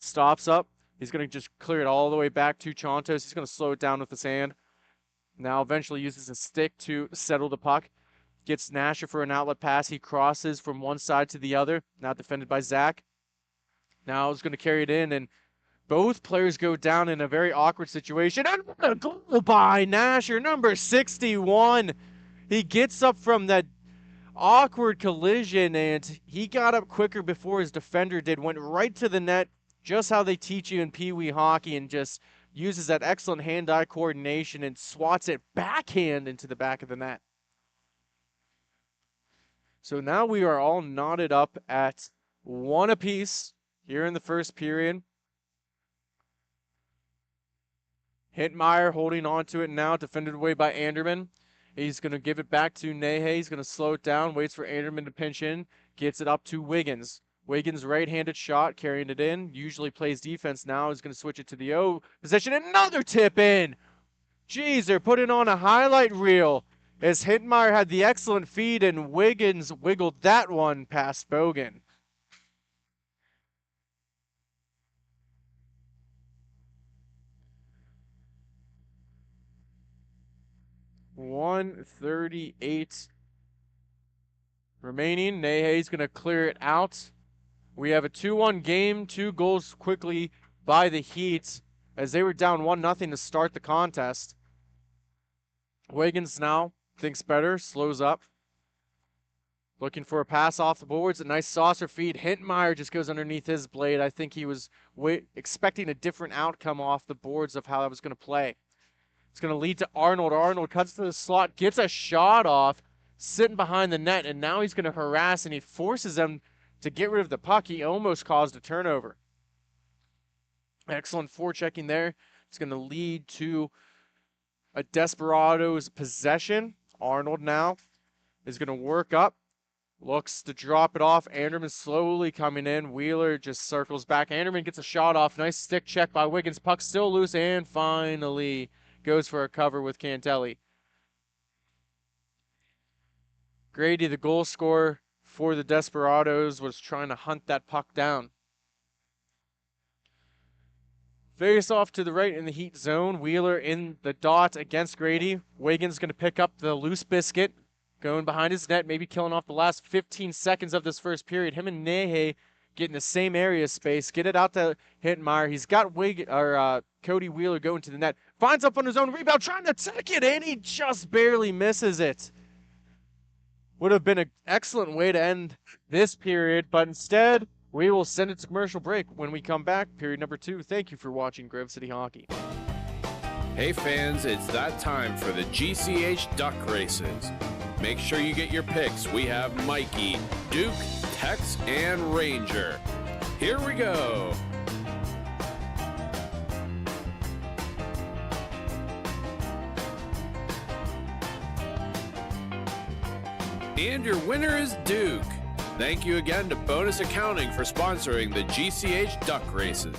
Stops up. He's going to just clear it all the way back to Chontos. He's going to slow it down with his hand. Now eventually uses a stick to settle the puck. Gets Nasher for an outlet pass. He crosses from one side to the other. Now defended by Zach. Now he's going to carry it in, and both players go down in a very awkward situation. And a goal by Nasher, number 61. He gets up from that awkward collision, and he got up quicker before his defender did. Went right to the net, just how they teach you in Pee Wee hockey, and just uses that excellent hand-eye coordination and swats it backhand into the back of the net. So now we are all knotted up at 1 apiece here in the first period. Hintmeyer holding on to it now, defended away by Anderman. He's going to give it back to Nehe. He's going to slow it down, waits for Anderman to pinch in, gets it up to Wiggins. Wiggins' right-handed shot, carrying it in, usually plays defense now. He's going to switch it to the O position. Another tip in! Jeez, they're putting on a highlight reel as Hintmeyer had the excellent feed and Wiggins wiggled that one past Bogan. .138 remaining. Nehe's going to clear it out. We have a 2-1 game, 2 goals quickly by the Heat as they were down 1-0 to start the contest. Wiggins now thinks better, slows up. Looking for a pass off the boards, a nice saucer feed. Hintmeyer just goes underneath his blade. I think he was expecting a different outcome off the boards of how that was going to play. It's going to lead to Arnold. Arnold cuts to the slot, gets a shot off, sitting behind the net, and now he's going to harass, and he forces them to get rid of the puck. He almost caused a turnover. Excellent forechecking there. It's going to lead to a Desperados possession. Arnold now is going to work up, looks to drop it off. Anderman slowly coming in. Wheeler just circles back. Anderman gets a shot off. Nice stick check by Wiggins. Puck still loose, and finally goes for a cover with Cantelli. Grady, the goal scorer for the Desperados, was trying to hunt that puck down. Face off to the right in the Heat zone. Wheeler in the dot against Grady. Wiggins going to pick up the loose biscuit, going behind his net, maybe killing off the last 15 seconds of this first period. Him and Nehe get in the same area space, get it out to Hintmeyer. He's got Cody Wheeler going to the net. Finds up on his own rebound, trying to take it in. He just barely misses it. Would have been an excellent way to end this period, but instead, we will send it to commercial break. When we come back, period number 2. Thank you for watching Grove City Hockey. Hey fans, it's that time for the GCH Duck Races. Make sure you get your picks. We have Mikey, Duke, Tex, and Ranger. Here we go. And your winner is Duke. Thank you again to Bonus Accounting for sponsoring the GCH Duck Races.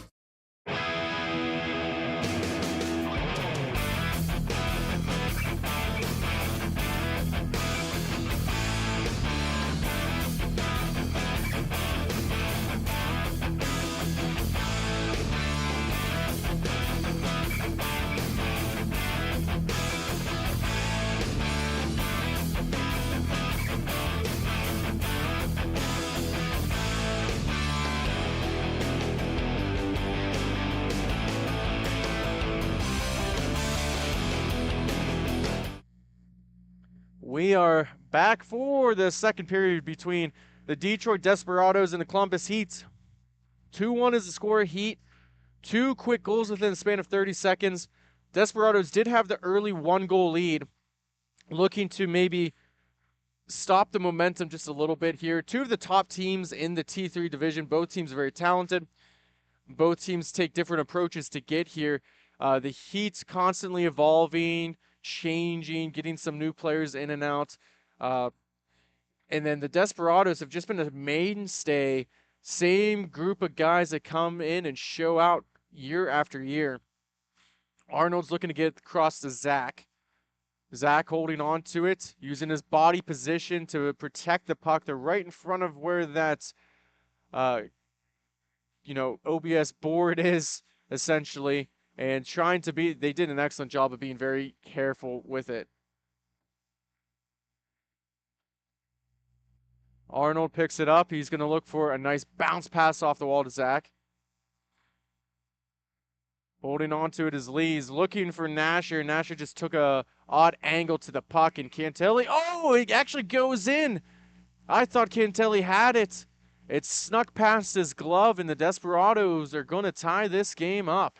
We are back for the second period between the Detroit Desperados and the Columbus Heat. 2-1 is the score. Heat, 2 quick goals within the span of 30 seconds. Desperados did have the early 1-goal lead, looking to maybe stop the momentum just a little bit here. 2 of the top teams in the T3 division. Both teams are very talented. Both teams take different approaches to get here. The Heat's constantly evolving, changing, getting some new players in and out. And then the Desperados have just been a mainstay, same group of guys that come in and show out year after year. Arnold's looking to get across to Zach. Zach holding on to it, using his body position to protect the puck. They're right in front of where that, OBS board is, essentially, and they did an excellent job of being very careful with it. Arnold picks it up. He's going to look for a nice bounce pass off the wall to Zach. Holding on to it is Lee. He's looking for Nasher. Nasher just took a odd angle to the puck, and Cantelli, it actually goes in. I thought Cantelli had it. It snuck past his glove, and the Desperados are going to tie this game up.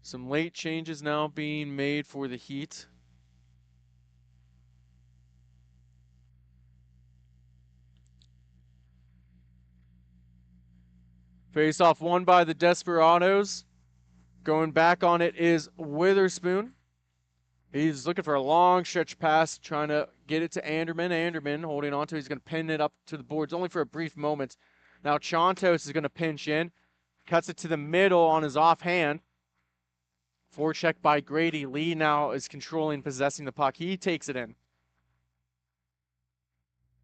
Some late changes now being made for the Heat. Face-off won by the Desperados. Going back on it is Witherspoon. He's looking for a long stretch pass, trying to get it to Anderman. Anderman holding on to it. He's going to pin it up to the boards only for a brief moment. Now Chontos is going to pinch in. Cuts it to the middle on his offhand. Forecheck by Grady. Lee now is controlling, possessing the puck. He takes it in.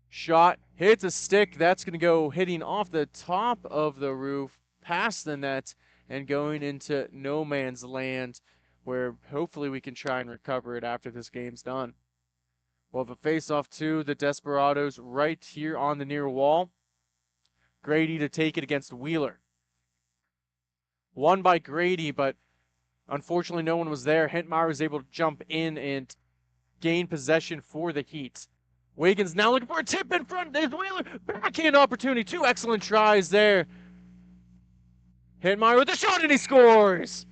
Shot, hits a stick. That's going to go hitting off the top of the roof, past the net, and going into no man's land, where hopefully we can try and recover it after this game's done. We'll have a face-off to the Desperados right here on the near wall. Grady to take it against Wheeler. Won by Grady, but unfortunately no one was there. Hentmeyer was able to jump in and gain possession for the Heat. Wiggins now looking for a tip in front. There's Wheeler. Backhand opportunity. 2 excellent tries there. Hentmeyer with a shot, and he scores.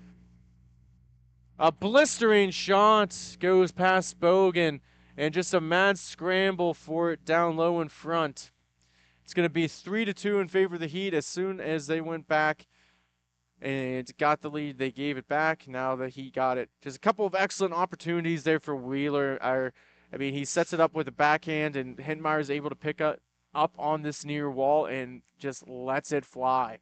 A blistering shot goes past Bogan, and just a mad scramble for it down low in front. It's going to be 3-2 in favor of the Heat. As soon as they went back and got the lead, they gave it back. Now the Heat got it. Just a couple of excellent opportunities there for Wheeler. He sets it up with a backhand, and Hentmeyer is able to pick up on this near wall and just lets it fly.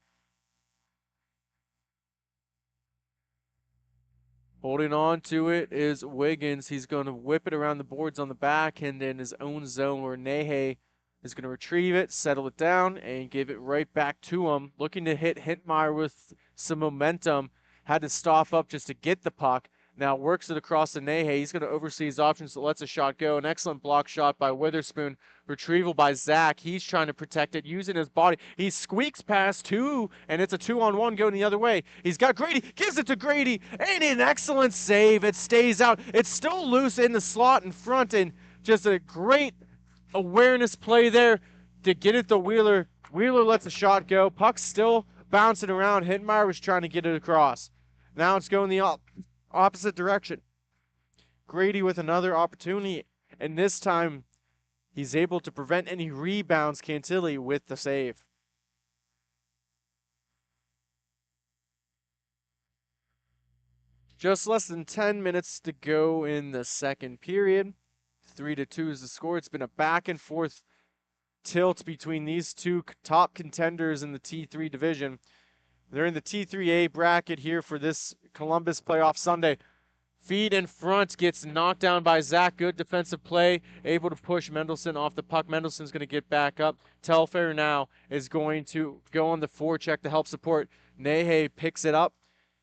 Holding on to it is Wiggins. He's going to whip it around the boards on the backhand in his own zone, where Nehe is going to retrieve it, settle it down, and give it right back to him. Looking to hit Hentmeyer with some momentum. Had to stop up just to get the puck. Now works it across to Nehe. He's going to oversee his options, so lets a shot go. An excellent block shot by Witherspoon. Retrieval by Zach. He's trying to protect it, using his body. He squeaks past 2, and it's a 2-on-1 going the other way. He's got Grady. Gives it to Grady. And an excellent save. It stays out. It's still loose in the slot in front, and just a great awareness play there to get it to Wheeler. Wheeler lets the shot go. Puck's still bouncing around. Hentmeyer was trying to get it across. Now it's going the opposite direction. Grady with another opportunity, and this time he's able to prevent any rebounds. Cantilli with the save. Just less than 10 minutes to go in the second period. 3-2 is the score. It's been a back and forth tilt between these two top contenders in the T3 division. They're in the T3A bracket here for this Columbus playoff Sunday. Feed in front, gets knocked down by Zach. Good defensive play, able to push Mendelson off the puck. Mendelson's going to get back up. Telfair now is going to go on the forecheck to help support. Nehe picks it up.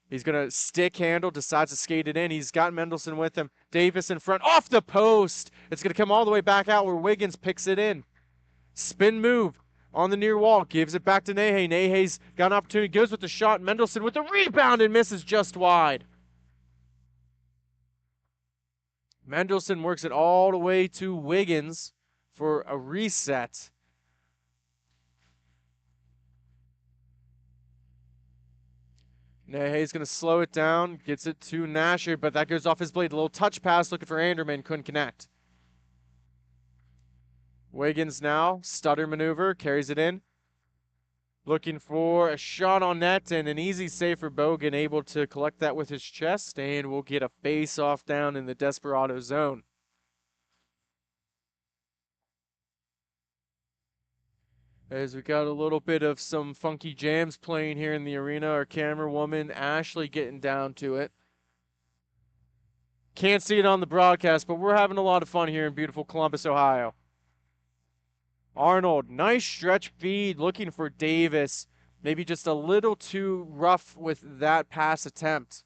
He's going to stick handle, decides to skate it in. He's got Mendelson with him. Davis in front, off the post. It's going to come all the way back out where Wiggins picks it in. Spin move. on the near wall, gives it back to Nehe. Nehe's got an opportunity, goes with the shot. Mendelson with the rebound and misses just wide. Mendelson works it all the way to Wiggins for a reset. Nehe's going to slow it down, gets it to Nasher, but that goes off his blade. A little touch pass looking for Anderman, couldn't connect. Wiggins now, stutter maneuver, carries it in. Looking for a shot on net and an easy save for Bogan, able to collect that with his chest, and we'll get a face-off down in the Desperado zone. As we got a little bit of some funky jams playing here in the arena, our camera woman, Ashley, getting down to it. Can't see it on the broadcast, but we're having a lot of fun here in beautiful Columbus, Ohio. Arnold, nice stretch feed, looking for Davis. Maybe just a little too rough with that pass attempt.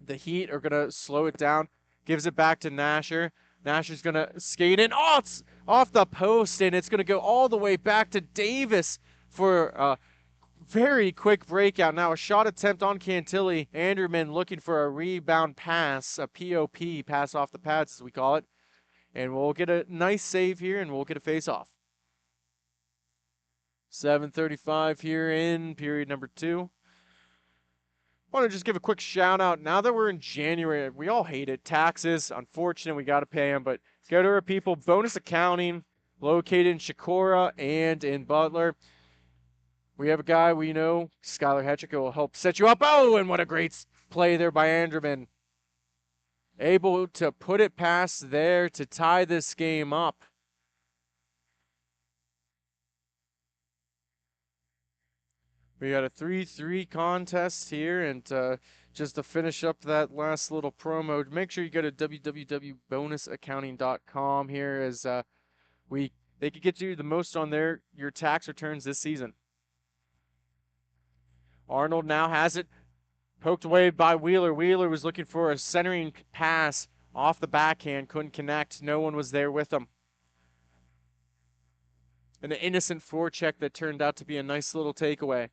The Heat are going to slow it down. Gives it back to Nasher. Nasher's going to skate in. Oh, it's off the post, and it's going to go all the way back to Davis for a very quick breakout. Now a shot attempt on Cantilli. Anderman looking for a rebound pass, a POP, pass off the pads as we call it. And we'll get a nice save here, and we'll get a face-off. 7:35 here in period number 2. Want to just give a quick shout out. Now that we're in January, we all hate it. Taxes, unfortunate, we got to pay them, but go to our people. Bonus Accounting, located in Shakora and in Butler. We have a guy we know, Skylar Hetchick, who will help set you up. Oh, and what a great play there by Anderman. Able to put it past there to tie this game up. We got a 3-3 contest here, and just to finish up that last little promo, make sure you go to www.bonusaccounting.com here, as they could get you the most on your tax returns this season. Arnold now has it, poked away by Wheeler. Wheeler was looking for a centering pass off the backhand, couldn't connect. No one was there with him. An innocent forecheck that turned out to be a nice little takeaway.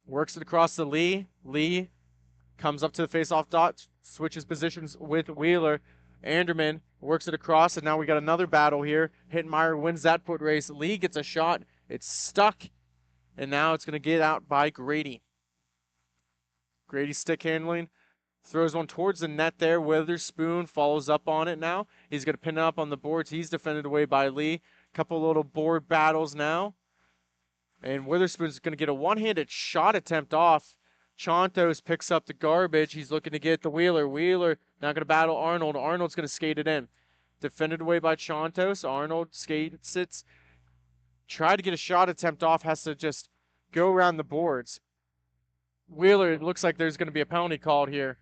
Works it across to Lee. Lee comes up to the face-off dot, switches positions with Wheeler. Anderman works it across, and now we got another battle here. Hittenmeyer wins that foot race. Lee gets a shot. It's stuck, and now it's going to get out by Grady. Grady stick handling. Throws one towards the net there. Witherspoon follows up on it now. He's going to pin it up on the boards. He's defended away by Lee. Couple little board battles now. And Witherspoon's going to get a one-handed shot attempt off. Chontos picks up the garbage. He's looking to get the Wheeler. Wheeler now going to battle Arnold. Arnold's going to skate it in. Defended away by Chontos. Arnold sits. Tried to get a shot attempt off. Has to just go around the boards. Wheeler, it looks like there's going to be a penalty called here.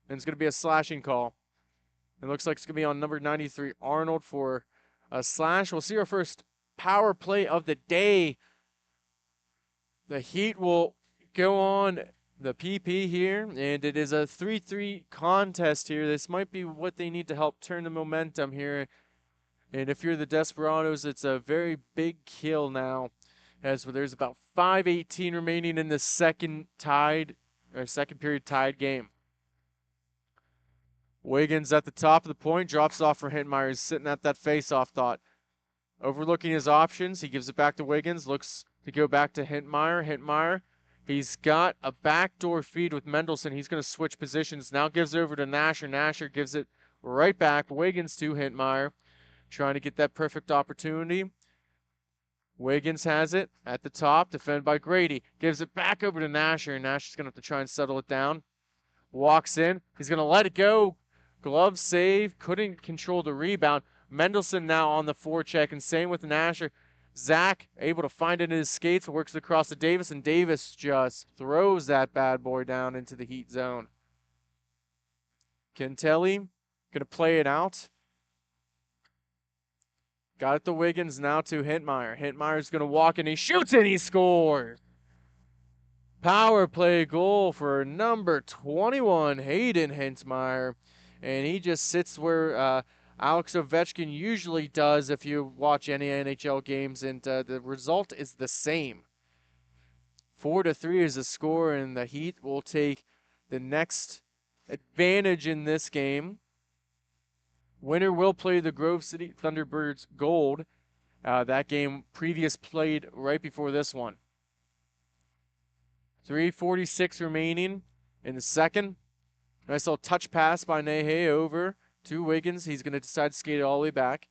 And it's going to be a slashing call. It looks like it's going to be on number 93, Arnold, for a slash. We'll see our first power play of the day. The Heat will go on the PP here, and it is a 3-3 contest here. This might be what they need to help turn the momentum here. And if you're the Desperados, it's a very big kill now, as there's about 5:18 remaining in the second period tied game. Wiggins at the top of the point, drops off for Hittenmeyer. He's sitting at that face-off dot. Overlooking his options, he gives it back to Wiggins, looks to go back to Hittenmeyer. Hittenmeyer, he's got a backdoor feed with Mendelson. He's going to switch positions. Now gives it over to Nasher. Nasher gives it right back. Wiggins to Hittenmeyer, trying to get that perfect opportunity. Wiggins has it at the top, defended by Grady. Gives it back over to Nasher, and Nasher's going to have to try and settle it down. Walks in. He's going to let it go. Glove save. Couldn't control the rebound. Mendelson now on the forecheck, and same with Nasher. Zach able to find it in his skates, works across to Davis, and Davis just throws that bad boy down into the Heat zone. Cantelli going to play it out. Got it to Wiggins, now to Hittenmeyer. Hittenmeyer's going to walk, and he shoots, and he scores. Power play goal for number 21, Hayden Hittenmeyer. And he just sits where Alex Ovechkin usually does if you watch any NHL games, and the result is the same. 4-3 is the score, and the Heat will take the next advantage in this game. Winner will play the Grove City Thunderbirds Gold. That game previous played right before this one. 3:46 remaining in the second. Nice little touch pass by MIHA over to Wiggins. He's going to decide to skate it all the way back.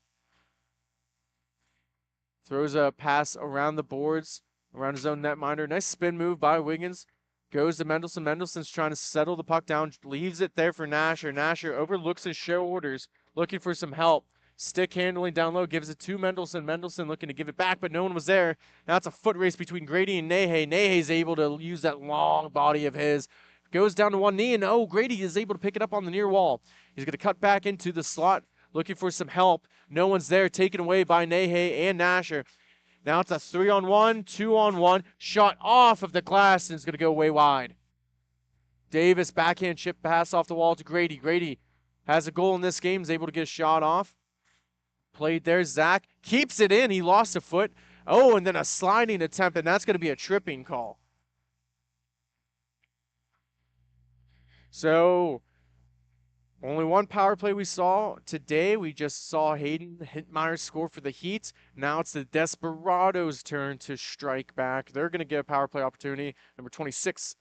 Throws a pass around the boards, around his own netminder. Nice spin move by Wiggins. Goes to Mendelson. Mendelson's trying to settle the puck down. Leaves it there for Nasher. Nasher overlooks his shoulders, looking for some help. Stick handling down low. Gives it to Mendelson. Mendelson looking to give it back, but no one was there. Now it's a foot race between Grady and MIHA. MIHA's able to use that long body of his. Goes down to one knee, and Grady is able to pick it up on the near wall. He's going to cut back into the slot, looking for some help. No one's there, taken away by MIHA and Nasher. Now it's a 3-on-1, 2-on-1. Shot off of the glass, and it's going to go way wide. Davis, backhand chip pass off the wall to Grady. Grady has a goal in this game, is able to get a shot off. Played there, Zach keeps it in. He lost a foot. And then a sliding attempt, and that's going to be a tripping call. So, only one power play we saw today. We just saw Hayden Hittmeyer score for the Heat. Now it's the Desperados' turn to strike back. They're going to get a power play opportunity. Number 26,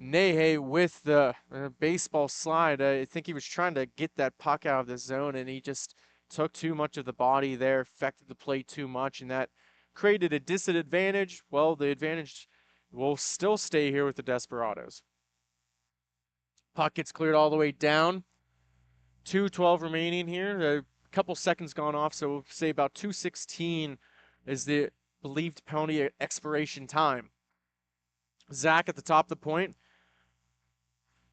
MIHA with the baseball slide. I think he was trying to get that puck out of the zone, and he just took too much of the body there, affected the play too much, and that created a disadvantage. Well, the advantage will still stay here with the Desperados. Puck gets cleared all the way down. 2:12 remaining here. A couple seconds gone off, so we'll say about 2:16 is the believed penalty expiration time. Zach at the top of the point.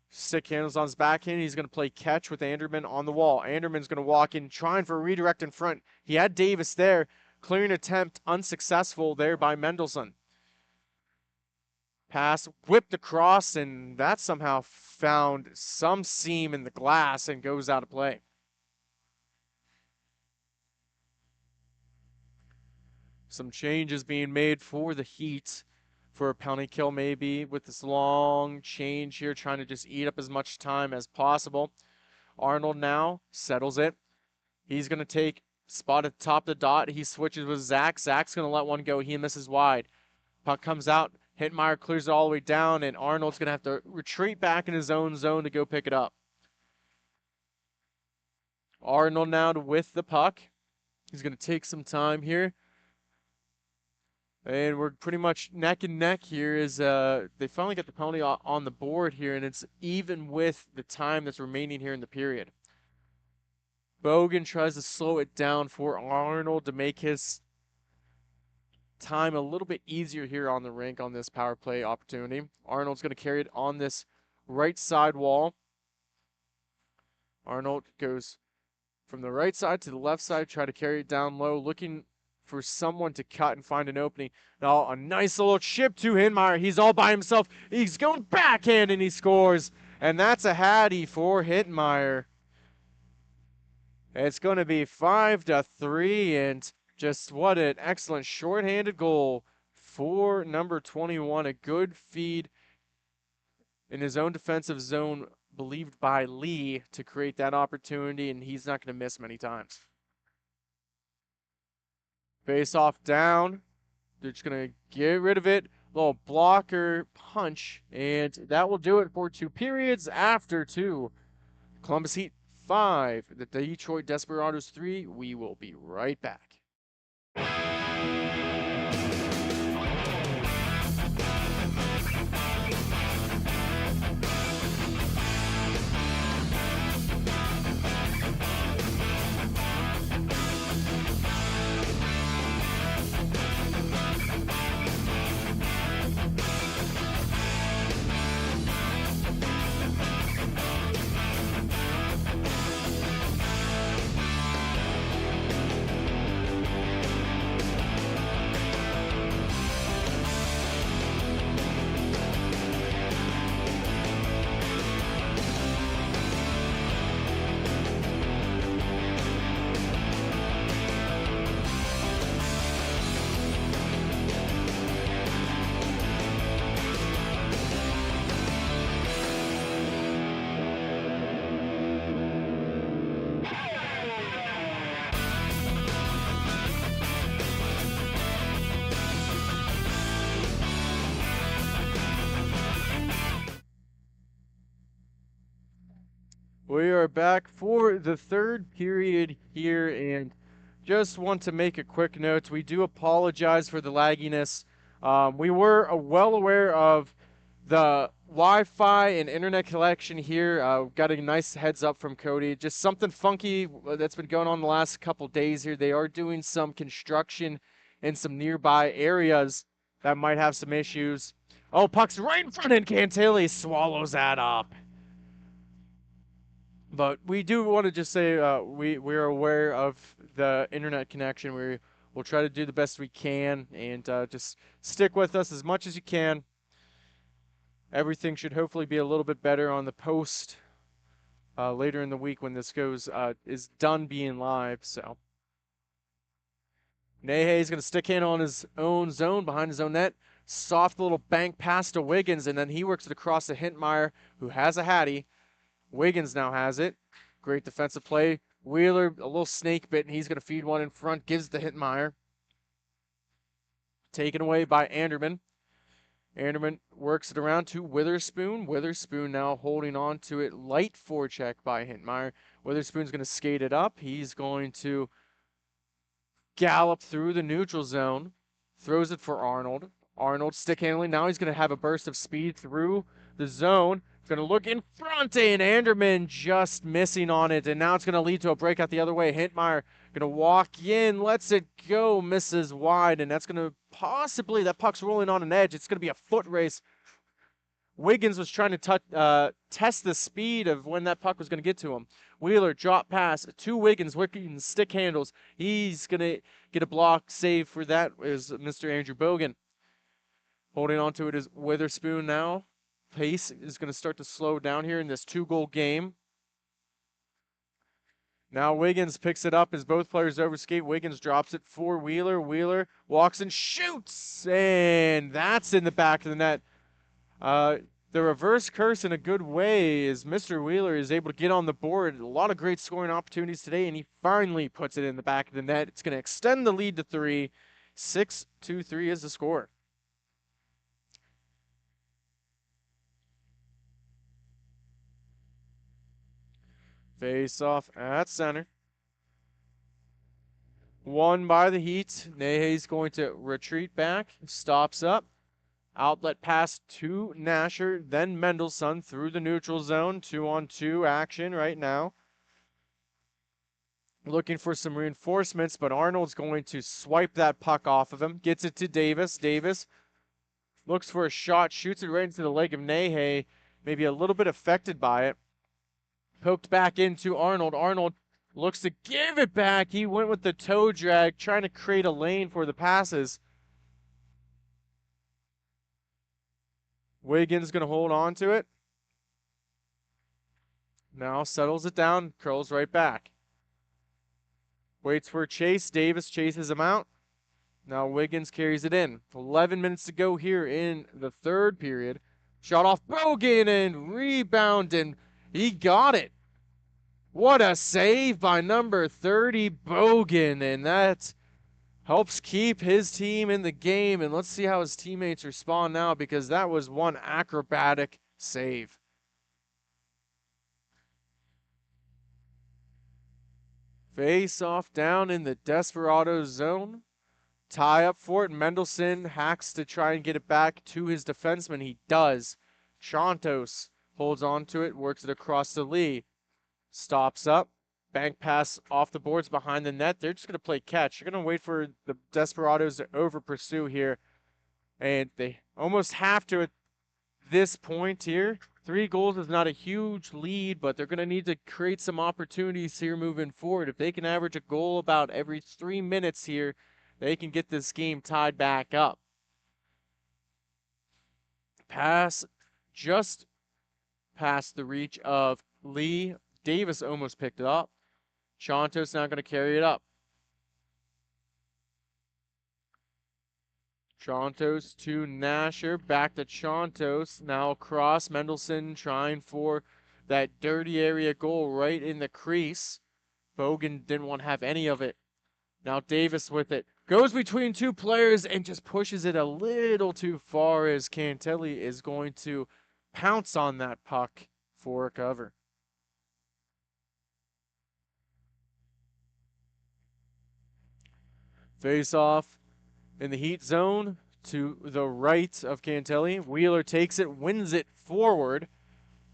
Stick handles on his backhand. He's going to play catch with Anderman on the wall. Anderman's going to walk in, trying for a redirect in front. He had Davis there. Clearing attempt unsuccessful there by Mendelson. Pass whipped across, and that somehow found some seam in the glass and goes out of play. Some changes being made for the Heat for a penalty kill, maybe with this long change here, trying to just eat up as much time as possible. Arnold now settles it. He's going to take spot at the top of the dot. He switches with Zach. Zach's going to let one go. He misses wide. Puck comes out. Hittmeyer clears it all the way down, and Arnold's going to have to retreat back in his own zone to go pick it up. Arnold now with the puck. He's going to take some time here. And we're pretty much neck and neck here as they finally get the penalty on the board here, and it's even with the time that's remaining here in the period. Bogan tries to slow it down for Arnold to make his time a little bit easier here on the rink on this power play opportunity. Arnold's going to carry it on this right side wall. Arnold goes from the right side to the left side, try to carry it down low, looking for someone to cut and find an opening. Now a nice little chip to Hittmeyer. He's all by himself. He's going backhand and he scores. And that's a Hattie for Hittmeyer. It's going to be 5-3, and just what an excellent shorthanded goal for number 21. A good feed in his own defensive zone, believed by Lee, to create that opportunity, and he's not going to miss many times. Face off down. They're just going to get rid of it. Little blocker punch, and that will do it for 2 periods after 2. Columbus Heat 5, the Detroit Desperados 3. We will be right back. We are back for the third period here, and just want to make a quick note. We do apologize for the lagginess. We were well aware of the Wi-Fi and internet connection here. Got a nice heads up from Cody. Just something funky that's been going on the last couple days here. They are doing some construction in some nearby areas that might have some issues. Oh, puck's right in front, and Cantilli swallows that up. But we do want to just say we're aware of the internet connection. We'll try to do the best we can, and just stick with us as much as you can. Everything should hopefully be a little bit better on the post later in the week when this is done being live. So Nehe's going to stick handle on his own zone behind his own net. Soft little bank pass to Wiggins, and then he works it across to Hintmeyer, who has a Hattie. Wiggins now has it. Great defensive play. Wheeler, a little snake bit, and he's going to feed one in front. Gives it to Hintmeyer. Taken away by Anderman. Anderman works it around to Witherspoon. Witherspoon now holding on to it. Light forecheck by Hintmeyer. Witherspoon's going to skate it up. He's going to gallop through the neutral zone. Throws it for Arnold. Arnold stick handling. Now he's going to have a burst of speed through the zone. Going to look in front, and Anderman just missing on it, and now it's going to lead to a breakout the other way. Hintmeyer going to walk in, lets it go, misses wide, and that's going to possibly, that puck's rolling on an edge. It's going to be a foot race. Wiggins was trying to test the speed of when that puck was going to get to him. Wheeler drop pass to Wiggins. Wiggins stick handles. He's going to get a block save for that is Mr. Andrew Bogan. Holding on to it is Witherspoon now. Pace is going to start to slow down here in this 2-goal game. Now Wiggins picks it up as both players overskate. Wiggins drops it for Wheeler. Wheeler walks and shoots, and that's in the back of the net. The reverse curse in a good way is Mr. Wheeler is able to get on the board. A lot of great scoring opportunities today, and he finally puts it in the back of the net. It's going to extend the lead to 3. 6-2-3 is the score. Face off at center. Won by the Heat. Nehe's going to retreat back. Stops up. Outlet pass to Nasher. Then Mendelssohn through the neutral zone. 2-on-2 action right now. Looking for some reinforcements, but Arnold's going to swipe that puck off of him. Gets it to Davis. Davis looks for a shot. Shoots it right into the leg of Nehe. Maybe a little bit affected by it. Poked back into Arnold. Arnold looks to give it back. He went with the toe drag, trying to create a lane for the passes. Wiggins going to hold on to it. Now settles it down, curls right back. Waits for a chase. Davis chases him out. Now Wiggins carries it in. 11 minutes to go here in the third period. Shot off Bogan and rebound, and he got it. What a save by number 30, Bogan, and that helps keep his team in the game. And let's see how his teammates respond now, because that was one acrobatic save. Face off down in the Desperado zone. Tie up for it. Mendelssohn hacks to try and get it back to his defenseman. He does. Chantos holds on to it, works it across to Lee. Stops up. Bank pass off the boards behind the net. They're just going to play catch. They're going to wait for the Desperados to over pursue here. And they almost have to at this point here. 3 goals is not a huge lead, but they're going to need to create some opportunities here moving forward. If they can average a goal about every 3 minutes here, they can get this game tied back up. Pass just past the reach of Lee. Davis almost picked it up. Chantos now going to carry it up. Chantos to Nasher. Back to Chantos. Now across. Mendelssohn trying for that dirty area goal right in the crease. Bogan didn't want to have any of it. Now Davis with it. Goes between 2 players and just pushes it a little too far as Cantelli is going to pounce on that puck for a cover. Face off in the heat zone to the right of Cantelli. Wheeler takes it, wins it forward,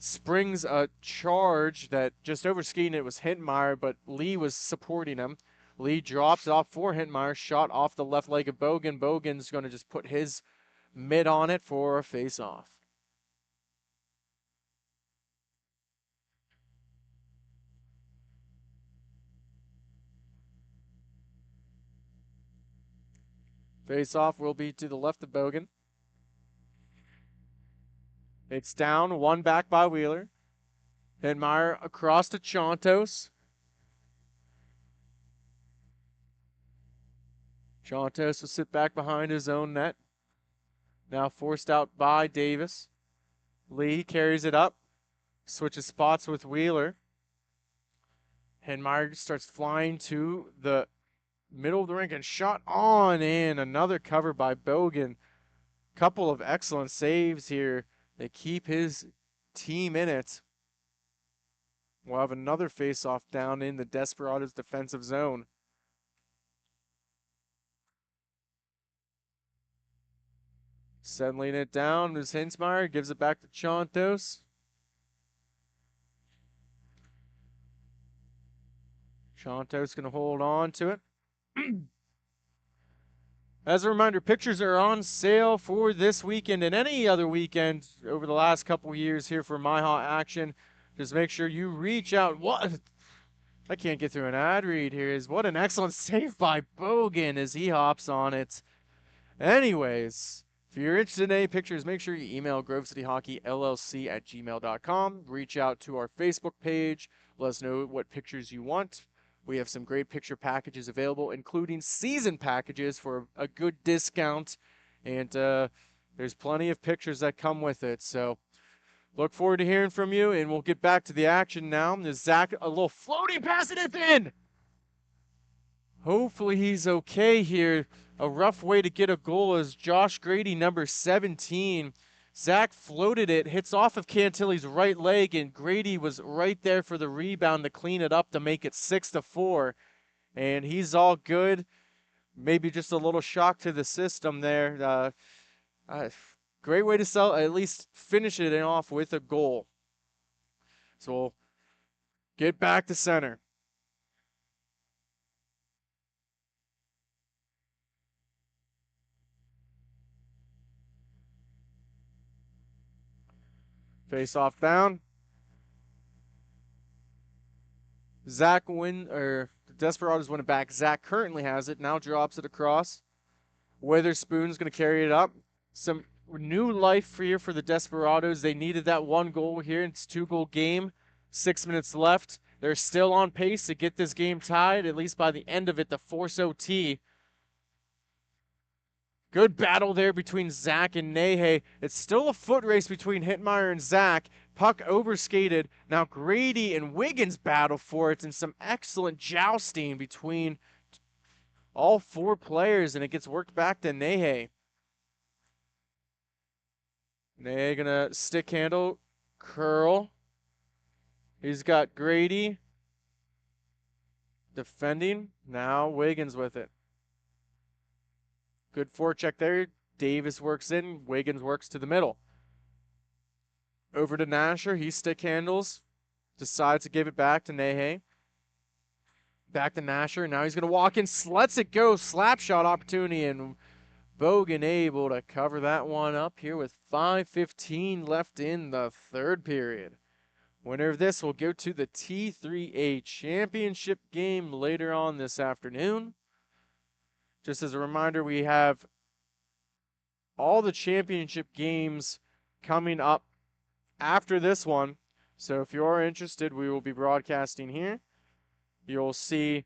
springs a charge that just overskating it was Hintmeyer, but Lee was supporting him. Lee drops it off for Hintmeyer, shot off the left leg of Bogan. Bogan's going to just put his mid on it for a face-off. Face-off will be to the left of Bogan. It's down, one back by Wheeler. Hintmeyer across to Chontos. Chontos will sit back behind his own net. Now forced out by Davis. Lee carries it up. Switches spots with Wheeler. Hintmeyer starts flying to the middle of the rink and shot on in. Another cover by Bogan. Couple of excellent saves here. They keep his team in it. We'll have another face-off down in the Desperados defensive zone. Settling it down is Hinsmeyer, gives it back to Chontos. Chontos going to hold on to it. As a reminder, pictures are on sale for this weekend and any other weekend over the last couple years here for MIHA action. Just make sure you reach out. What? I can't get through an ad read here. What an excellent save by Bogan as he hops on it. Anyways, if you're interested in any pictures, make sure you email grovecityhockeyllc@gmail.com. Reach out to our Facebook page. Let us know what pictures you want. We have some great picture packages available, including season packages for a good discount. And there's plenty of pictures that come with it. So look forward to hearing from you, and we'll get back to the action now. There's Zach, a little floating pass, and it's in! Hopefully he's okay here. A rough way to get a goal is Josh Grady, number 17. Zach floated it, hits off of Cantilli's right leg, and Grady was right there for the rebound to clean it up to make it 6-4. And he's all good. Maybe just a little shock to the system there. Great way to at least finish it off with a goal. So we'll get back to center. Face off down. Zach the Desperados win it back. Zach currently has it. Now drops it across. Witherspoon's going to carry it up. Some new life here for the Desperados. They needed that one goal here. It's a 2-goal game. 6 minutes left. They're still on pace to get this game tied, at least by the end of it, to force OT. Good battle there between Zach and Nehe. It's still a foot race between Hintmeyer and Zach. Puck overskated. Now Grady and Wiggins battle for it, and some excellent jousting between all 4 players, and it gets worked back to Nehe. Nehe gonna stick handle, curl. He's got Grady defending. Now Wiggins with it. Good forecheck there. Davis works in. Wiggins works to the middle. Over to Nasher. He stick handles. Decides to give it back to Nehe. Back to Nasher. Now he's going to walk in. Lets it go. Slap shot opportunity. And Bogan able to cover that one up here with 5:15 left in the third period. Winner of this will go to the T3A championship game later on this afternoon. Just as a reminder, we have all the championship games coming up after this one. So if you're interested, we will be broadcasting here. You'll see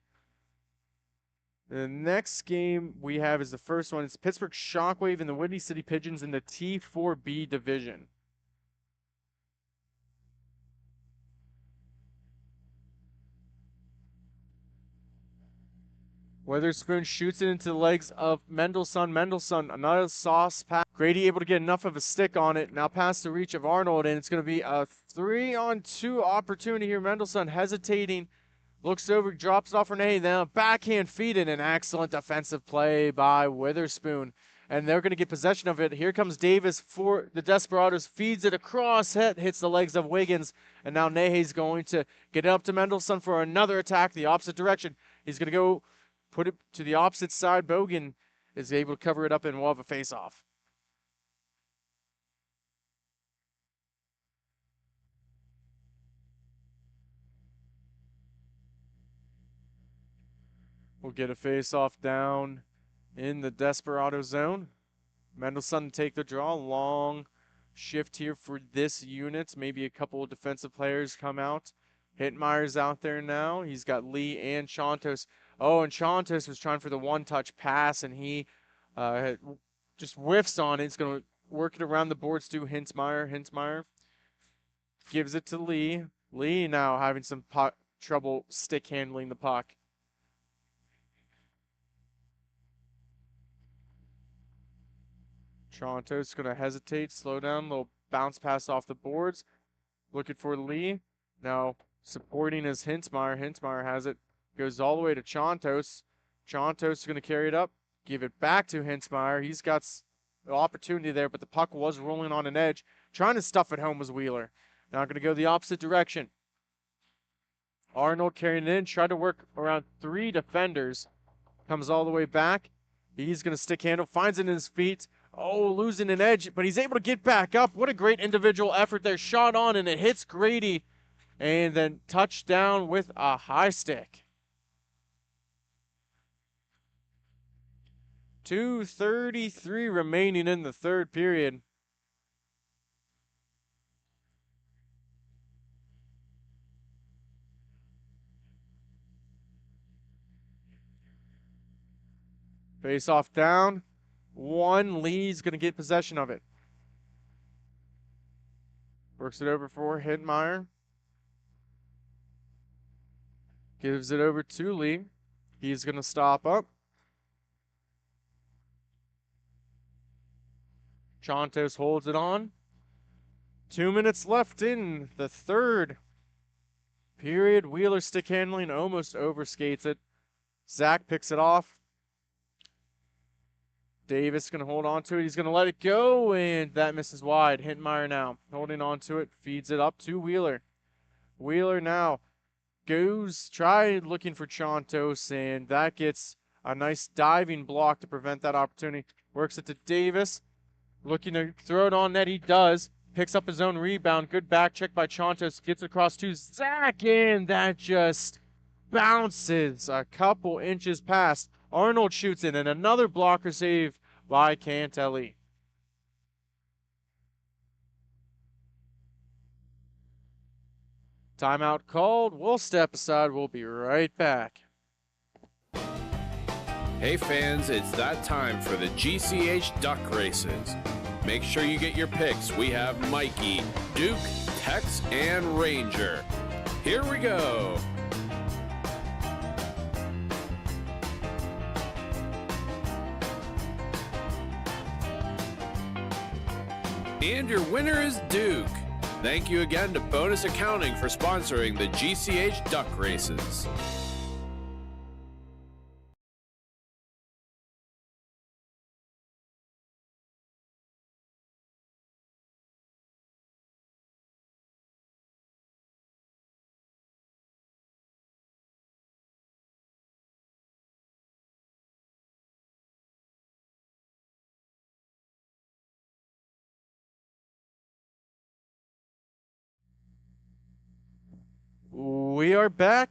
the next game we have is the first one. It's Pittsburgh Shockwave and the Windy City Pigeons in the T4B division. Witherspoon shoots it into the legs of Mendelssohn. Mendelssohn, another sauce pass. Grady able to get enough of a stick on it. Now past the reach of Arnold, and it's going to be a 3-on-2 opportunity here. Mendelssohn hesitating, Looks over, drops it off for Nahe. Now backhand feed in an excellent defensive play by Witherspoon. And they're going to get possession of it. Here comes Davis for the Desperados. Feeds it across, hits the legs of Wiggins. And now Nahe's going to get it up to Mendelssohn for another attack the opposite direction. He's going to go put it to the opposite side. Bogan is able to cover it up, and we'll have a face-off. We'll get a face-off down in the Desperado zone. Mendelssohn take the draw. Long shift here for this unit. Maybe a couple of defensive players come out. Hitmeyer's out there now. He's got Lee and Chantos. Oh, and Chantos was trying for the one-touch pass, and he just whiffs on it. He's going to work it around the boards to Hintzmeyer. Hintzmeyer gives it to Lee. Lee now having some trouble stick handling the puck. Toronto's going to hesitate, slow down, little bounce pass off the boards. Looking for Lee. Now supporting is Hintzmeyer. Hintzmeyer has it. Goes all the way to Chantos. Chantos is going to carry it up. Give it back to Hintzmeyer. He's got the opportunity there, but the puck was rolling on an edge. Trying to stuff it home was Wheeler. Now going to go the opposite direction. Arnold carrying it in. Tried to work around 3 defenders. Comes all the way back. He's going to stick handle. Finds it in his feet. Oh, losing an edge, but he's able to get back up. What a great individual effort there. Shot on, and it hits Grady. And then touchdown with a high stick. 2:33 remaining in the third period. Face off down. 1. Lee's going to get possession of it. Works it over for Hitmeyer. Gives it over to Lee. He's going to stop up. Chantos holds it on. 2 minutes left in the third period. Wheeler stick handling almost overskates it. Zach picks it off. Davis going to hold on to it. He's going to let it go, and that misses wide. Hitmeyer now holding on to it. Feeds it up to Wheeler. Wheeler now try looking for Chantos, and that gets a nice diving block to prevent that opportunity. Works it to Davis. Looking to throw it on net. He does. Picks up his own rebound. Good back check by Chantos. Gets across to Zach, and that just bounces a couple inches past. Arnold shoots in, and another blocker save by Cantelli. Timeout called. We'll step aside. We'll be right back. Hey fans, it's that time for the GCH Duck Races. Make sure you get your picks. We have Mikey, Duke, Tex, and Ranger. Here we go. And your winner is Duke. Thank you again to Bonus Accounting for sponsoring the GCH Duck Races. We are back.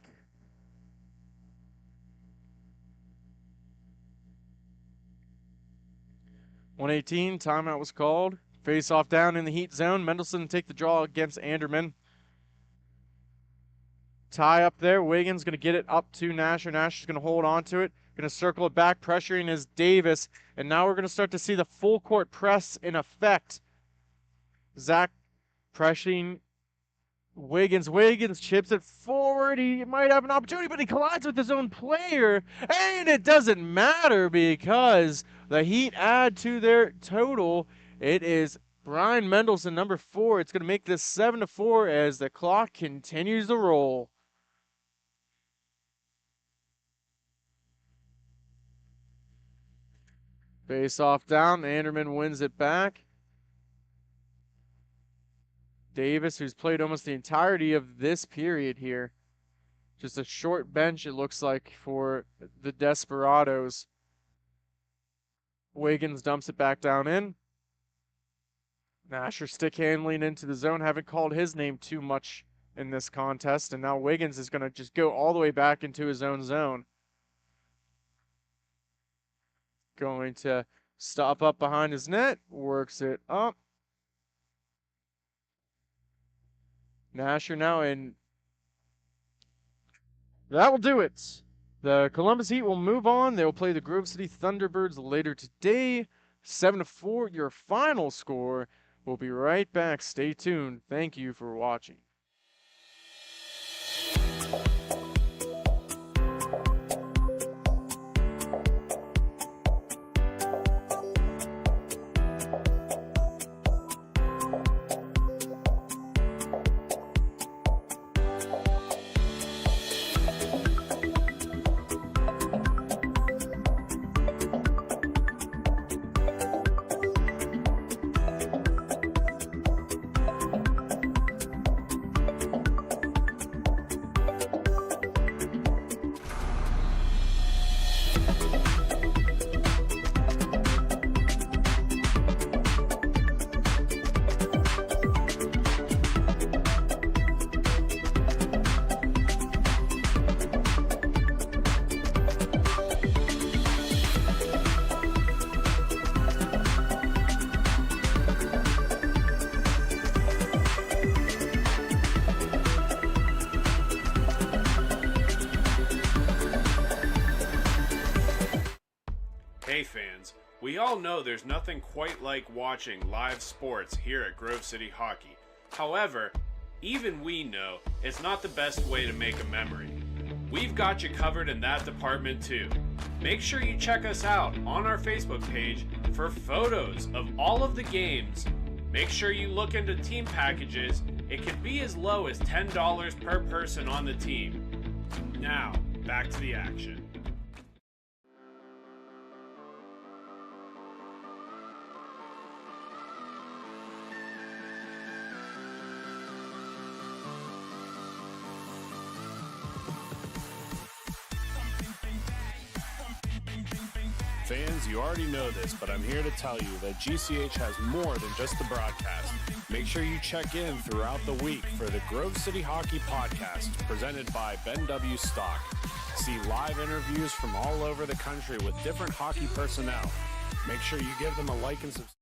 .118, timeout was called. Face off down in the heat zone. Mendelssohn take the draw against Anderman. Tie up there. Wiggins going to get it up to Nasher. Nasher's going to hold on to it. Going to circle it back. Pressuring is Davis. And now we're going to start to see the full court press in effect. Zach pressuring Wiggins. Wiggins chips it forward. He might have an opportunity, but he collides with his own player. And it doesn't matter because the Heat add to their total. It is Brian Mendelssohn, number 4. It's going to make this 7-4 as the clock continues to roll. Face off down. Anderman wins it back. Davis, who's played almost the entirety of this period here. Just a short bench, it looks like, for the Desperados. Wiggins dumps it back down in. Nasher stick handling into the zone. Haven't called his name too much in this contest. And now Wiggins is going to just go all the way back into his own zone. Going to stop up behind his net. Works it up. Nasher now in. That will do it. The Columbus Heat will move on. They will play the Grove City Thunderbirds later today. 7-4, your final score. We'll be right back. Stay tuned. Thank you for watching. Hey fans, we all know there's nothing quite like watching live sports here at Grove City Hockey. However, even we know it's not the best way to make a memory. We've got you covered in that department too. Make sure you check us out on our Facebook page for photos of all of the games. Make sure you look into team packages. It can be as low as $10 per person on the team. Now, back to the action. Fans, you already know this, but I'm here to tell you that GCH has more than just the broadcast. Make sure you check in throughout the week for the Grove City Hockey Podcast, presented by Ben W. Stock. See live interviews from all over the country with different hockey personnel. Make sure you give them a like and subscribe.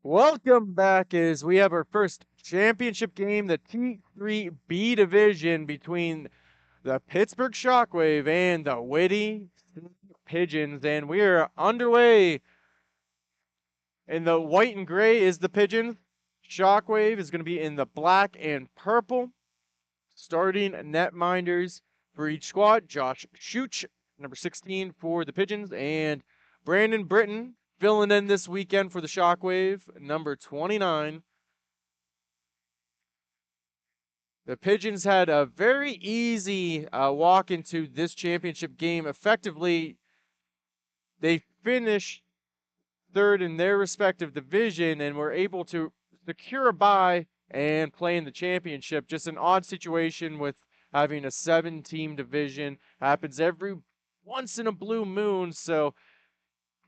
Welcome back as we have our first championship game, the T3B division between the Pittsburgh Shockwave and the Whitty Pigeons. And we are underway. In the white and gray is the Pigeons. Shockwave is going to be in the black and purple. Starting netminders for each squad, Josh Schooch, number 16 for the Pigeons, and Brandon Britton filling in this weekend for the Shockwave, number 29. The Pigeons had a very easy walk into this championship game. Effectively, they finished third in their respective division and were able to secure a bye and play in the championship. Just an odd situation with having a 7-team division. Happens every once in a blue moon, so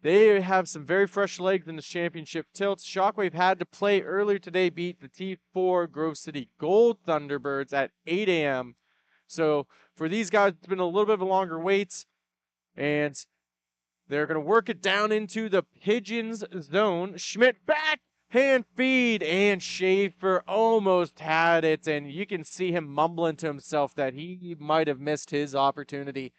they have some very fresh legs in this championship tilt. Shockwave had to play earlier today, beat the T4 Grove City Gold Thunderbirds at 8 a.m. So for these guys, it's been a little bit of a longer wait, and they're going to work it down into the Pigeons zone. Schmidt backhand feed, and Schaefer almost had it, and you can see him mumbling to himself that he might have missed his opportunity.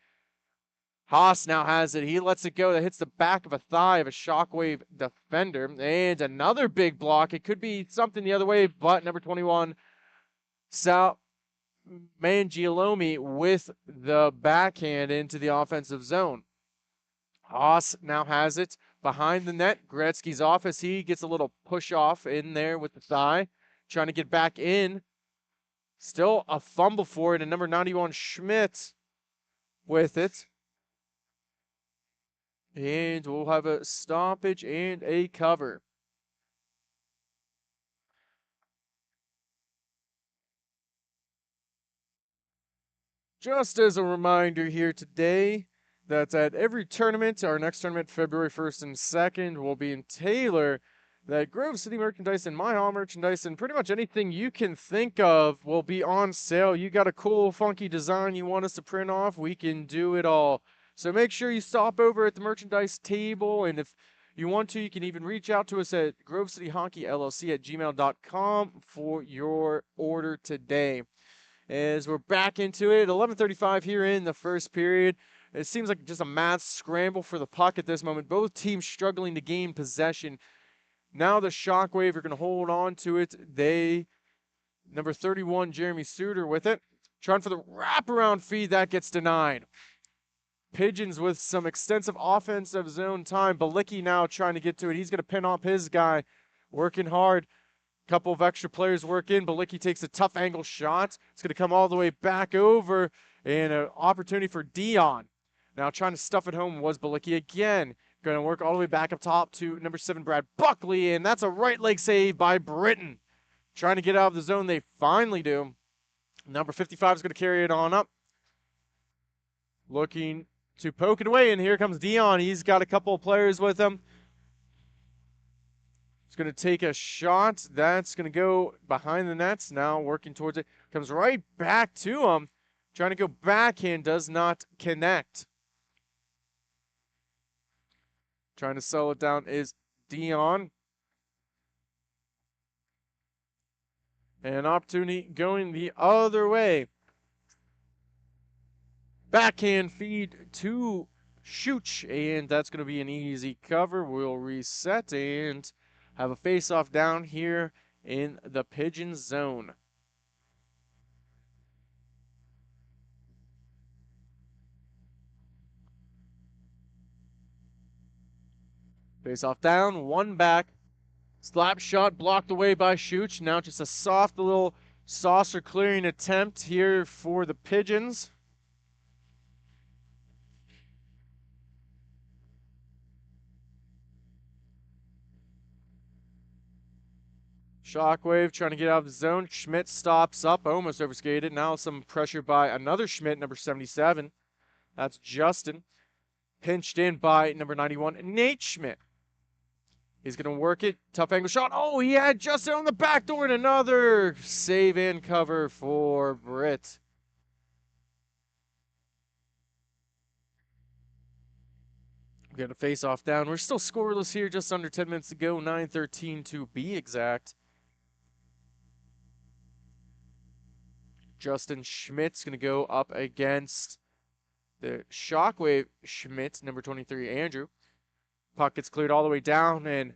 Haas now has it. He lets it go. That hits the back of a thigh of a Shockwave defender. And another big block. It could be something the other way, but number 21, Sal Mangialomi with the backhand into the offensive zone. Haas now has it behind the net. Gretzky's office. He gets a little push off in there with the thigh, trying to get back in. Still a fumble for it, and number 91, Schmidt with it. And we'll have a stoppage and a cover. Just as a reminder here today, that at every tournament, our next tournament, February 1st and 2nd, will be in Taylor, that Grove City merchandise and MIHA merchandise and pretty much anything you can think of will be on sale. You got a cool, funky design you want us to print off, we can do it all. So make sure you stop over at the merchandise table, and if you want to, you can even reach out to us at grovecityhockeyllc@gmail.com for your order today. As we're back into it, 11:35 here in the first period. It seems like just a mad scramble for the puck at this moment. Both teams struggling to gain possession. Now the Shockwave are going to hold on to it. Number 31, Jeremy Suter with it. Trying for the wraparound feed. That gets denied. Pigeons with some extensive offensive zone time. Balicki now trying to get to it. He's going to pin off his guy. Working hard. Couple of extra players work in. Balicki takes a tough angle shot. It's going to come all the way back over. And an opportunity for Dion. Now trying to stuff it home was Balicki again. Going to work all the way back up top to number 7, Brad Buckley. And that's a right leg save by Britton. Trying to get out of the zone. They finally do. Number 55 is going to carry it on up. Looking to poke it away. And here comes Dion. He's got a couple of players with him. He's going to take a shot. That's going to go behind the nets. Now working towards it. Comes right back to him. Trying to go backhand. Does not connect. Trying to settle it down is Dion. And an opportunity going the other way. Backhand feed to Schooch. And that's going to be an easy cover. We'll reset and have a face-off down here in the Pigeon zone. Face-off down, one back. Slap shot blocked away by Schooch. Now just a soft little saucer clearing attempt here for the Pigeons. Shockwave trying to get out of the zone. Schmidt stops up, almost overskated. Now some pressure by another Schmidt, number 77. That's Justin. Pinched in by number 91, Nate Schmidt. He's going to work it. Tough angle shot. Oh, he had Justin on the back door, and another save and cover for Britt. We got a face-off down. We're still scoreless here, just under 10 minutes to go, 9:13 to be exact. Justin Schmidt's going to go up against the Shockwave Schmidt, number 23, Andrew. Puck gets cleared all the way down, and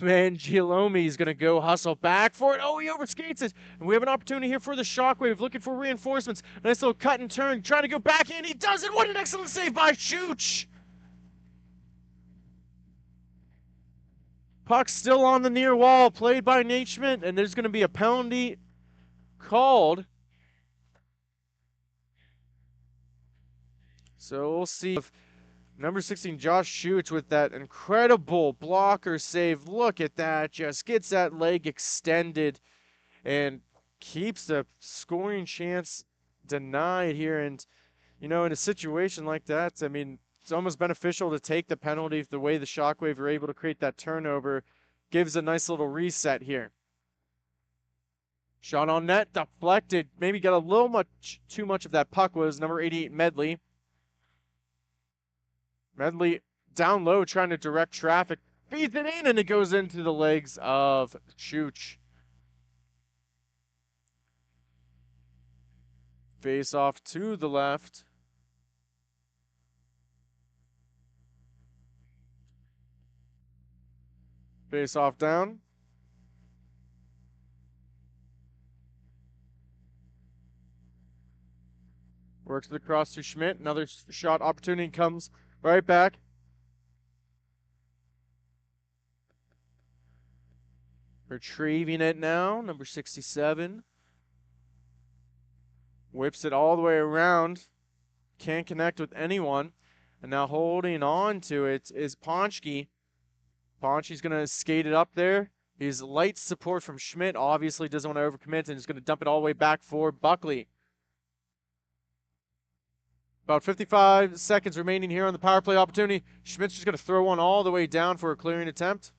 Mangialomi is going to go hustle back for it. Oh, he overskates it. And we have an opportunity here for the Shockwave, looking for reinforcements. Nice little cut and turn, trying to go back in. He does it. What an excellent save by Chooch. Puck still on the near wall, played by Nate Schmidt, and there's going to be a penalty called. So we'll see if number 16, Josh Chooch, with that incredible blocker save. Look at that. Just gets that leg extended and keeps the scoring chance denied here. And, you know, in a situation like that, I mean, it's almost beneficial to take the penalty. The way the Shockwave are able to create that turnover gives a nice little reset here. Shot on net, deflected. Maybe got a little too much of that puck, was number 88, Medley. Medley down low trying to direct traffic. Feeds it in, and it goes into the legs of Chooch. Face off to the left. Face off down. Works it across to Schmidt. Another shot opportunity comes right back. Retrieving it now, number 67. Whips it all the way around. Can't connect with anyone. And now holding on to it is Ponchke. Ponchke's going to skate it up there. He's light support from Schmidt. Obviously doesn't want to overcommit and is going to dump it all the way back for Buckley. About 55 seconds remaining here on the power play opportunity. Schmidt's just going to throw one all the way down for a clearing attempt.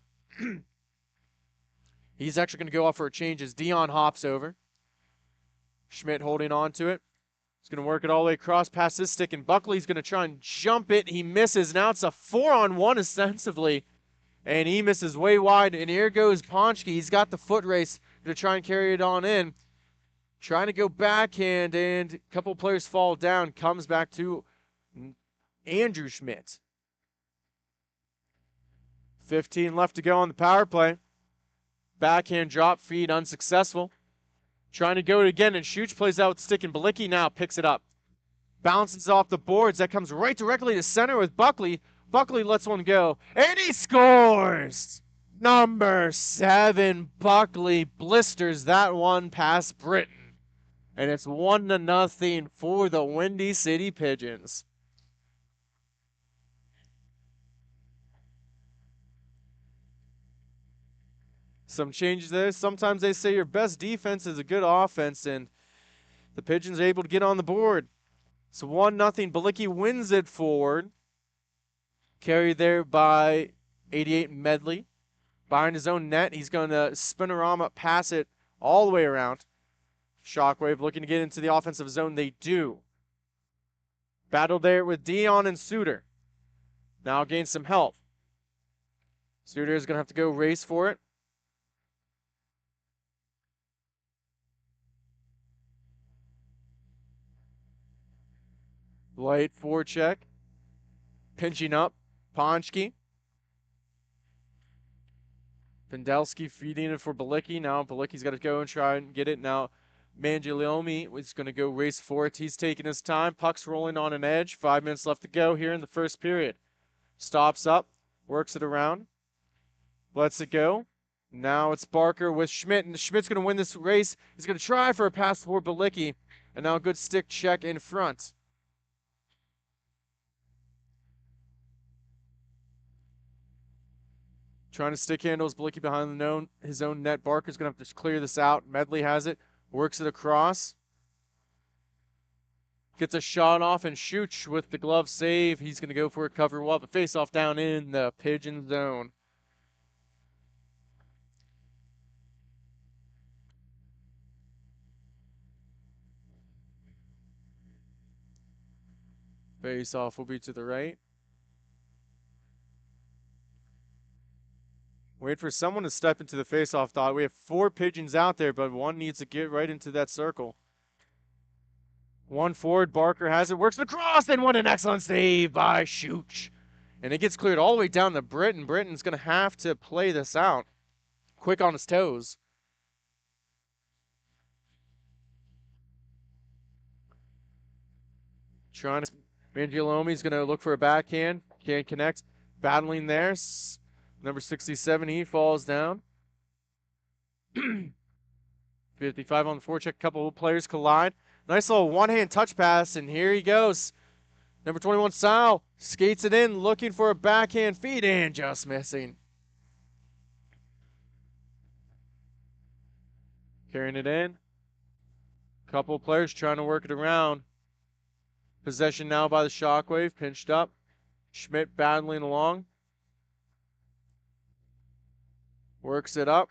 He's actually going to go off for a change as Dion hops over. Schmidt holding on to it. He's going to work it all the way across past his stick, and Buckley's going to try and jump it. He misses. Now it's a 4-on-1 ostensibly, and he misses way wide. And here goes Ponchke. He's got the foot race to try and carry it on in. Trying to go backhand, and a couple players fall down. Comes back to Andrew Schmidt. 15 left to go on the power play. Backhand drop feed unsuccessful. Trying to go it again, and Chooch plays out with stick, and Balicki now picks it up. Bounces off the boards. That comes right directly to center with Buckley. Buckley lets one go, and he scores! Number 7, Buckley blisters that one past Britton. And it's 1-0 for the Windy City Pigeons. Some changes there. Sometimes they say your best defense is a good offense, and the Pigeons are able to get on the board. So 1-0. Balicki wins it forward. Carried there by 88 Medley. Behind his own net, he's going to spinorama pass it all the way around. Shockwave looking to get into the offensive zone. They do. Battle there with Dion and Suter. Now gain some help. Suter is going to have to go race for it. Light forecheck. Pinching up. Ponchke. Pendelski feeding it for Balicki. Now Balicki's got to go and try and get it. Now Mangialomi is going to go race for it. He's taking his time. Puck's rolling on an edge. 5 minutes left to go here in the first period. Stops up. Works it around. Lets it go. Now it's Barker with Schmidt. And Schmidt's going to win this race. He's going to try for a pass for Balicki. And now a good stick check in front. Trying to stick handles Balicki behind his own net. Barker's going to have to clear this out. Medley has it. Works it across. Gets a shot off, and Chooch with the glove save. He's going to go for a cover. We'll have a face-off down in the Pigeon zone. Face-off will be to the right. Wait for someone to step into the face-off dot. We have 4 pigeons out there, but one needs to get right into that circle. One forward, Barker has it, works across, and what an excellent save by Shooch. And it gets cleared all the way down to Britton. Britton's going to have to play this out. Quick on his toes. Trying to, Mangialomi's going to look for a backhand. Can't connect. Battling there. Number 67, he falls down. 55 on the forecheck. Couple of players collide. Nice little one-hand touch pass, and here he goes. Number 21, Sal, skates it in, looking for a backhand feed, and just missing. Carrying it in. Couple of players trying to work it around. Possession now by the Shockwave, pinched up. Schmidt battling along. Works it up.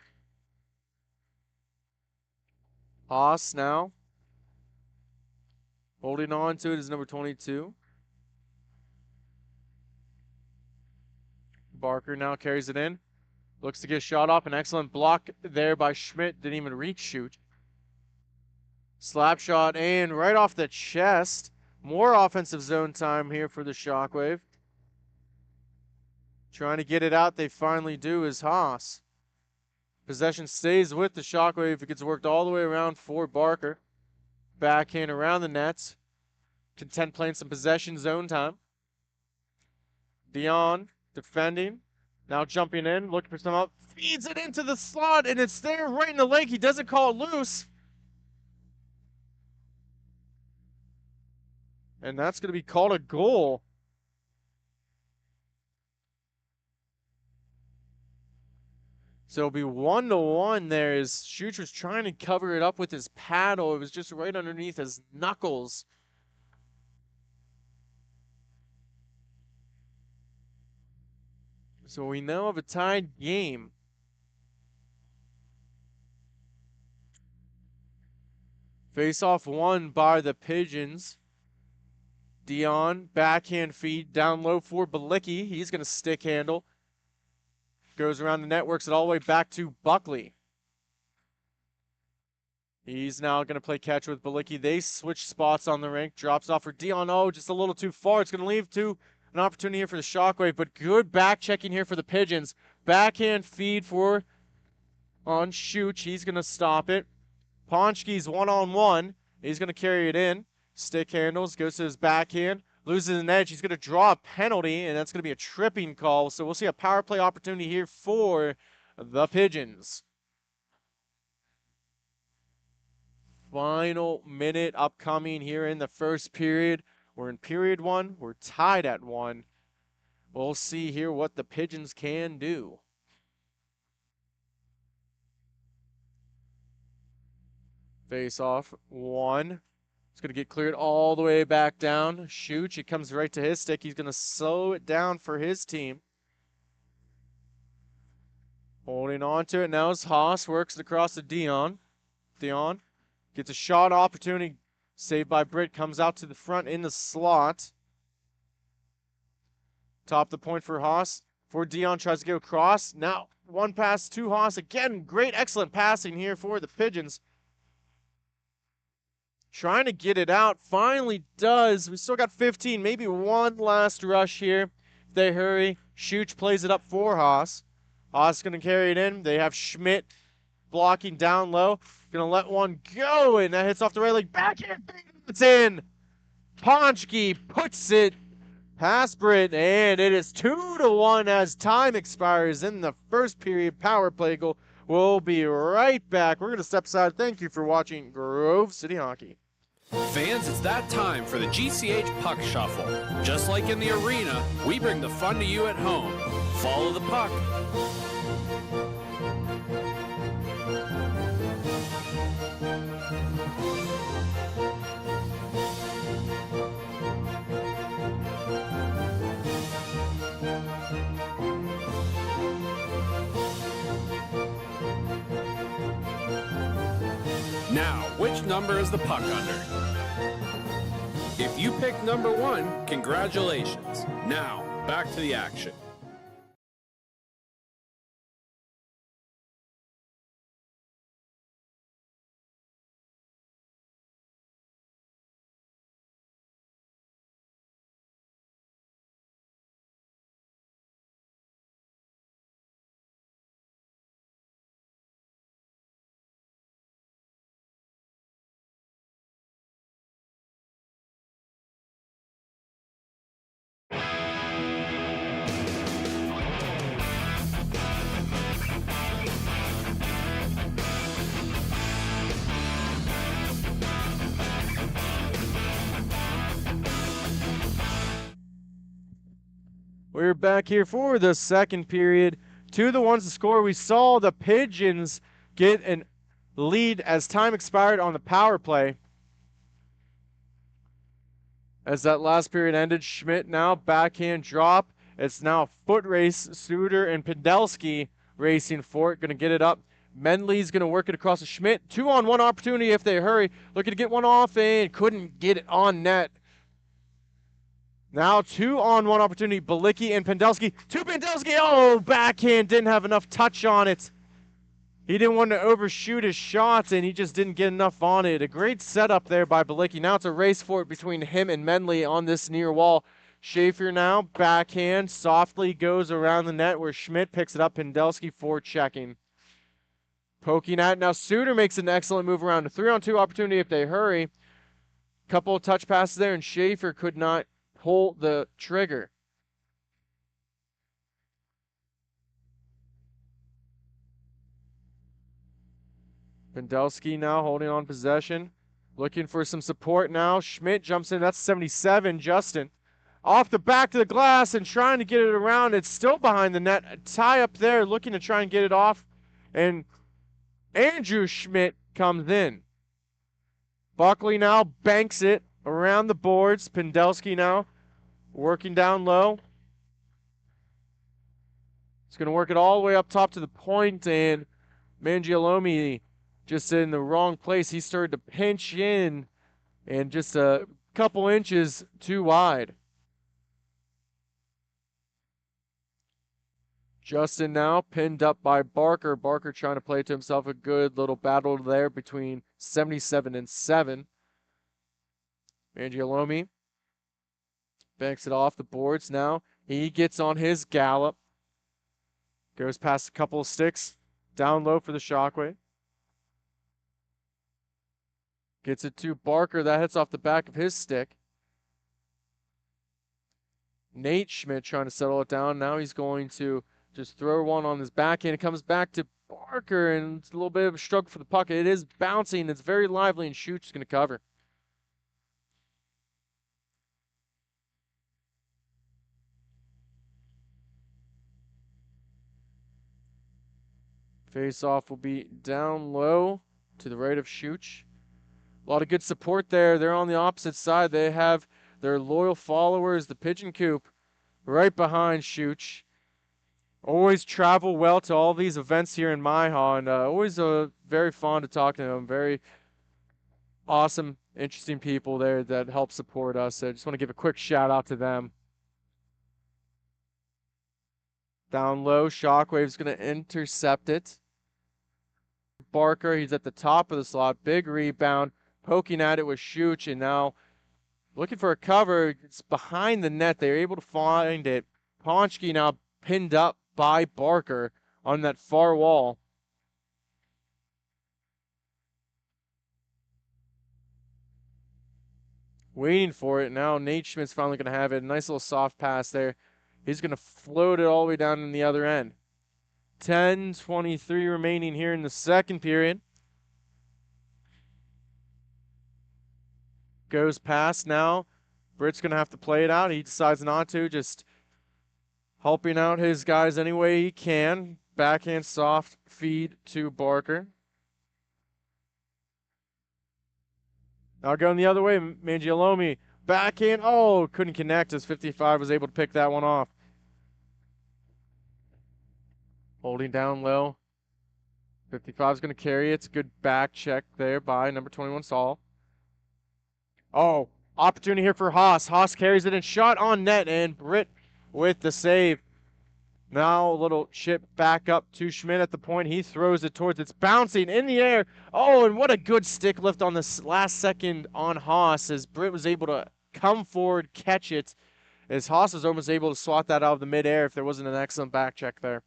Haas now. Holding on to it is number 22. Barker now carries it in. Looks to get shot off. An excellent block there by Schmidt. Didn't even reach shoot. Slap shot and right off the chest. More offensive zone time here for the Shockwave. Trying to get it out. They finally do is Haas. Possession stays with the Shockwave. It gets worked all the way around for Barker. Backhand around the nets. Content playing some possession zone time. Dion defending. Now jumping in. Looking for some up. Feeds it into the slot. And it's there right in the leg. He doesn't call it loose. And that's going to be called a goal. So it'll be 1-1 there as Shooch was trying to cover it up with his paddle. It was just right underneath his knuckles. So we now have a tied game. Face-off won by the Pigeons. Dion, backhand feed down low for Balicki. He's going to stick handle. Goes around the net, works it all the way back to Buckley. He's now going to play catch with Balicki. They switch spots on the rink. Drops off for Dion. Oh, just a little too far. It's going to leave to an opportunity here for the Shockwave, but good back checking here for the Pigeons. Backhand feed for on Shooch. He's going to stop it. Ponchki's one-on-one. He's going to carry it in. Stick handles, goes to his backhand. Loses an edge. He's going to draw a penalty, and that's going to be a tripping call. So we'll see a power play opportunity here for the Pigeons. Final minute upcoming here in the first period. We're in period 1. We're tied at 1. We'll see here what the Pigeons can do. Face off 1. It's going to get cleared all the way back down. Shooch, it comes right to his stick. He's going to slow it down for his team. Holding on to it now as Haas works it across to Dion. Dion gets a shot opportunity. Saved by Britt. Comes out to the front in the slot. Top the point for Haas. For Dion tries to go across. Now one pass to Haas. Again, great, excellent passing here for the Pigeons. Trying to get it out. Finally does. We still got 15. Maybe one last rush here. If they hurry. Shooch plays it up for Haas. Haas going to carry it in. They have Schmidt blocking down low. Going to let one go. And that hits off the right leg. Backhand. It's in. Ponchki puts it past Britt. And it is 2-1 as time expires in the first period power play goal. We'll be right back. We're going to step aside. Thank you for watching Grove City Hockey. Fans, it's that time for the GCH Puck Shuffle. Just like in the arena, we bring the fun to you at home. Follow the puck. Now, which number is the puck under? If you pick number 1, congratulations. Now, back to the action. We're back here for the second period. 2-1 to score. We saw the Pigeons get an lead as time expired on the power play. As that last period ended, Schmidt now backhand drop. It's now a foot race. Suter and Pendelski racing for it. Going to get it up. Menley's going to work it across to Schmidt. 2-on-1 opportunity if they hurry. Looking to get one off and couldn't get it on net. Now 2-on-1 opportunity. Balicki and Pendelski. To Pendelski. Oh, backhand. Didn't have enough touch on it. He didn't want to overshoot his shots, and he just didn't get enough on it. A great setup there by Balicki. Now it's a race for it between him and Menley on this near wall. Schaefer now, backhand, softly goes around the net where Schmidt picks it up. Pendelski forechecking. Poking at it. Now Suter makes an excellent move around. A 3-on-2 opportunity if they hurry. Couple of touch passes there, and Schaefer could not pull the trigger. Pendelski now holding on possession. Looking for some support now. Schmidt jumps in. That's 77. Justin. Off the back to the glass and trying to get it around. It's still behind the net. A tie up there looking to try and get it off. And Andrew Schmidt comes in. Buckley now banks it around the boards. Pendelski now working down low. He's going to work it all the way up top to the point, and Mangialomi just in the wrong place. He started to pinch in and just a couple inches too wide. Justin now pinned up by Barker. Barker trying to play to himself. A good little battle there between 77 and 7. Mangialomi banks it off the boards now. He gets on his gallop. Goes past a couple of sticks. Down low for the Shockwave. Gets it to Barker. That hits off the back of his stick. Nate Schmidt trying to settle it down. Now he's going to just throw one on his backhand. It comes back to Barker, and it's a little bit of a struggle for the puck. It is bouncing. It's very lively, and Schuch's going to cover. Face-off will be down low to the right of Schuch. A lot of good support there. They're on the opposite side. They have their loyal followers, the Pigeon Coop, right behind Schuch. Always travel well to all these events here in MIHA, and always very fond of talking to them. Very awesome, interesting people there that help support us. I just want to give a quick shout out to them. Down low, Shockwave's going to intercept it. Barker, he's at the top of the slot. Big rebound. Poking at it with Schuch, and now looking for a cover. It's behind the net. They're able to find it. Ponchki now pinned up by Barker on that far wall. Waiting for it. Now Nate Schmidt's finally going to have it. Nice little soft pass there. He's going to float it all the way down in the other end. 10:23 remaining here in the second period. Goes past now. Britt's going to have to play it out. He decides not to. Just helping out his guys any way he can. Backhand soft feed to Barker. Now going the other way, Mangialomi. Backhand. Oh, couldn't connect as 55 was able to pick that one off. Holding down low. 55 is going to carry it. It's a good back check there by number 21 Saul. Oh, opportunity here for Haas. Haas carries it and shot on net, and Britt with the save. Now a little chip back up to Schmidt at the point. He throws it towards it's bouncing in the air. Oh, and what a good stick lift on this last second on Haas as Britt was able to come forward, catch it, as Haas was almost able to swat that out of the midair if there wasn't an excellent back check there.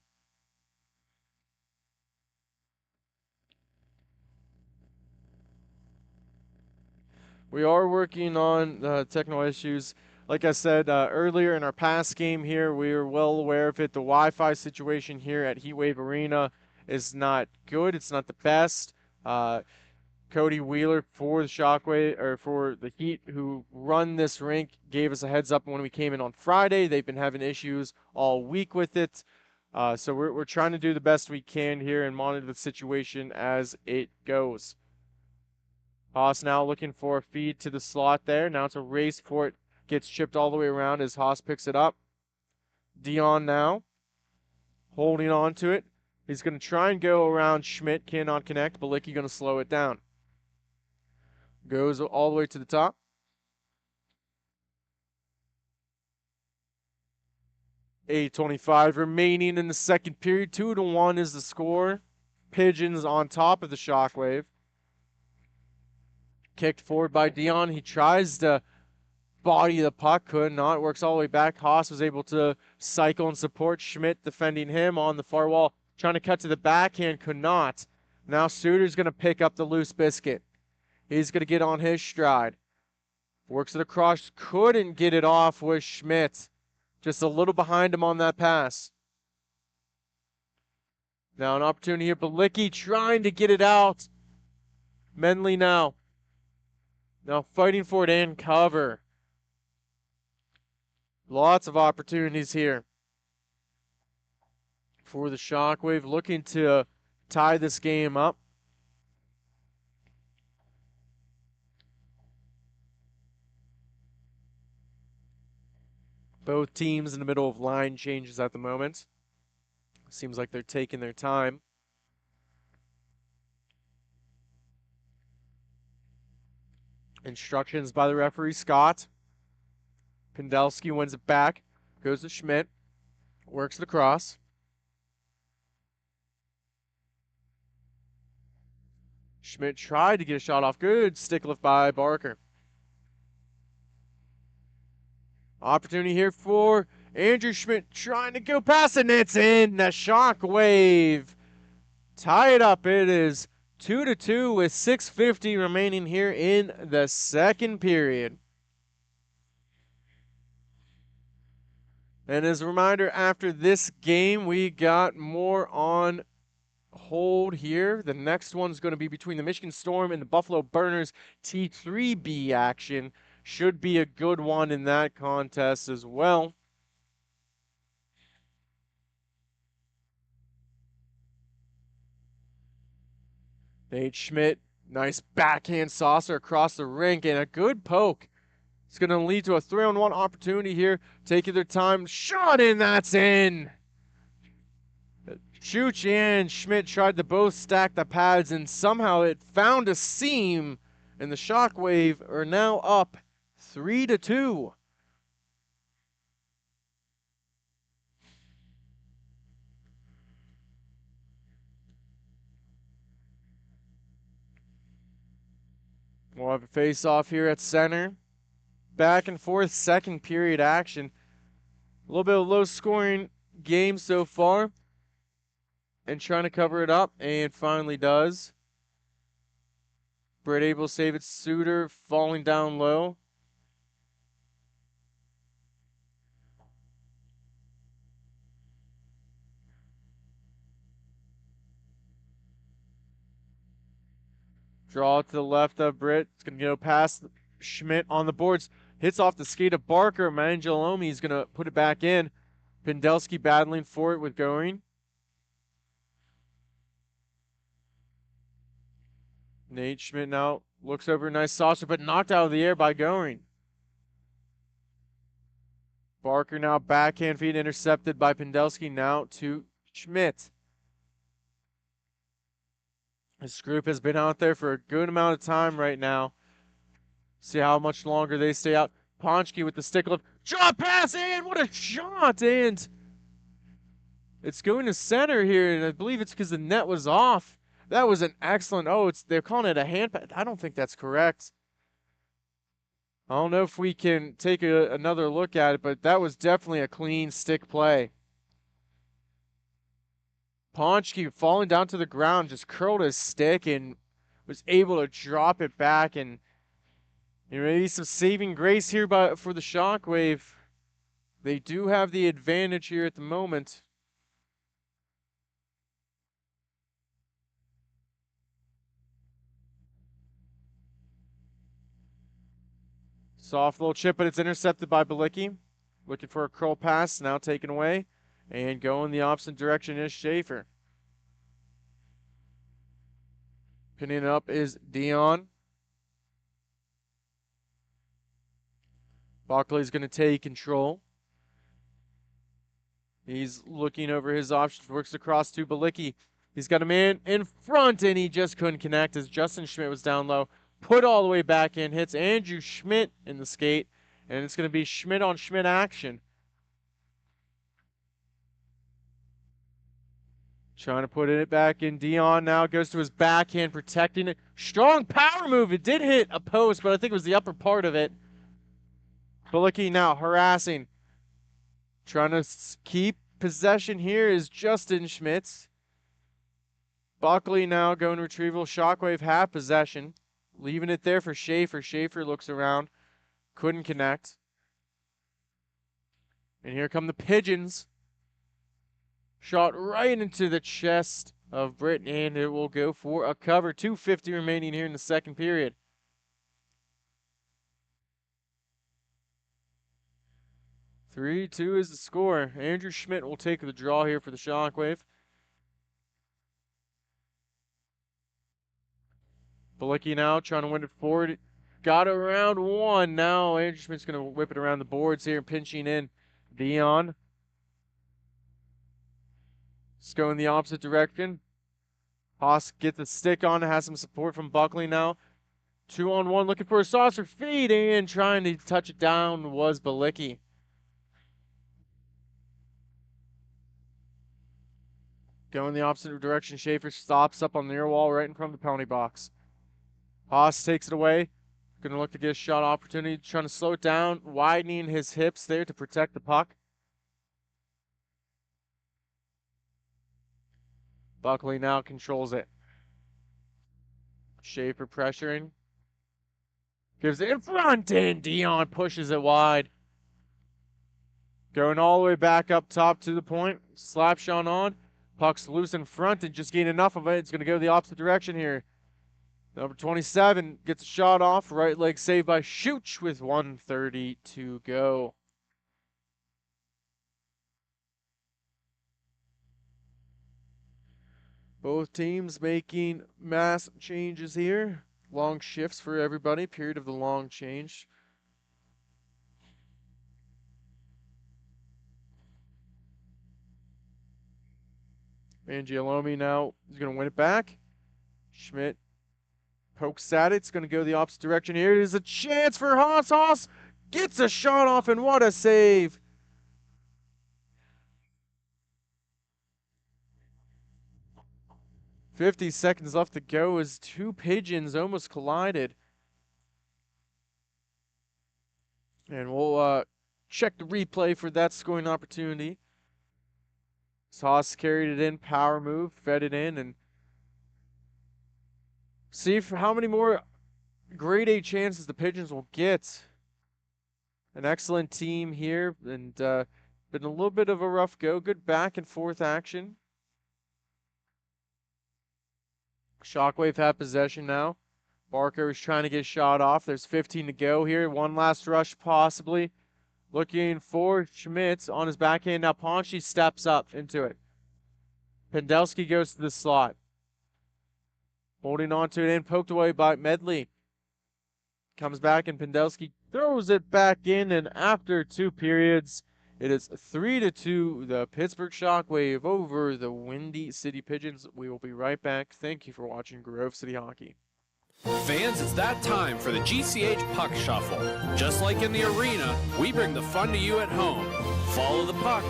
We are working on technical issues. Like I said earlier in our past game here, we are well aware of it. The Wi-Fi situation here at Heatwave Arena is not good. It's not the best. Cody Wheeler for the Shockwave, or for the Heat, who run this rink, gave us a heads up when we came in on Friday. They've been having issues all week with it. So we're trying to do the best we can here and monitor the situation as it goes. Haas now looking for a feed to the slot there. Now it's a race for it. Gets chipped all the way around as Haas picks it up. Dion now holding on to it. He's going to try and go around Schmidt. Cannot connect. Balicki going to slow it down. Goes all the way to the top. $8:25 remaining in the second period. 2-1 is the score. Pigeons on top of the Shockwave. Kicked forward by Dion. He tries to body the puck. Could not. Works all the way back. Haas was able to cycle and support Schmidt, defending him on the far wall. Trying to cut to the backhand. Could not. Now Suter's going to pick up the loose biscuit. He's going to get on his stride. Works it across. Couldn't get it off with Schmidt. Just a little behind him on that pass. Now an opportunity here. Balicki trying to get it out. Menley now. Now fighting for it and cover. Lots of opportunities here for the Shockwave, looking to tie this game up. Both teams in the middle of line changes at the moment. Seems like they're taking their time. Instructions by the referee, Scott. Pendelski wins it back. Goes to Schmidt. Works it across. Schmidt tried to get a shot off. Good stick lift by Barker. Opportunity here for Andrew Schmidt, trying to go past and it's in. The Shockwave tie it up. It is 2-2 with 6:50 remaining here in the second period. And as a reminder, after this game, we got more on hold here. The next one's going to be between the Michigan Storm and the Buffalo Burners. T3B action. Should be a good one in that contest as well. Nate Schmidt, nice backhand saucer across the rink and a good poke. It's going to lead to a 3-on-1 opportunity here. Taking their time. Shot in, that's in. Chuch and Schmidt tried to both stack the pads and somehow it found a seam, and the Shockwave are now up 3-2. We'll have a face-off here at center. Back and forth second period action. A little bit of low-scoring game so far. And trying to cover it up, and finally does. Britt able to save it. Suter falling down low. Draw to the left of Britt. It's going to go past Schmidt on the boards. Hits off the skate of Barker. Mangelomi is going to put it back in. Pendelski battling for it with Going. Nate Schmidt now looks over a nice saucer, but knocked out of the air by Going. Barker now backhand feed intercepted by Pendelski. Now to Schmidt. This group has been out there for a good amount of time right now. See how much longer they stay out. Ponchke with the stick lift. Drop pass in! What a shot! And it's going to center here, and I believe it's because the net was off. That was an excellent. Oh, they're calling it a hand pass. I don't think that's correct. I don't know if we can take another look at it, but that was definitely a clean stick play. Ponchke falling down to the ground, just curled his stick and was able to drop it back. And maybe some saving grace here for the Shockwave. They do have the advantage here at the moment. Soft little chip, but it's intercepted by Balicki. Looking for a curl pass, now taken away. And going the opposite direction is Schaefer. Pinning it up is Dion. Buckley's going to take control. He's looking over his options, works across to Balicki. He's got a man in front, and he just couldn't connect as Justin Schmidt was down low. Put all the way back in, hits Andrew Schmidt in the skate, and it's going to be Schmidt on Schmidt action. Trying to put it back in. Dion now goes to his backhand, protecting it. Strong power move. It did hit a post, but I think it was the upper part of it. Balicki now harassing. Trying to keep possession here is Justin Schmitz. Buckley now going to retrieval. Shockwave have possession. Leaving it there for Schaefer. Schaefer looks around. Couldn't connect. And here come the Pigeons. Shot right into the chest of Britt, and it will go for a cover. 2:50 remaining here in the second period. Three, 2 is the score. Andrew Schmidt will take the draw here for the Shockwave. Balicki now trying to win it forward. Got around one. Now Andrew Schmidt's going to whip it around the boards here, pinching in Dion. Just going the opposite direction. Haas gets the stick on, has some support from Buckley now. 2-on-1, looking for a saucer feed, and trying to touch it down was Balicki. Going the opposite direction, Schaefer stops up on the near wall right in front of the penalty box. Haas takes it away. Going to look to get a shot opportunity, trying to slow it down, widening his hips there to protect the puck. Buckley now controls it. Schaefer pressuring. Gives it in front, and Dion pushes it wide. Going all the way back up top to the point. Slap shot on. Puck's loose in front and just getting enough of it. It's going to go the opposite direction here. Number 27 gets a shot off. Right leg saved by Schooch with 1:30 to go. Both teams making mass changes here. Long shifts for everybody. Period of the long change. Angiolomi now is going to win it back. Schmidt pokes at it. It's going to go the opposite direction here. It is a chance for Haas. Haas gets a shot off, and what a save. "50 seconds left to go as two Pigeons almost collided. And we'll check the replay for that scoring opportunity. Haas carried it in, power move, fed it in, and see for how many more grade A chances the Pigeons will get. An excellent team here, and been a little bit of a rough go. Good back and forth action. Shockwave have possession now. Barker is trying to get a shot off. There's 15 to go here. One last rush possibly. Looking for Schmitz on his backhand. Now Ponchi steps up into it. Pendelski goes to the slot. Holding on to it and poked away by Medley. Comes back and Pendelski throws it back in, and after 2 periods, it is 3-2, the Pittsburgh Shockwave over the Windy City Pigeons. We will be right back. Thank you for watching Grove City Hockey. Fans, it's that time for the GCH Puck Shuffle. Just like in the arena, we bring the fun to you at home. Follow the puck.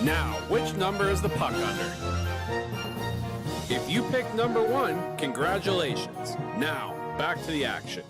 Now, which number is the puck under? If you pick number 1, congratulations. Now, back to the action.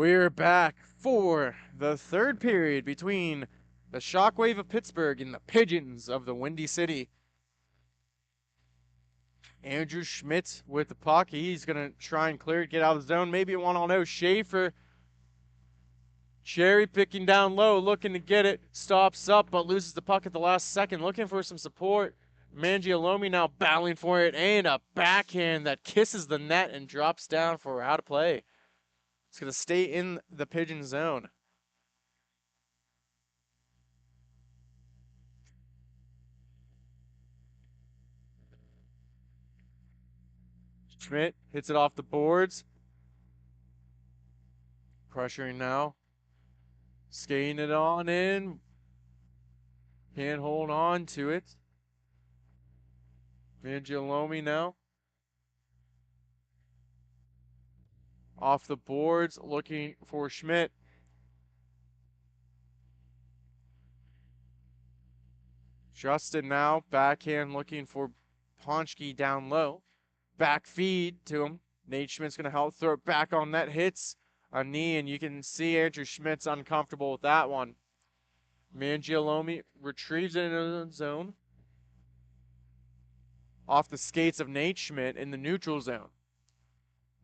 We're back for the third period between the Shockwave of Pittsburgh and the Pigeons of the Windy City. Andrew Schmidt with the puck. He's going to try and clear it, get out of the zone. Maybe a 1-on-0. Schaefer cherry picking down low, looking to get it. Stops up, but loses the puck at the last second. Looking for some support. Mangialomi now battling for it, and a backhand that kisses the net and drops down for out of play. It's going to stay in the Pigeon zone. Schmidt hits it off the boards. Pressuring now. Skating it on in. Can't hold on to it. Mangialomi now. Off the boards, looking for Schmidt. Justin now, backhand looking for Ponchke down low. Back feed to him. Nate Schmidt's going to help throw it back on net. Hits a knee, and you can see Andrew Schmidt's uncomfortable with that one. Mangialomi retrieves it in the zone. Off the skates of Nate Schmidt in the neutral zone.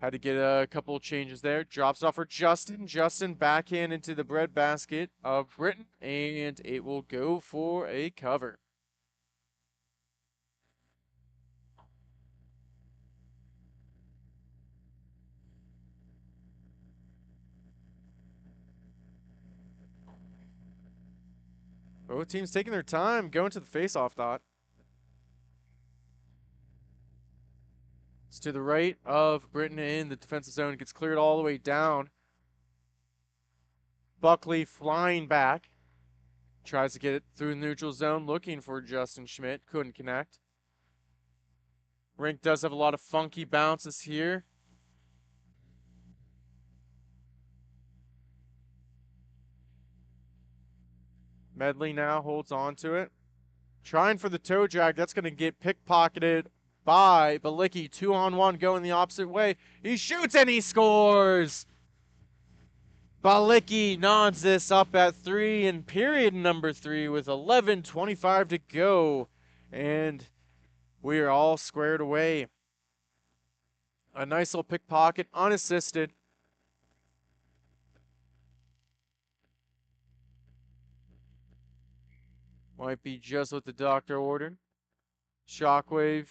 Had to get a couple of changes there. Drops off for Justin. Justin backhand into the breadbasket of Britton, and it will go for a cover. Both teams taking their time, going to the face-off dot. It's to the right of Britton in the defensive zone. Gets cleared all the way down. Buckley flying back. Tries to get it through the neutral zone, looking for Justin Schmidt. Couldn't connect. Rink does have a lot of funky bounces here. Medley now holds on to it. Trying for the toe drag. That's going to get pickpocketed by Balicki. 2-on-1 going the opposite way. He shoots and he scores! Balicki nods this up at 3 in period number 3 with 11:25 to go. And we are all squared away. A nice little pickpocket, unassisted. Might be just what the doctor ordered. Shockwave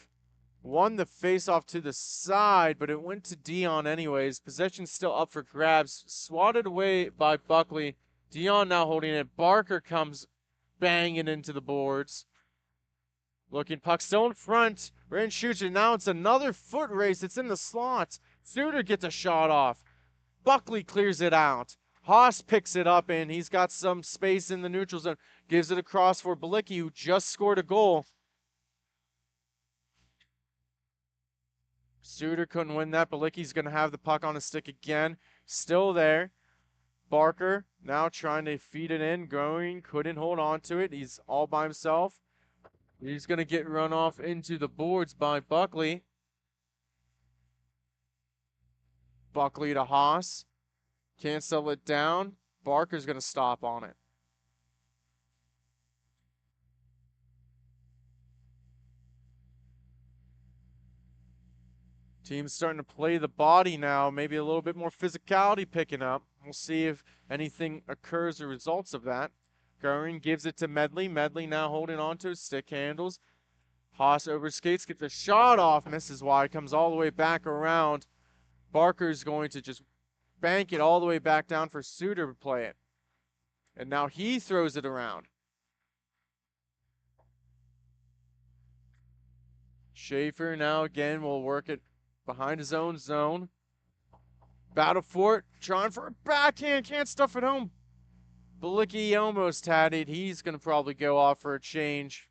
won the faceoff to the side, but it went to Dion anyways. Possession still up for grabs. Swatted away by Buckley. Dion now holding it. Barker comes banging into the boards. Looking, puck still in front. Rand shoots it. Now it's another foot race. It's in the slots. Suter gets a shot off. Buckley clears it out. Haas picks it up, and he's got some space in the neutral zone. Gives it across for Balicki, who just scored a goal. Suter couldn't win that. Balicki's going to have the puck on his stick again. Still there. Barker now trying to feed it in. Going, couldn't hold on to it. He's all by himself. He's going to get run off into the boards by Buckley. Buckley to Haas. Can't settle it down. Barker's going to stop on it. Team's starting to play the body now. Maybe a little bit more physicality picking up. We'll see if anything occurs or results of that. Goering gives it to Medley. Medley now holding on to his stick handles. Haas overskates, gets the shot off, misses wide, comes all the way back around. Barker's going to just bank it all the way back down for Suter to play it. And now he throws it around. Schaefer now again will work it behind his own zone. Battle for it, trying for a backhand, can't stuff it home. Balicki almost had it. He's going to probably go off for a change.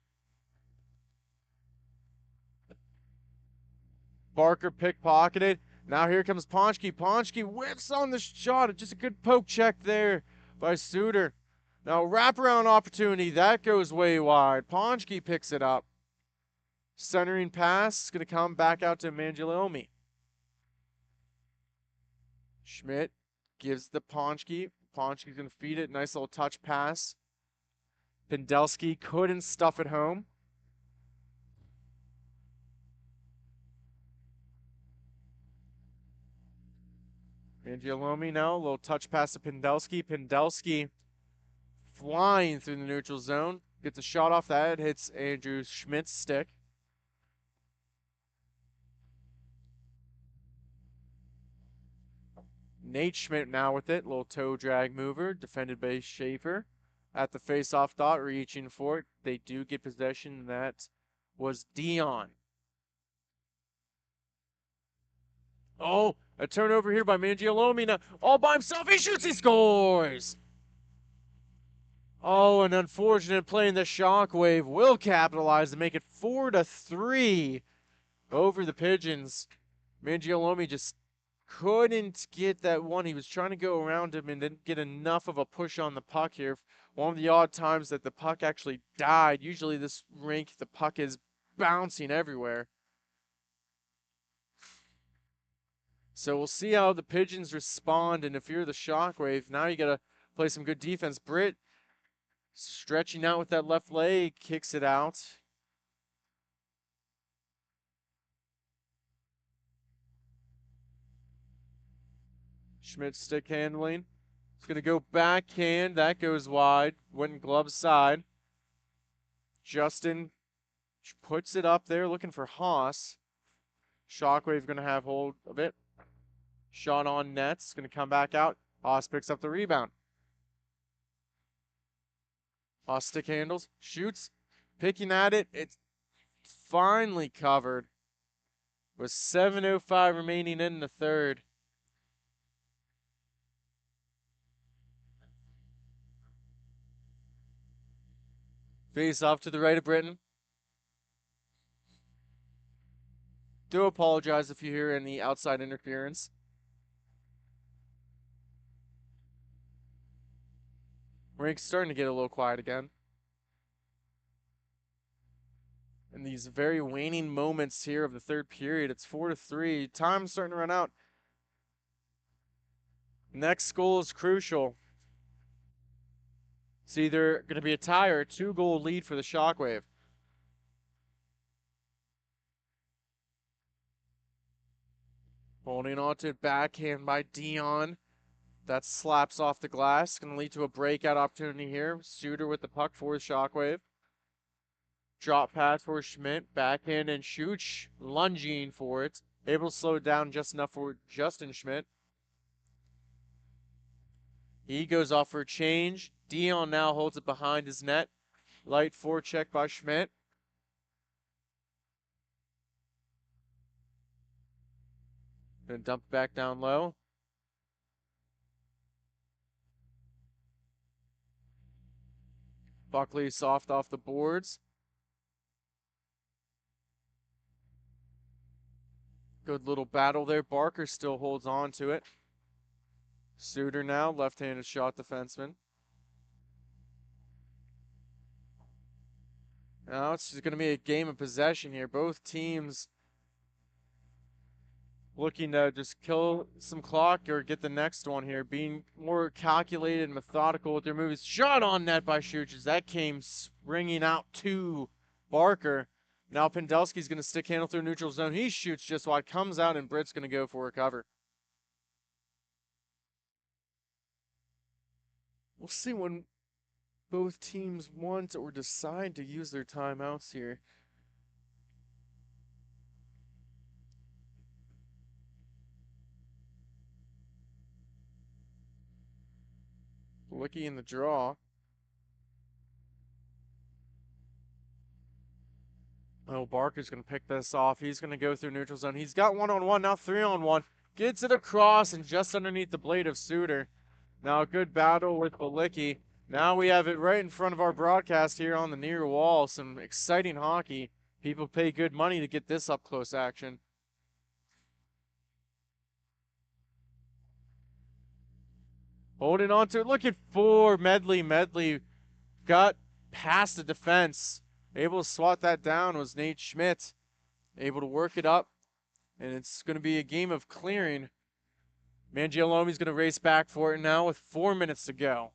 Barker pickpocketed. Now here comes Ponchke. Ponchke whips on the shot. Just a good poke check there by Suter. Now wraparound opportunity. That goes way wide. Ponchke picks it up. Centering pass is going to come back out to Mangialomi. Schmidt Gives the Ponchki. Ponchki's going to feed it. Nice little touch pass. Pendelski couldn't stuff it home. Angiolomi now, a little touch pass to Pendelski. Pendelski flying through the neutral zone. Gets a shot off that. Hits Andrew Schmidt's stick. Nate Schmidt now with it. Little toe drag mover. Defended by Schaefer. At the face-off dot, reaching for it. They do get possession. That was Dion. Oh, a turnover here by Mangiolomi now. All by himself. He shoots, he scores! Oh, an unfortunate play in the Shockwave will capitalize to make it 4-3 over the Pigeons. Mangiolomi just couldn't get that one. He was trying to go around him and didn't get enough of a push on the puck here. One of the odd times that the puck actually died. Usually this rink, the puck is bouncing everywhere. So we'll see how the Pigeons respond, and if you're the Shockwave, now you got to play some good defense. Britt stretching out with that left leg, kicks it out. Schmidt stick handling. It's going to go backhand. That goes wide. Went glove side. Justin puts it up there looking for Haas. Shockwave going to have hold of it. Shot on net. It's going to come back out. Haas picks up the rebound. Haas stick handles. Shoots. Picking at it. It's finally covered. With 7:05 remaining in the third. Face off to the right of Britton. Do apologize if you hear any outside interference. Rink's starting to get a little quiet again. In these very waning moments here of the third period, it's 4-3. Time's starting to run out. Next goal is crucial. It's either going to be a tie or a 2-goal lead for the Shockwave. Holding on to it, backhand by Dion. That slaps off the glass. Going to lead to a breakout opportunity here. Suter with the puck for the Shockwave. Drop pass for Schmidt. Backhand and shoot. Lunging for it. Able to slow it down just enough for Justin Schmidt. He goes off for a change. Dion now holds it behind his net. Light forecheck by Schmidt. Gonna dump it back down low. Buckley soft off the boards. Good little battle there. Barker still holds on to it. Suter now, left-handed shot defenseman. Now it's just going to be a game of possession here. Both teams looking to just kill some clock or get the next one here. Being more calculated and methodical with their moves. Shot on net by Schuch's. That came springing out to Barker. Now Pendelski's going to stick handle through neutral zone. He shoots just wide, comes out, and Britt's going to go for a cover. We'll see when both teams want or decide to use their timeouts here. Blicky in the draw. Oh, Barker's going to pick this off. He's going to go through neutral zone. He's got one-on-one, now 3-on-1. Gets it across and just underneath the blade of Suter. Now a good battle with Balicki. Now we have it right in front of our broadcast here on the near wall. Some exciting hockey. People pay good money to get this up-close action. Holding on to it, looking for Medley. Medley got past the defense. Able to swat that down was Nate Schmidt. Able to work it up. And it's going to be a game of clearing. Mangialomi's going to race back for it now with 4 minutes to go.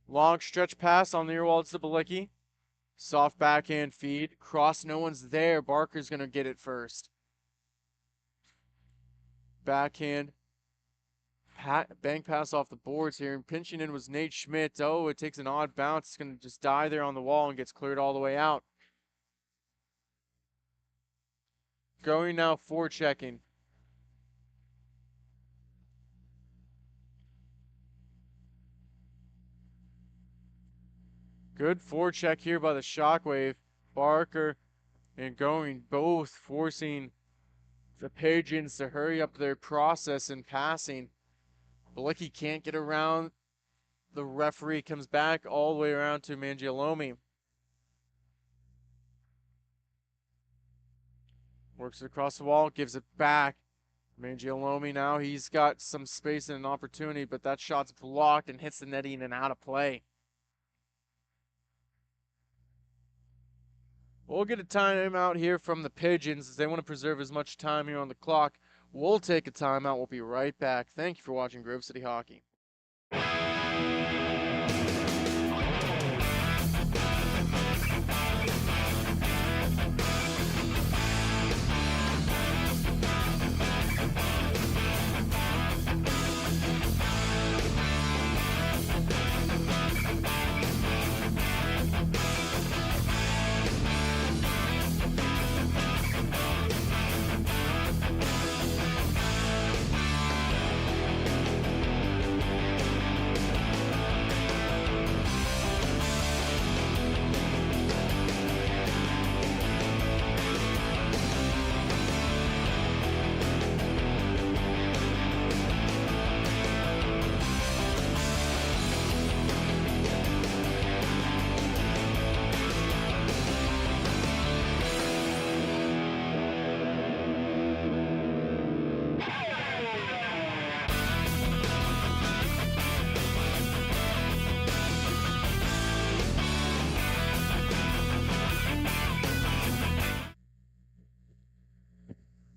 Long stretch pass on the near wall to Balicki. Soft backhand feed. Cross, no one's there. Barker's going to get it first. Backhand. Bank pass off the boards here. And pinching in was Nate Schmidt. Oh, it takes an odd bounce. It's going to just die there on the wall and gets cleared all the way out. Going now forechecking. Good forecheck here by the Shockwave. Barker and Going both forcing the Pigeons to hurry up their process in passing. Balicki can't get around. The referee comes back all the way around to Mangialomi. Works it across the wall, gives it back. Mangialomi now, he's got some space and an opportunity, but that shot's blocked and hits the netting and out of play. We'll get a timeout here from the Pigeons as they want to preserve as much time here on the clock. We'll take a timeout. We'll be right back. Thank you for watching Grove City Hockey.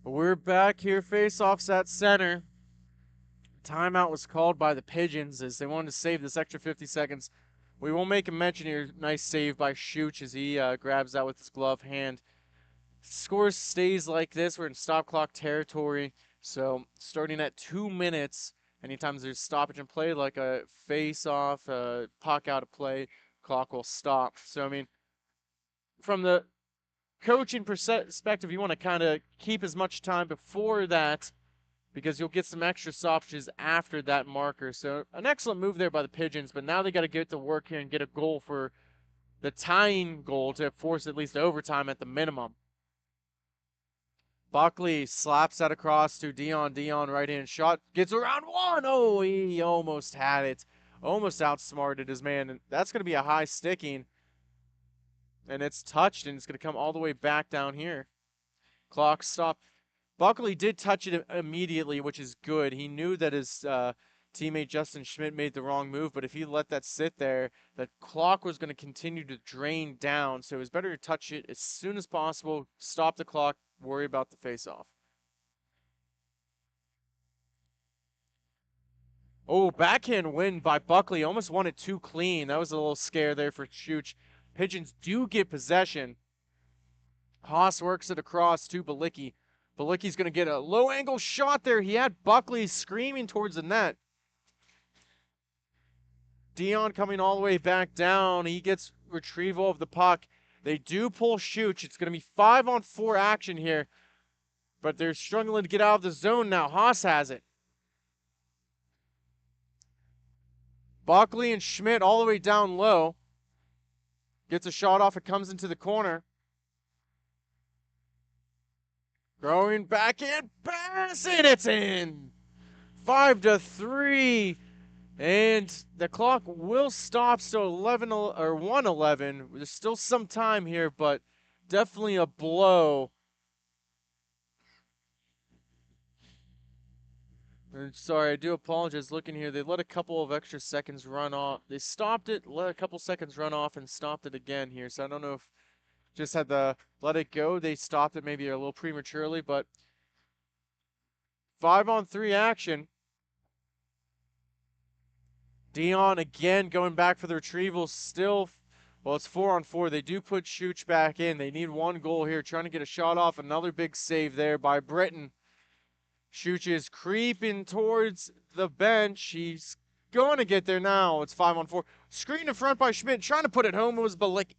We're back here, face-offs at center. Timeout was called by the Pigeons as they wanted to save this extra 50 seconds. We will make a mention here. Nice save by Schooch as he grabs that with his glove hand. Score stays like this. We're in stop clock territory. So starting at 2 minutes, anytime there's stoppage in play, like a face-off, puck out of play, clock will stop. So, I mean, from the coaching perspective, you want to kind of keep as much time before that because you'll get some extra stoppages after that marker. So an excellent move there by the Pigeons, but now they got to get to work here and get a goal for the tying goal to force at least overtime at the minimum. Buckley slaps that across to Dion. Dion right-hand shot. Gets around one. Oh, he almost had it. Almost outsmarted his man. And that's going to be a high sticking. And it's touched, and it's going to come all the way back down here. Clock stop. Buckley did touch it immediately, which is good. He knew that his teammate Justin Schmidt made the wrong move, but if he let that sit there, the clock was going to continue to drain down. So it was better to touch it as soon as possible, stop the clock, worry about the face-off. Oh, backhand win by Buckley. Almost won it too clean. That was a little scare there for Schooch. Pigeons do get possession. Haas works it across to Balicki. Balicki's going to get a low-angle shot there. He had Buckley screaming towards the net. Dion coming all the way back down. He gets retrieval of the puck. They do pull Schooch. It's going to be 5-on-4 action here. But they're struggling to get out of the zone now. Haas has it. Buckley and Schmidt all the way down low. Gets a shot off. It comes into the corner. Going back in. Pass, and it's in. 5-3. And the clock will stop. So 11 or 1:11. There's still some time here, but definitely a blow. And sorry, I do apologize. Looking here, they let a couple of extra seconds run off. They stopped it, let a couple seconds run off, and stopped it again here. So I don't know if just had to let it go. They stopped it maybe a little prematurely, but 5-on-3 action. Dion again going back for the retrieval. Still, well, it's 4-on-4. They do put Shooch back in. They need one goal here. Trying to get a shot off. Another big save there by Britton. Shooch is creeping towards the bench. He's going to get there now. It's 5-on-4. Screen in front by Schmidt. Trying to put it home. It was Balicki.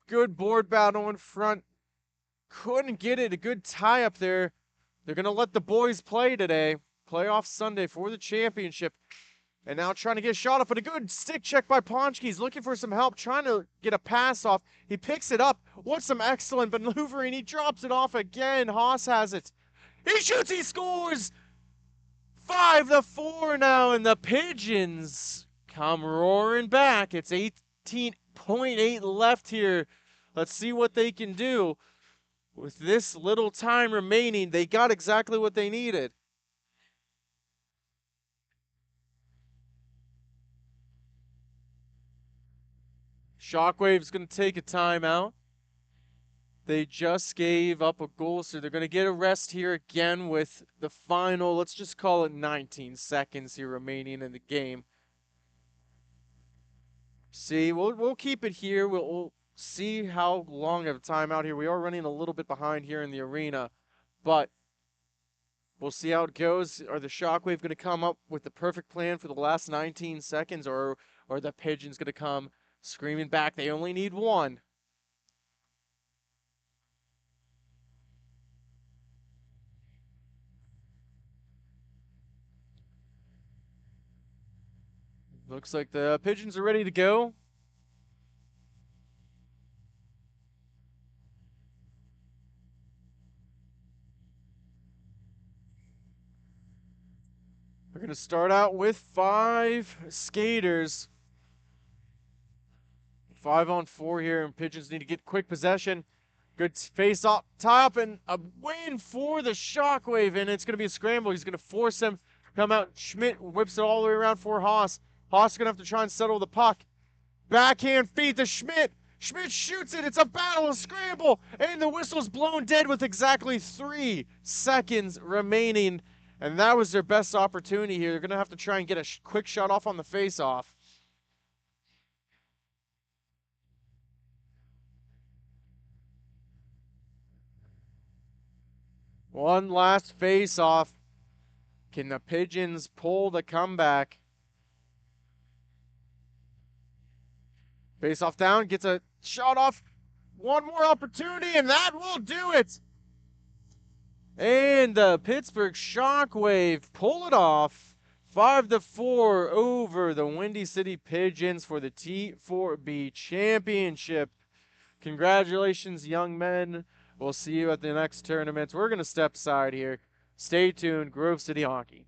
Good board battle in front. Couldn't get it. A good tie up there. They're going to let the boys play today. Playoff Sunday for the championship. And now trying to get a shot off, but a good stick check by Ponchke. He's looking for some help, trying to get a pass off. He picks it up. What some excellent maneuvering. He drops it off again. Haas has it. He shoots, he scores! 5-4 now, and the Pigeons come roaring back. It's 18.8 left here. Let's see what they can do. With this little time remaining, they got exactly what they needed. Shockwave's going to take a timeout. They just gave up a goal, so they're going to get a rest here again with the final, let's just call it 19 seconds here remaining in the game. See, we'll keep it here. We'll see how long of a timeout here. We are running a little bit behind here in the arena, but we'll see how it goes. Are the Shockwave going to come up with the perfect plan for the last 19 seconds, or are the Pigeons going to come screaming back? They only need one. Looks like the Pigeons are ready to go. We're going to start out with 5 skaters. 5-on-4 here, and Pigeons need to get quick possession. Good face off, tie up, and a win for the Shockwave, and it's going to be a scramble. He's going to force him to come out. Schmidt whips it all the way around for Haas. Haas is going to have to try and settle the puck. Backhand feed to Schmidt. Schmidt shoots it. It's a battle, a scramble, and the whistle's blown dead with exactly 3 seconds remaining. And that was their best opportunity here. They're going to have to try and get a quick shot off on the face-off. One last face-off. Can the Pigeons pull the comeback? Face-off down, gets a shot off. One more opportunity, and that will do it. And the Pittsburgh Shockwave pull it off. 5-4 over the Windy City Pigeons for the T4B Championship. Congratulations, young men. We'll see you at the next tournament. We're going to step aside here. Stay tuned. Grove City Hockey.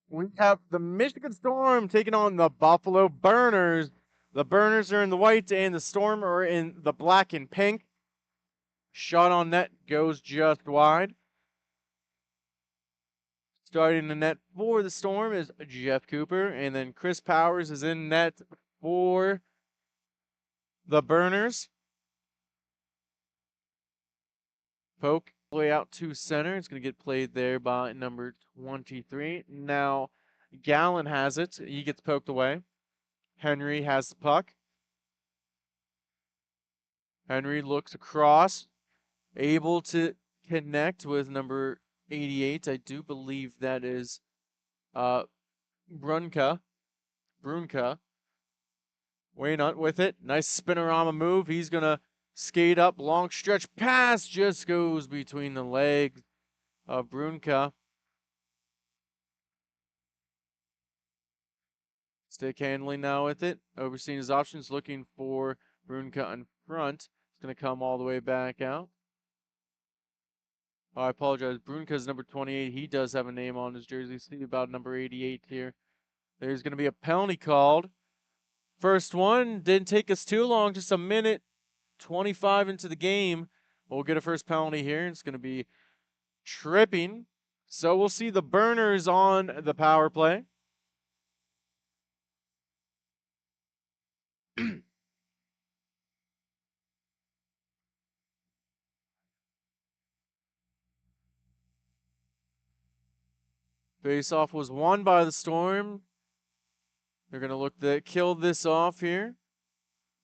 we have the Michigan Storm taking on the Buffalo Burners. The Burners are in the white and the Storm are in the black and pink. Shot on net goes just wide. Starting the net for the Storm is Jeff Cooper, and then Chris Powers is in net for the Burners. Poke way out to center. It's going to get played there by number 23. Now, Gallen has it. He gets poked away. Henry has the puck. Henry looks across, able to connect with number 88. I do believe that is Brunka. Waynut with it. Nice spinorama move. He's going to skate up. Long stretch pass just goes between the legs of Brunka. Stick handling now with it. Overseeing his options, looking for Brunka in front. It's going to come all the way back out. Oh, I apologize. Brunka's number 28. He does have a name on his jersey. See about number 88 here. There's going to be a penalty called. First one didn't take us too long, just a minute 25 into the game. We'll get a first penalty here. It's going to be tripping. So we'll see the Burners on the power play. Face-off was won by the Storm. They're going to look to kill this off here.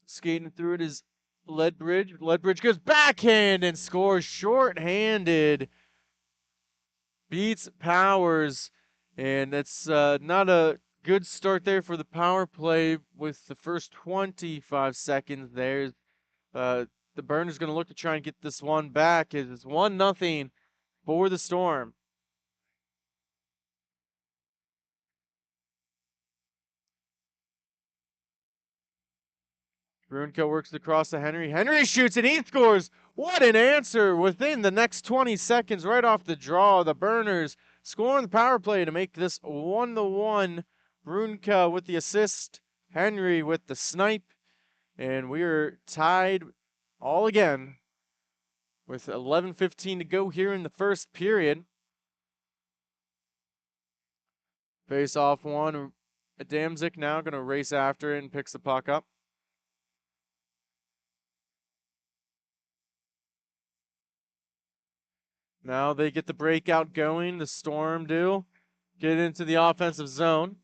Skating through it is Ledbridge. Ledbridge goes backhand and scores short-handed. Beats Powers. And it's not a good start there for the power play with the first 25 seconds there. The Burners going to look to try and get this one back. It's 1-0 for the Storm. Brunka works across to Henry. Henry shoots and he scores. What an answer within the next 20 seconds right off the draw. The Burners scoring the power play to make this 1-1. Brunka with the assist. Henry with the snipe. And we are tied all again with 11:15 to go here in the first period. Face off one. Adamczyk now going to race after it and picks the puck up. Now they get the breakout going. The Storm do. Get into the offensive zone.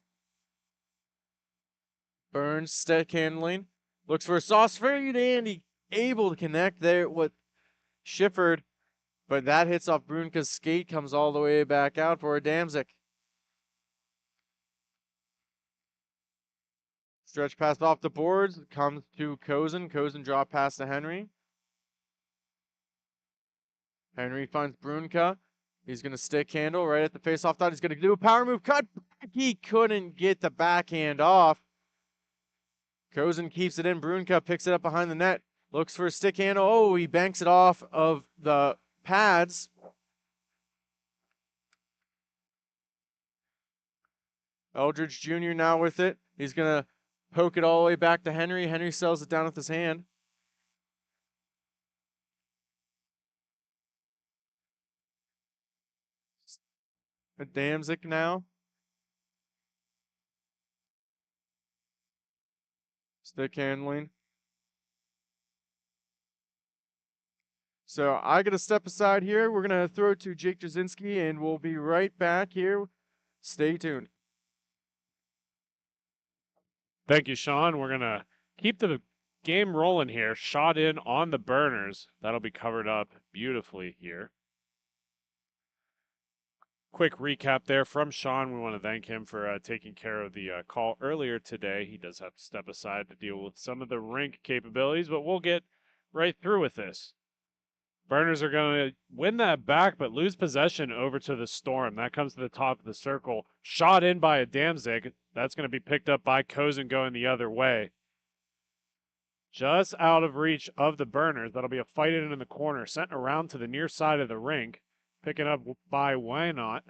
Burns stick handling. Looks for a sauce fade and he able to connect there with Shifford. But that hits off Brunka's skate. Comes all the way back out for Adamczyk. Stretch pass off the boards. Comes to Kozin. Kozin drop pass to Henry. Henry finds Brunka. He's going to stick handle right at the face-off dot. He's going to do a power move. Cut back. He couldn't get the backhand off. Kozin keeps it in. Brunka picks it up behind the net. Looks for a stick handle. Oh, he banks it off of the pads. Eldridge Jr. now with it. He's going to poke it all the way back to Henry. Henry sells it down with his hand. Adamczyk now. Stick handling. So I got to step aside here. We're going to throw it to Jake Jasinski, and we'll be right back here. Stay tuned. Thank you, Sean. We're going to keep the game rolling here. Shot in on the Burners. That'll be covered up beautifully here. Quick recap there from Sean. We want to thank him for taking care of the call earlier today. He does have to step aside to deal with some of the rink capabilities, but we'll get right through with this. Burners are going to win that back, but lose possession over to the Storm. That comes to the top of the circle. Shot in by Adamczyk. That's going to be picked up by Kozin going the other way. Just out of reach of the Burners. That'll be a fight in the corner. Sent around to the near side of the rink. Picking up by Waynut.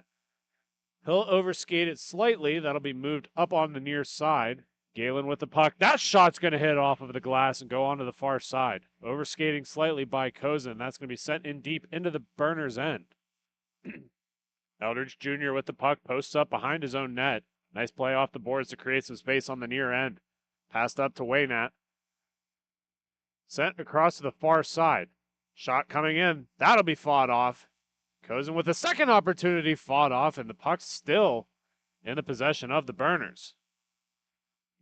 He'll overskate it slightly. That'll be moved up on the near side. Galen with the puck. That shot's going to hit off of the glass and go onto the far side. Overskating slightly by Kozin. That's going to be sent in deep into the burner's end. Eldridge Jr. with the puck. Posts up behind his own net. Nice play off the boards to create some space on the near end. Passed up to Waynat. Sent across to the far side. Shot coming in. That'll be fought off. Kozin with a second opportunity fought off, and the puck's still in the possession of the Burners.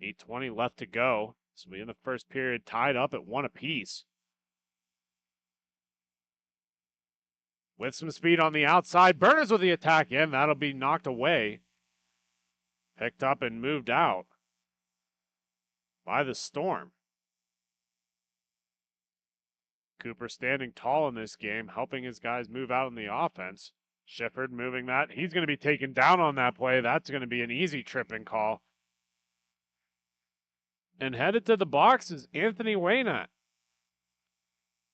8:20 left to go. So we in the first period tied up at 1 apiece. With some speed on the outside. Burners with the attack in. That'll be knocked away. Picked up and moved out by the Storm. Cooper standing tall in this game, helping his guys move out in the offense. Shifford moving that. He's going to be taken down on that play. That's going to be an easy tripping call. And headed to the box is Anthony Waynat.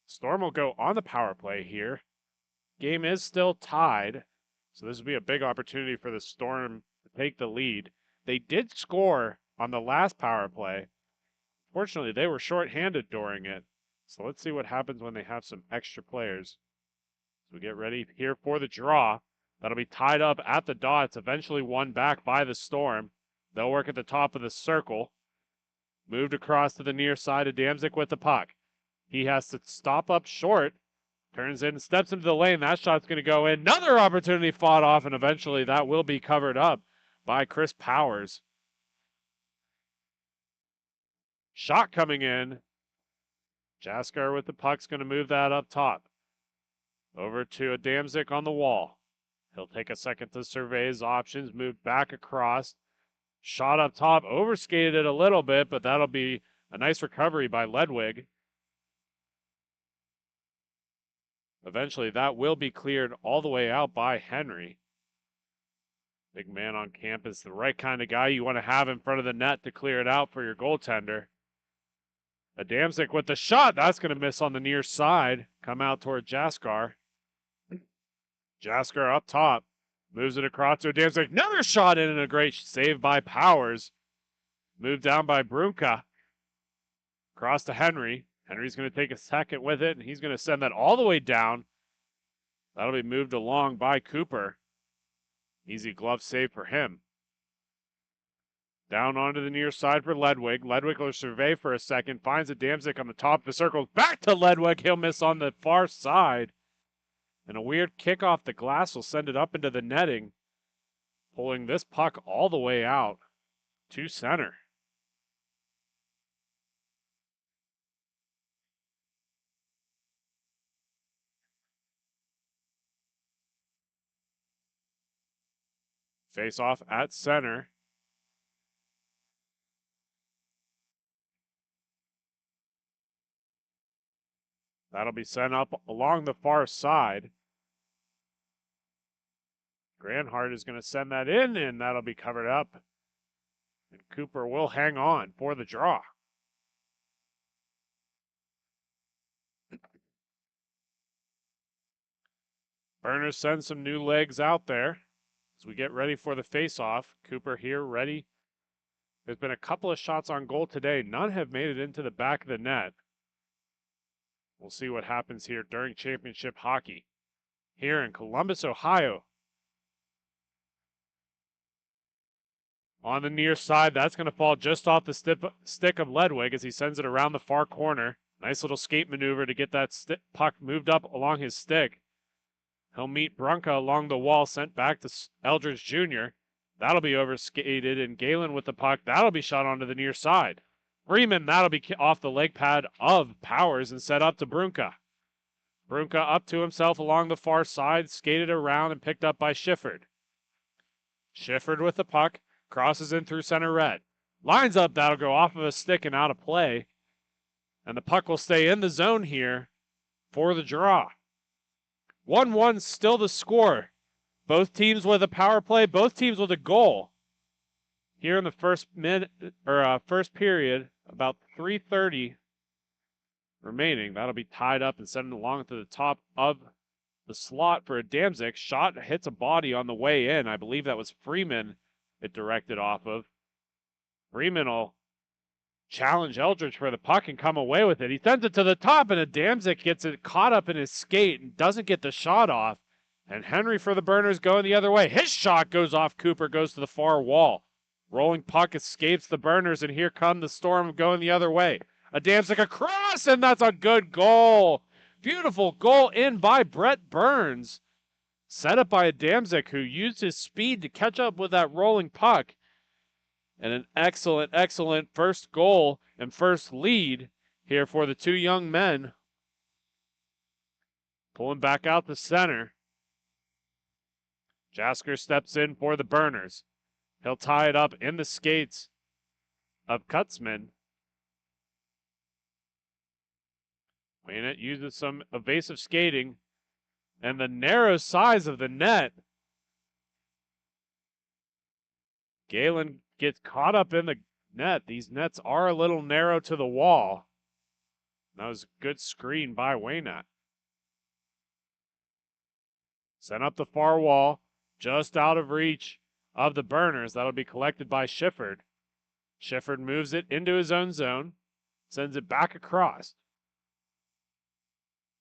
Storm will go on the power play here. Game is still tied, so this will be a big opportunity for the Storm to take the lead. They did score on the last power play. Fortunately, they were shorthanded during it. So let's see what happens when they have some extra players. So we get ready here for the draw. That'll be tied up at the dots, eventually won back by the Storm. They'll work at the top of the circle. Moved across to the near side of Damzik with the puck. He has to stop up short. Turns in, steps into the lane. That shot's going to go in. Another opportunity fought off, and eventually that will be covered up by Chris Powers. Shot coming in. Jaskar with the puck's going to move that up top. Over to a Damzik on the wall. He'll take a second to survey his options, move back across. Shot up top, overskated it a little bit, but that'll be a nice recovery by Ledwig. Eventually, that will be cleared all the way out by Henry. Big man on campus, the right kind of guy you want to have in front of the net to clear it out for your goaltender. Adamczyk with the shot. That's going to miss on the near side. Come out toward Jaskar. Jaskar up top. Moves it across to Adamczyk. Another shot in and a great save by Powers. Moved down by Brunka. Cross to Henry. Henry's going to take a second with it, and he's going to send that all the way down. That'll be moved along by Cooper. Easy glove save for him. Down onto the near side for Ledwig. Ledwig will survey for a second. Finds a Damzik on the top of the circle. Back to Ledwig. He'll miss on the far side. And a weird kick off the glass will send it up into the netting. Pulling this puck all the way out to center. Face off at center. That'll be sent up along the far side. Granhart is going to send that in, and that'll be covered up. And Cooper will hang on for the draw. Burners send some new legs out there as we get ready for the face-off. Cooper here ready. There's been a couple of shots on goal today. None have made it into the back of the net. We'll see what happens here during championship hockey here in Columbus, Ohio. On the near side, that's going to fall just off the stick of Ledwig as he sends it around the far corner. Nice little skate maneuver to get that puck moved up along his stick. He'll meet Brunka along the wall, sent back to Eldridge Jr. That'll be overskated, and Galen with the puck. That'll be shot onto the near side. Freeman, that'll be off the leg pad of Powers and set up to Brunka. Brunka up to himself along the far side, skated around and picked up by Shifford. Shifford with the puck, crosses in through center red. Lines up, that'll go off of a stick and out of play. And the puck will stay in the zone here for the draw. 1-1 still the score. Both teams with a power play, both teams with a goal. Here in the first period, about 3:30 remaining. That'll be tied up and sent along to the top of the slot for Adamczyk. Shot hits a body on the way in. I believe that was Freeman it directed off of. Freeman will challenge Eldridge for the puck and come away with it. He sends it to the top, and Adamczyk gets it caught up in his skate and doesn't get the shot off. And Henry for the Burners going the other way. His shot goes off Cooper, goes to the far wall. Rolling puck escapes the Burners, and here come the Storm going the other way. Adamczyk across, and that's a good goal. Beautiful goal in by Brett Burns. Set up by Adamczyk, who used his speed to catch up with that rolling puck. And an excellent, excellent first goal and first lead here for the two young men. Pulling back out the center. Jasker steps in for the Burners. He'll tie it up in the skates of Kutzman. Waynett uses some evasive skating and the narrow size of the net. Galen gets caught up in the net. These nets are a little narrow to the wall. That was a good screen by Waynett. Sent up the far wall, just out of reach of the Burners. That'll be collected by Shifford. Shifford moves it into his own zone, sends it back across.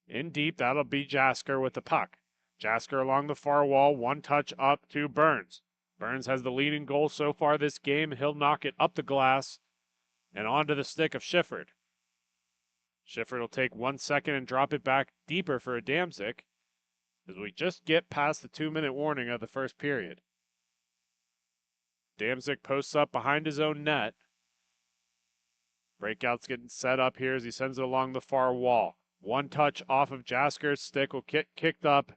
In deep, that'll be Jasker with the puck. Jasker along the far wall, one touch up to Burns. Burns has the leading goal so far this game. He'll knock it up the glass and onto the stick of Shifford. Shifford will take 1 second and drop it back deeper for Adamczyk as we just get past the 2-minute warning of the first period. Adamczyk posts up behind his own net. Breakout's getting set up here as he sends it along the far wall. One touch off of Jasker's stick will get kicked up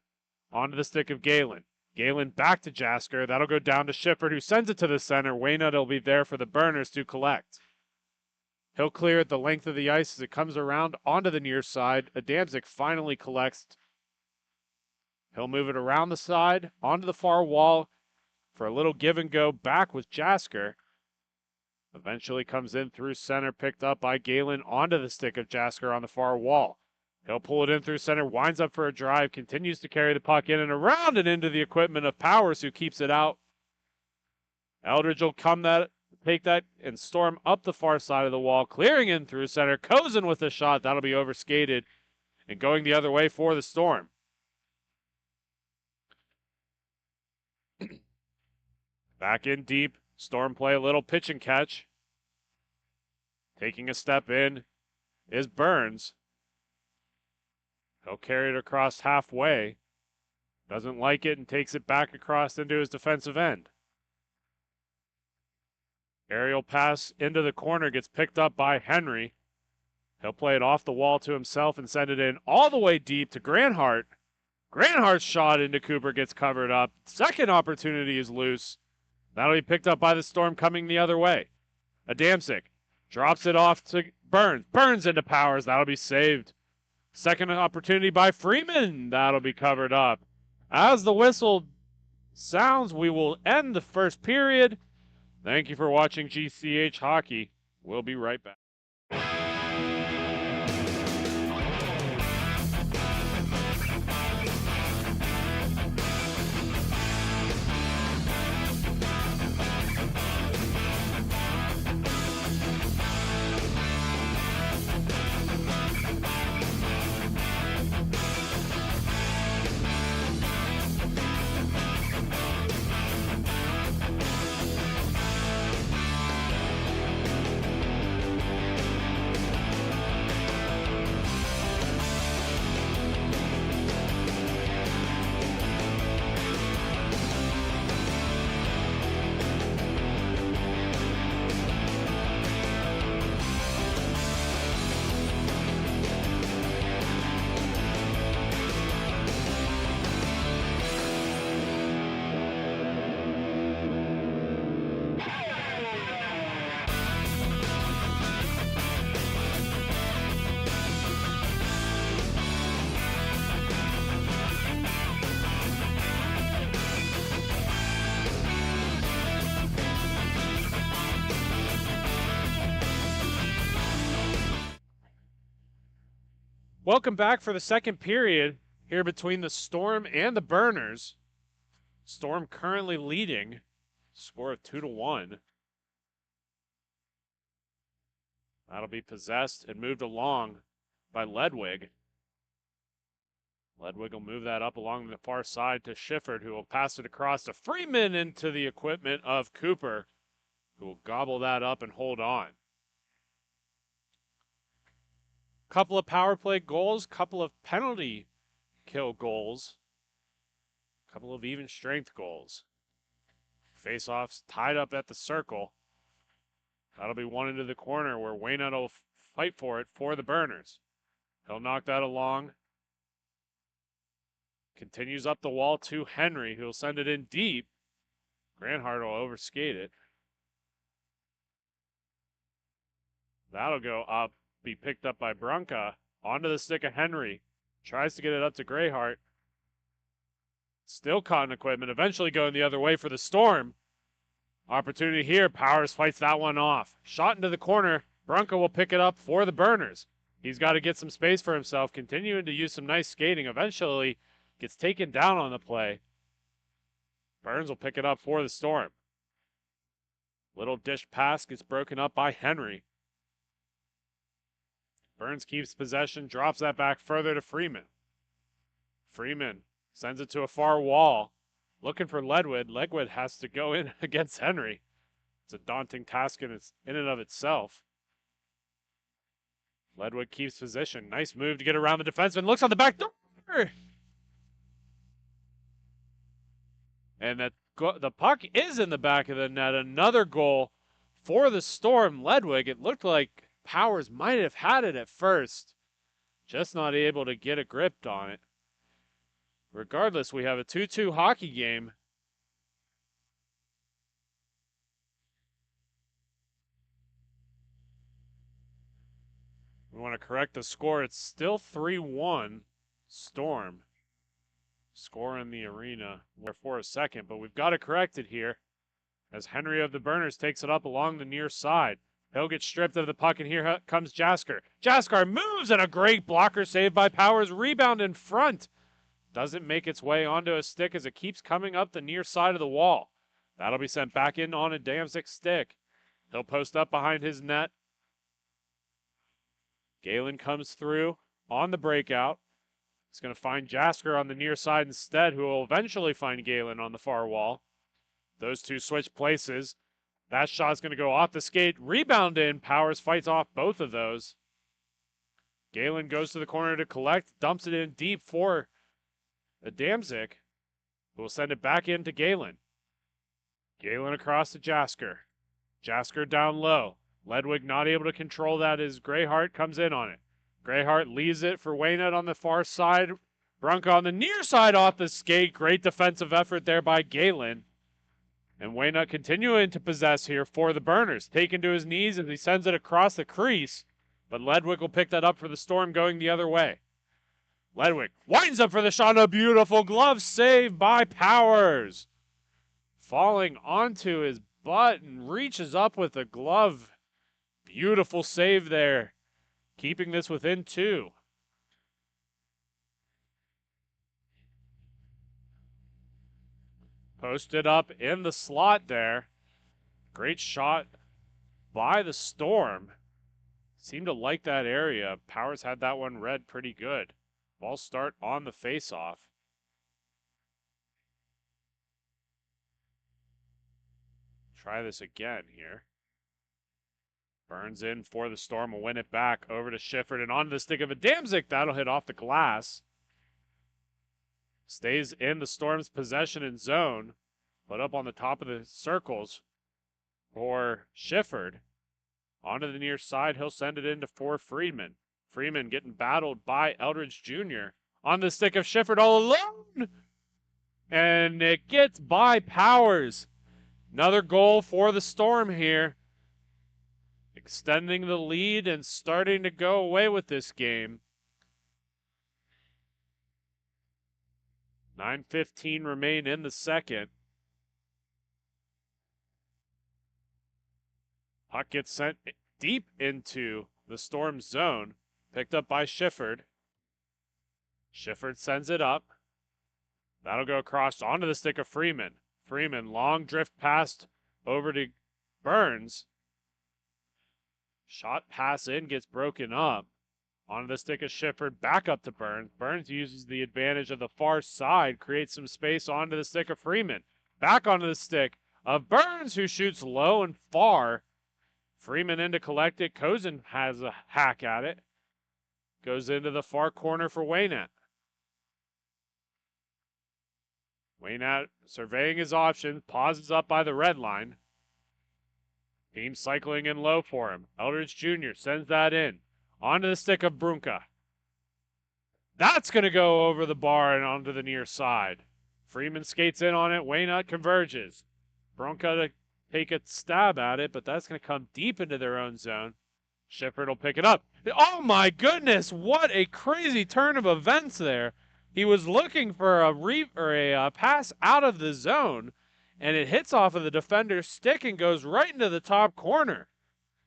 onto the stick of Galen. Galen back to Jasker. That'll go down to Shifford, who sends it to the center. Waynett will be there for the Burners to collect. He'll clear it the length of the ice as it comes around onto the near side. Adamczyk finally collects. He'll move it around the side, onto the far wall for a little give and go back with Jasker. Eventually comes in through center, picked up by Galen onto the stick of Jasker on the far wall. He'll pull it in through center, winds up for a drive, continues to carry the puck in and around and into the equipment of Powers, who keeps it out. Eldridge will take that and storm up the far side of the wall, clearing in through center. Kozin with a shot. That'll be overskated and going the other way for the Storm. Back in deep. Storm play a little pitch and catch. Taking a step in is Burns. He'll carry it across halfway. Doesn't like it and takes it back across into his defensive end. Aerial pass into the corner gets picked up by Henry. He'll play it off the wall to himself and send it in all the way deep to Granhart. Granhart's shot into Cooper gets covered up. Second opportunity is loose. That'll be picked up by the Storm coming the other way. Adamczyk drops it off to Burns. Burns into Powers. That'll be saved. Second opportunity by Freeman. That'll be covered up. As the whistle sounds, we will end the first period. Thank you for watching GCH Hockey. We'll be right back. Welcome back for the second period. here between the Storm and the Burners. Storm currently leading, score of 2-1. That'll be possessed and moved along by Ledwig. Ledwig will move that up along the far side to Shifford, who will pass it across to Freeman into the equipment of Cooper, who will gobble that up and hold on. Couple of power play goals, couple of penalty kill goals, couple of even strength goals. Face-offs tied up at the circle. That'll be one into the corner where Waynut will fight for it for the Burners. He'll knock that along. Continues up the wall to Henry, who'll send it in deep. Granhart will overskate it. That'll go up, be picked up by Brunka. Onto the stick of Henry. Tries to get it up to Greyheart. Still caught in equipment, eventually going the other way for the Storm. Opportunity here, Powers fights that one off. Shot into the corner, Brunka will pick it up for the Burners. He's got to get some space for himself, continuing to use some nice skating. Eventually gets taken down on the play. Burns will pick it up for the Storm. Little dish pass gets broken up by Henry. Burns keeps possession, drops that back further to Freeman. Freeman sends it to a far wall. Looking for Ledwig. Ledwig has to go in against Henry. It's a daunting task in and of itself. Ledwig keeps position. Nice move to get around the defenseman. Looks on the back door. And the puck is in the back of the net. Another goal for the Storm. Ledwig, it looked like Powers might have had it at first. Just not able to get a grip on it. Regardless, we have a 2-2 hockey game. We want to correct the score. It's still 3-1 Storm. Score in the arena for a second, but we've got to correct it here as Henry of the Burners takes it up along the near side. He'll get stripped of the puck, and here comes Jasker. Jasker moves, and a great blocker save by Powers. Rebound in front. Doesn't make its way onto a stick as it keeps coming up the near side of the wall. That'll be sent back in on a Damsick stick. He'll post up behind his net. Galen comes through on the breakout. He's going to find Jasker on the near side instead, who will eventually find Galen on the far wall. Those two switch places. That shot's going to go off the skate. Rebound in. Powers fights off both of those. Galen goes to the corner to collect. Dumps it in deep for Adamczyk, who will send it back into Galen. Galen across to Jasker. Jasker down low. Ledwig not able to control that as Greyheart comes in on it. Greyheart leaves it for Waynut on the far side. Brunka on the near side off the skate. Great defensive effort there by Galen. And Waynut continuing to possess here for the Burners. Taken to his knees as he sends it across the crease. But Ledwig will pick that up for the Storm going the other way. Ledwig winds up for the shot. A beautiful glove save by Powers. Falling onto his butt and reaches up with the glove. Beautiful save there. Keeping this within 2. Posted up in the slot there. Great shot by the Storm. Seemed to like that area. Powers had that one read pretty good. Ball start on the face-off. Try this again here. Burns in for the Storm, will win it back over to Shifford and onto the stick of Adamczyk. That'll hit off the glass. Stays in the Storm's possession and zone, but up on the top of the circles for Shifford. Onto the near side, he'll send it into for Freeman. Freeman getting battled by Eldridge Jr. On the stick of Shifford all alone. And it gets by Powers. Another goal for the Storm here. Extending the lead and starting to go away with this game. 9:15 remain in the second. Puck gets sent deep into the Storm zone. Picked up by Shifford. Shifford sends it up. That'll go across onto the stick of Freeman. Freeman, long drift pass over to Burns. Shot pass in, gets broken up. Onto the stick of Shifford, back up to Burns. Burns uses the advantage of the far side, creates some space onto the stick of Freeman. Back onto the stick of Burns, who shoots low and far. Freeman in to collect it. Kozin has a hack at it. Goes into the far corner for Waynett. Waynett surveying his options, pauses up by the red line. Team cycling in low for him. Eldridge Jr. sends that in. Onto the stick of Brunka. That's going to go over the bar and onto the near side. Freeman skates in on it. Waynett converges. Brunka to take a stab at it, but that's going to come deep into their own zone. Shifford will pick it up. Oh my goodness, what a crazy turn of events there. He was looking for a pass out of the zone, and it hits off of the defender's stick and goes right into the top corner.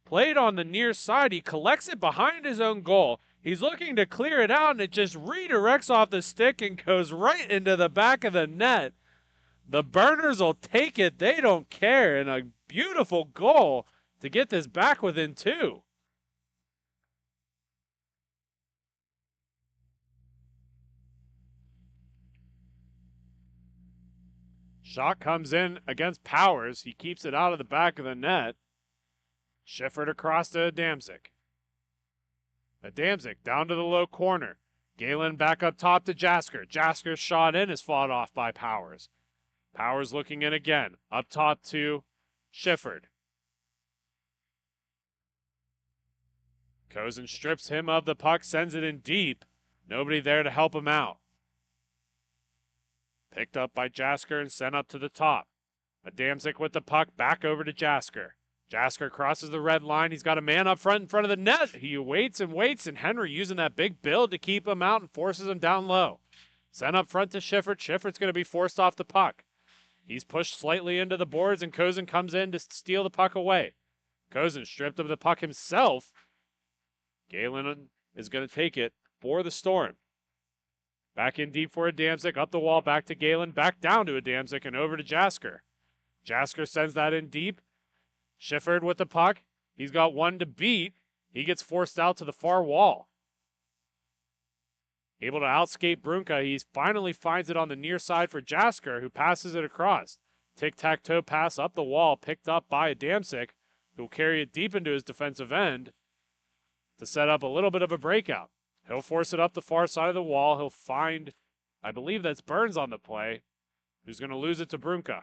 Played on the near side. He collects it behind his own goal. He's looking to clear it out, and it just redirects off the stick and goes right into the back of the net. The Burners will take it. They don't care. And a beautiful goal to get this back within 2. Shot comes in against Powers. He keeps it out of the back of the net. Shifford across to Adamczyk. Adamczyk down to the low corner. Galen back up top to Jasker. Jasker's shot in is fought off by Powers. Powers looking in again. Up top to Shifford. Kozin strips him of the puck, sends it in deep. Nobody there to help him out. Picked up by Jasker and sent up to the top. Adamczyk with the puck back over to Jasker. Jasker crosses the red line. He's got a man up front in front of the net. He waits, and Henry using that big build to keep him out and forces him down low. Sent up front to Shifford. Shifford's going to be forced off the puck. He's pushed slightly into the boards, and Kozin comes in to steal the puck away. Kozin stripped of the puck himself. Galen is going to take it for the Storm. Back in deep for Adamczyk, up the wall, back to Galen, back down to Adamczyk, and over to Jasker. Jasker sends that in deep. Shifford with the puck. He's got one to beat. He gets forced out to the far wall. Able to outskate Brunka. He finally finds it on the near side for Jasker, who passes it across. Tic-tac-toe pass up the wall, picked up by Adamczyk, who will carry it deep into his defensive end to set up a little bit of a breakout. He'll force it up the far side of the wall. He'll find, I believe that's Burns on the play, who's going to lose it to Brunka.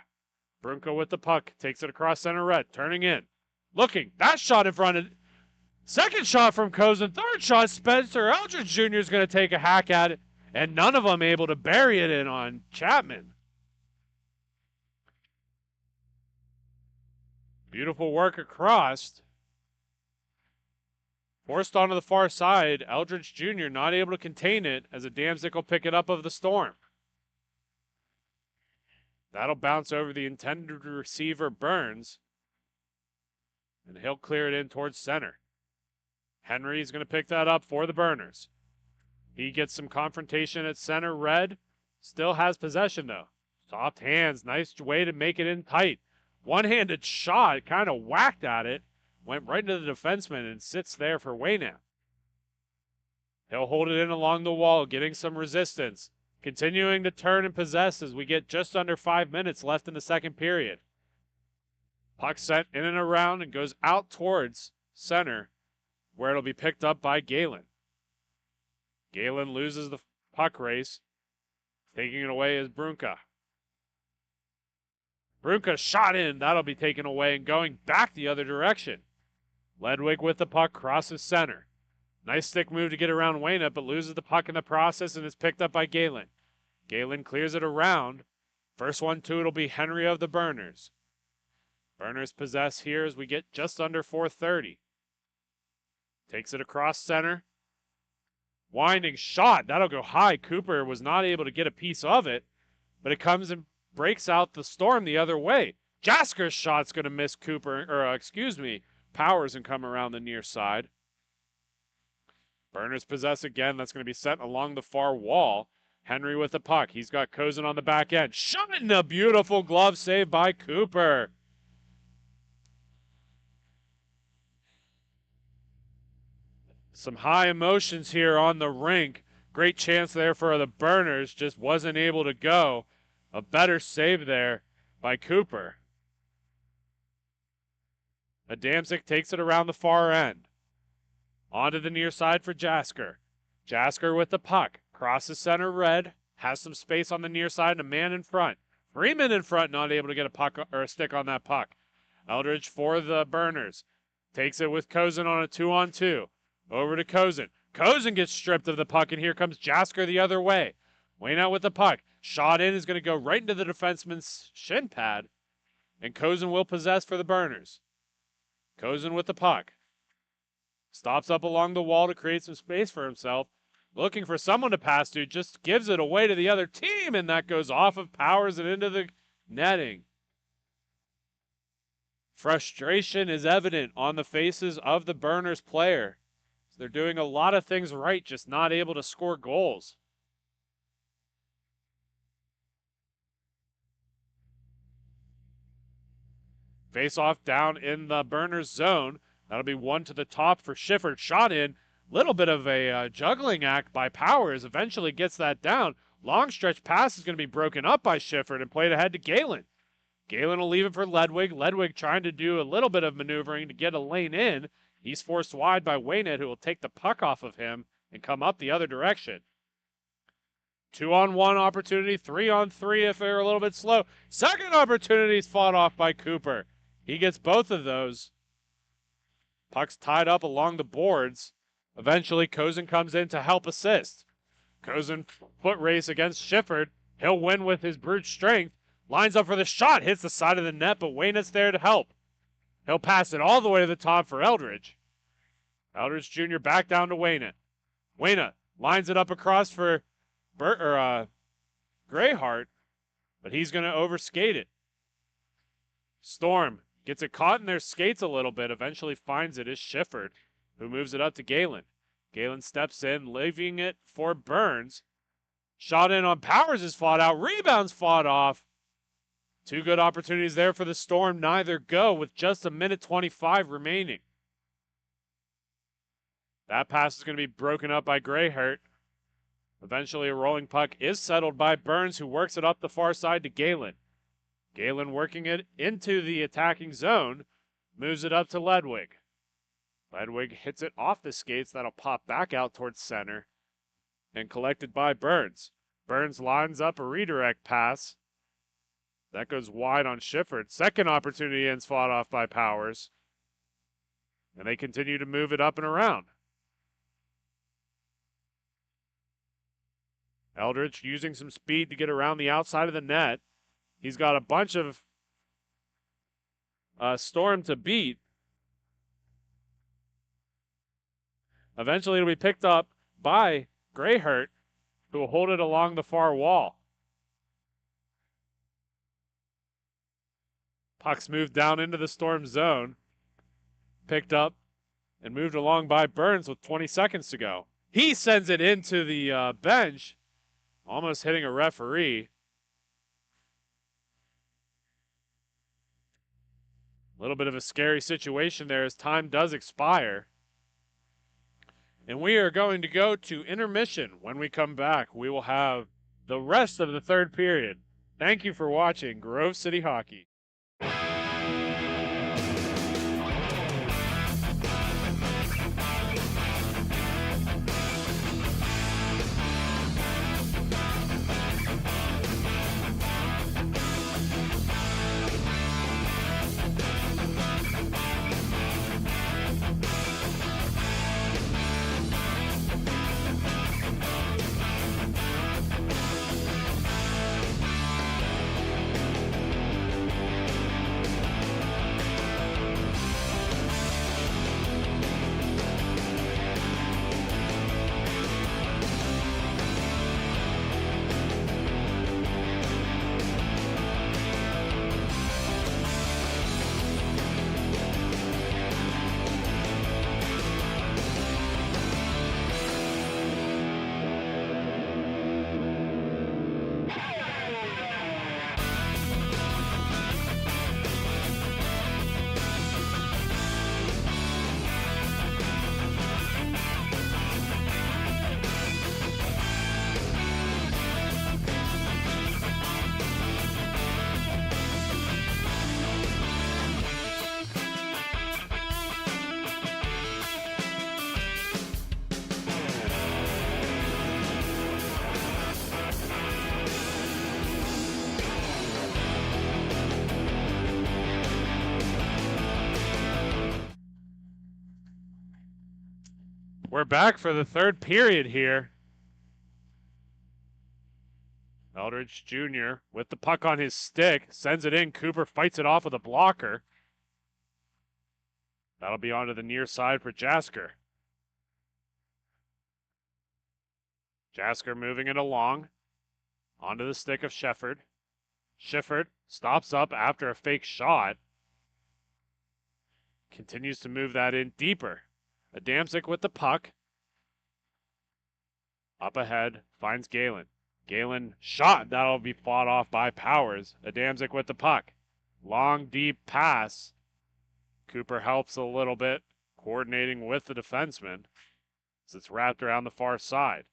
Brunka with the puck, takes it across center red, turning in. Looking, that shot in front of, second shot from Kozin, third shot, Spencer Eldridge Jr. is going to take a hack at it, and none of them able to bury it in on Chapman. Beautiful work across. Forced onto the far side, Eldridge Jr. not able to contain it as Adamczyk will pick it up of the Storm. That'll bounce over the intended receiver, Burns, and he'll clear it in towards center. Henry's going to pick that up for the Burners. He gets some confrontation at center red. Still has possession, though. Soft hands, nice way to make it in tight. One-handed shot, kind of whacked at it. Went right into the defenseman and sits there for Waynett. He'll hold it in along the wall, getting some resistance. Continuing to turn and possess as we get just under 5 minutes left in the second period. Puck sent in and around and goes out towards center, where it'll be picked up by Galen. Galen loses the puck race. Taking it away is Brunka. Brunka shot in. That'll be taken away and going back the other direction. Ledwig with the puck crosses center. Nice stick move to get around Waynett, but loses the puck in the process and is picked up by Galen. Galen clears it around. First one to it'll be Henry of the Burners. Burners possess here as we get just under 4:30. Takes it across center. Winding shot. That'll go high. Cooper was not able to get a piece of it, but it comes and breaks out the Storm the other way. Jasker's shot's going to miss Powers and come around the near side. Burners possess again. That's going to be sent along the far wall. Henry with the puck. He's got Kozin on the back end. Shot in a beautiful glove save by Cooper. Some high emotions here on the rink. Great chance there for the Burners. Just wasn't able to go. A better save there by Cooper. Adamczyk takes it around the far end. Onto the near side for Jasker. Jasker with the puck. Crosses center red. Has some space on the near side and a man in front. Freeman in front, not able to get a puck or a stick on that puck. Eldridge for the Burners. Takes it with Kozin on a 2-on-2. Over to Kozin. Kozin gets stripped of the puck, and here comes Jasker the other way. Wayne out with the puck. Shot in is going to go right into the defenseman's shin pad, and Kozin will possess for the Burners. Kozin with the puck. Stops up along the wall to create some space for himself. Looking for someone to pass to, just gives it away to the other team, and that goes off of Powers and into the netting. Frustration is evident on the faces of the Burners player. They're doing a lot of things right, just not able to score goals. Face off down in the Burners zone. That'll be one to the top for Schiffer. Shot in. Little bit of a juggling act by Powers. Eventually gets that down. Long stretch pass is going to be broken up by Schiffer and played ahead to Galen. Galen will leave it for Ledwig. Ledwig trying to do a little bit of maneuvering to get a lane in. He's forced wide by Waynett, who will take the puck off of him and come up the other direction. 2-on-1 opportunity, 3-on-3 if they're a little bit slow. Second opportunity is fought off by Cooper. He gets both of those. Puck's tied up along the boards. Eventually, Kozin comes in to help assist. Kozin foot race against Schiffer. He'll win with his brute strength. Lines up for the shot, hits the side of the net, but Waynett's there to help. He'll pass it all the way to the top for Eldridge. Eldridge Jr. back down to Waynett. Waynett lines it up across for Greyhart, but he's going to overskate it. Storm gets it caught in their skates a little bit, eventually finds it is Schiffer, who moves it up to Galen. Galen steps in, leaving it for Burns. Shot in on Powers is fought out, rebounds fought off. Two good opportunities there for the Storm, neither go with just a minute 25 remaining. That pass is going to be broken up by Greyhart. Eventually a rolling puck is settled by Burns, who works it up the far side to Galen. Galen working it into the attacking zone, moves it up to Ledwig. Ledwig hits it off the skates, that'll pop back out towards center, and collected by Burns. Burns lines up a redirect pass. That goes wide on Schiffer. Second opportunity ends fought off by Powers. And they continue to move it up and around. Eldridge using some speed to get around the outside of the net. He's got a bunch of Storm to beat. Eventually it'll be picked up by Greyhart, who will hold it along the far wall. Puck's moved down into the Storm zone. Picked up and moved along by Burns with 20 seconds to go. He sends it into the bench, almost hitting a referee. A little bit of a scary situation there as time does expire. And we are going to go to intermission. When we come back, we will have the rest of the third period. Thank you for watching Grove City Hockey. We're back for the third period here. Eldridge Jr. with the puck on his stick, sends it in. Cooper fights it off with a blocker. That'll be onto the near side for Jasker. Jasker moving it along. Onto the stick of Shefford. Schiffer stops up after a fake shot. Continues to move that in deeper. Adamczyk with the puck. Up ahead, finds Galen. Galen shot. That'll be fought off by Powers. Adamczyk with the puck. Long, deep pass. Cooper helps a little bit, coordinating with the defenseman as it's wrapped around the far side.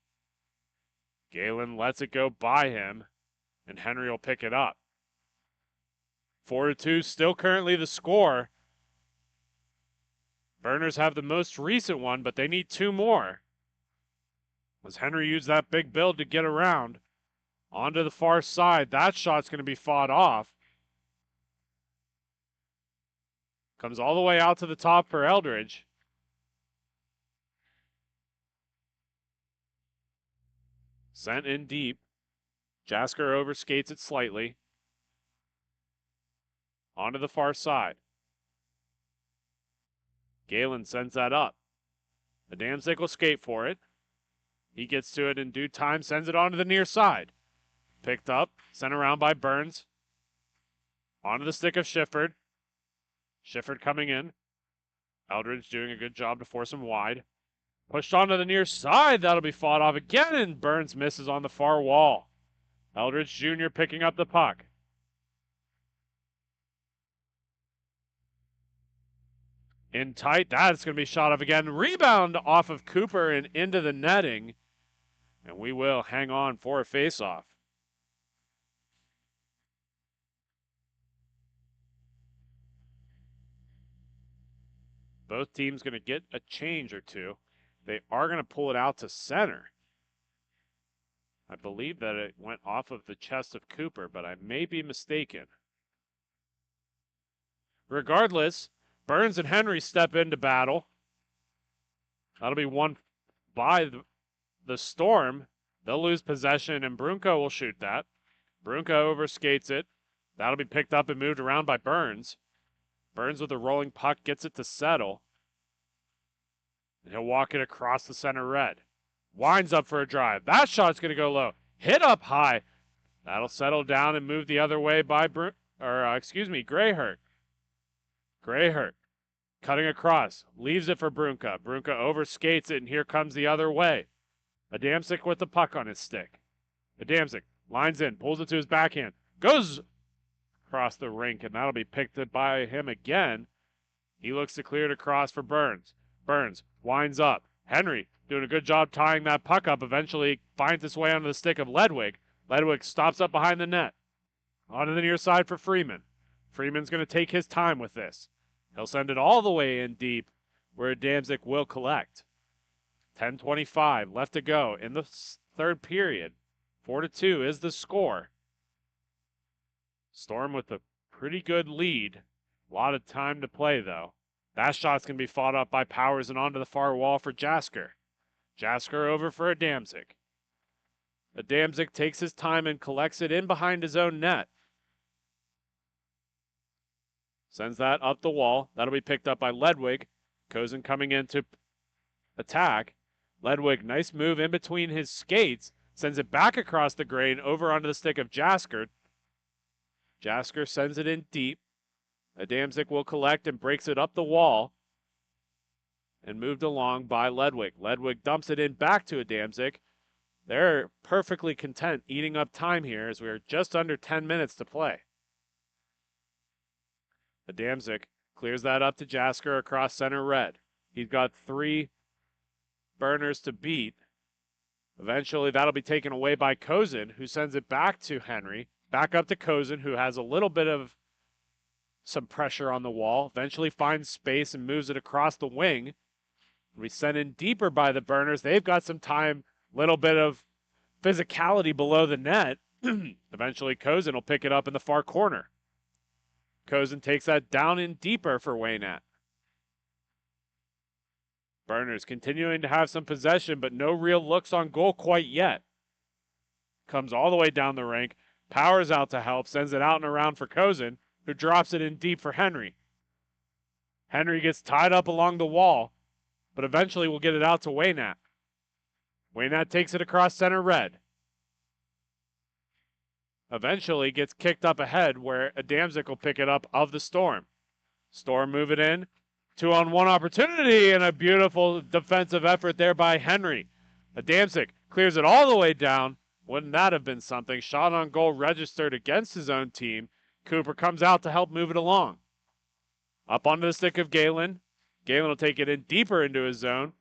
Galen lets it go by him, and Henry will pick it up. 4-2, still currently the score. Burners have the most recent one, but they need 2 more. As Henry used that big build to get around. Onto the far side, that shot's going to be fought off. Comes all the way out to the top for Eldridge. Sent in deep. Jasker overskates it slightly. Onto the far side. Galen sends that up. Adamczyk will skate for it. He gets to it in due time, sends it onto the near side. Picked up, sent around by Burns. Onto the stick of Shifford. Shifford coming in. Eldridge doing a good job to force him wide. Pushed onto the near side. That'll be fought off again, and Burns misses on the far wall. Eldridge Jr. picking up the puck. In tight. That's going to be shot off again. Rebound off of Cooper and into the netting. And we will hang on for a faceoff. Both teams going to get a change or two. They are going to pull it out to center. I believe that it went off of the chest of Cooper, but I may be mistaken. Regardless, Burns and Henry step into battle. That'll be won by the Storm. They'll lose possession, and Brunko will shoot that. Brunko overskates it. That'll be picked up and moved around by Burns. Burns with a rolling puck gets it to settle. And he'll walk it across the center red. Winds up for a drive. That shot's going to go low. Hit up high. That'll settle down and move the other way by Grayhurt. Grayhurt cutting across. Leaves it for Brunka. Brunka overskates it, and here comes the other way. Adamczyk with the puck on his stick. Adamczyk lines in, pulls it to his backhand. Goes across the rink, and that'll be picked up by him again. He looks to clear it across for Burns. Burns winds up. Henry doing a good job tying that puck up. Eventually finds its way onto the stick of Ledwig. Ledwig stops up behind the net. Onto the near side for Freeman. Freeman's going to take his time with this. He'll send it all the way in deep, where Adamczyk will collect. 10:25 left to go in the third period. 4-2 is the score. Storm with a pretty good lead. A lot of time to play, though. That shot's going to be fought up by Powers and onto the far wall for Jasker. Jasker over for Adamczyk. Adamczyk takes his time and collects it in behind his own net. Sends that up the wall. That'll be picked up by Ledwig. Kozin coming in to attack. Ledwig, nice move in between his skates. Sends it back across the grain over onto the stick of Jasker. Jasker sends it in deep. Adamczyk will collect and breaks it up the wall. And moved along by Ledwig. Ledwig dumps it in back to Adamczyk. They're perfectly content eating up time here as we are just under 10 minutes to play. Adamczyk clears that up to Jasker across center red. He's got 3 Burners to beat. Eventually that'll be taken away by Kozin, who sends it back to Henry. Back up to Kozin, who has a little bit of some pressure on the wall. Eventually finds space and moves it across the wing. We send in deeper by the Burners. They've got some time, little bit of physicality below the net. Eventually Kozin will pick it up in the far corner. Kozin takes that down in deeper for Waynat. Burners continuing to have some possession, but no real looks on goal quite yet. Comes all the way down the rink, powers out to help, sends it out and around for Kozin, who drops it in deep for Henry. Henry gets tied up along the wall, but eventually will get it out to Waynat. Waynat takes it across center red. Eventually gets kicked up ahead where Adamczyk will pick it up of the Storm. Storm move it in. 2-on-1 opportunity and a beautiful defensive effort there by Henry. Adamczyk clears it all the way down. Wouldn't that have been something? Shot on goal registered against his own team. Cooper comes out to help move it along. Up onto the stick of Galen. Galen will take it in deeper into his zone.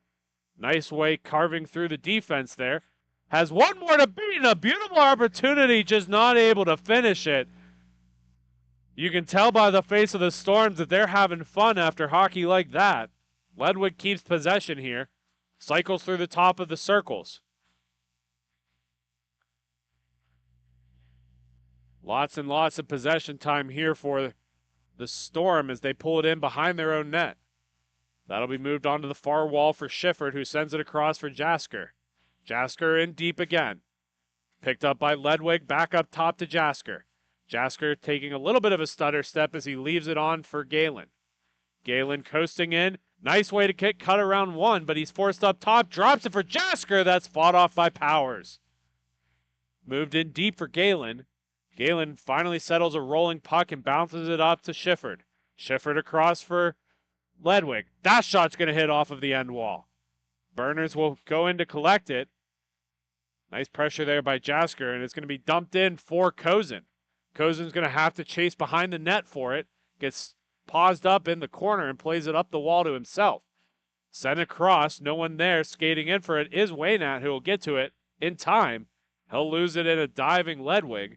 Nice way carving through the defense there. Has one more to beat and a beautiful opportunity, just not able to finish it. You can tell by the face of the Storms that they're having fun after hockey like that. Ledwig keeps possession here. Cycles through the top of the circles. Lots and lots of possession time here for the Storm as they pull it in behind their own net. That'll be moved onto the far wall for Schifford, who sends it across for Jasker. Jasker in deep again. Picked up by Ledwig, back up top to Jasker. Jasker taking a little bit of a stutter step as he leaves it on for Galen. Galen coasting in. Nice way to cut around one, but he's forced up top. Drops it for Jasker. That's fought off by Powers. Moved in deep for Galen. Galen finally settles a rolling puck and bounces it up to Schifford. Schifford across for Ledwig. That shot's going to hit off of the end wall. Burners will go in to collect it. Nice pressure there by Jasker, and it's going to be dumped in for Kozin. Kozin's going to have to chase behind the net for it. Gets paused up in the corner and plays it up the wall to himself. Sent across, no one there. Skating in for it is Waynat, who will get to it in time. He'll lose it in a diving Ledwig.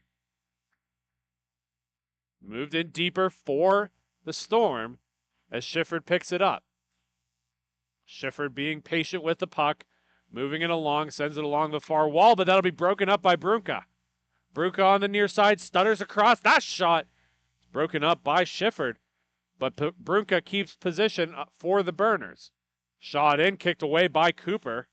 Moved in deeper for the Storm as Schifford picks it up. Schifford being patient with the puck, moving it along, sends it along the far wall, but that'll be broken up by Brunka. Brunka on the near side, stutters across. That shot is broken up by Schifford, but Brunka keeps position for the Burners. Shot in, kicked away by Cooper.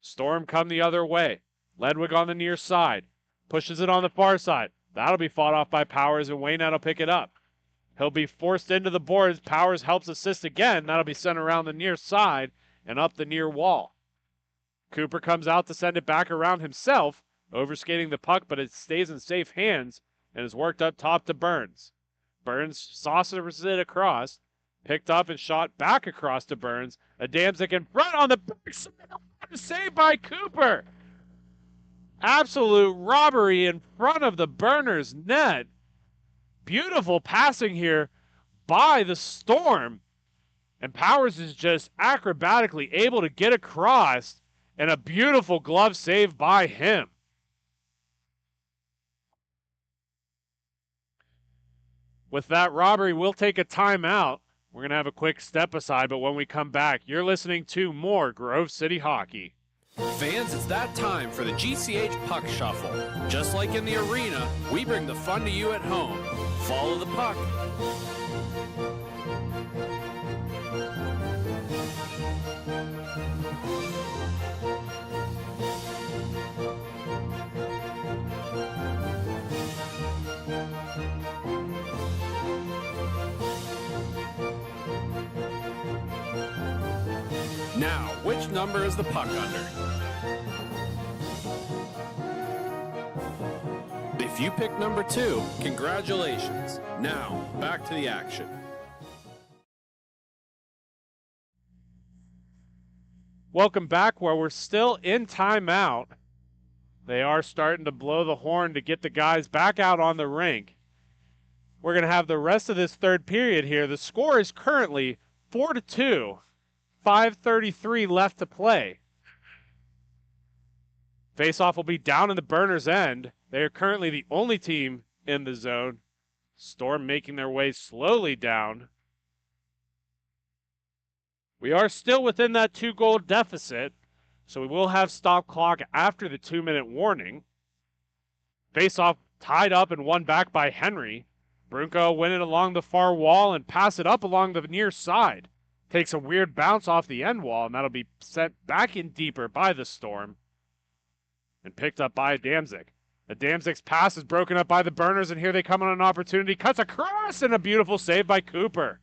Storm come the other way. Ledwig on the near side, pushes it on the far side. That'll be fought off by Powers, and Waynat will pick it up. He'll be forced into the boards. Powers helps assist again. That'll be sent around the near side and up the near wall. Cooper comes out to send it back around himself, overskating the puck, but it stays in safe hands and is worked up top to Burns. Burns saucers it across, picked up and shot back across to Burns. Adamczyk in front on the backside. Saved by Cooper. Absolute robbery in front of the Burners net. Beautiful passing here by the Storm. And Powers is just acrobatically able to get across, and a beautiful glove save by him. With that robbery, we'll take a timeout. We're going to have a quick step aside, but when we come back, you're listening to more Grove City Hockey. Fans, it's that time for the GCH Puck Shuffle. Just like in the arena, we bring the fun to you at home. Follow the puck. Now, which number is the puck under? If you pick number 2, congratulations. Now, back to the action. Welcome back, where we're still in timeout. They are starting to blow the horn to get the guys back out on the rink. We're going to have the rest of this third period here. The score is currently 4-2. 5:33 left to play. Faceoff will be down in the Burners' end. They are currently the only team in the zone. Storm making their way slowly down. We are still within that 2-goal deficit, so we will have stop clock after the 2-minute warning. Faceoff tied up and won back by Henry. Brunko win it along the far wall and pass it up along the near side. Takes a weird bounce off the end wall, and that'll be sent back in deeper by the Storm and picked up by Adamczyk. Adamczyk's pass is broken up by the Burners, and here they come on an opportunity. Cuts across, and a beautiful save by Cooper.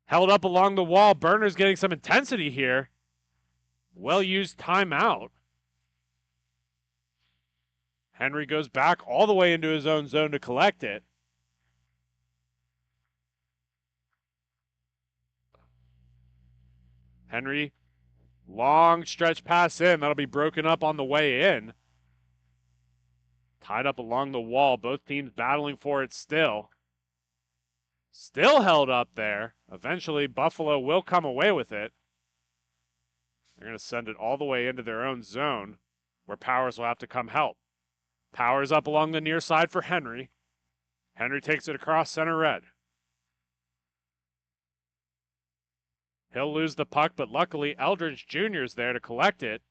Held up along the wall. Burners getting some intensity here. Well-used timeout. Henry goes back all the way into his own zone to collect it. Henry, long stretch pass in. That'll be broken up on the way in. Tied up along the wall. Both teams battling for it still. Still held up there. Eventually, Buffalo will come away with it. They're going to send it all the way into their own zone, where Powers will have to come help. Powers up along the near side for Henry. Henry takes it across center red. He'll lose the puck, but luckily Eldridge Jr. is there to collect it,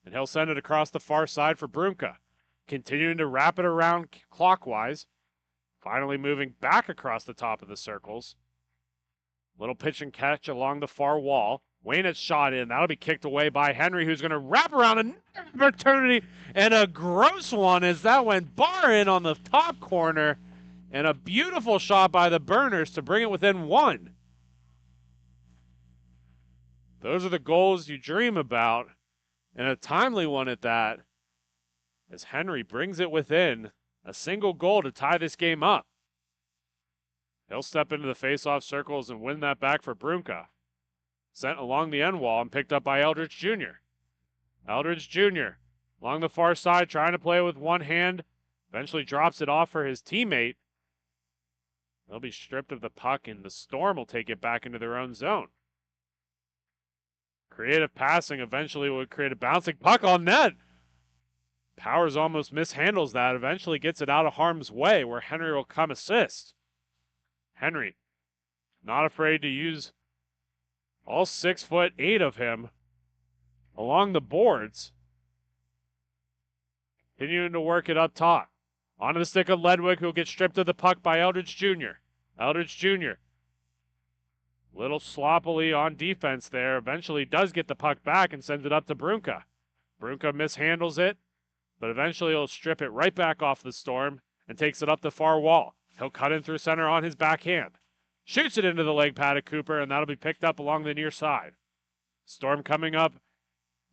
and he'll send it across the far side for Brunka. Continuing to wrap it around clockwise. Finally moving back across the top of the circles. Little pitch and catch along the far wall. Wayne has shot in. That'll be kicked away by Henry, who's going to wrap around an opportunity, and a gross one as that went bar in on the top corner, and a beautiful shot by the Burners to bring it within one. Those are the goals you dream about, and a timely one at that, as Henry brings it within a single goal to tie this game up. He'll step into the face-off circles and win that back for Brunka. Sent along the end wall and picked up by Eldridge Jr. Eldridge Jr. along the far side, trying to play with one hand. Eventually drops it off for his teammate. They'll be stripped of the puck, and the Storm will take it back into their own zone. Creative passing eventually would create a bouncing puck on net. Powers almost mishandles that, eventually gets it out of harm's way, where Henry will come assist. Henry, not afraid to use all 6'8" of him along the boards. Continuing to work it up top. Onto the stick of Ledwig, who will get stripped of the puck by Eldridge Jr. Eldridge Jr. Little sloppily on defense there. Eventually does get the puck back and sends it up to Brunka. Brunka mishandles it, but eventually he'll strip it right back off the Storm and takes it up the far wall. He'll cut in through center on his backhand. Shoots it into the leg pad of Cooper, and that'll be picked up along the near side. Storm coming up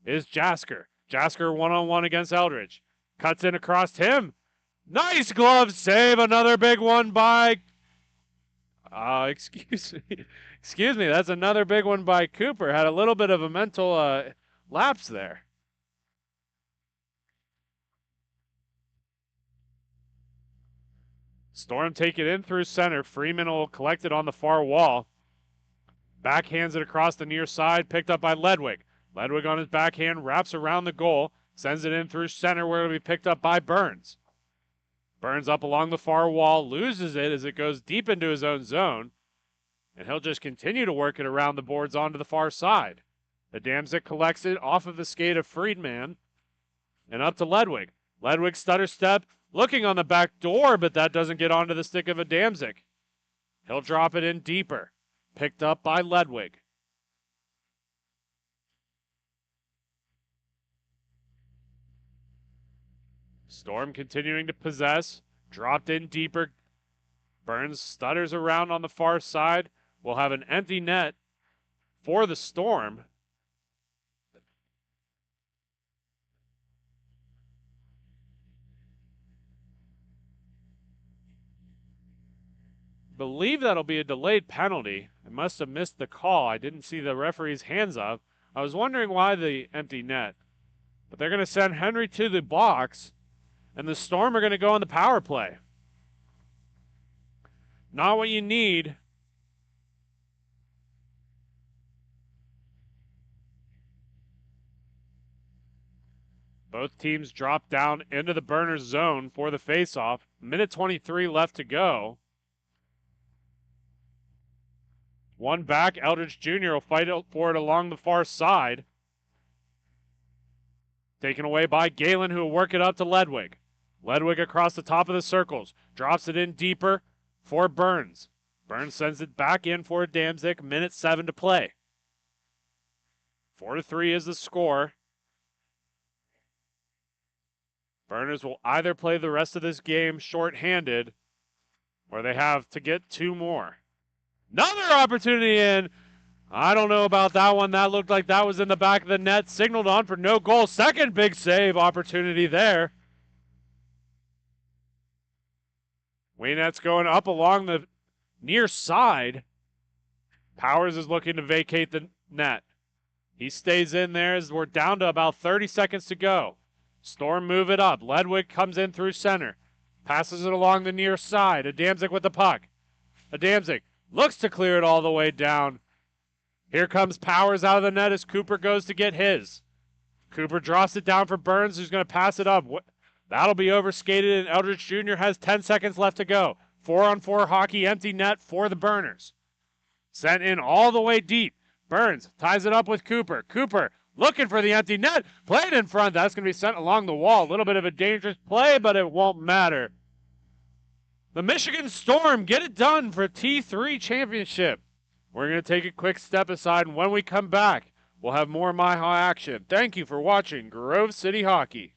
is Jasker. Jasker one-on-one against Eldridge. Cuts in across him. Nice glove save. Another big one by... excuse me. That's another big one by Cooper. Had a little bit of a mental lapse there. Storm take it in through center. Freeman will collect it on the far wall. Backhands it across the near side, picked up by Ledwig. Ledwig on his backhand, wraps around the goal, sends it in through center where it'll be picked up by Burns. Burns up along the far wall, loses it as it goes deep into his own zone, and he'll just continue to work it around the boards onto the far side. Adamczyk collects it off of the skate of Friedman and up to Ledwig. Ledwig stutter step, looking on the back door, but that doesn't get onto the stick of Adamczyk. He'll drop it in deeper. Picked up by Ledwig. Storm continuing to possess. Dropped in deeper. Burns stutters around on the far side. We'll have an empty net for the Storm. Believe that'll be a delayed penalty. I must have missed the call. I didn't see the referee's hands up. I was wondering why the empty net. But they're going to send Henry to the box, and the Storm are going to go on the power play. Not what you need. Both teams drop down into the Burners zone for the faceoff. Minute 23 left to go. One back, Eldridge Jr. will fight for it along the far side. Taken away by Galen, who will work it up to Ledwig. Ledwig across the top of the circles. Drops it in deeper for Burns. Burns sends it back in for Damzik. Minute 7 to play. 4-3 is the score. Burners will either play the rest of this game shorthanded, or they have to get 2 more. Another opportunity in. I don't know about that one. That looked like that was in the back of the net. Signaled on for no goal. Second big save opportunity there. Waynette's going up along the near side. Powers is looking to vacate the net. He stays in there as we're down to about 30 seconds to go. Storm move it up. Ledwig comes in through center. Passes it along the near side. Adamczyk with the puck. Adamczyk looks to clear it all the way down. Here comes Powers out of the net as Cooper goes to get his. Cooper drops it down for Burns, who's going to pass it up. That'll be overskated, and Eldridge Jr. has 10 seconds left to go. 4-on-4 hockey, empty net for the Burners. Sent in all the way deep. Burns ties it up with Cooper. Cooper looking for the empty net. Played in front. That's going to be sent along the wall. A little bit of a dangerous play, but it won't matter. The Michigan Storm get it done for T3 championship. We're going to take a quick step aside, and when we come back, we'll have more MIHA action. Thank you for watching Grove City Hockey.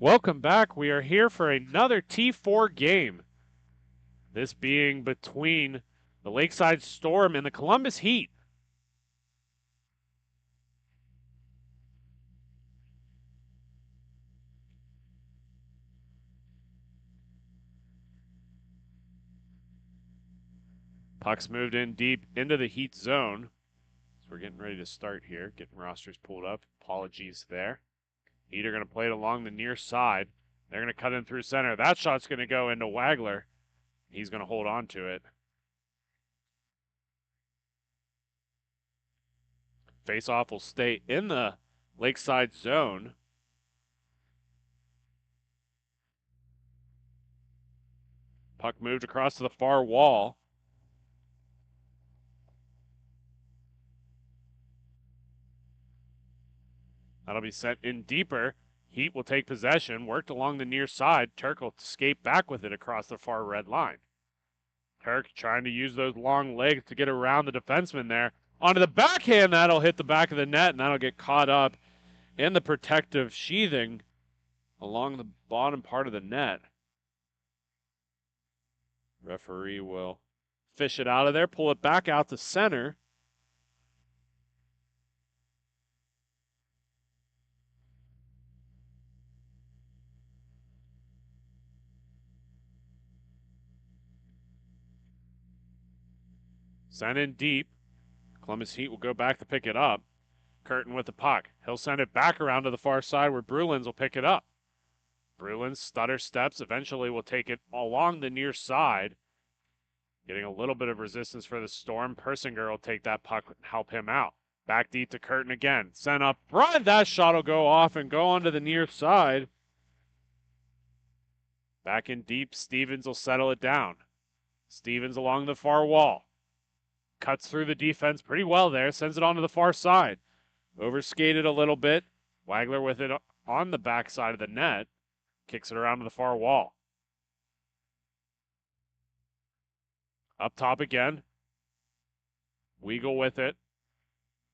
Welcome back. We are here for another T4 game. This being between the Lakeside Storm and the Columbus Heat. Puck's moved in deep into the Heat zone. So we're getting ready to start here, getting rosters pulled up. Apologies there. Heat are going to play it along the near side. They're going to cut in through center. That shot's going to go into Wagler. He's going to hold on to it. Face-off will stay in the Lakeside zone. Puck moved across to the far wall. That'll be sent in deeper. Heat will take possession, worked along the near side. Turk will escape back with it across the far red line. Turk trying to use those long legs to get around the defenseman there. Onto the backhand, that'll hit the back of the net, and that'll get caught up in the protective sheathing along the bottom part of the net. Referee will fish it out of there, pull it back out to center. Sent in deep. Columbus Heat will go back to pick it up. Curtin with the puck. He'll send it back around to the far side where Brulins will pick it up. Brulins stutter steps, eventually will take it along the near side. Getting a little bit of resistance for the Storm. Persinger will take that puck and help him out. Back deep to Curtin again. Sent up front. That shot will go off and go onto the near side. Back in deep, Stevens will settle it down. Stevens along the far wall. Cuts through the defense pretty well there. Sends it onto the far side. Overskated a little bit. Wagler with it on the back side of the net. Kicks it around to the far wall. Up top again. Weagle with it.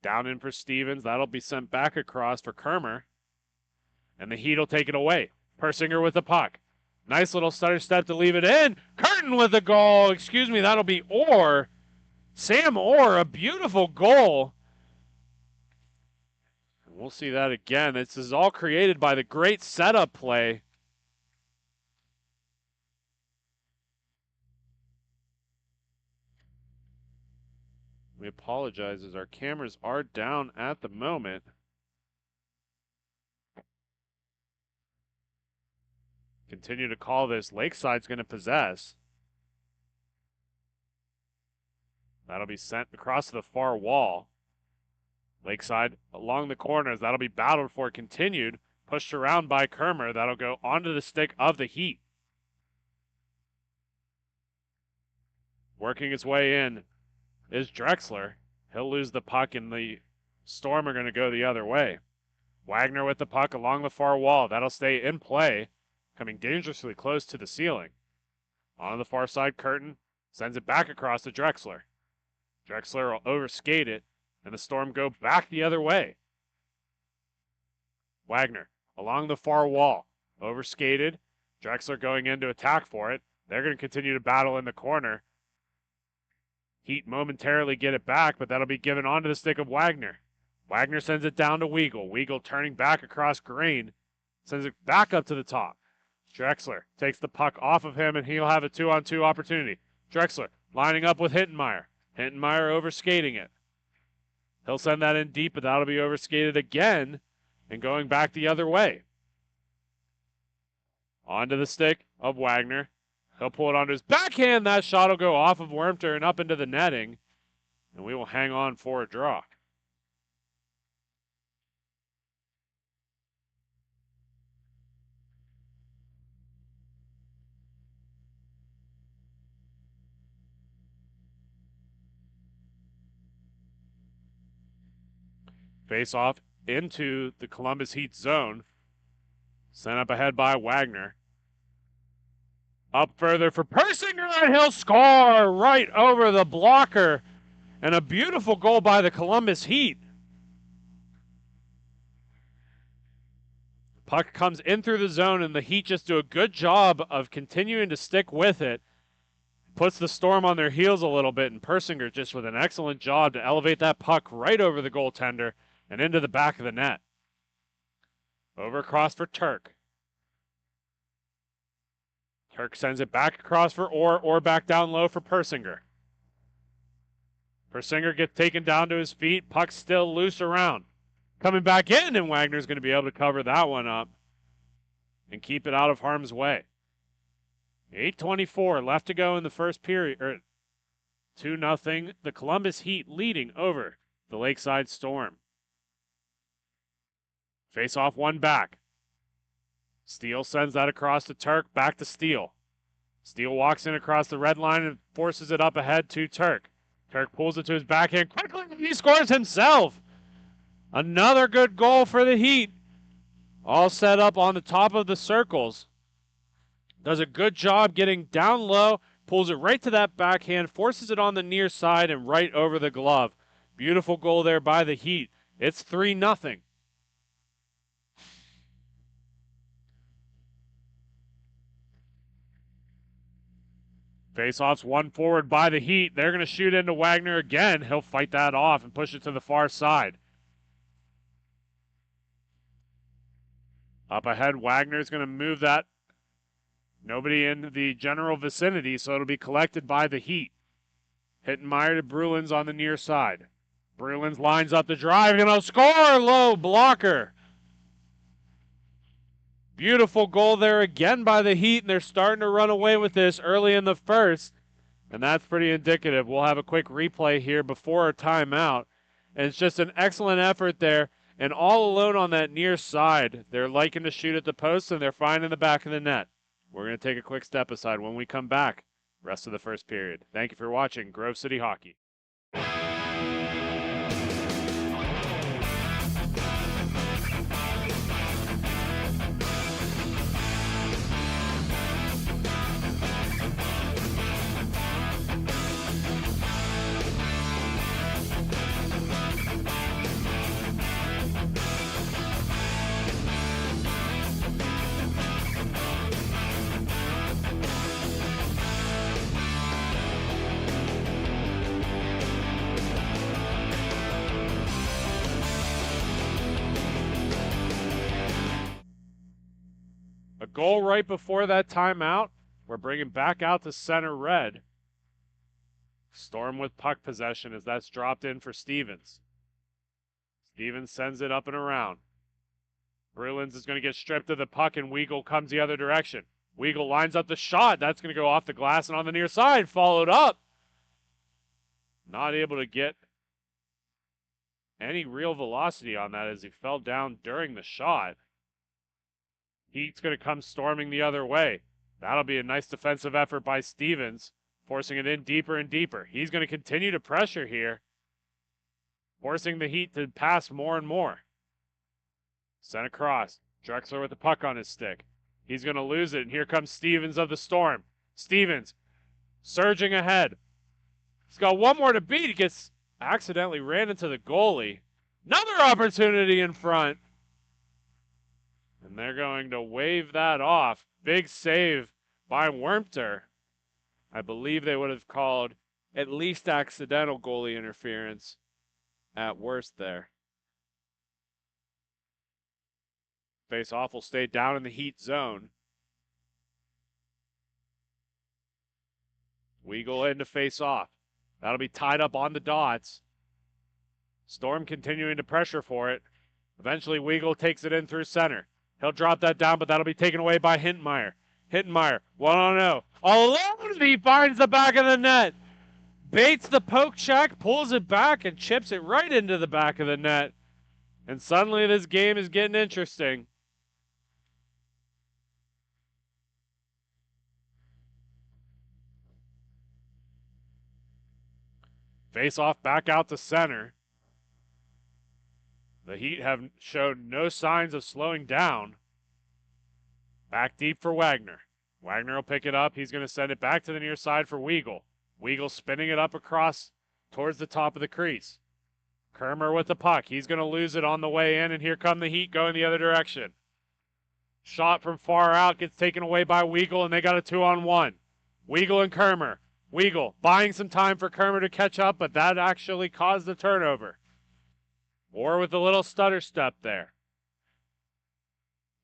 Down in for Stevens. That'll be sent back across for Kermer. And the Heat will take it away. Persinger with the puck. Nice little stutter step to leave it in. Curtin with the goal. Excuse me, that'll be Orr. Sam Orr, a beautiful goal. We'll see that again. This is all created by the great setup play. We apologize as our cameras are down at the moment. Continue to call this. Lakeside's going to possess. That'll be sent across to the far wall. Lakeside along the corners. That'll be battled for. Continued. Pushed around by Kermer. That'll go onto the stick of the Heat. Working its way in is Drexler. He'll lose the puck and the Storm are going to go the other way. Wagner with the puck along the far wall. That'll stay in play. Coming dangerously close to the ceiling. On the far side, Curtin sends it back across to Drexler. Drexler will overskate it, and the Storm go back the other way. Wagner along the far wall. Overskated. Drexler going in to attack for it. They're going to continue to battle in the corner. Heat momentarily get it back, but that'll be given onto the stick of Wagner. Wagner sends it down to Weagle. Weagle turning back across Grain. Sends it back up to the top. Drexler takes the puck off of him, and he'll have a 2-on-2 opportunity. Drexler lining up with Hittenmeyer. Hittenmeyer overskating it. He'll send that in deep, but that'll be overskated again and going back the other way. Onto the stick of Wagner. He'll pull it onto his backhand. That shot will go off of Wormter and up into the netting, and we will hang on for a draw. Face off into the Columbus Heat zone. Sent up ahead by Wagner. Up further for Persinger, and he'll score right over the blocker. And a beautiful goal by the Columbus Heat. Puck comes in through the zone, and the Heat just do a good job of continuing to stick with it. Puts the Storm on their heels a little bit, and Persinger just with an excellent job to elevate that puck right over the goaltender and into the back of the net. Over across for Turk. Turk sends it back across for or back down low for Persinger. Persinger gets taken down to his feet. Puck still loose around. Coming back in, and Wagner's going to be able to cover that one up and keep it out of harm's way. 8:24 left to go in the first period. 2-0, the Columbus Heat leading over the Lakeside Storm. Face off one back. Steele sends that across to Turk, back to Steele. Steele walks in across the red line and forces it up ahead to Turk. Turk pulls it to his backhand quickly, and he scores himself. Another good goal for the Heat. All set up on the top of the circles. Does a good job getting down low, pulls it right to that backhand, forces it on the near side and right over the glove. Beautiful goal there by the Heat. It's 3-0. Face-offs one forward by the Heat. They're going to shoot into Wagner again. He'll fight that off and push it to the far side. Up ahead, Wagner's going to move that. Nobody in the general vicinity, so it'll be collected by the Heat. Hittenmeyer to Brulins on the near side. Brulins lines up the drive, going to score, low blocker. Beautiful goal there again by the Heat, and they're starting to run away with this early in the first, and that's pretty indicative. We'll have a quick replay here before our timeout, and it's just an excellent effort there, and all alone on that near side. They're liking to shoot at the post, and they're finding the back of the net. We're going to take a quick step aside. When we come back, rest of the first period. Thank you for watching Grove City Hockey. A goal right before that timeout. We're bringing back out to center red. Storm with puck possession as that's dropped in for Stevens. Stevens sends it up and around. Brulins is going to get stripped of the puck, and Weagle comes the other direction. Weagle lines up the shot. That's going to go off the glass and on the near side. Followed up. Not able to get any real velocity on that as he fell down during the shot. Heat's going to come storming the other way. That'll be a nice defensive effort by Stevens, forcing it in deeper and deeper. He's going to continue to pressure here, forcing the Heat to pass more and more. Sent across. Drexler with the puck on his stick. He's going to lose it, and here comes Stevens of the Storm. Stevens surging ahead. He's got one more to beat. He gets accidentally ran into the goalie. Another opportunity in front. And they're going to wave that off. Big save by Wormter. I believe they would have called at least accidental goalie interference at worst there. Face-off will stay down in the Heat zone. Weagle in to face off. That'll be tied up on the dots. Storm continuing to pressure for it. Eventually Weagle takes it in through center. He'll drop that down, but that'll be taken away by Hittenmeyer. Hittenmeyer, 1-on-0. All alone, he finds the back of the net. Baits the poke check, pulls it back, and chips it right into the back of the net. And suddenly this game is getting interesting. Face off back out to center. The Heat have shown no signs of slowing down. Back deep for Wagner. Wagner will pick it up. He's going to send it back to the near side for Weagle. Weagle spinning it up across towards the top of the crease. Kermer with the puck. He's going to lose it on the way in, and here come the Heat going the other direction. Shot from far out gets taken away by Weagle, and they got a 2-on-1. Weagle and Kermer. Weagle buying some time for Kermer to catch up, but that actually caused the turnover. Or with a little stutter step there.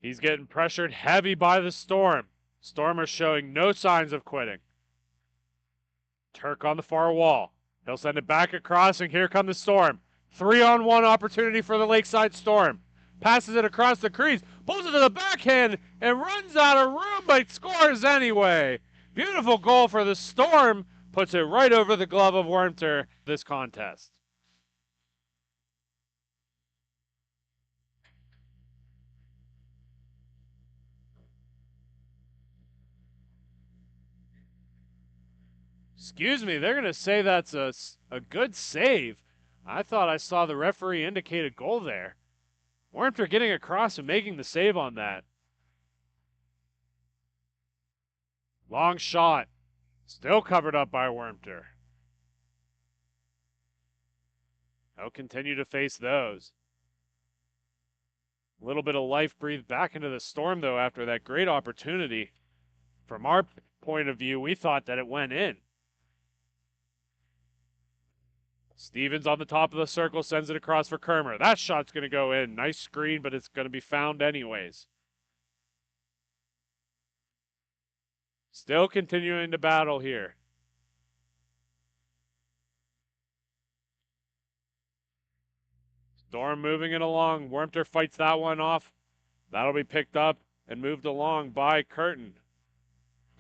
He's getting pressured heavy by the Storm. Storm are showing no signs of quitting. Turk on the far wall. He'll send it back across, and here come the Storm. 3-on-1 opportunity for the Lakeside Storm. Passes it across the crease, pulls it to the backhand, and runs out of room, but scores anyway. Beautiful goal for the Storm. Puts it right over the glove of Wormter this contest. Excuse me, they're going to say that's a good save. I thought I saw the referee indicate a goal there. Wormter getting across and making the save on that. Long shot. Still covered up by Wormter. He'll continue to face those. A little bit of life breathed back into the Storm, though, after that great opportunity. From our point of view, we thought that it went in. Stevens on the top of the circle sends it across for Kermer. That shot's going to go in. Nice screen, but it's going to be found anyways. Still continuing to battle here. Storm moving it along. Wormter fights that one off. That'll be picked up and moved along by Curtin.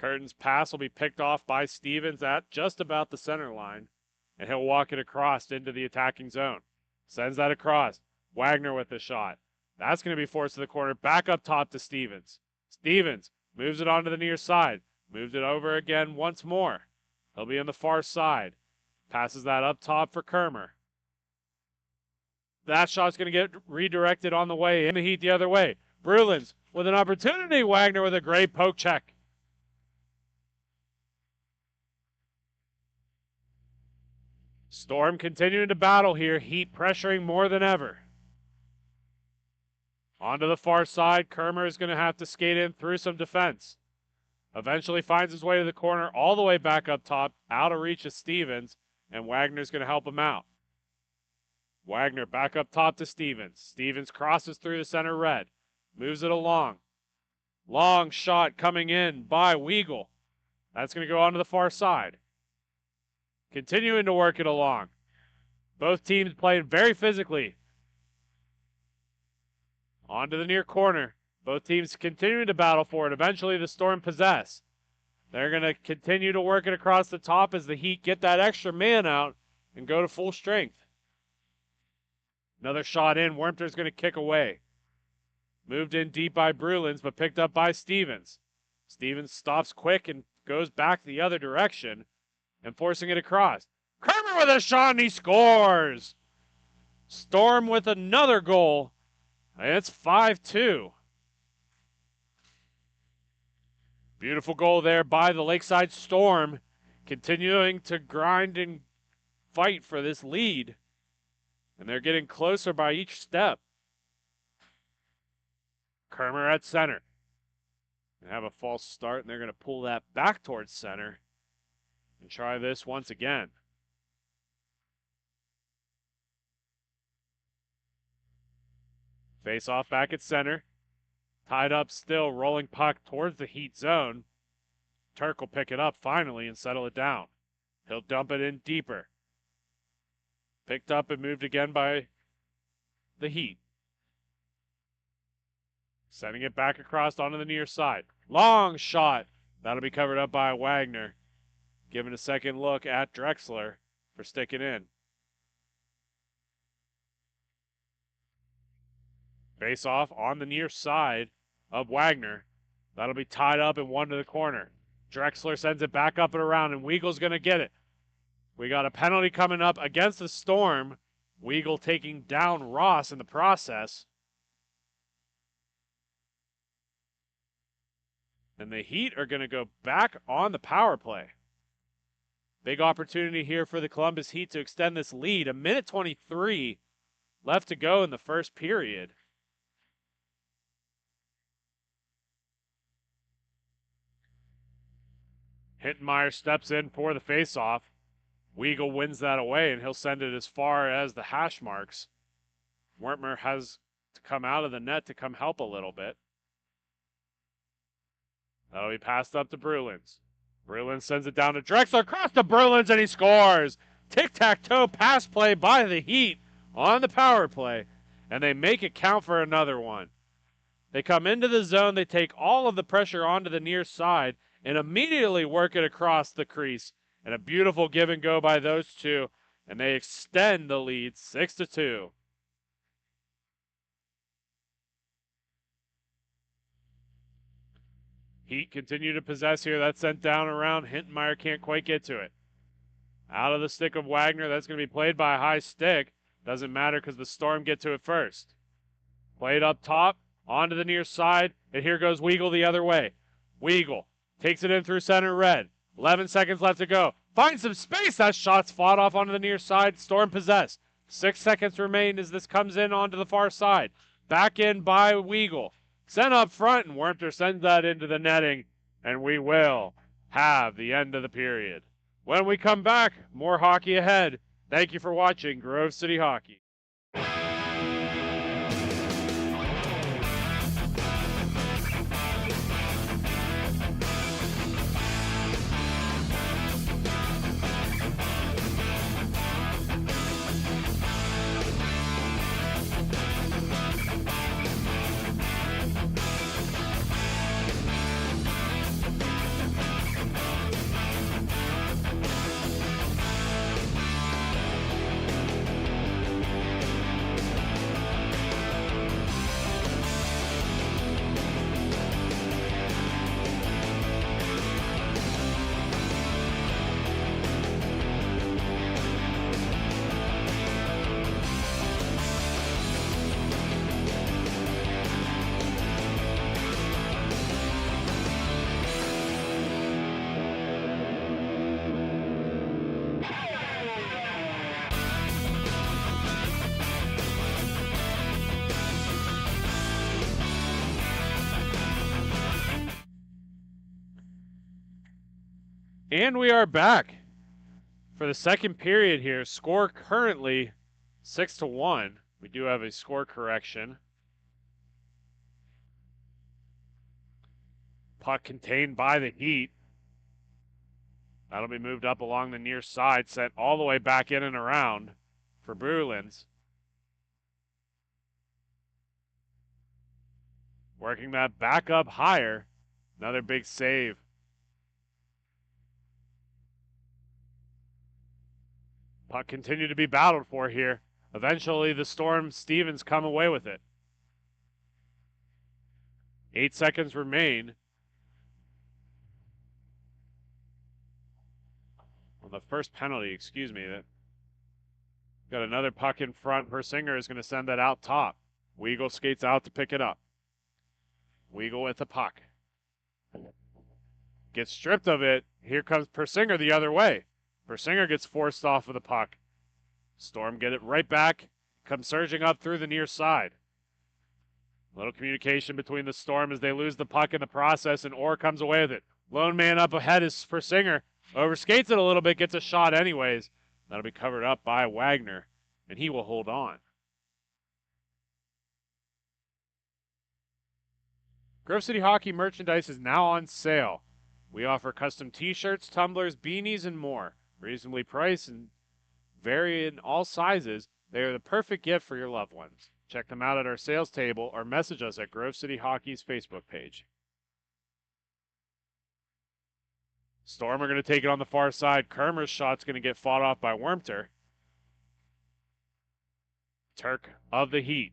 Curtin's pass will be picked off by Stevens at just about the center line. And he'll walk it across into the attacking zone. Sends that across. Wagner with the shot. That's going to be forced to the corner. Back up top to Stevens. Stevens moves it onto the near side. Moves it over again once more. He'll be on the far side. Passes that up top for Kermer. That shot's going to get redirected on the way in the Heat the other way. Brulins with an opportunity. Wagner with a great poke check. Storm continuing to battle here. Heat pressuring more than ever. Onto the far side. Kermer is going to have to skate in through some defense. Eventually finds his way to the corner, all the way back up top, out of reach of Stevens, and Wagner's going to help him out. Wagner back up top to Stevens. Stevens crosses through the center red. Moves it along. Long shot coming in by Weagle. That's going to go onto the far side. Continuing to work it along. Both teams playing very physically. Onto the near corner. Both teams continuing to battle for it. Eventually the Storm possess. They're going to continue to work it across the top as the Heat get that extra man out and go to full strength. Another shot in. Wormter's going to kick away. Moved in deep by Brulins, but picked up by Stevens. Stevens stops quick and goes back the other direction. And forcing it across. Kermer with a shot, and he scores! Storm with another goal. And it's 5-2. Beautiful goal there by the Lakeside Storm. Continuing to grind and fight for this lead. And they're getting closer by each step. Kermer at center. They have a false start, and they're going to pull that back towards center. And try this once again. Face off back at center. Tied up still, rolling puck towards the Heat zone. Turk will pick it up finally and settle it down. He'll dump it in deeper. Picked up and moved again by the Heat. Sending it back across onto the near side. Long shot. That'll be covered up by Wagner. Giving a second look at Drexler for sticking in. Face off on the near side of Wagner. That'll be tied up and one to the corner. Drexler sends it back up and around, and Weagle's going to get it. We got a penalty coming up against the Storm. Weagle taking down Ross in the process. And the Heat are going to go back on the power play. Big opportunity here for the Columbus Heat to extend this lead. 1:23 left to go in the first period. Hittenmeyer steps in for the faceoff. Weigel wins that away, and he'll send it as far as the hash marks. Wertmer has to come out of the net to come help a little bit. That'll be passed up to Brulins. Brulins sends it down to Drexler, across to Brulins, and he scores! Tic-tac-toe pass play by the Heat on the power play, and they make it count for another one. They come into the zone, they take all of the pressure onto the near side, and immediately work it across the crease. And a beautiful give and go by those two, and they extend the lead 6-2. Heat continue to possess here. That's sent down around. Hintenmeyer can't quite get to it. Out of the stick of Wagner. That's going to be played by a high stick. Doesn't matter because the Storm get to it first. Played up top, onto the near side, and here goes Weigel the other way. Weigel takes it in through center red. 11 seconds left to go. Finds some space. That shot's fought off onto the near side. Storm possessed. 6 seconds remain as this comes in onto the far side. Back in by Weigel. Sent up front, and Wermter sends that into the netting, and we will have the end of the period. When we come back, more hockey ahead. Thank you for watching Grove City Hockey. And we are back for the second period here. Score currently 6-1. We do have a score correction. Puck contained by the Heat. That'll be moved up along the near side, sent all the way back in and around for Brulins. Working that back up higher. Another big save. Puck continued to be battled for here. Eventually, the Storm Stevens come away with it. 8 seconds remain. Well, the first penalty, excuse me. Got another puck in front. Persinger is going to send that out top. Weigel skates out to pick it up. Weigel with the puck. Gets stripped of it. Here comes Persinger the other way. Persinger gets forced off of the puck. Storm get it right back. Comes surging up through the near side. Little communication between the Storm as they lose the puck in the process, and Orr comes away with it. Lone man up ahead is Persinger. Overskates it a little bit, gets a shot anyways. That'll be covered up by Wagner, and he will hold on. Grove City Hockey merchandise is now on sale. We offer custom t-shirts, tumblers, beanies, and more. Reasonably priced and vary in all sizes. They are the perfect gift for your loved ones. Check them out at our sales table or message us at Grove City Hockey's Facebook page. Storm are going to take it on the far side. Kermer's shot's going to get fought off by Wermter. Turk of the Heat.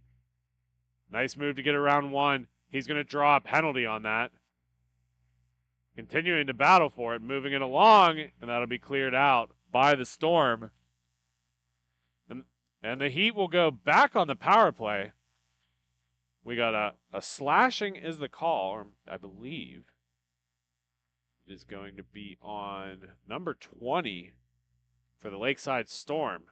Nice move to get around one. He's going to draw a penalty on that. Continuing to battle for it, moving it along, and that'll be cleared out by the Storm. And the Heat will go back on the power play. We got a slashing is the call, or I believe it is going to be on number 20 for the Lakeside Storm.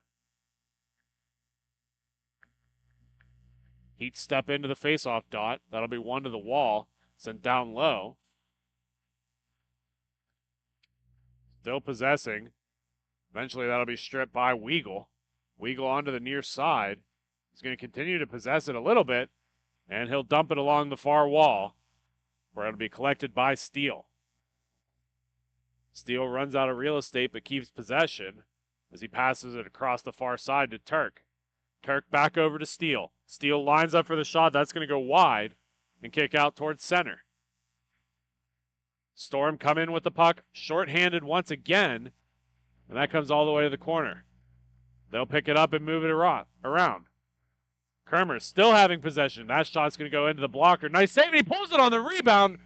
Heat step into the faceoff dot. That'll be one to the wall, sent down low. Still possessing. Eventually that'll be stripped by Weagle. Weagle onto the near side. He's going to continue to possess it a little bit, and he'll dump it along the far wall, where it'll be collected by Steele. Steele runs out of real estate but keeps possession as he passes it across the far side to Turk. Turk back over to Steele. Steele lines up for the shot. That's going to go wide and kick out towards center. Storm come in with the puck, shorthanded once again, and that comes all the way to the corner. They'll pick it up and move it around. Kermer still having possession. That shot's going to go into the blocker. Nice save, and he pulls it on the rebound.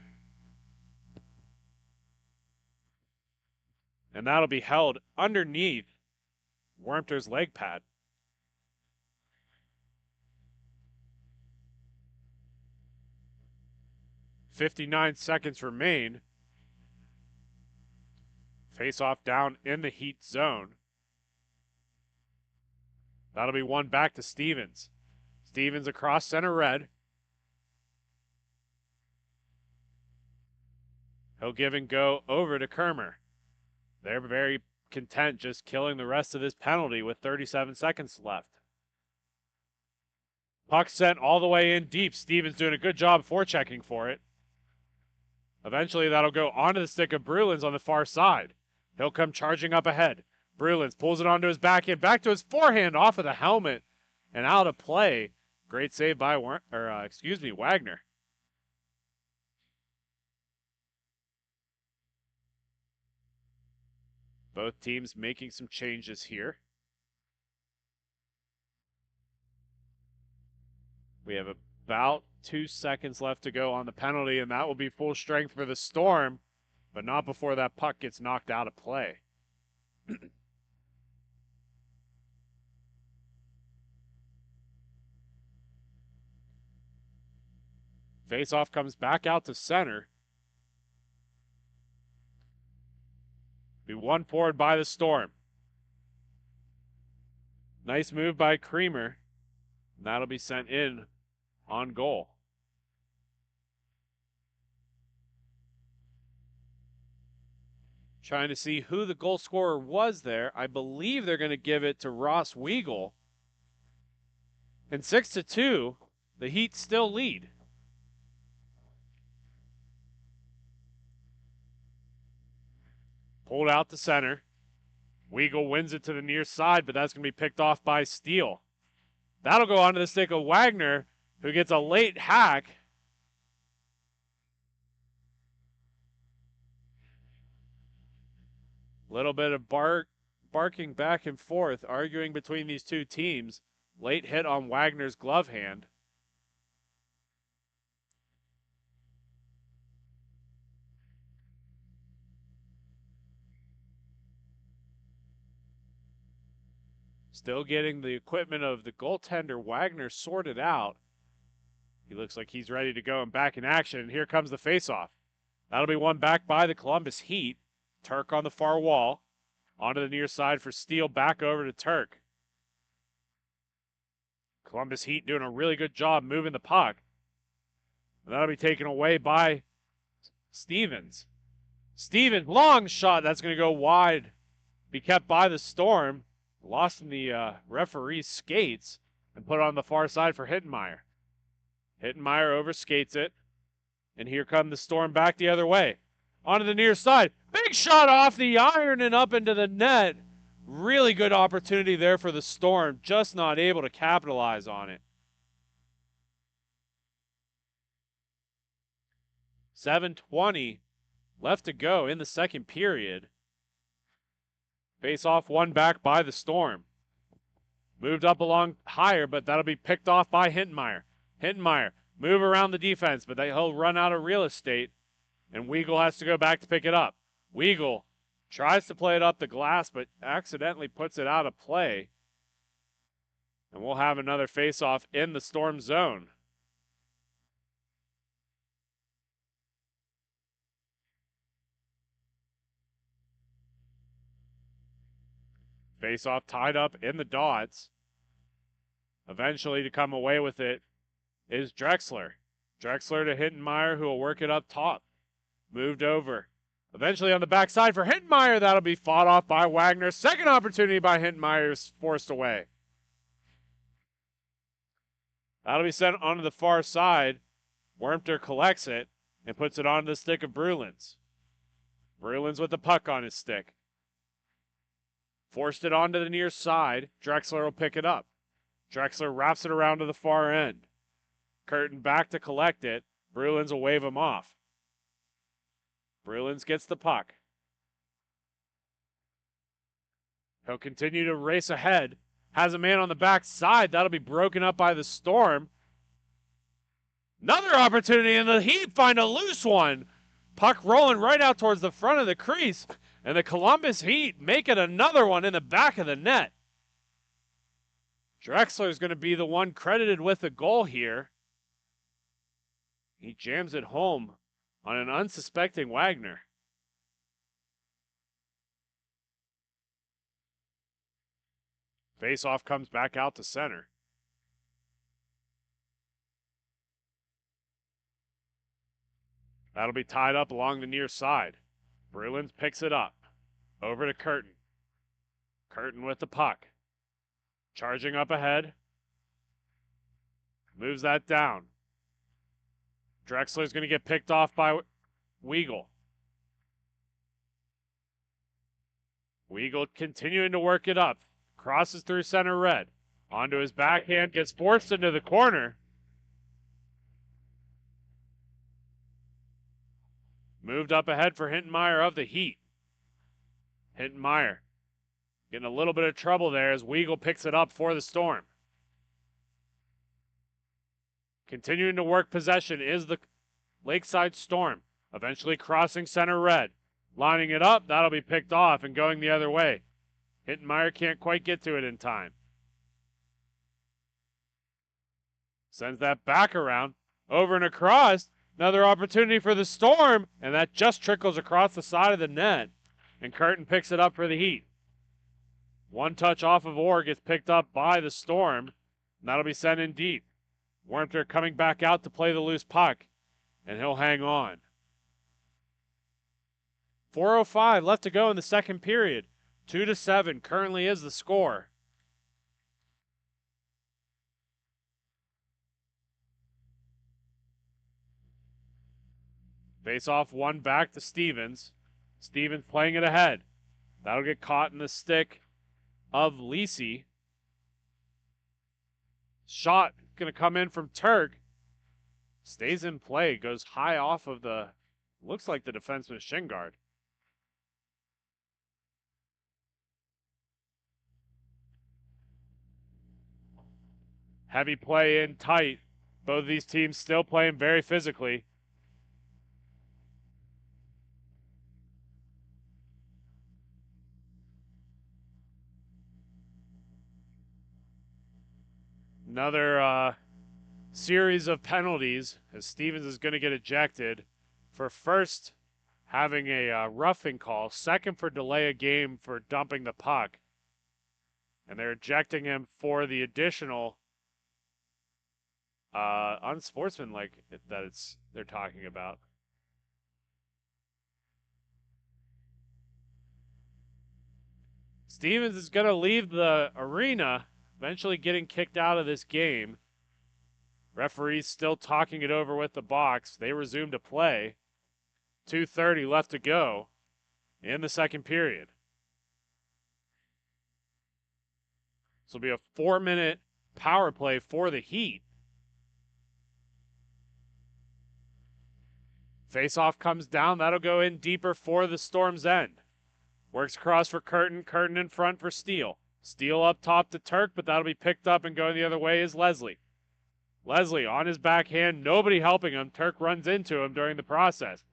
And that'll be held underneath Warmter's leg pad. .59 seconds remain. Face-off down in the Heat zone. That'll be one back to Stevens. Stevens across center red. He'll give and go over to Kermer. They're very content just killing the rest of this penalty with 37 seconds left. Puck sent all the way in deep. Stevens doing a good job forechecking for it. Eventually that'll go onto the stick of Brulins on the far side. He'll come charging up ahead. Brulins pulls it onto his backhand, back to his forehand, off of the helmet, and out of play. Great save by Wagner. Both teams making some changes here. We have about 2 seconds left to go on the penalty, and that will be full strength for the Storm, but not before that puck gets knocked out of play. Face-off comes back out to center. Be one forward by the Storm. Nice move by Creamer. And that'll be sent in on goal. Trying to see who the goal scorer was there. I believe they're going to give it to Ross Weagle. And 6-2, the Heat still lead. Pulled out to center. Weagle wins it to the near side, but that's going to be picked off by Steele. That'll go onto the stick of Wagner, who gets a late hack. Little bit of barking back and forth, arguing between these two teams. Late hit on Wagner's glove hand. Still getting the equipment of the goaltender Wagner sorted out. He looks like he's ready to go and back in action. And here comes the faceoff. That'll be one back by the Columbus Heat. Turk on the far wall. Onto the near side for Steele, back over to Turk. Columbus Heat doing a really good job moving the puck. And that'll be taken away by Stevens. Stevens, long shot. That's going to go wide. Be kept by the Storm. Lost in the referee's skates and put on the far side for Hittenmeyer. Hittenmeyer overskates it. And here come the Storm back the other way. Onto the near side. Big shot off the iron and up into the net. Really good opportunity there for the Storm. Just not able to capitalize on it. 7:20 left to go in the second period. Face off one back by the Storm. Moved up along higher, but that'll be picked off by Hittenmeyer. Hittenmeyer, move around the defense, but he'll run out of real estate, and Weagle has to go back to pick it up. Weagle tries to play it up the glass, but accidentally puts it out of play. And we'll have another face-off in the Storm zone. Face-off tied up in the dots. Eventually to come away with it is Drexler. Drexler to Hittenmeyer, who will work it up top. Moved over. Eventually on the backside for Hintenmeyer, that'll be fought off by Wagner. Second opportunity by Hintenmeyer is forced away. That'll be sent onto the far side. Wormter collects it and puts it onto the stick of Brulins. Brulins with the puck on his stick. Forced it onto the near side. Drexler will pick it up. Drexler wraps it around to the far end. Curtin back to collect it. Brulins will wave him off. Brulins gets the puck. He'll continue to race ahead. Has a man on the backside. That'll be broken up by the Storm. Another opportunity, and the Heat find a loose one. Puck rolling right out towards the front of the crease. And the Columbus Heat make it another one in the back of the net. Drexler is going to be the one credited with the goal here. He jams it home on an unsuspecting Wagner. Faceoff comes back out to center. That'll be tied up along the near side. Brulins picks it up. Over to Curtin. Curtin with the puck. Charging up ahead. Moves that down. Drexler's going to get picked off by Weagle. Weagle continuing to work it up. Crosses through center red. Onto his backhand. Gets forced into the corner. Moved up ahead for Hintenmeyer of the Heat. Hintenmeyer getting a little bit of trouble there as Weagle picks it up for the Storm. Continuing to work possession is the Lakeside Storm. Eventually crossing center red. Lining it up, that'll be picked off and going the other way. Hintenmeyer can't quite get to it in time. Sends that back around. Over and across. Another opportunity for the Storm, and that just trickles across the side of the net, and Curtin picks it up for the Heat. One touch off of Orr gets picked up by the Storm, and that'll be sent in deep. Wormter coming back out to play the loose puck, and he'll hang on. 4:05 left to go in the second period. 2-7 currently is the score. Face off one back to Stevens. Stevens playing it ahead. That'll get caught in the stick of Lisi. Shot going to come in from Turk. Stays in play. Goes high off of the, looks like the defenseman shin guard. Heavy play in tight. Both of these teams still playing very physically. Another series of penalties as Stevens is going to get ejected for first having a roughing call, second for delay a game for dumping the puck. And they're ejecting him for the additional unsportsmanlike that they're talking about. Stevens is going to leave the arena, eventually getting kicked out of this game. Referees still talking it over with the box. They resume to play. 2:30 left to go in the second period. This will be a 4-minute power play for the Heat. Faceoff comes down. That'll go in deeper for the Storm's end. Works across for Curtin. Curtin in front for Steele. Steele up top to Turk, but that'll be picked up and going the other way is Leslie. Leslie on his backhand. Nobody helping him. Turk runs into him during the process.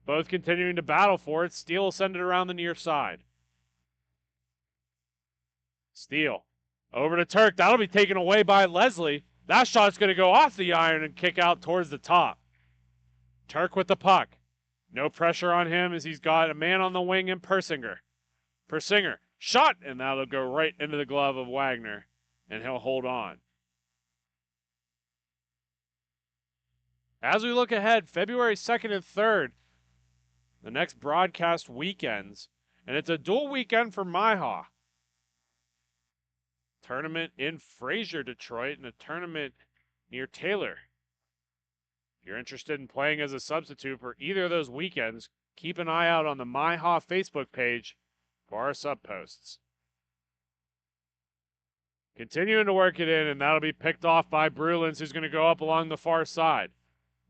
Both continuing to battle for it. Steele will send it around the near side. Steele over to Turk. That'll be taken away by Leslie. That shot's going to go off the iron and kick out towards the top. Turk with the puck. No pressure on him as he's got a man on the wing in Persinger. Persinger, shot, and that'll go right into the glove of Wagner, and he'll hold on. As we look ahead, February 2nd and 3rd, the next broadcast weekends, and it's a dual weekend for MIHA. Tournament in Fraser, Detroit, and a tournament near Taylor. If you're interested in playing as a substitute for either of those weekends, keep an eye out on the MIHA Facebook page for our sub posts. Continuing to work it in, and that'll be picked off by Brulins, who's going to go up along the far side.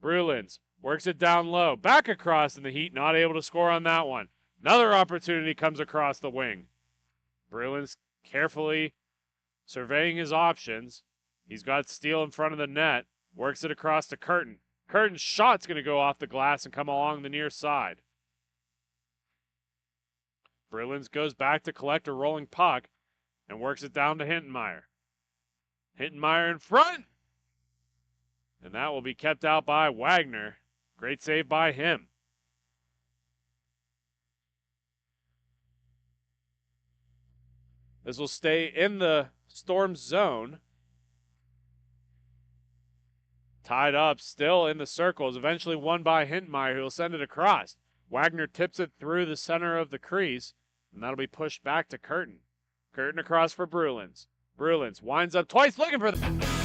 Brulins works it down low, back across, and the Heat not able to score on that one. Another opportunity comes across the wing. Brulins carefully surveying his options. He's got Steele in front of the net, works it across to Curtin. Curtin's shot's going to go off the glass and come along the near side. Brulins goes back to collect a rolling puck and works it down to Hintenmeyer. Hintenmeyer in front! And that will be kept out by Wagner. Great save by him. This will stay in the Storm zone. Tied up, still in the circles, eventually won by Hintenmeyer, who will send it across. Wagner tips it through the center of the crease, and that'll be pushed back to Curtin. Curtin across for Brulins. Brulins winds up twice, looking for the...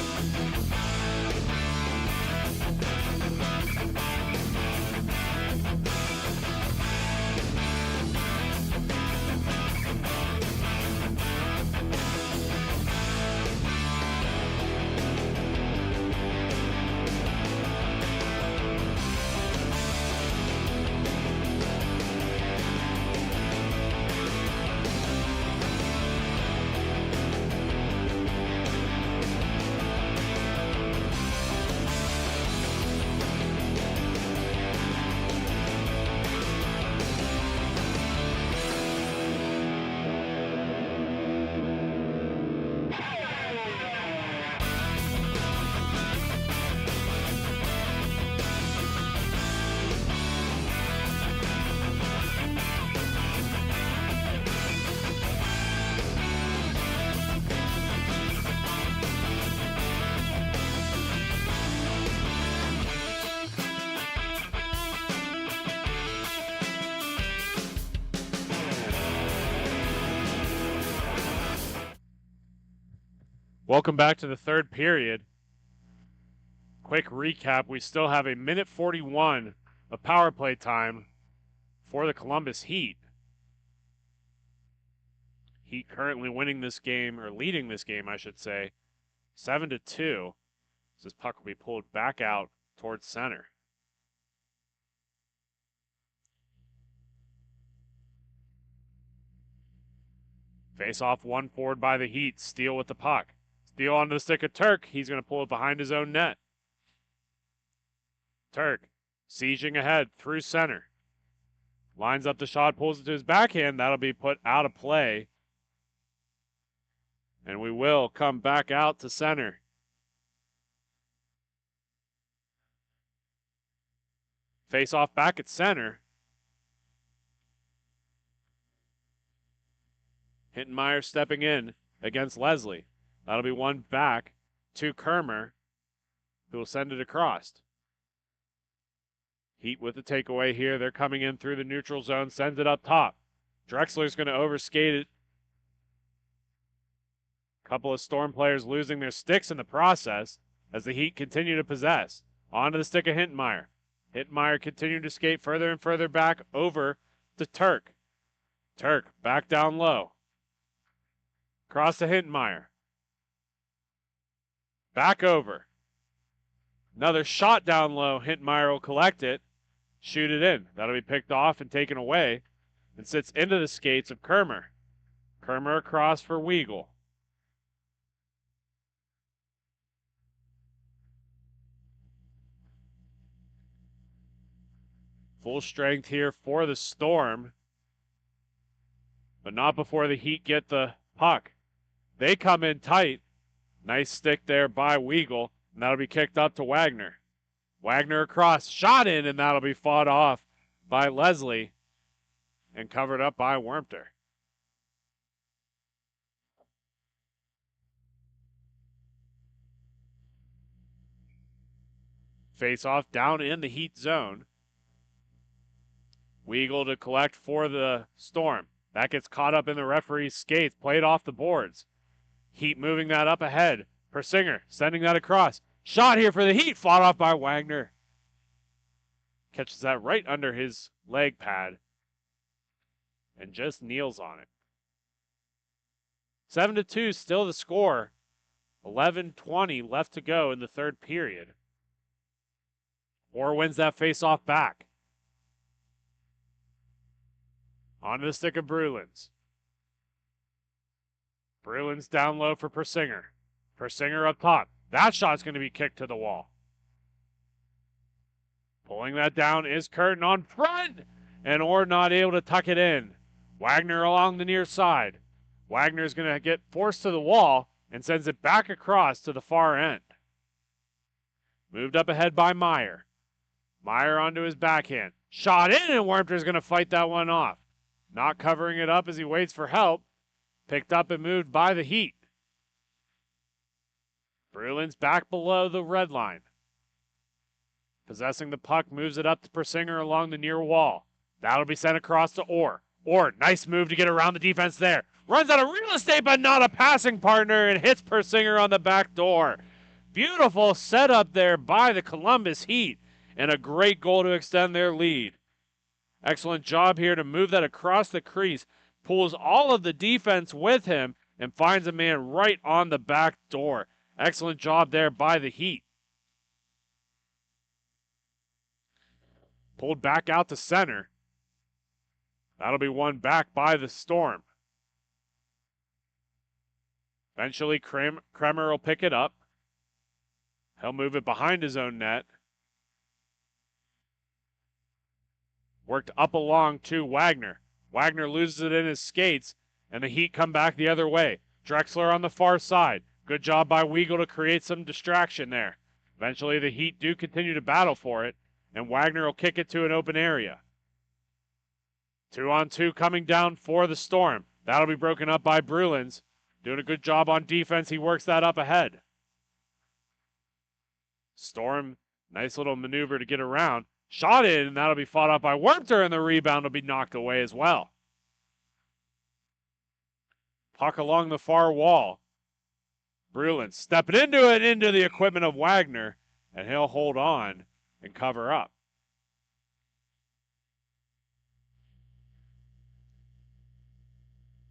Welcome back to the third period. Quick recap, we still have a minute 41 of power play time for the Columbus Heat. Heat currently winning this game, or leading this game, I should say, 7-2. This puck will be pulled back out towards center. Face off one forward by the Heat. Steele with the puck. Steele onto the stick of Turk. He's going to pull it behind his own net. Turk sieging ahead through center. Lines up the shot, pulls it to his backhand. That'll be put out of play. And we will come back out to center. Face off back at center. Hintenmeyer stepping in against Leslie. That'll be one back to Kermer, who will send it across. Heat with the takeaway here. They're coming in through the neutral zone, sends it up top. Drexler's going to overskate it. Couple of Storm players losing their sticks in the process as the Heat continue to possess. Onto the stick of Hintenmeyer. Hintenmeyer continuing to skate further and further back over to Turk. Turk back down low. Cross to Hintenmeyer. Back over. Another shot down low. Hintenmeyer will collect it, shoot it in. That'll be picked off and taken away and sits into the skates of Kermer. Kermer across for Weagle. Full strength here for the Storm, but not before the Heat get the puck. They come in tight. Nice stick there by Weagle, and that'll be kicked up to Wagner. Wagner across, shot in, and that'll be fought off by Leslie and covered up by Wormter. Face off down in the Heat zone. Weagle to collect for the Storm. That gets caught up in the referee's skates, played off the boards. Heat moving that up ahead. Persinger sending that across. Shot here for the Heat, fought off by Wagner. Catches that right under his leg pad and just kneels on it. 7-2, still the score. 11:20 left to go in the third period. Orr wins that face-off back. Onto the stick of Brulins. Brulins down low for Persinger. Persinger up top. That shot's going to be kicked to the wall. Pulling that down is Curtin on front, and Orr not able to tuck it in. Wagner along the near side. Wagner's going to get forced to the wall and sends it back across to the far end. Moved up ahead by Meyer. Meyer onto his backhand. Shot in, and Warmter's going to fight that one off. Not covering it up as he waits for help. Picked up and moved by the Heat. Brulins back below the red line. Possessing the puck, moves it up to Persinger along the near wall. That'll be sent across to Orr. Orr, nice move to get around the defense there. Runs out of real estate, but not a passing partner, and hits Persinger on the back door. Beautiful setup there by the Columbus Heat, and a great goal to extend their lead. Excellent job here to move that across the crease. Pulls all of the defense with him and finds a man right on the back door. Excellent job there by the Heat. Pulled back out to center. That'll be won back by the Storm. Eventually, Kremer will pick it up. He'll move it behind his own net. Worked up along to Wagner. Wagner loses it in his skates, and the Heat come back the other way. Drexler on the far side. Good job by Weagle to create some distraction there. Eventually, the Heat do continue to battle for it, and Wagner will kick it to an open area. 2-on-2 coming down for the Storm. That'll be broken up by Brulins. Doing a good job on defense. He works that up ahead. Storm, nice little maneuver to get around. Shot in, and that'll be fought off by Warmter, and the rebound will be knocked away as well. Puck along the far wall. Brulins stepping into it, into the equipment of Wagner, and he'll hold on and cover up.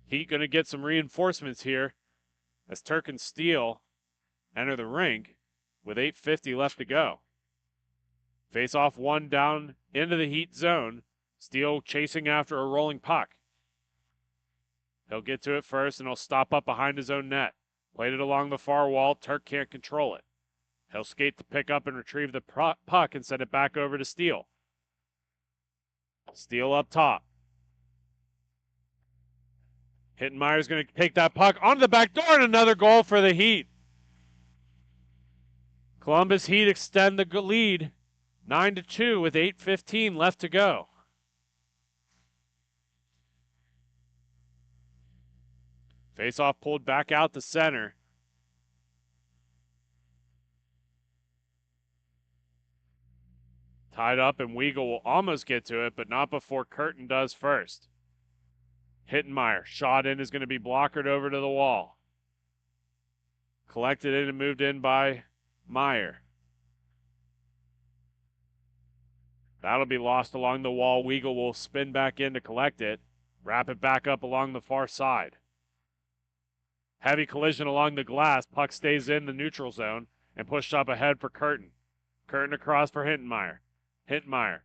Heat going to get some reinforcements here as Turk and Steele enter the rink with 8:50 left to go. Face off one down into the Heat zone. Steele chasing after a rolling puck. He'll get to it first and he'll stop up behind his own net. Played it along the far wall. Turk can't control it. He'll skate to pick up and retrieve the puck and send it back over to Steele. Steele up top. Hittenmeyer's going to take that puck onto the back door, and another goal for the Heat. Columbus Heat extend the lead 9-2 with 8:15 left to go. Face-off pulled back out to center. Tied up, and Weagle will almost get to it, but not before Curtin does first. Hittenmeyer, shot in, is going to be blockered over to the wall. Collected in and moved in by Meyer. That'll be lost along the wall. Weagle will spin back in to collect it. Wrap it back up along the far side. Heavy collision along the glass. Puck stays in the neutral zone and pushed up ahead for Curtin. Curtin across for Hittenmeyer. Hittenmeyer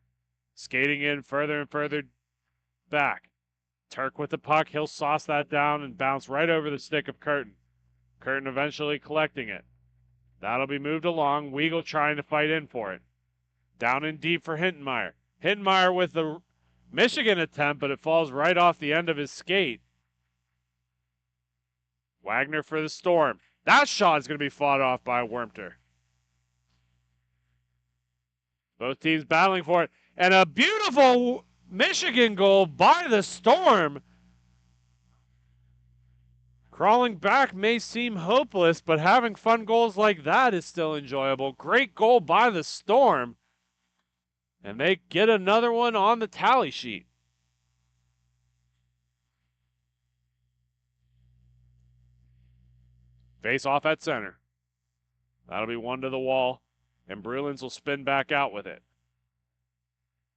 skating in further and further back. Turk with the puck. He'll sauce that down and bounce right over the stick of Curtin. Curtin eventually collecting it. That'll be moved along. Weagle trying to fight in for it. Down in deep for Hittenmeyer. Hittenmeyer with the Michigan attempt, but it falls right off the end of his skate. Wagner for the Storm. That shot is going to be fought off by Warmter. Both teams battling for it. And a beautiful Michigan goal by the Storm. Crawling back may seem hopeless, but having fun goals like that is still enjoyable. Great goal by the Storm. And they get another one on the tally sheet. Face off at center. That'll be one to the wall, and Brulins will spin back out with it.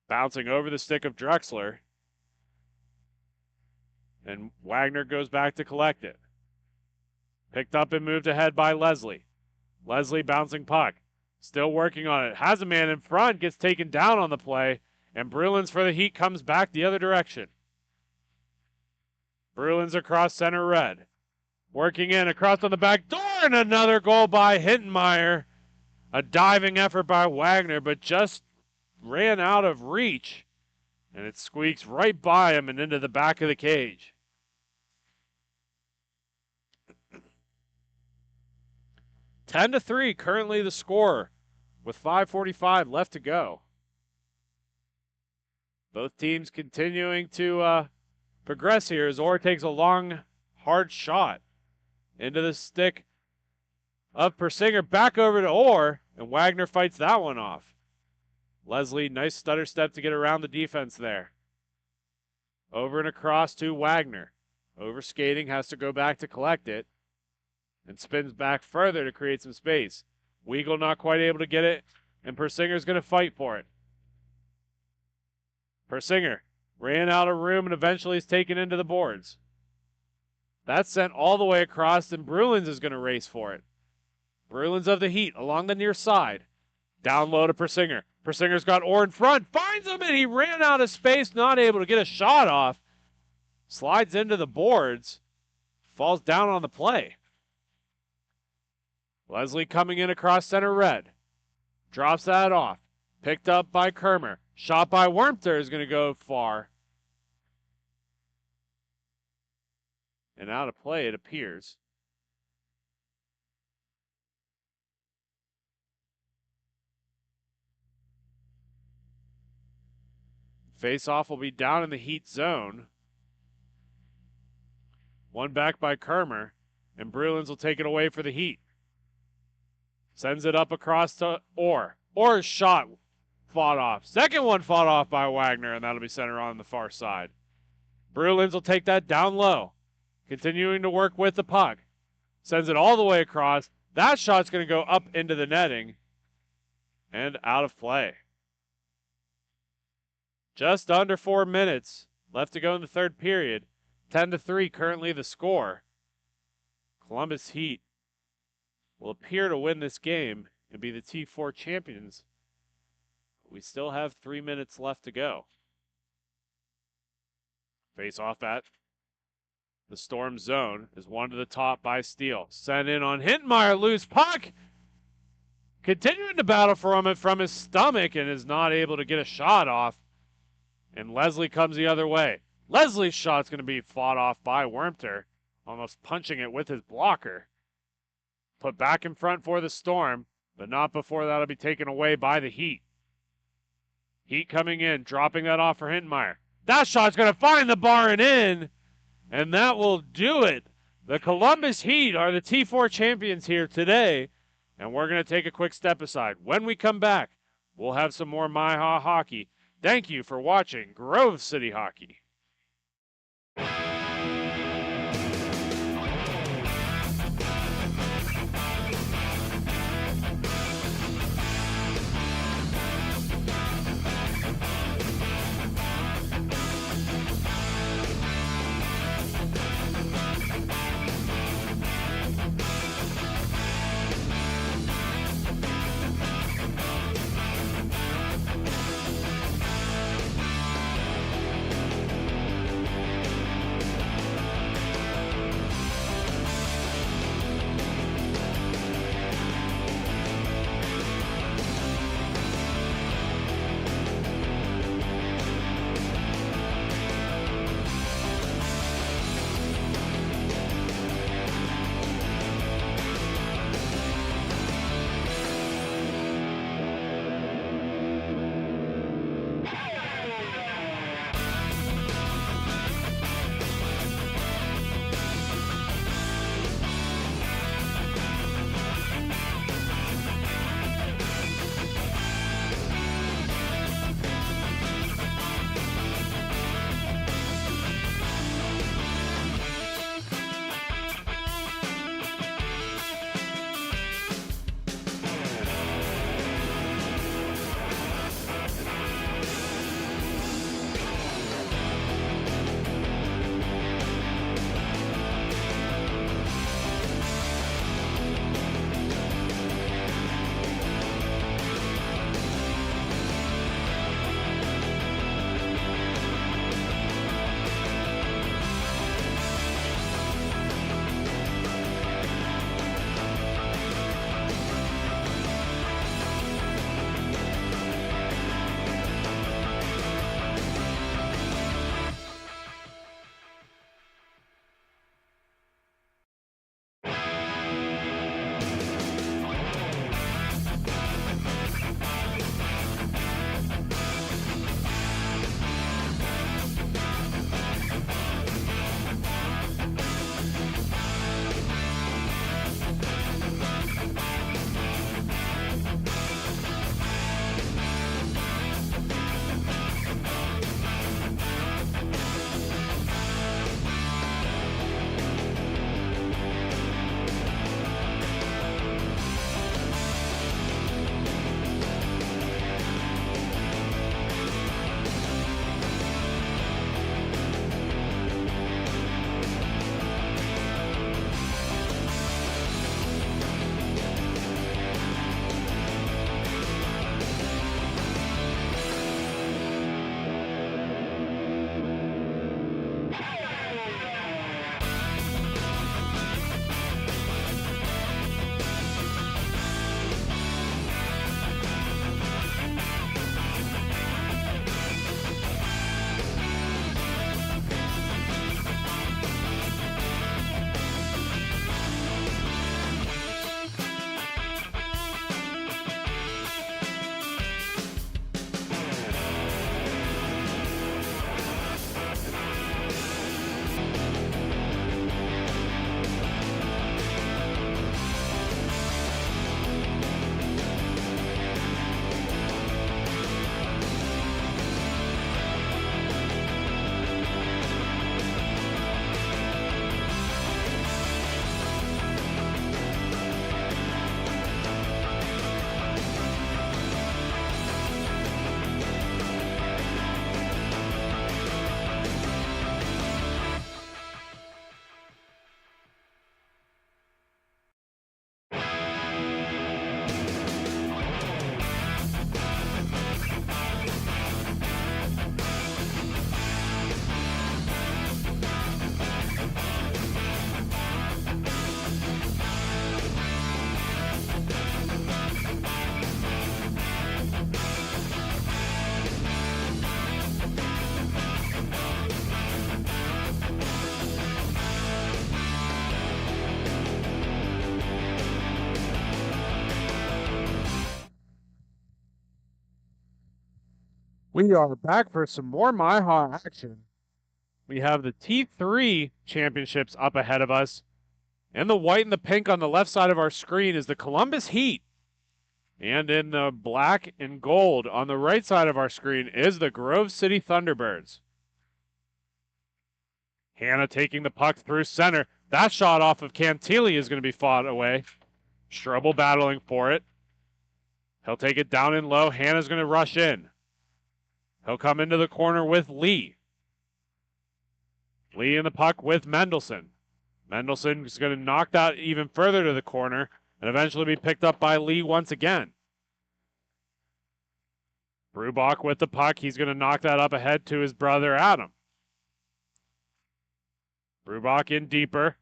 Bouncing over the stick of Drexler. And Wagner goes back to collect it. Picked up and moved ahead by Leslie. Leslie bouncing puck. Still working on it. Has a man in front, gets taken down on the play, and Brulins for the Heat comes back the other direction. Brulins across center red. Working in across on the back door, and another goal by Hintenmeyer. A diving effort by Wagner, but just ran out of reach. And it squeaks right by him and into the back of the cage. (10-3) currently the score with 5:45 left to go. Both teams continuing to progress here as Orr takes a long, hard shot into the stick of Persinger. Back over to Orr, and Wagner fights that one off. Leslie, nice stutter step to get around the defense there. Over and across to Wagner. Over skating, has to go back to collect it. And spins back further to create some space. Weagle not quite able to get it, and Persinger's going to fight for it. Persinger ran out of room and eventually is taken into the boards. That's sent all the way across, and Brulins is going to race for it. Brulins of the Heat along the near side. Down low to Persinger. Persinger's got Orr in front, finds him, and he ran out of space, not able to get a shot off. Slides into the boards, falls down on the play. Leslie coming in across center red. Drops that off. Picked up by Kermer. Shot by Wormter is going to go far. And out of play, it appears. Face-off will be down in the Heat zone. One back by Kermer, and Brulins will take it away for the Heat. Sends it up across to Orr. Orr's shot fought off. Second one fought off by Wagner, and that'll be center on the far side. Brulins will take that down low. Continuing to work with the puck. Sends it all the way across. That shot's going to go up into the netting and out of play. Just under 4 minutes left to go in the third period. 10-3 currently the score. Columbus Heat will appear to win this game and be the T4 champions. We still have 3 minutes left to go. Face off at the Storm zone is one to the top by Steele. Sent in on Hintenmeyer, loose puck. Continuing to battle for him from his stomach and is not able to get a shot off. And Leslie comes the other way. Leslie's shot's going to be fought off by Wormter, almost punching it with his blocker. Put back in front for the Storm, but not before that'll be taken away by the Heat. Heat coming in, dropping that off for Hintenmeyer. That shot's going to find the bar and in, and that will do it. The Columbus Heat are the T4 champions here today, and we're going to take a quick step aside. When we come back, we'll have some more MIHA hockey. Thank you for watching Grove City Hockey. We are back for some more MIHA action. We have the T3 championships up ahead of us. And the white and the pink on the left side of our screen is the Columbus Heat. And in the black and gold on the right side of our screen is the Grove City Thunderbirds. Hannah taking the puck through center. That shot off of Cantilli is going to be fought away. Strobel battling for it. He'll take it down and low. Hannah's going to rush in. He'll come into the corner with Lee. Lee in the puck with Mendelson. Mendelson is going to knock that even further to the corner and eventually be picked up by Lee once again. Brubach with the puck. He's going to knock that up ahead to his brother Adam. Brubach in deeper.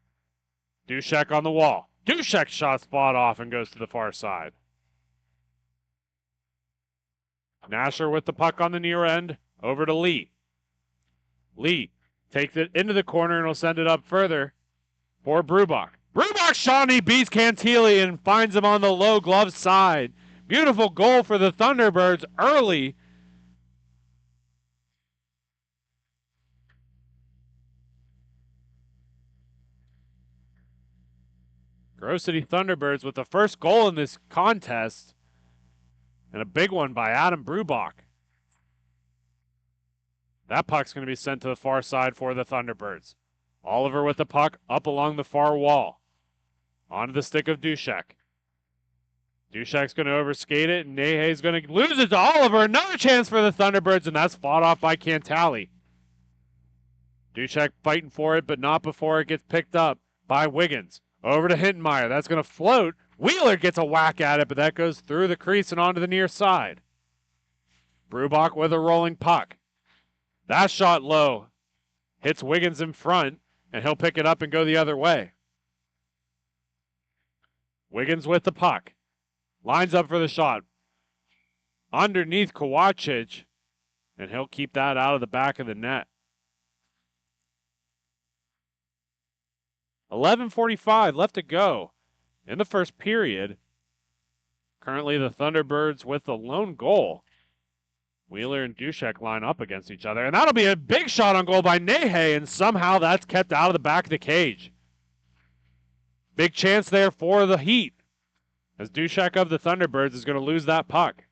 Dushek on the wall. Dushek shot fought off and goes to the far side. Nasher with the puck on the near end. Over to Lee. Lee takes it into the corner and will send it up further for Brubach. Brubach shot and he beats Cantilli and finds him on the low glove side. Beautiful goal for the Thunderbirds early. Grove City Thunderbirds with the first goal in this contest. And a big one by Adam Brubach. That puck's going to be sent to the far side for the Thunderbirds. Oliver with the puck up along the far wall. Onto the stick of Dushek. Dushek's going to overskate it, and Nehe's going to lose it to Oliver. Another chance for the Thunderbirds, and that's fought off by Cantali. Dushek fighting for it, but not before it gets picked up by Wiggins. Over to Hintenmeyer. That's going to float. Wheeler gets a whack at it, but that goes through the crease and onto the near side. Brubach with a rolling puck. That shot low. Hits Wiggins in front, and he'll pick it up and go the other way. Wiggins with the puck. Lines up for the shot. Underneath Kovacic, and he'll keep that out of the back of the net. 11:45 left to go in the first period. Currently the Thunderbirds with the lone goal. Wheeler and Dushek line up against each other, and that'll be a big shot on goal by Nehe, and somehow that's kept out of the back of the cage. Big chance there for the Heat, as Dushek of the Thunderbirds is going to lose that puck.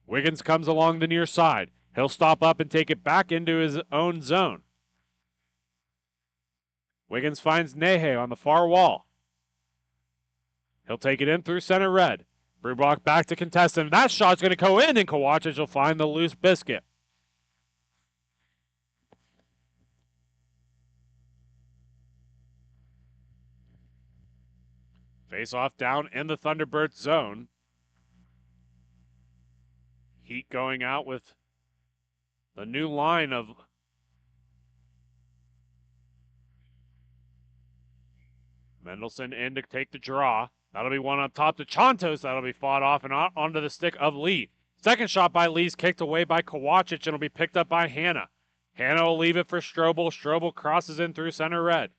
Wiggins comes along the near side. He'll stop up and take it back into his own zone. Wiggins finds Nehe on the far wall. He'll take it in through center red. Brubach back to contestant. That shot's going to go in, and Kovacic will find the loose biscuit. Face off down in the Thunderbird zone. Heat going out with the new line of Mendelson in to take the draw. That'll be one up top to Chantos. That'll be fought off and onto the stick of Lee. Second shot by Lee's kicked away by Kovacic and it'll be picked up by Hannah. Hannah will leave it for Strobel. Strobel crosses in through center red.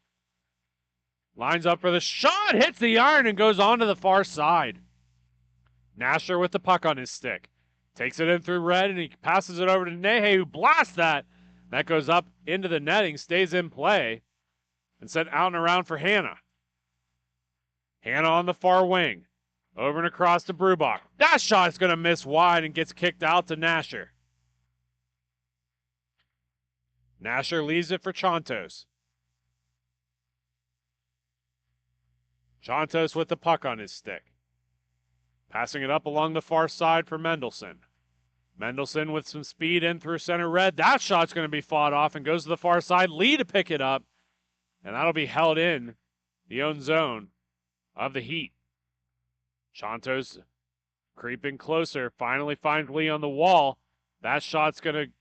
Lines up for the shot, hits the iron and goes on to the far side. Nasher with the puck on his stick. Takes it in through red and he passes it over to Nehe, who blasts that. That goes up into the netting, stays in play, and sent out and around for Hannah. Hannah on the far wing. Over and across to Brubach. That shot is going to miss wide and gets kicked out to Nasher. Nasher leaves it for Chantos. Chantos with the puck on his stick. Passing it up along the far side for Mendelson. Mendelson with some speed in through center red. That shot's going to be fought off and goes to the far side. Lee to pick it up. And that'll be held in the own zone of the Heat. Chantos creeping closer. Finally finds Lee on the wall. That shot's going to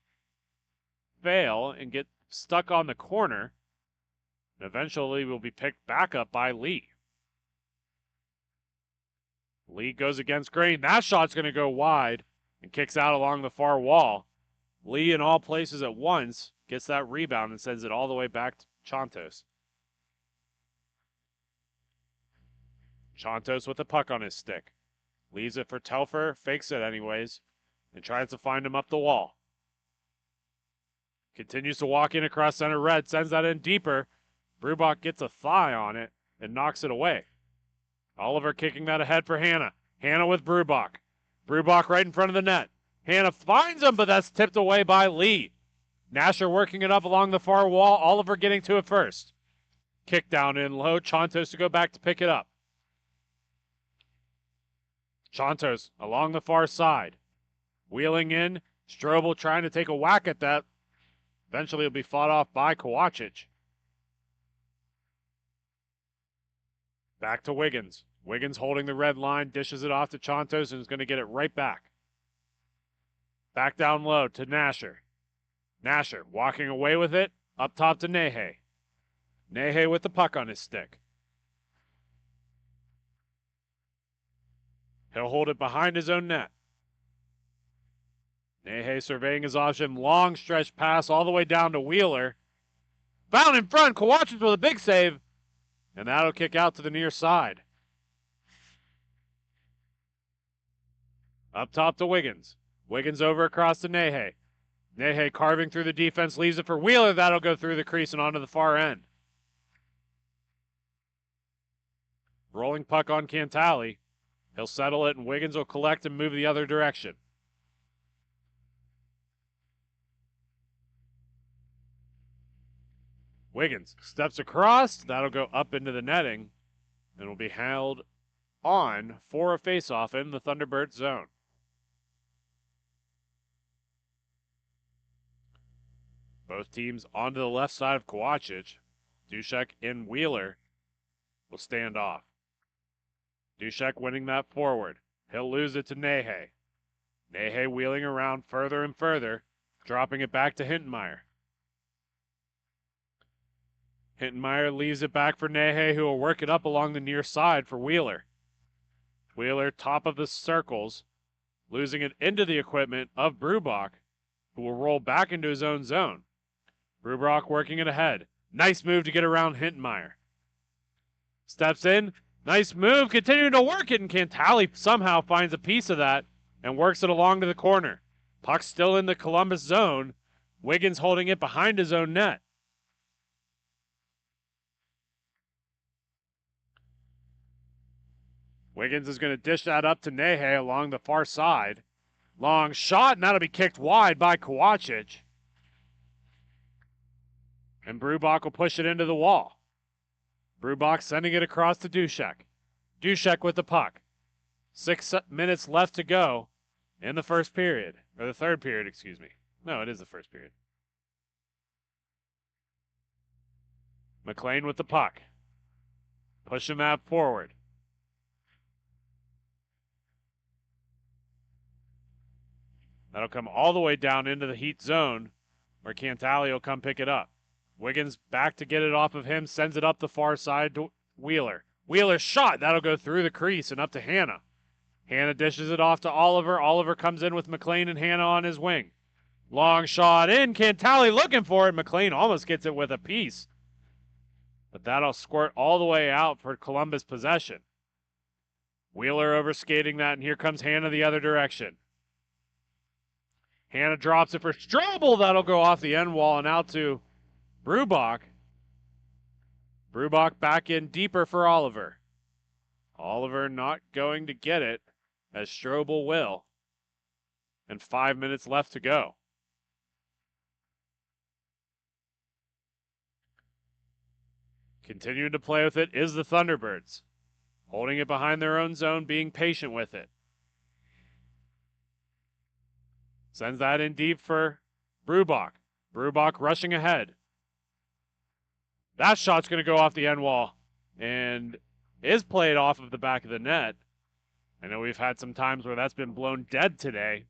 fail and get stuck on the corner. And eventually will be picked back up by Lee. Lee goes against Grain. That shot's going to go wide and kicks out along the far wall. Lee in all places at once gets that rebound and sends it all the way back to Chantos. Chantos with the puck on his stick. Leaves it for Telfer. Fakes it anyways. and tries to find him up the wall. Continues to walk in across center red, sends that in deeper. Brubach gets a thigh on it and knocks it away. Oliver kicking that ahead for Hannah. Hannah with Brubach. Brubach right in front of the net. Hannah finds him, but that's tipped away by Lee. Nasher working it up along the far wall. Oliver getting to it first. Kick down in low. Chontos to go back to pick it up. Chontos along the far side. Wheeling in. Strobel trying to take a whack at that. Eventually it'll be fought off by Kowacic. Back to Wiggins. Wiggins holding the red line, dishes it off to Chontos, and is going to get it right back. Back down low to Nasher. Nasher walking away with it, up top to Nehe. Nehe with the puck on his stick. He'll hold it behind his own net. Nehe surveying his option, long stretch pass all the way down to Wheeler. Found in front, Kowacic with a big save, and that'll kick out to the near side. Up top to Wiggins. Wiggins over across to Nehe. Nehe carving through the defense, leaves it for Wheeler. That'll go through the crease and onto the far end. Rolling puck on Cantali. He'll settle it, and Wiggins will collect and move the other direction. Wiggins steps across. That'll go up into the netting and will be held on for a faceoff in the Thunderbird zone. Both teams onto the left side of Kowacic. Dushek and Wheeler will stand off. Dushek winning that forward. He'll lose it to Nehe. Nehe wheeling around further and further, dropping it back to Hintenmeyer. Hintenmeyer leaves it back for Nehe, who will work it up along the near side for Wheeler. Wheeler, top of the circles, losing it into the equipment of Brubach, who will roll back into his own zone. Brubach working it ahead. Nice move to get around Hintenmeyer. Steps in. Nice move, continuing to work it, and Cantali somehow finds a piece of that and works it along to the corner. Puck still in the Columbus zone. Wiggins holding it behind his own net. Wiggins is going to dish that up to Nehe along the far side. Long shot, and that'll be kicked wide by Kowacic. And Brubach will push it into the wall. Brubach sending it across to Dushek. Dushek with the puck. 6 minutes left to go in the first period. Or the third period, excuse me. No, it is the first period. McLean with the puck. Pushing that forward. That'll come all the way down into the Heat zone, where Cantali will come pick it up. Wiggins back to get it off of him, sends it up the far side to Wheeler. Wheeler shot, that'll go through the crease and up to Hannah. Hannah dishes it off to Oliver. Oliver comes in with McLean and Hannah on his wing. Long shot in, Cantali looking for it. McLean almost gets it with a piece. But that'll squirt all the way out for Columbus possession. Wheeler overskating that, and here comes Hannah the other direction. Hannah drops it for Strobel. That'll go off the end wall and out to Brubach. Brubach back in deeper for Oliver. Oliver not going to get it, as Strobel will. And 5 minutes left to go. Continuing to play with it is the Thunderbirds. Holding it behind their own zone, being patient with it. Sends that in deep for Brubach. Brubach rushing ahead. That shot's going to go off the end wall and is played off of the back of the net. I know we've had some times where that's been blown dead today,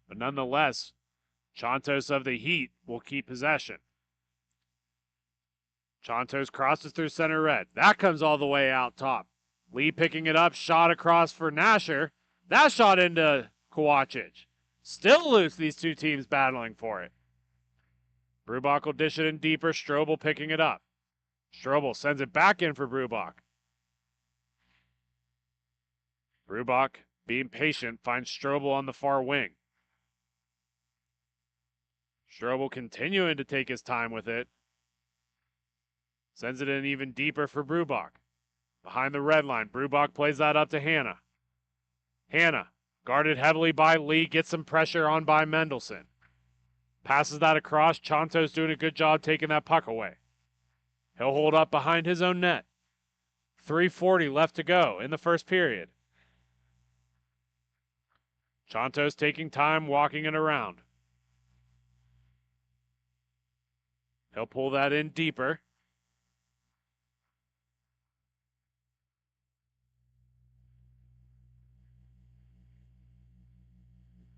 but nonetheless, Chontos of the Heat will keep possession. Chontos crosses through center red. That comes all the way out top. Lee picking it up, shot across for Nasher. That shot into Kowacic. Still loose, these two teams battling for it. Brubach will dish it in deeper. Strobel picking it up. Strobel sends it back in for Brubach. Brubach, being patient, finds Strobel on the far wing. Strobel continuing to take his time with it. Sends it in even deeper for Brubach. Behind the red line, Brubach plays that up to Hanna. Hanna, guarded heavily by Lee, gets some pressure on by Mendelson. Passes that across. Chonto's doing a good job taking that puck away. He'll hold up behind his own net. 3:40 left to go in the first period. Chonto's taking time walking it around. He'll pull that in deeper.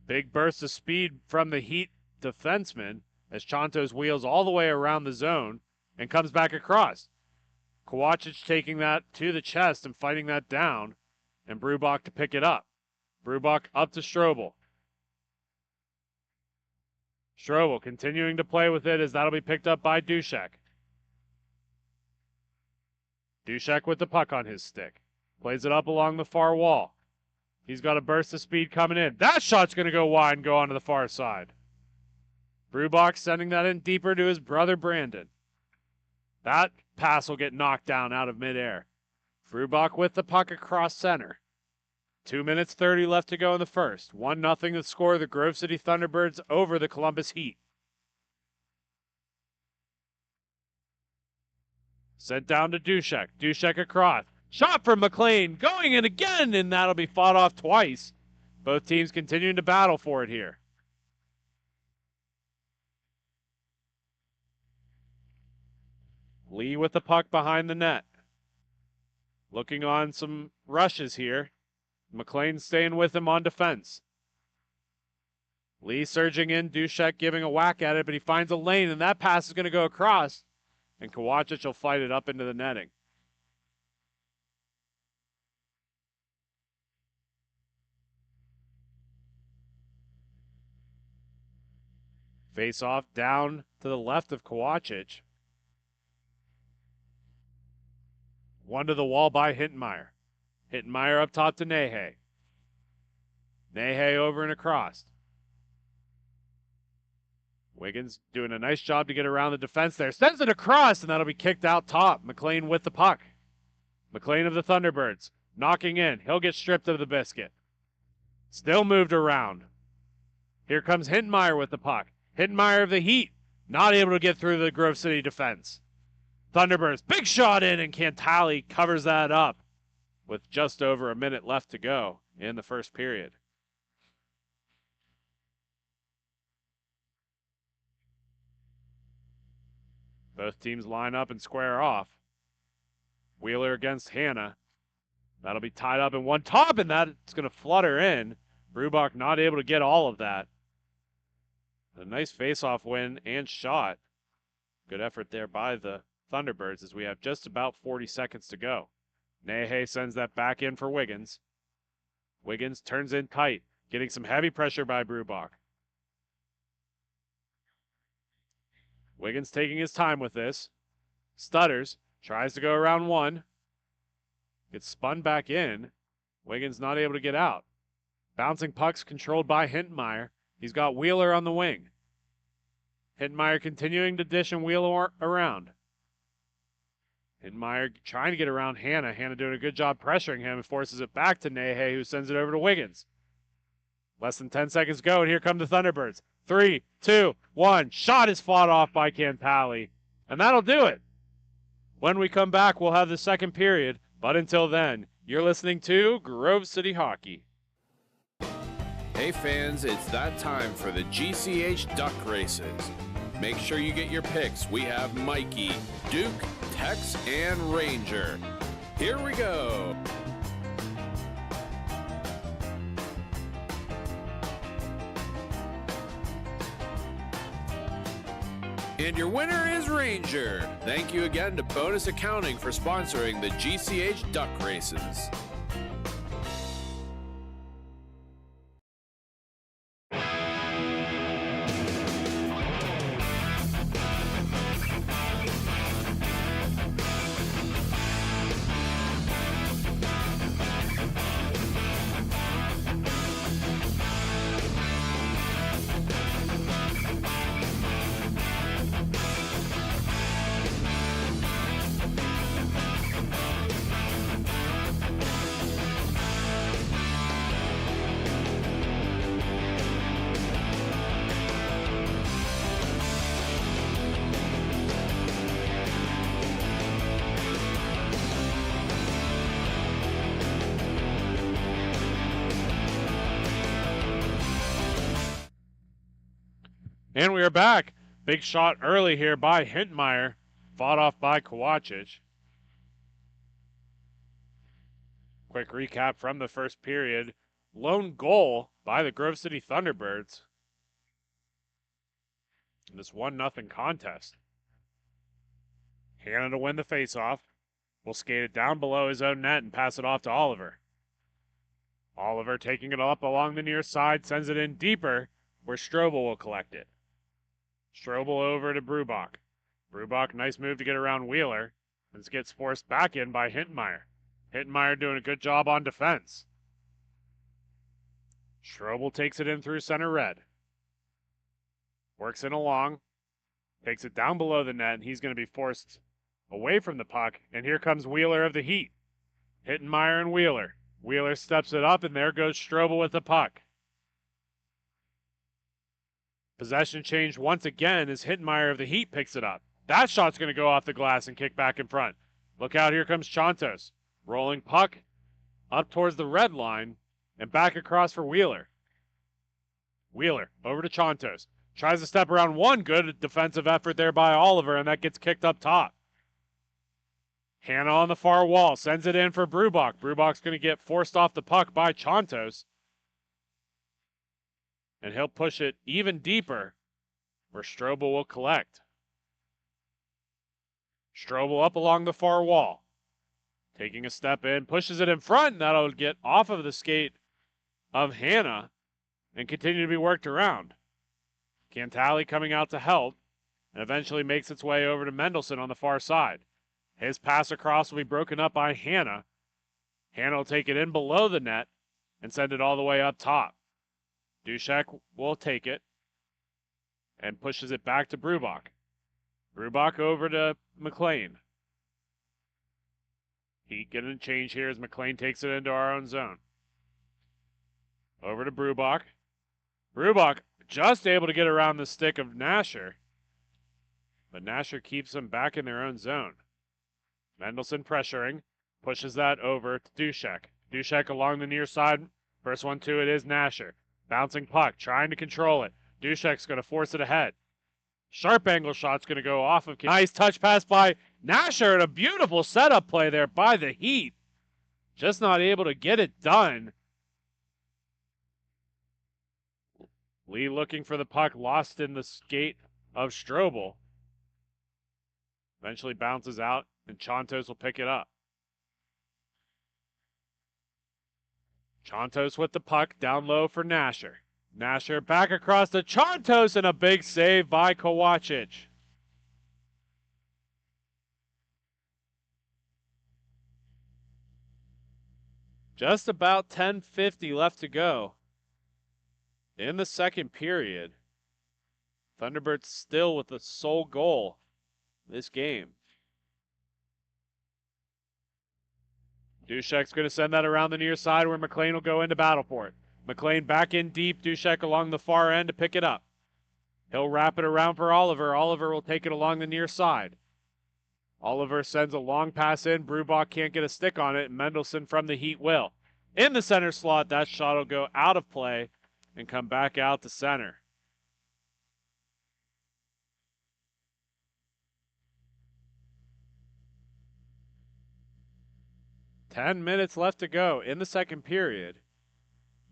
Big burst of speed from the Heat defenseman as Chontos wheels all the way around the zone and comes back across. Kowachich taking that to the chest and fighting that down, and Brubach to pick it up. Brubach up to Strobel. Strobel continuing to play with it as that'll be picked up by Duszek. Duszek with the puck on his stick. Plays it up along the far wall. He's got a burst of speed coming in. That shot's going to go wide and go onto the far side. Brubach sending that in deeper to his brother Brandon. That pass will get knocked down out of midair. Brubach with the puck across center. 2 minutes 30 left to go in the first. 1-0 the score of the Grove City Thunderbirds over the Columbus Heat. Sent down to Duszek. Duszek across. Shot from McLean. Going in again, and that'll be fought off twice. Both teams continuing to battle for it here. Lee with the puck behind the net. Looking on some rushes here. McLean staying with him on defense. Lee surging in, Duszek giving a whack at it, but he finds a lane, and that pass is going to go across, and Kowachich will fight it up into the netting. Face off down to the left of Kowachich. One to the wall by Hittenmeyer. Hittenmeyer up top to Nehe. Nehe over and across. Wiggins doing a nice job to get around the defense there. Sends it across, and that'll be kicked out top. McLean with the puck. McLean of the Thunderbirds. Knocking in. He'll get stripped of the biscuit. Still moved around. Here comes Hittenmeyer with the puck. Hittenmeyer of the Heat. Not able to get through the Grove City defense. Thunderbirds. Big shot in, and Cantali covers that up with just over a minute left to go in the first period. Both teams line up and square off. Wheeler against Hanna. That'll be tied up in one top, and that's going to flutter in. Brubach not able to get all of that. A nice face-off win and shot. Good effort there by the Thunderbirds as we have just about 40 seconds to go. Nehe sends that back in for Wiggins. Wiggins turns in tight, getting some heavy pressure by Brubach. Wiggins taking his time with this. Stutters, tries to go around one. Gets spun back in. Wiggins not able to get out. Bouncing pucks controlled by Hittenmeyer. He's got Wheeler on the wing. Hittenmeyer continuing to dish and wheel around. Hittenmeyer trying to get around Hanna. Hanna doing a good job pressuring him and forces it back to Nehe, who sends it over to Wiggins. Less than 10 seconds to go, and here come the Thunderbirds. 3, 2, 1. Shot is fought off by Cantali, and that'll do it. When we come back, we'll have the second period, but until then, you're listening to Grove City Hockey. Hey fans, it's that time for the GCH Duck Races. Make sure you get your picks. We have Mikey, Duke, Tex, and Ranger. Here we go. And your winner is Ranger. Thank you again to Bonus Accounting for sponsoring the GCH Duck Races. And we are back. Big shot early here by Hintmeyer, fought off by Kowacic. Quick recap from the first period. Lone goal by the Grove City Thunderbirds in this 1-0 contest. Hanna to win the faceoff. Will skate it down below his own net and pass it off to Oliver. Oliver taking it up along the near side, sends it in deeper, where Strobel will collect it. Strobel over to Brubach. Brubach, nice move to get around Wheeler. This gets forced back in by Hintmeyer. Hintmeyer doing a good job on defense. Strobel takes it in through center red. Works in along. Takes it down below the net, and he's going to be forced away from the puck. And here comes Wheeler of the Heat. Hintmeyer and Wheeler. Wheeler steps it up, and there goes Strobel with the puck. Possession change once again as Hintmeyer of the Heat picks it up. That shot's going to go off the glass and kick back in front. Look out, here comes Chantos. Rolling puck up towards the red line and back across for Wheeler. Wheeler over to Chantos. Tries to step around one. Good defensive effort there by Oliver, and that gets kicked up top. Hanna on the far wall. Sends it in for Brubach. Brubach's going to get forced off the puck by Chantos. And he'll push it even deeper where Strobel will collect. Strobel up along the far wall. Taking a step in, pushes it in front, and that'll get off of the skate of Hanna and continue to be worked around. Cantali coming out to help and eventually makes its way over to Mendelson on the far side. His pass across will be broken up by Hanna. Hanna will take it in below the net and send it all the way up top. Dushek will take it and pushes it back to Brubach. Brubach over to McLean. Heat getting a change here as McLean takes it into our own zone. Over to Brubach. Brubach just able to get around the stick of Nasher, but Nasher keeps them back in their own zone. Mendelson pressuring, pushes that over to Dushek. Dushek along the near side. First one to it is Nasher. Bouncing puck, trying to control it. Dushek's going to force it ahead. Sharp angle shot's going to go off of. Nice touch pass by Nasher and a beautiful setup play there by the Heat. Just not able to get it done. Lee looking for the puck, lost in the skate of Strobel. Eventually bounces out, and Chantos will pick it up. Chantos with the puck, down low for Nasher. Nasher back across to Chantos, and a big save by Kowacic. Just about 10:50 left to go in the second period. Thunderbirds still with the sole goal this game. Dushek's going to send that around the near side where McLean will go into battle for it. McLean back in deep. Dushek along the far end to pick it up. He'll wrap it around for Oliver. Oliver will take it along the near side. Oliver sends a long pass in. Brubach can't get a stick on it, and Mendelson from the Heat will. In the center slot, that shot will go out of play and come back out to center. Ten minutes left to go in the second period.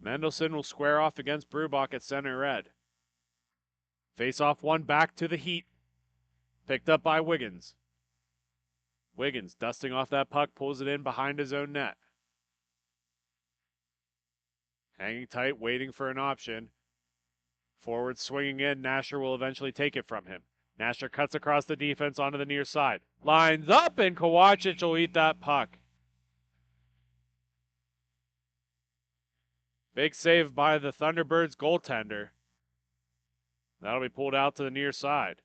Mendelson will square off against Brubach at center red. Face off one back to the Heat. Picked up by Wiggins. Wiggins dusting off that puck, pulls it in behind his own net. Hanging tight, waiting for an option. Forward swinging in, Nasher will eventually take it from him. Nasher cuts across the defense onto the near side. Lines up, and Kowacic will eat that puck. Big save by the Thunderbirds goaltender. That'll be pulled out to the near side.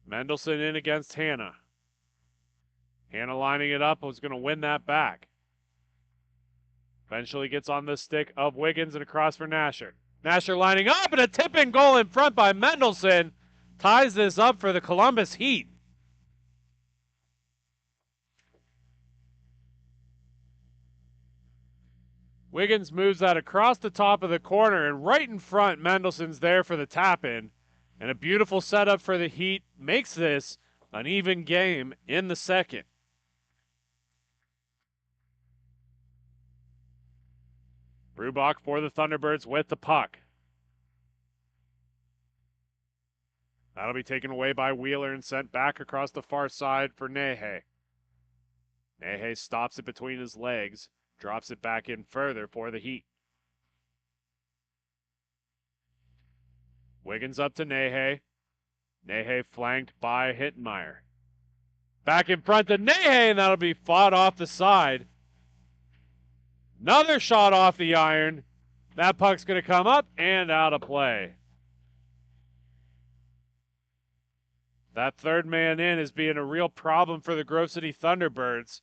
Mendelson in against Hanna. Hanna lining it up, was going to win that back. Eventually gets on the stick of Wiggins and across for Nasher. Nasher lining up, and a tip-in goal in front by Mendelson ties this up for the Columbus Heat. Wiggins moves that across the top of the corner, and right in front, Mendelson's there for the tap-in. And a beautiful setup for the Heat makes this an even game in the second. Brubach for the Thunderbirds with the puck. That'll be taken away by Wheeler and sent back across the far side for Nehe. Nehe stops it between his legs, drops it back in further for the Heat. Wiggins up to Nehe. Nehe flanked by Hittenmeyer. Back in front to Nehe, and that'll be fought off the side. Another shot off the iron. That puck's going to come up and out of play. That third man in is being a real problem for the Grove City Thunderbirds.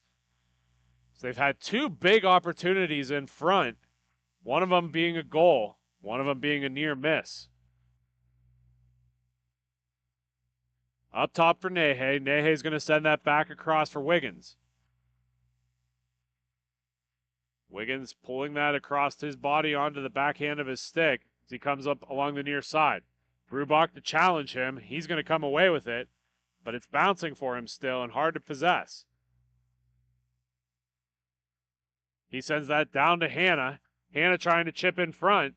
So they've had two big opportunities in front, one of them being a goal, one of them being a near miss. Up top for Nehe. Nehe's going to send that back across for Wiggins. Wiggins pulling that across his body onto the backhand of his stick as he comes up along the near side. Brubach to challenge him. He's going to come away with it, but it's bouncing for him still and hard to possess. He sends that down to Hanna. Hanna trying to chip in front,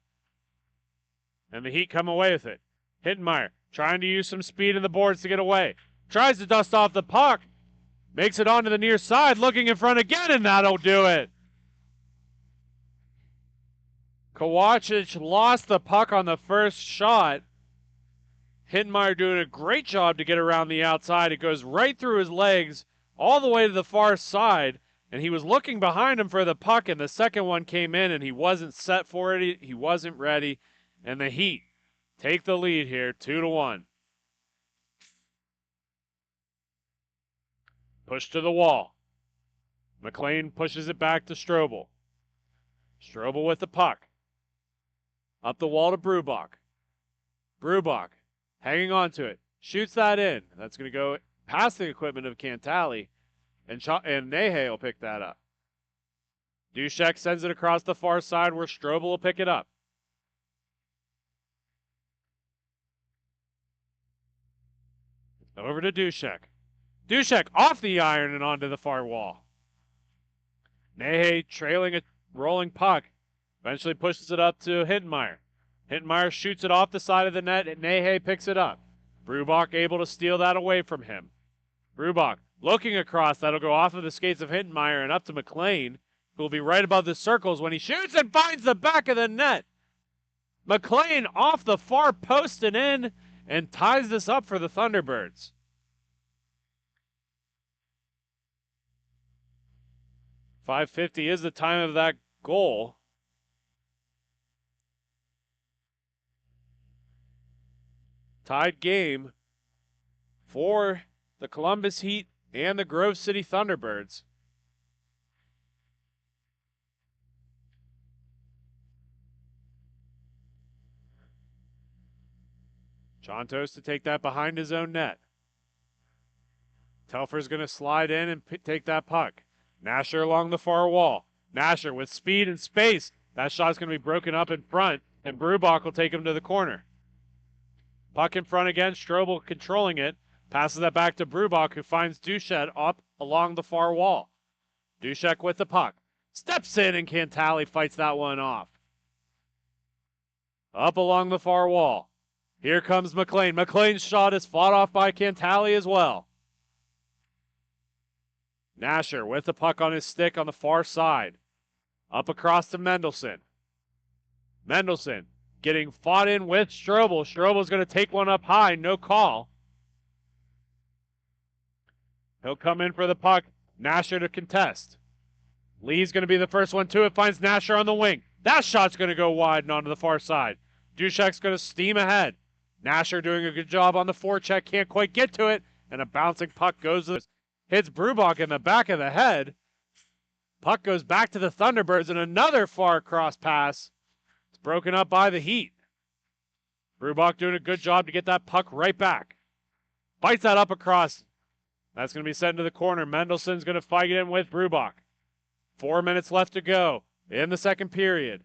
and the Heat come away with it. Hittenmeyer trying to use some speed in the boards to get away. Tries to dust off the puck. Makes it onto the near side, looking in front again, and that'll do it. Kowacic lost the puck on the first shot. Hittenmeyer doing a great job to get around the outside. It goes right through his legs all the way to the far side, and he was looking behind him for the puck, and the second one came in, and he wasn't set for it. He wasn't ready, and the Heat take the lead here, 2-1. Push to the wall. McLean pushes it back to Strobel. Strobel with the puck. Up the wall to Brubach. Brubach hanging on to it. Shoots that in. That's going to go past the equipment of Cantali, and Nehe will pick that up. Dushek sends it across the far side where Strobel will pick it up. Over to Dushek. Dushek off the iron and onto the far wall. Nehe trailing a rolling puck. Eventually pushes it up to Hittenmeyer. Hittenmeyer shoots it off the side of the net, and Nehe picks it up. Brubach able to steal that away from him. Brubach looking across. That'll go off of the skates of Hittenmeyer and up to McLean, who will be right above the circles when he shoots and finds the back of the net. McLean off the far post and in, and ties this up for the Thunderbirds. .550 is the time of that goal. Tied game for the Columbus Heat and the Grove City Thunderbirds. Chontos to take that behind his own net. Telfer's going to slide in and take that puck. Nasher along the far wall. Nasher with speed and space. That shot's going to be broken up in front, and Brubach will take him to the corner. Puck in front again, Strobel controlling it. Passes that back to Brubach, who finds Dushek up along the far wall. Dushek with the puck. Steps in, and Cantali fights that one off. Up along the far wall. Here comes McLean. McLean's shot is fought off by Cantali as well. Nasher with the puck on his stick on the far side. Up across to Mendelson. Mendelson getting fought in with Strobel. Strobel's going to take one up high, no call. He'll come in for the puck. Nasher to contest. Lee's going to be the first one to it. Finds Nasher on the wing. That shot's going to go wide and onto the far side. Dushek's going to steam ahead. Nasher doing a good job on the forecheck. Can't quite get to it. And a bouncing puck goes to hits Brubach in the back of the head. Puck goes back to the Thunderbirds, and another far cross pass. It's broken up by the Heat. Brubach doing a good job to get that puck right back. Bites that up across. That's going to be sent to the corner. Mendelson's going to fight in with Brubach. 4 minutes left to go. in the second period.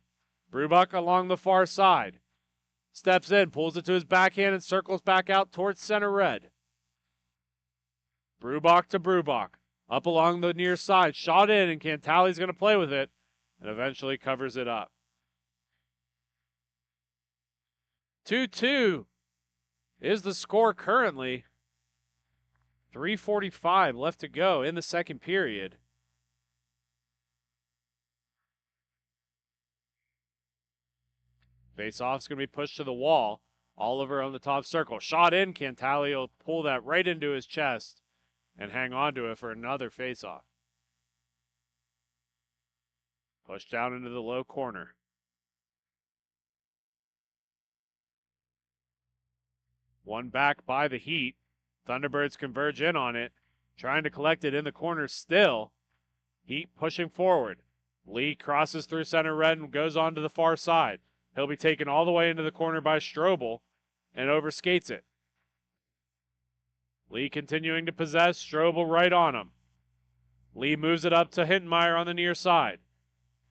Brubuck along the far side. Steps in, pulls it to his backhand, and circles back out towards center red. Brubuck to Brubuck. Up along the near side. Shot in, and Cantali's going to play with it and eventually covers it up. 2-2 is the score currently. 3:45 left to go in the second period. Face-off's going to be pushed to the wall. Oliver on the top circle. Shot in. Cantali will pull that right into his chest and hang on to it for another face-off. Pushed down into the low corner. One back by the Heat. Thunderbirds converge in on it. Trying to collect it in the corner still. Heat pushing forward. Lee crosses through center red and goes on to the far side. He'll be taken all the way into the corner by Strobel and overskates it. Lee continuing to possess, Strobel right on him. Lee moves it up to Hittenmeyer on the near side.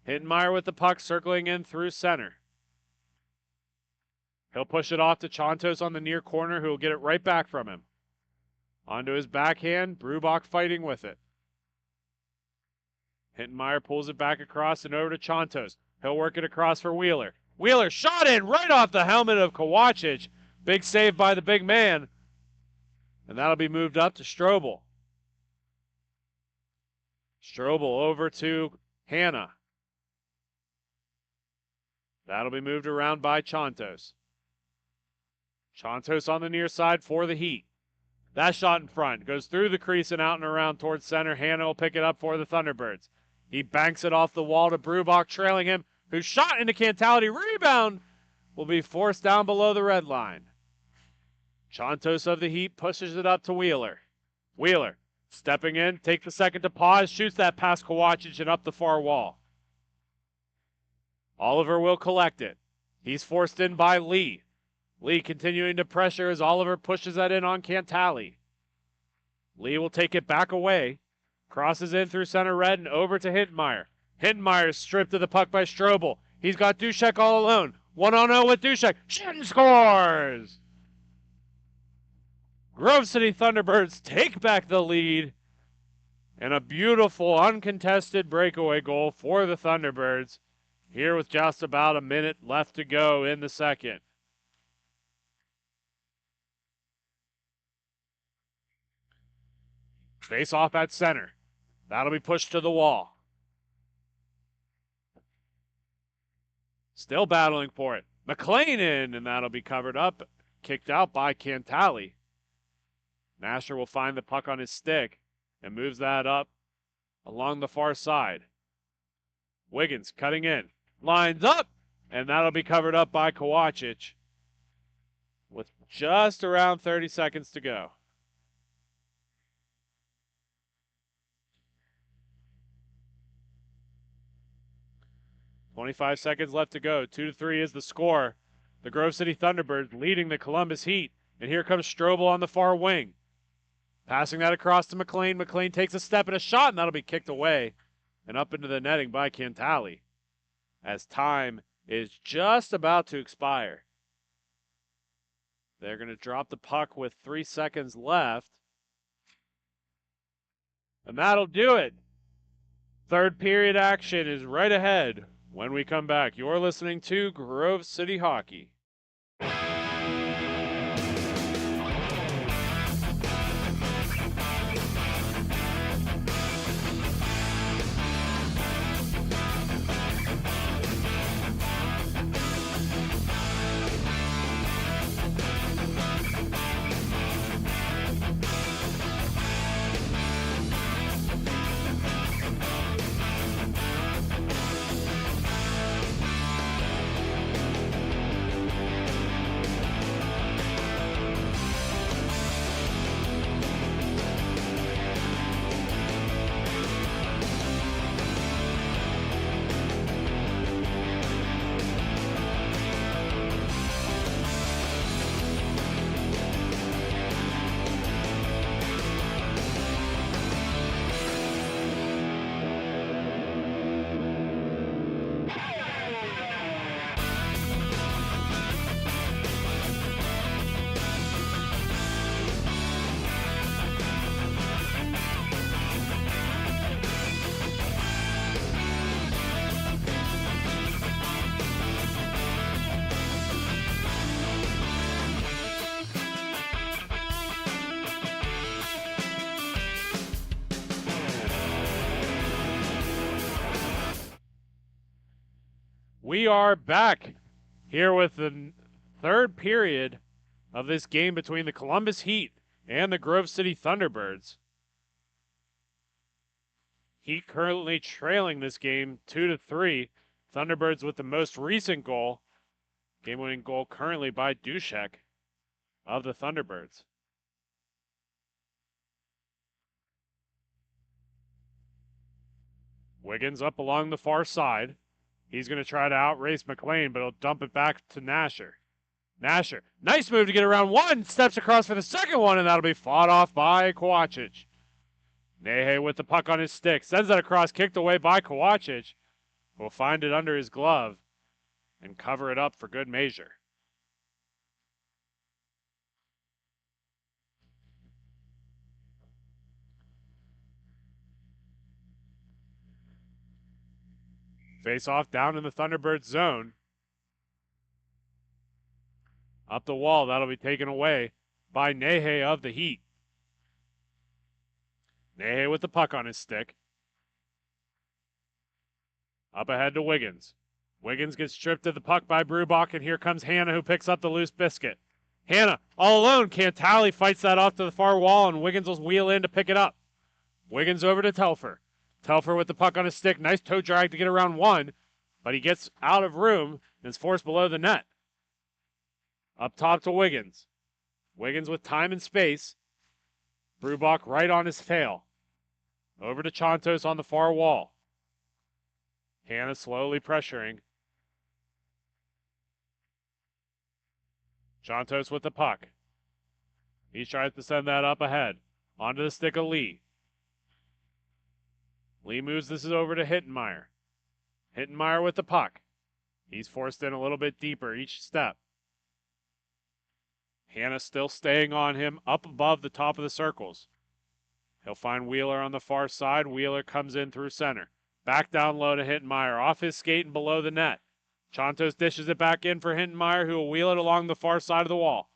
Hittenmeyer with the puck circling in through center. He'll push it off to Chontos on the near corner, who will get it right back from him. Onto his backhand, Brubuck fighting with it. Hittenmeyer pulls it back across and over to Chontos. He'll work it across for Wheeler. Wheeler shot in right off the helmet of Kowacic. Big save by the big man. And that'll be moved up to Strobel. Strobel over to Hanna. That'll be moved around by Chontos. Chontos on the near side for the Heat. That shot in front goes through the crease and out and around towards center. Hanna will pick it up for the Thunderbirds. He banks it off the wall to Brubuck, trailing him, who shot into Cantali. Rebound will be forced down below the red line. Chontos of the Heat pushes it up to Wheeler. Wheeler stepping in, takes the second to pause, shoots that past Kowacic and up the far wall. Oliver will collect it. He's forced in by Lee. Lee continuing to pressure as Oliver pushes that in on Cantali. Lee will take it back away. Crosses in through center red and over to Hittenmeyer. Hittenmeyer is stripped of the puck by Strobel. He's got Duszek all alone. 1-0 with Duszek. Shin scores! Grove City Thunderbirds take back the lead. And a beautiful uncontested breakaway goal for the Thunderbirds. Here with just about a minute left to go in the second. Face off at center. That'll be pushed to the wall. Still battling for it. McLean in, and that'll be covered up. Kicked out by Cantali. Nasher will find the puck on his stick and moves that up along the far side. Wiggins cutting in. Lines up, and that'll be covered up by Kowacic with just around 30 seconds to go. .25 seconds left to go. 2-3 is the score. The Grove City Thunderbirds leading the Columbus Heat. And here comes Strobel on the far wing. Passing that across to McLean. McLean takes a step and a shot, and that'll be kicked away and up into the netting by Cantali as time is just about to expire. They're going to drop the puck with 3 seconds left. And that'll do it. Third period action is right ahead. When we come back, you're listening to Grove City Hockey. We are back here with the third period of this game between the Columbus Heat and the Grove City Thunderbirds. Heat currently trailing this game 2-3. Thunderbirds with the most recent goal, game-winning goal currently by Dushek of the Thunderbirds. Wiggins up along the far side. He's going to try to outrace McLean, but he'll dump it back to Nasher. Nasher, nice move to get around one, steps across for the second one, and that'll be fought off by Kowacic. Nehe with the puck on his stick, sends that across, kicked away by Kowacic. Will find it under his glove and cover it up for good measure. Face off down in the Thunderbird zone. Up the wall, that'll be taken away by Nehe of the Heat. Nehe with the puck on his stick. Up ahead to Wiggins. Wiggins gets stripped of the puck by Brubach, and here comes Hannah, who picks up the loose biscuit. Hannah, all alone, Cantali fights that off to the far wall, and Wiggins will wheel in to pick it up. Wiggins over to Telfer. Telfer with the puck on his stick. Nice toe drag to get around one, but he gets out of room and is forced below the net. Up top to Wiggins. Wiggins with time and space. Brubach right on his tail. Over to Chantos on the far wall. Hannah slowly pressuring. Chantos with the puck. He tries to send that up ahead. Onto the stick of Lee. Lee moves this over to Hittenmeyer. Hittenmeyer with the puck. He's forced in a little bit deeper each step. Hannah still staying on him up above the top of the circles. He'll find Wheeler on the far side. Wheeler comes in through center. Back down low to Hittenmeyer. Off his skate and below the net. Chantos dishes it back in for Hittenmeyer, who will wheel it along the far side of the wall.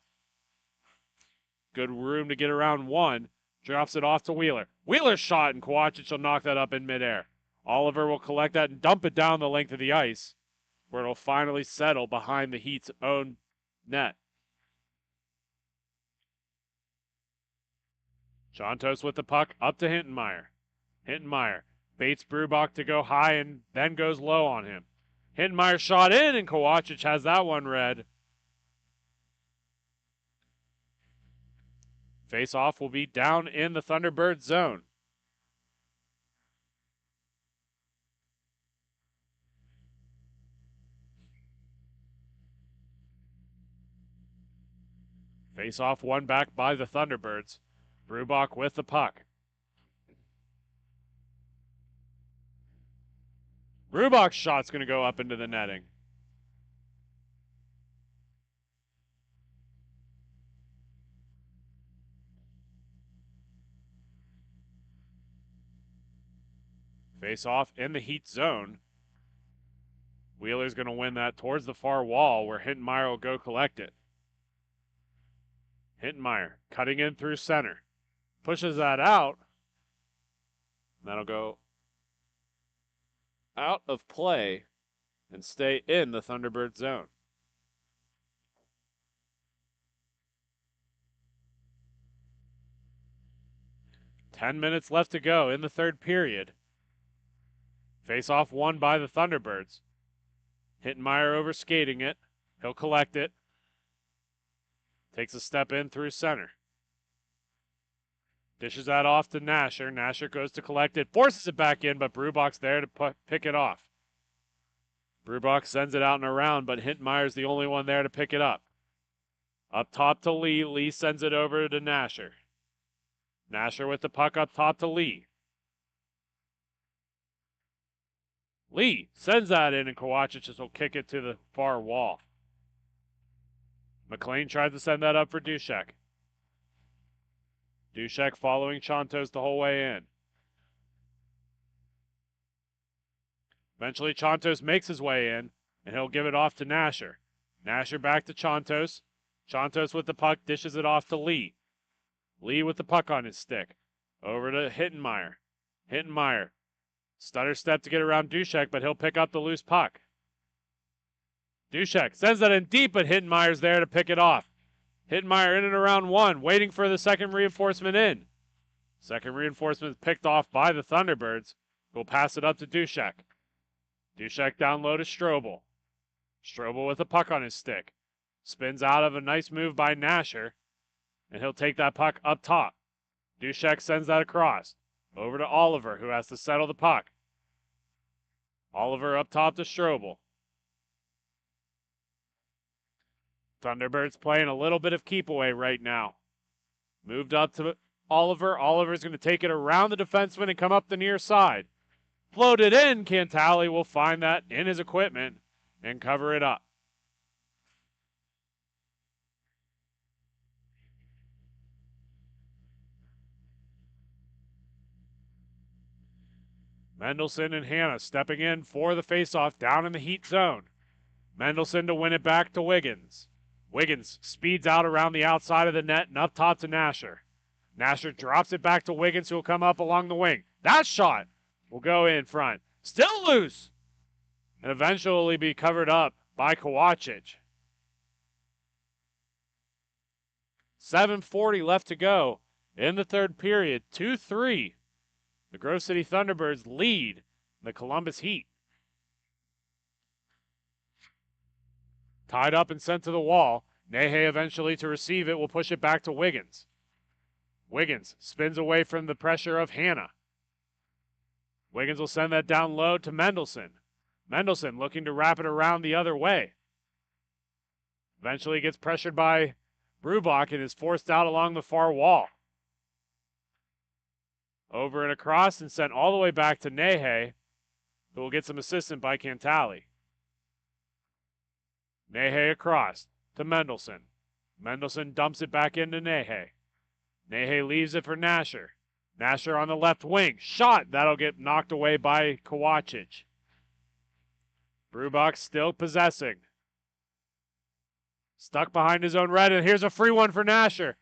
Good room to get around one. Drops it off to Wheeler. Wheeler's shot, and Kowacic will knock that up in midair. Oliver will collect that and dump it down the length of the ice, where it'll finally settle behind the Heat's own net. Chantos with the puck up to Hittenmeyer. Hittenmeyer baits Brubach to go high and then goes low on him. Hittenmeyer shot in, and Kowacic has that one read. Face-off will be down in the Thunderbird zone. Face-off won back by the Thunderbirds. Brubach with the puck. Brubach's shot's going to go up into the netting. Face off in the Heat zone. Wheeler's going to win that towards the far wall, where Hittenmeyer will go collect it. Hittenmeyer cutting in through center. Pushes that out. That'll go out of play and stay in the Thunderbird zone. Ten minutes left to go in the third period. Face-off won by the Thunderbirds. Hittenmeyer over skating it. He'll collect it. Takes a step in through center. Dishes that off to Nasher. Nasher goes to collect it. Forces it back in, but Brubach's there to pick it off. Brubach sends it out and around, but Hittenmeyer's the only one there to pick it up. Up top to Lee. Lee sends it over to Nasher. Nasher with the puck up top to Lee. Lee sends that in, and Kowacic will kick it to the far wall. McLean tried to send that up for Dushek. Dushek following Chantos the whole way in. Eventually, Chantos makes his way in, and he'll give it off to Nasher. Nasher back to Chantos. Chantos with the puck dishes it off to Lee. Lee with the puck on his stick. Over to Hittenmeyer. Hittenmeyer. Stutter step to get around Dushek, but he'll pick up the loose puck. Dushek sends that in deep, but Hittenmeyer's there to pick it off. Hittenmeyer in and around 1, waiting for the second reinforcement in. Second reinforcement is picked off by the Thunderbirds, who will pass it up to Dushek. Dushek down low to Strobel. Strobel with the puck on his stick. Spins out of a nice move by Nasher, and he'll take that puck up top. Dushek sends that across. Over to Oliver, who has to settle the puck. Oliver up top to Strobel. Thunderbirds playing a little bit of keep away right now. Moved up to Oliver. Oliver's going to take it around the defenseman and come up the near side. Floated in. Cantali will find that in his equipment and cover it up. Mendelson and Hanna stepping in for the faceoff down in the heat zone. Mendelson to win it back to Wiggins. Wiggins speeds out around the outside of the net and up top to Nasher. Nasher drops it back to Wiggins, who will come up along the wing. That shot will go in front. Still loose. And eventually be covered up by Kovacic. 7:40 left to go in the third period. 2-3. The Grove City Thunderbirds lead the Columbus Heat. Tied up and sent to the wall. Nehe eventually to receive it will push it back to Wiggins. Wiggins spins away from the pressure of Hanna. Wiggins will send that down low to Mendelson. Mendelson looking to wrap it around the other way. Eventually gets pressured by Brubach and is forced out along the far wall. Over and across and sent all the way back to Nehe, who will get some assistance by Cantali. Nehe across to Mendelson. Mendelson dumps it back into Nehe. Nehe leaves it for Nasher. Nasher on the left wing. Shot! That'll get knocked away by Kovacic. Brubach still possessing. Stuck behind his own red, and here's a free one for Nasher.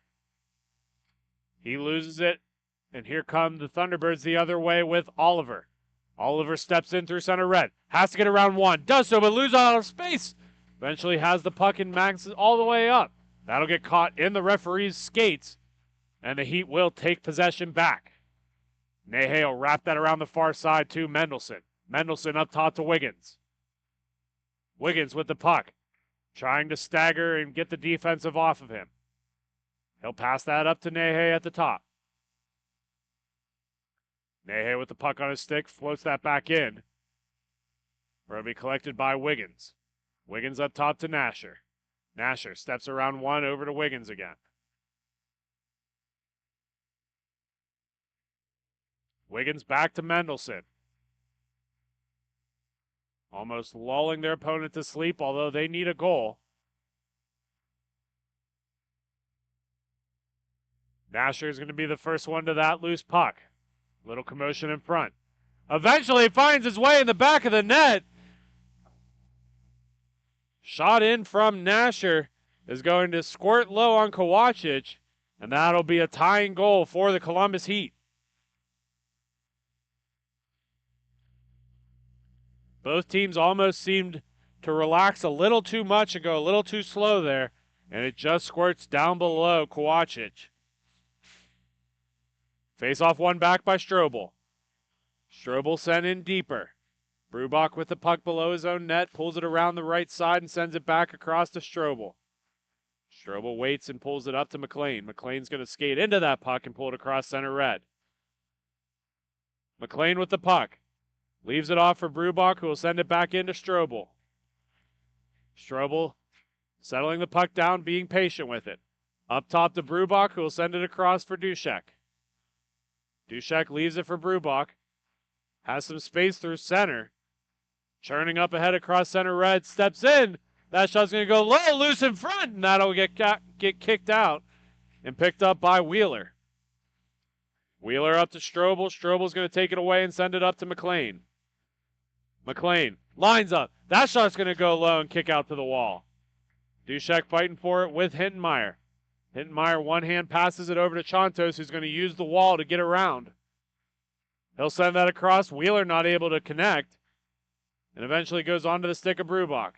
He loses it. And here come the Thunderbirds the other way with Oliver. Oliver steps in through center red. Has to get around 1. Does so, but loses out of space. Eventually has the puck and maxes all the way up. That'll get caught in the referee's skates. And the Heat will take possession back. Nehe will wrap that around the far side to Mendelson. Mendelson up top to Wiggins. Wiggins with the puck. Trying to stagger and get the defensive off of him. He'll pass that up to Nehe at the top. Nehe with the puck on his stick, floats that back in. It'll be collected by Wiggins. Wiggins up top to Nasher. Nasher steps around 1 over to Wiggins again. Wiggins back to Mendelson. Almost lulling their opponent to sleep, although they need a goal. Nasher is going to be the first one to that loose puck. Little commotion in front. Eventually finds his way in the back of the net. Shot in from Nasher is going to squirt low on Kovacic, and that'll be a tying goal for the Columbus Heat. Both teams almost seemed to relax a little too much and go a little too slow there, and it just squirts down below Kovacic. Face-off one back by Strobel. Strobel sent in deeper. Brubach with the puck below his own net, pulls it around the right side and sends it back across to Strobel. Strobel waits and pulls it up to McLean. McLean's going to skate into that puck and pull it across center red. McLean with the puck. Leaves it off for Brubach, who will send it back into Strobel. Strobel settling the puck down, being patient with it. Up top to Brubach, who will send it across for Dushek. Dushek leaves it for Brubach. Has some space through center. Churning up ahead across center red. Steps in. That shot's going to go low, loose in front, and that'll get kicked out and picked up by Wheeler. Wheeler up to Strobel. Strobel's going to take it away and send it up to McLean. McLean lines up. That shot's going to go low and kick out to the wall. Dushek fighting for it with Hittenmeyer. Hittenmeyer one hand passes it over to Chantos, who's going to use the wall to get around. He'll send that across. Wheeler not able to connect. And eventually goes onto the stick of Brubach.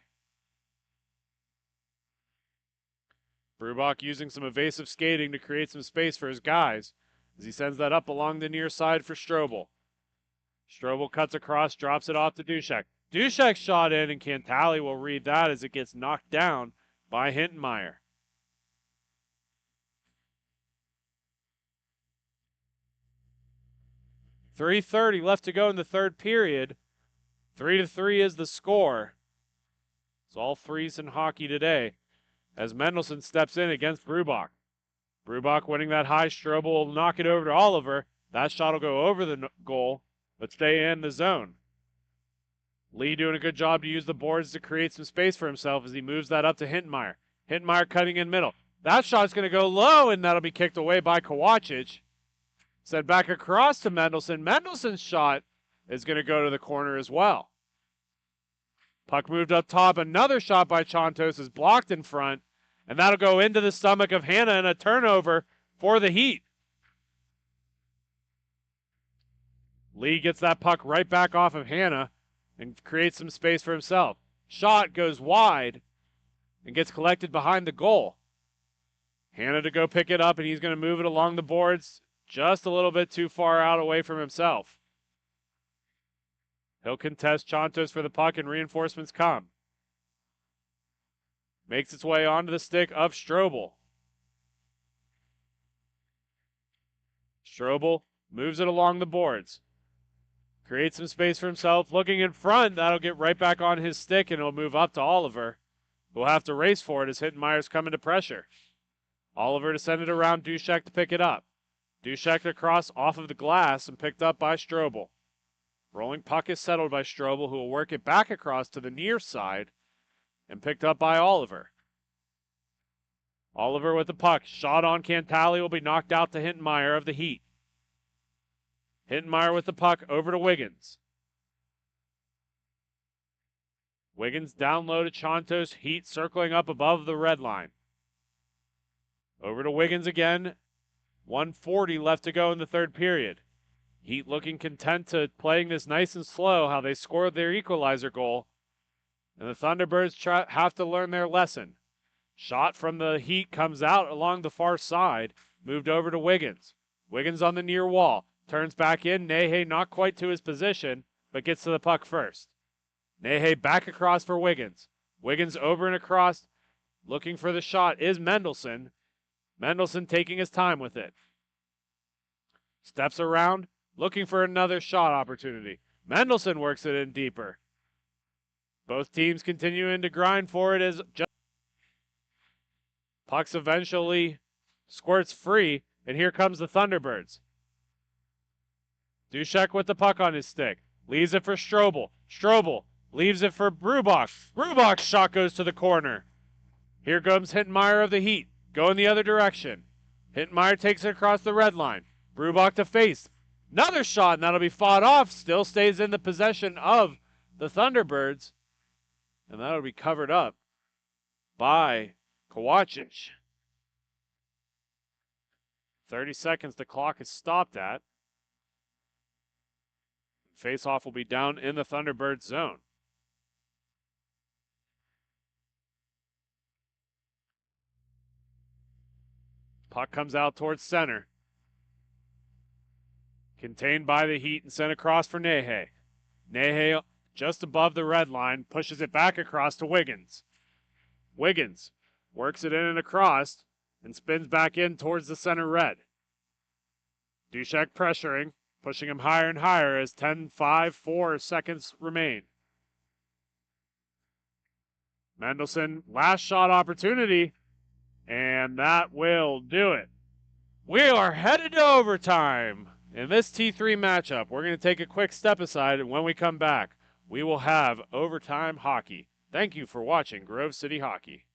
Brubach using some evasive skating to create some space for his guys as he sends that up along the near side for Strobel. Strobel cuts across, drops it off to Duszek. Duszek shot in, and Cantali will read that as it gets knocked down by Hintenmeyer. .330 left to go in the third period. 3-3 is the score. It's all threes in hockey today as Mendelson steps in against Brubach. Brubach winning that high. Strobel will knock it over to Oliver. That shot will go over the goal, but stay in the zone. Lee doing a good job to use the boards to create some space for himself as he moves that up to Hintenmeyer. Hintenmeyer cutting in middle. That shot's going to go low, and that'll be kicked away by Kowacic. Sent back across to Mendelson. Mendelson's shot is going to go to the corner as well. Puck moved up top. Another shot by Chantos is blocked in front, and that'll go into the stomach of Hannah and a turnover for the Heat. Lee gets that puck right back off of Hannah and creates some space for himself. Shot goes wide and gets collected behind the goal. Hannah to go pick it up, and he's going to move it along the boards just a little bit too far out away from himself. He'll contest Chantos for the puck, and reinforcements come. Makes its way onto the stick of Strobel. Strobel moves it along the boards. Creates some space for himself. Looking in front, that'll get right back on his stick, and it'll move up to Oliver, who will have to race for it as Hintenmeyer's coming to pressure. Oliver to send it around Duszek to pick it up. Duszek across off of the glass and picked up by Strobel. Rolling puck is settled by Strobel, who will work it back across to the near side and picked up by Oliver. Oliver with the puck. Shot on Cantali will be knocked out to Hintenmeyer of the Heat. Hintenmeyer with the puck over to Wiggins. Wiggins down low to Chantos. Heat circling up above the red line. Over to Wiggins again. 1:40 left to go in the third period. Heat looking content to playing this nice and slow, how they scored their equalizer goal. And the Thunderbirds have to learn their lesson. Shot from the Heat comes out along the far side. Moved over to Wiggins. Wiggins on the near wall. Turns back in. Nehe not quite to his position, but gets to the puck first. Nehe back across for Wiggins. Wiggins over and across. Looking for the shot is Mendelson. Mendelson taking his time with it. Steps around, looking for another shot opportunity. Mendelson works it in deeper. Both teams continuing to grind for it as pucks eventually squirts free, and here comes the Thunderbirds. Duszek with the puck on his stick. Leaves it for Strobel. Strobel leaves it for Brubach. Brubach's shot goes to the corner. Here comes Hintenmeyer of the Heat, going the other direction. Hintenmeyer takes it across the red line. Brubach to face. Another shot, and that'll be fought off. Still stays in the possession of the Thunderbirds. And that'll be covered up by Kowacic. 30 seconds the clock is stopped at. Face-off will be down in the Thunderbird zone. Puck comes out towards center. Contained by the Heat and sent across for Nehe. Nehe just above the red line, pushes it back across to Wiggins. Wiggins works it in and across and spins back in towards the center red. Duszek pressuring, pushing him higher and higher as 4 seconds remain. Mendelson, last shot opportunity, and that will do it. We are headed to overtime in this T3 matchup. We're going to take a quick step aside, and when we come back, we will have overtime hockey. Thank you for watching Grove City Hockey.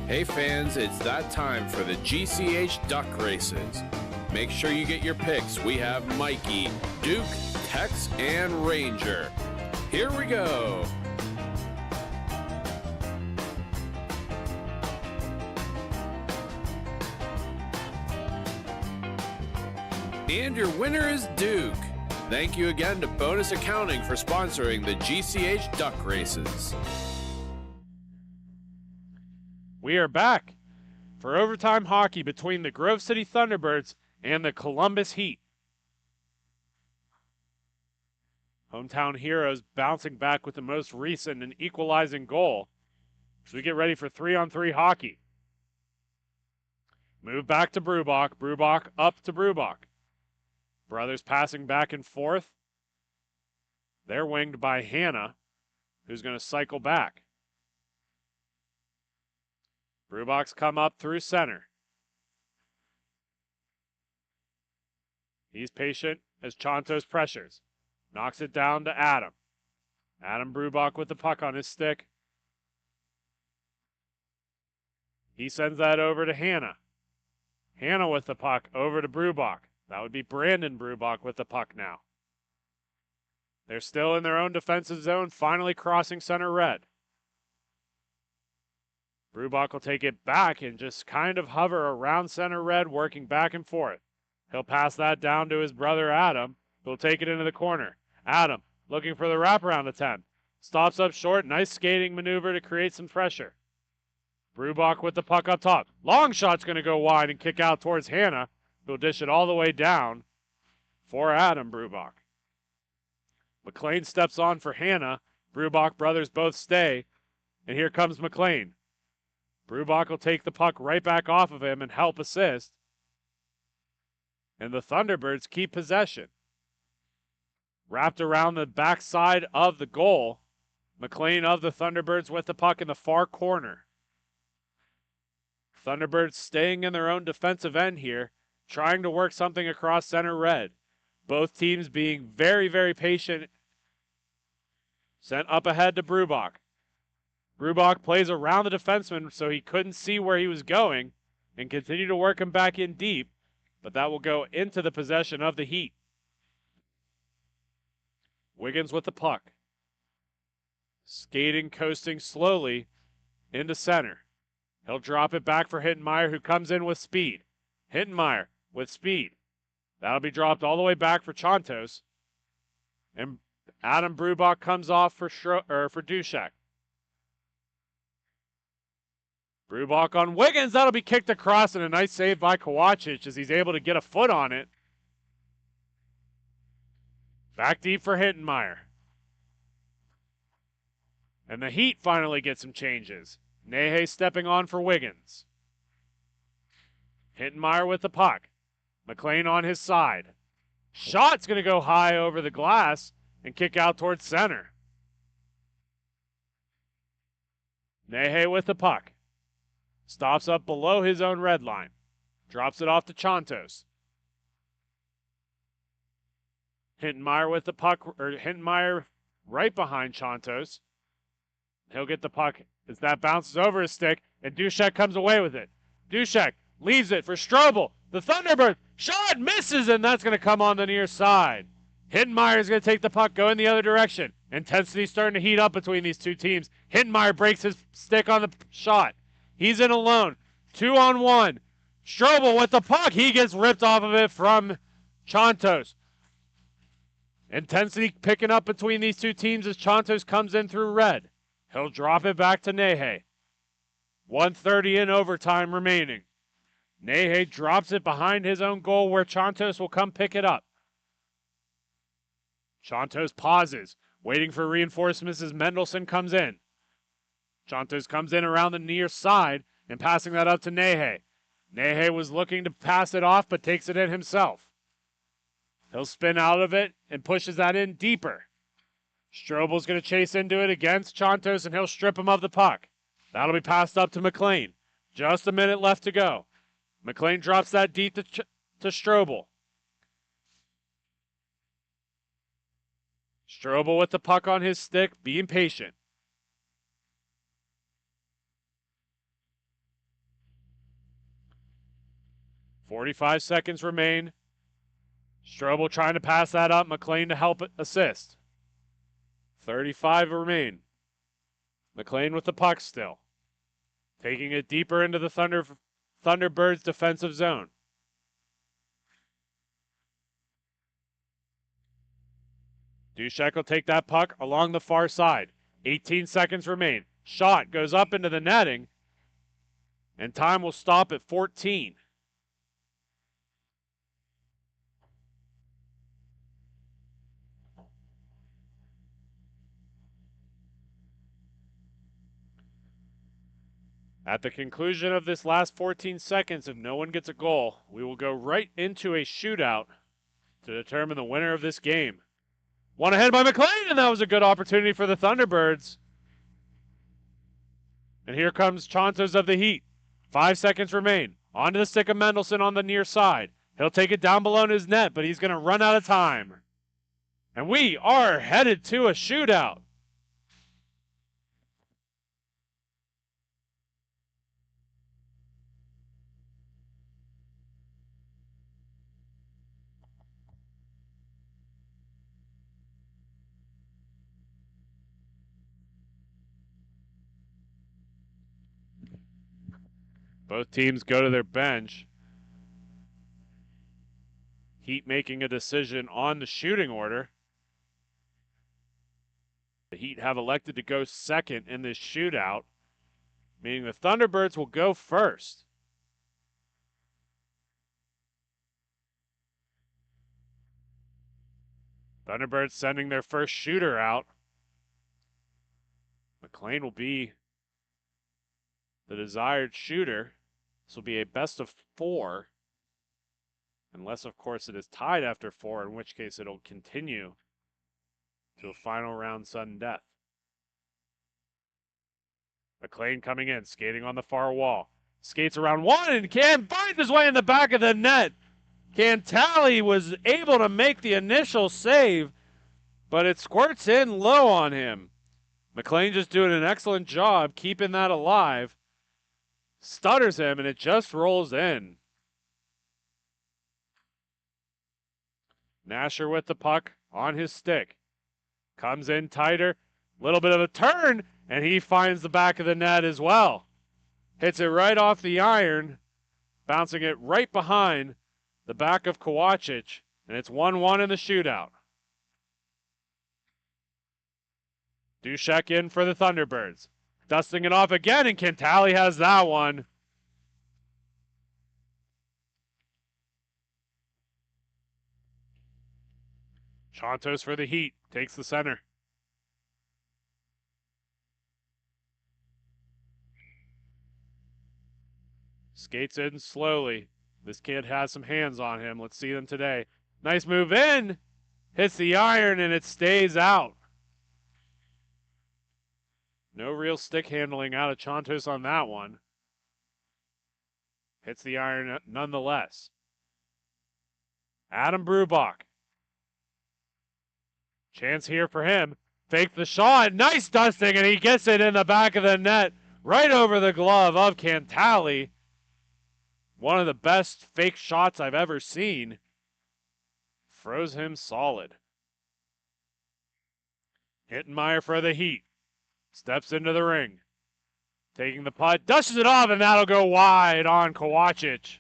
Hey fans, it's that time for the GCH duck races. Make sure you get your picks. We have Mikey, Duke, Tex, and Ranger. Here we go. And your winner is Duke. Thank you again to Bonus Accounting for sponsoring the GCH duck races. We are back for overtime hockey between the Grove City Thunderbirds and the Columbus Heat. Hometown Heroes bouncing back with the most recent and equalizing goal as we get ready for 3-on-3 hockey. Move back to Brubach. Brubach up to Brubach. Brothers passing back and forth. They're winged by Hannah, who's going to cycle back. Brubach's come up through center. He's patient as Chantos pressures. Knocks it down to Adam. Adam Brubach with the puck on his stick. He sends that over to Hannah. Hannah with the puck over to Brubach. That would be Brandon Brubach with the puck now. They're still in their own defensive zone, finally crossing center red. Brubach will take it back and just kind of hover around center red, working back and forth. He'll pass that down to his brother Adam, who'll take it into the corner. Adam looking for the wraparound attempt. Stops up short, nice skating maneuver to create some pressure. Brubach with the puck up top. Long shot's going to go wide and kick out towards Hannah, who'll dish it all the way down for Adam Brubach. McLean steps on for Hannah. Brubach brothers both stay, and here comes McLean. Brubach will take the puck right back off of him and help assist. And the Thunderbirds keep possession. Wrapped around the backside of the goal. McLean of the Thunderbirds with the puck in the far corner. Thunderbirds staying in their own defensive end here, trying to work something across center red. Both teams being very, very patient. Sent up ahead to Brubach. Brubach plays around the defenseman so he couldn't see where he was going and continue to work him back in deep, but that will go into the possession of the Heat. Wiggins with the puck. Skating, coasting slowly into center. He'll drop it back for Hittenmeyer, who comes in with speed. Hittenmeyer with speed. That'll be dropped all the way back for Chantos. And Adam Brubach comes off for Dushek. Brubach on Wiggins. That'll be kicked across, and a nice save by Kowachich as he's able to get a foot on it. Back deep for Hittenmeyer. And the Heat finally get some changes. Nehe stepping on for Wiggins. Hittenmeyer with the puck. McLean on his side. Shot's going to go high over the glass and kick out towards center. Nehe with the puck. Stops up below his own red line. Drops it off to Chantos. Hittenmeyer with the puck, or Hittenmeyer right behind Chantos. He'll get the puck as that bounces over his stick, and Dushek comes away with it. Dushek leaves it for Strobel. The Thunderbird shot misses, and that's going to come on the near side. Hittenmeyer is going to take the puck, go in the other direction. Intensity starting to heat up between these two teams. Hittenmeyer breaks his stick on the shot. He's in alone. 2-on-1. Strobel with the puck. He gets ripped off of it from Chantos. Intensity picking up between these two teams as Chantos comes in through red. He'll drop it back to Nehe. 1:30 in overtime remaining. Nehe drops it behind his own goal where Chantos will come pick it up. Chantos pauses, waiting for reinforcements as Mendelson comes in. Chantos comes in around the near side and passing that up to Nehe. Nehe was looking to pass it off but takes it in himself. He'll spin out of it and pushes that in deeper. Strobel's going to chase into it against Chantos, and he'll strip him of the puck. That'll be passed up to McLean. Just a minute left to go. McLean drops that deep to Strobel. Strobel with the puck on his stick, being patient. .45 seconds remain. Strobel trying to pass that up. McLean to help assist. 35 remain. McLean with the puck still. Taking it deeper into the Thunderbirds' defensive zone. Dushek will take that puck along the far side. 18 seconds remain. Shot goes up into the netting. And time will stop at 14. At the conclusion of this last 14 seconds, if no one gets a goal, we will go right into a shootout to determine the winner of this game. One ahead by McLean, and that was a good opportunity for the Thunderbirds. And here comes Chontos of the Heat. 5 seconds remain. Onto the stick of Mendelson on the near side. He'll take it down below his net, but he's going to run out of time. And we are headed to a shootout. Both teams go to their bench. Heat making a decision on the shooting order. The Heat have elected to go second in this shootout, meaning the Thunderbirds will go first. Thunderbirds sending their first shooter out. McLean will be the desired shooter. This will be a best of 4. Unless, of course, it is tied after 4, in which case it'll continue to a final round sudden death. McLean coming in, skating on the far wall. Skates around one and can find his way in the back of the net. Cantali was able to make the initial save, but it squirts in low on him. McLean just doing an excellent job keeping that alive. Stutters him, and it just rolls in. Nasher with the puck on his stick. Comes in tighter. Little bit of a turn, and he finds the back of the net as well. Hits it right off the iron, bouncing it right behind the back of Kowacic, and it's 1-1 in the shootout. Dushek in for the Thunderbirds. Dusting it off again, and Cantali has that one. Chontos for the Heat. Takes the center. Skates in slowly. This kid has some hands on him. Let's see them today. Nice move in. Hits the iron, and it stays out. No real stick handling out of Chontos on that one. Hits the iron nonetheless. Adam Brubach. Chance here for him. Fake the shot. Nice dusting, and he gets it in the back of the net. Right over the glove of Cantali. One of the best fake shots I've ever seen. Froze him solid. Hittenmeyer for the Heat. Steps into the ring. Taking the putt. Dushes it off, and that'll go wide on Kowacic.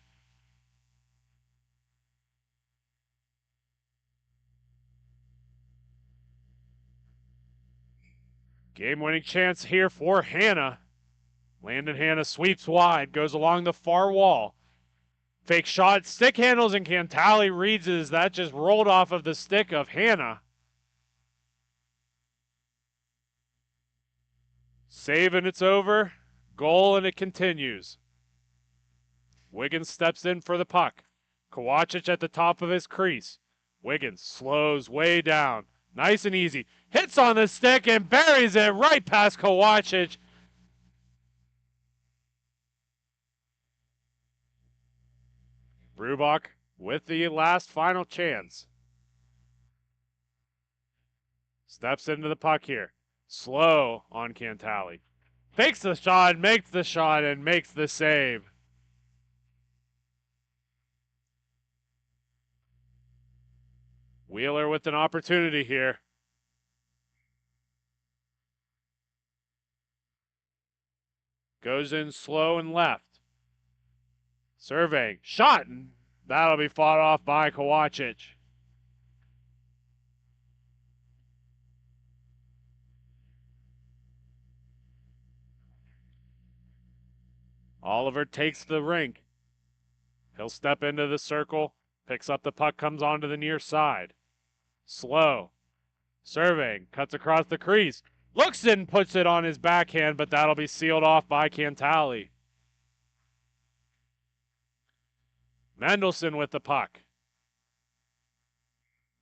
Game-winning chance here for Hanna. Landon Hanna sweeps wide, goes along the far wall. Fake shot, stick handles, and Cantali reads it as that just rolled off of the stick of Hanna. Save and it's over. Goal and it continues. Wiggins steps in for the puck. Kowacic at the top of his crease. Wiggins slows way down. Nice and easy. Hits on the stick and buries it right past Kowacic. Brubach with the last final chance. Steps into the puck here. Slow on Cantali. Fakes the shot, makes the shot, and makes the save. Wheeler with an opportunity here. Goes in slow and left. Surveying. Shot, and that'll be fought off by Kowacic. Oliver takes the rink. He'll step into the circle, picks up the puck, comes onto the near side. Slow. Surveying, cuts across the crease. Looks and puts it on his backhand, but that'll be sealed off by Cantali. Mendelson with the puck.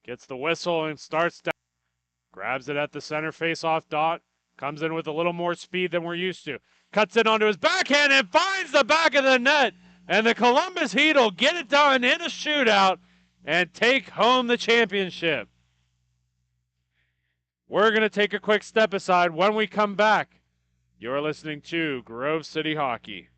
Gets the whistle and starts down. Grabs it at the center face-off dot. Comes in with a little more speed than we're used to. Cuts it onto his backhand and finds the back of the net. And the Columbus Heat will get it done in a shootout and take home the championship. We're going to take a quick step aside. When we come back, you're listening to Grove City Hockey.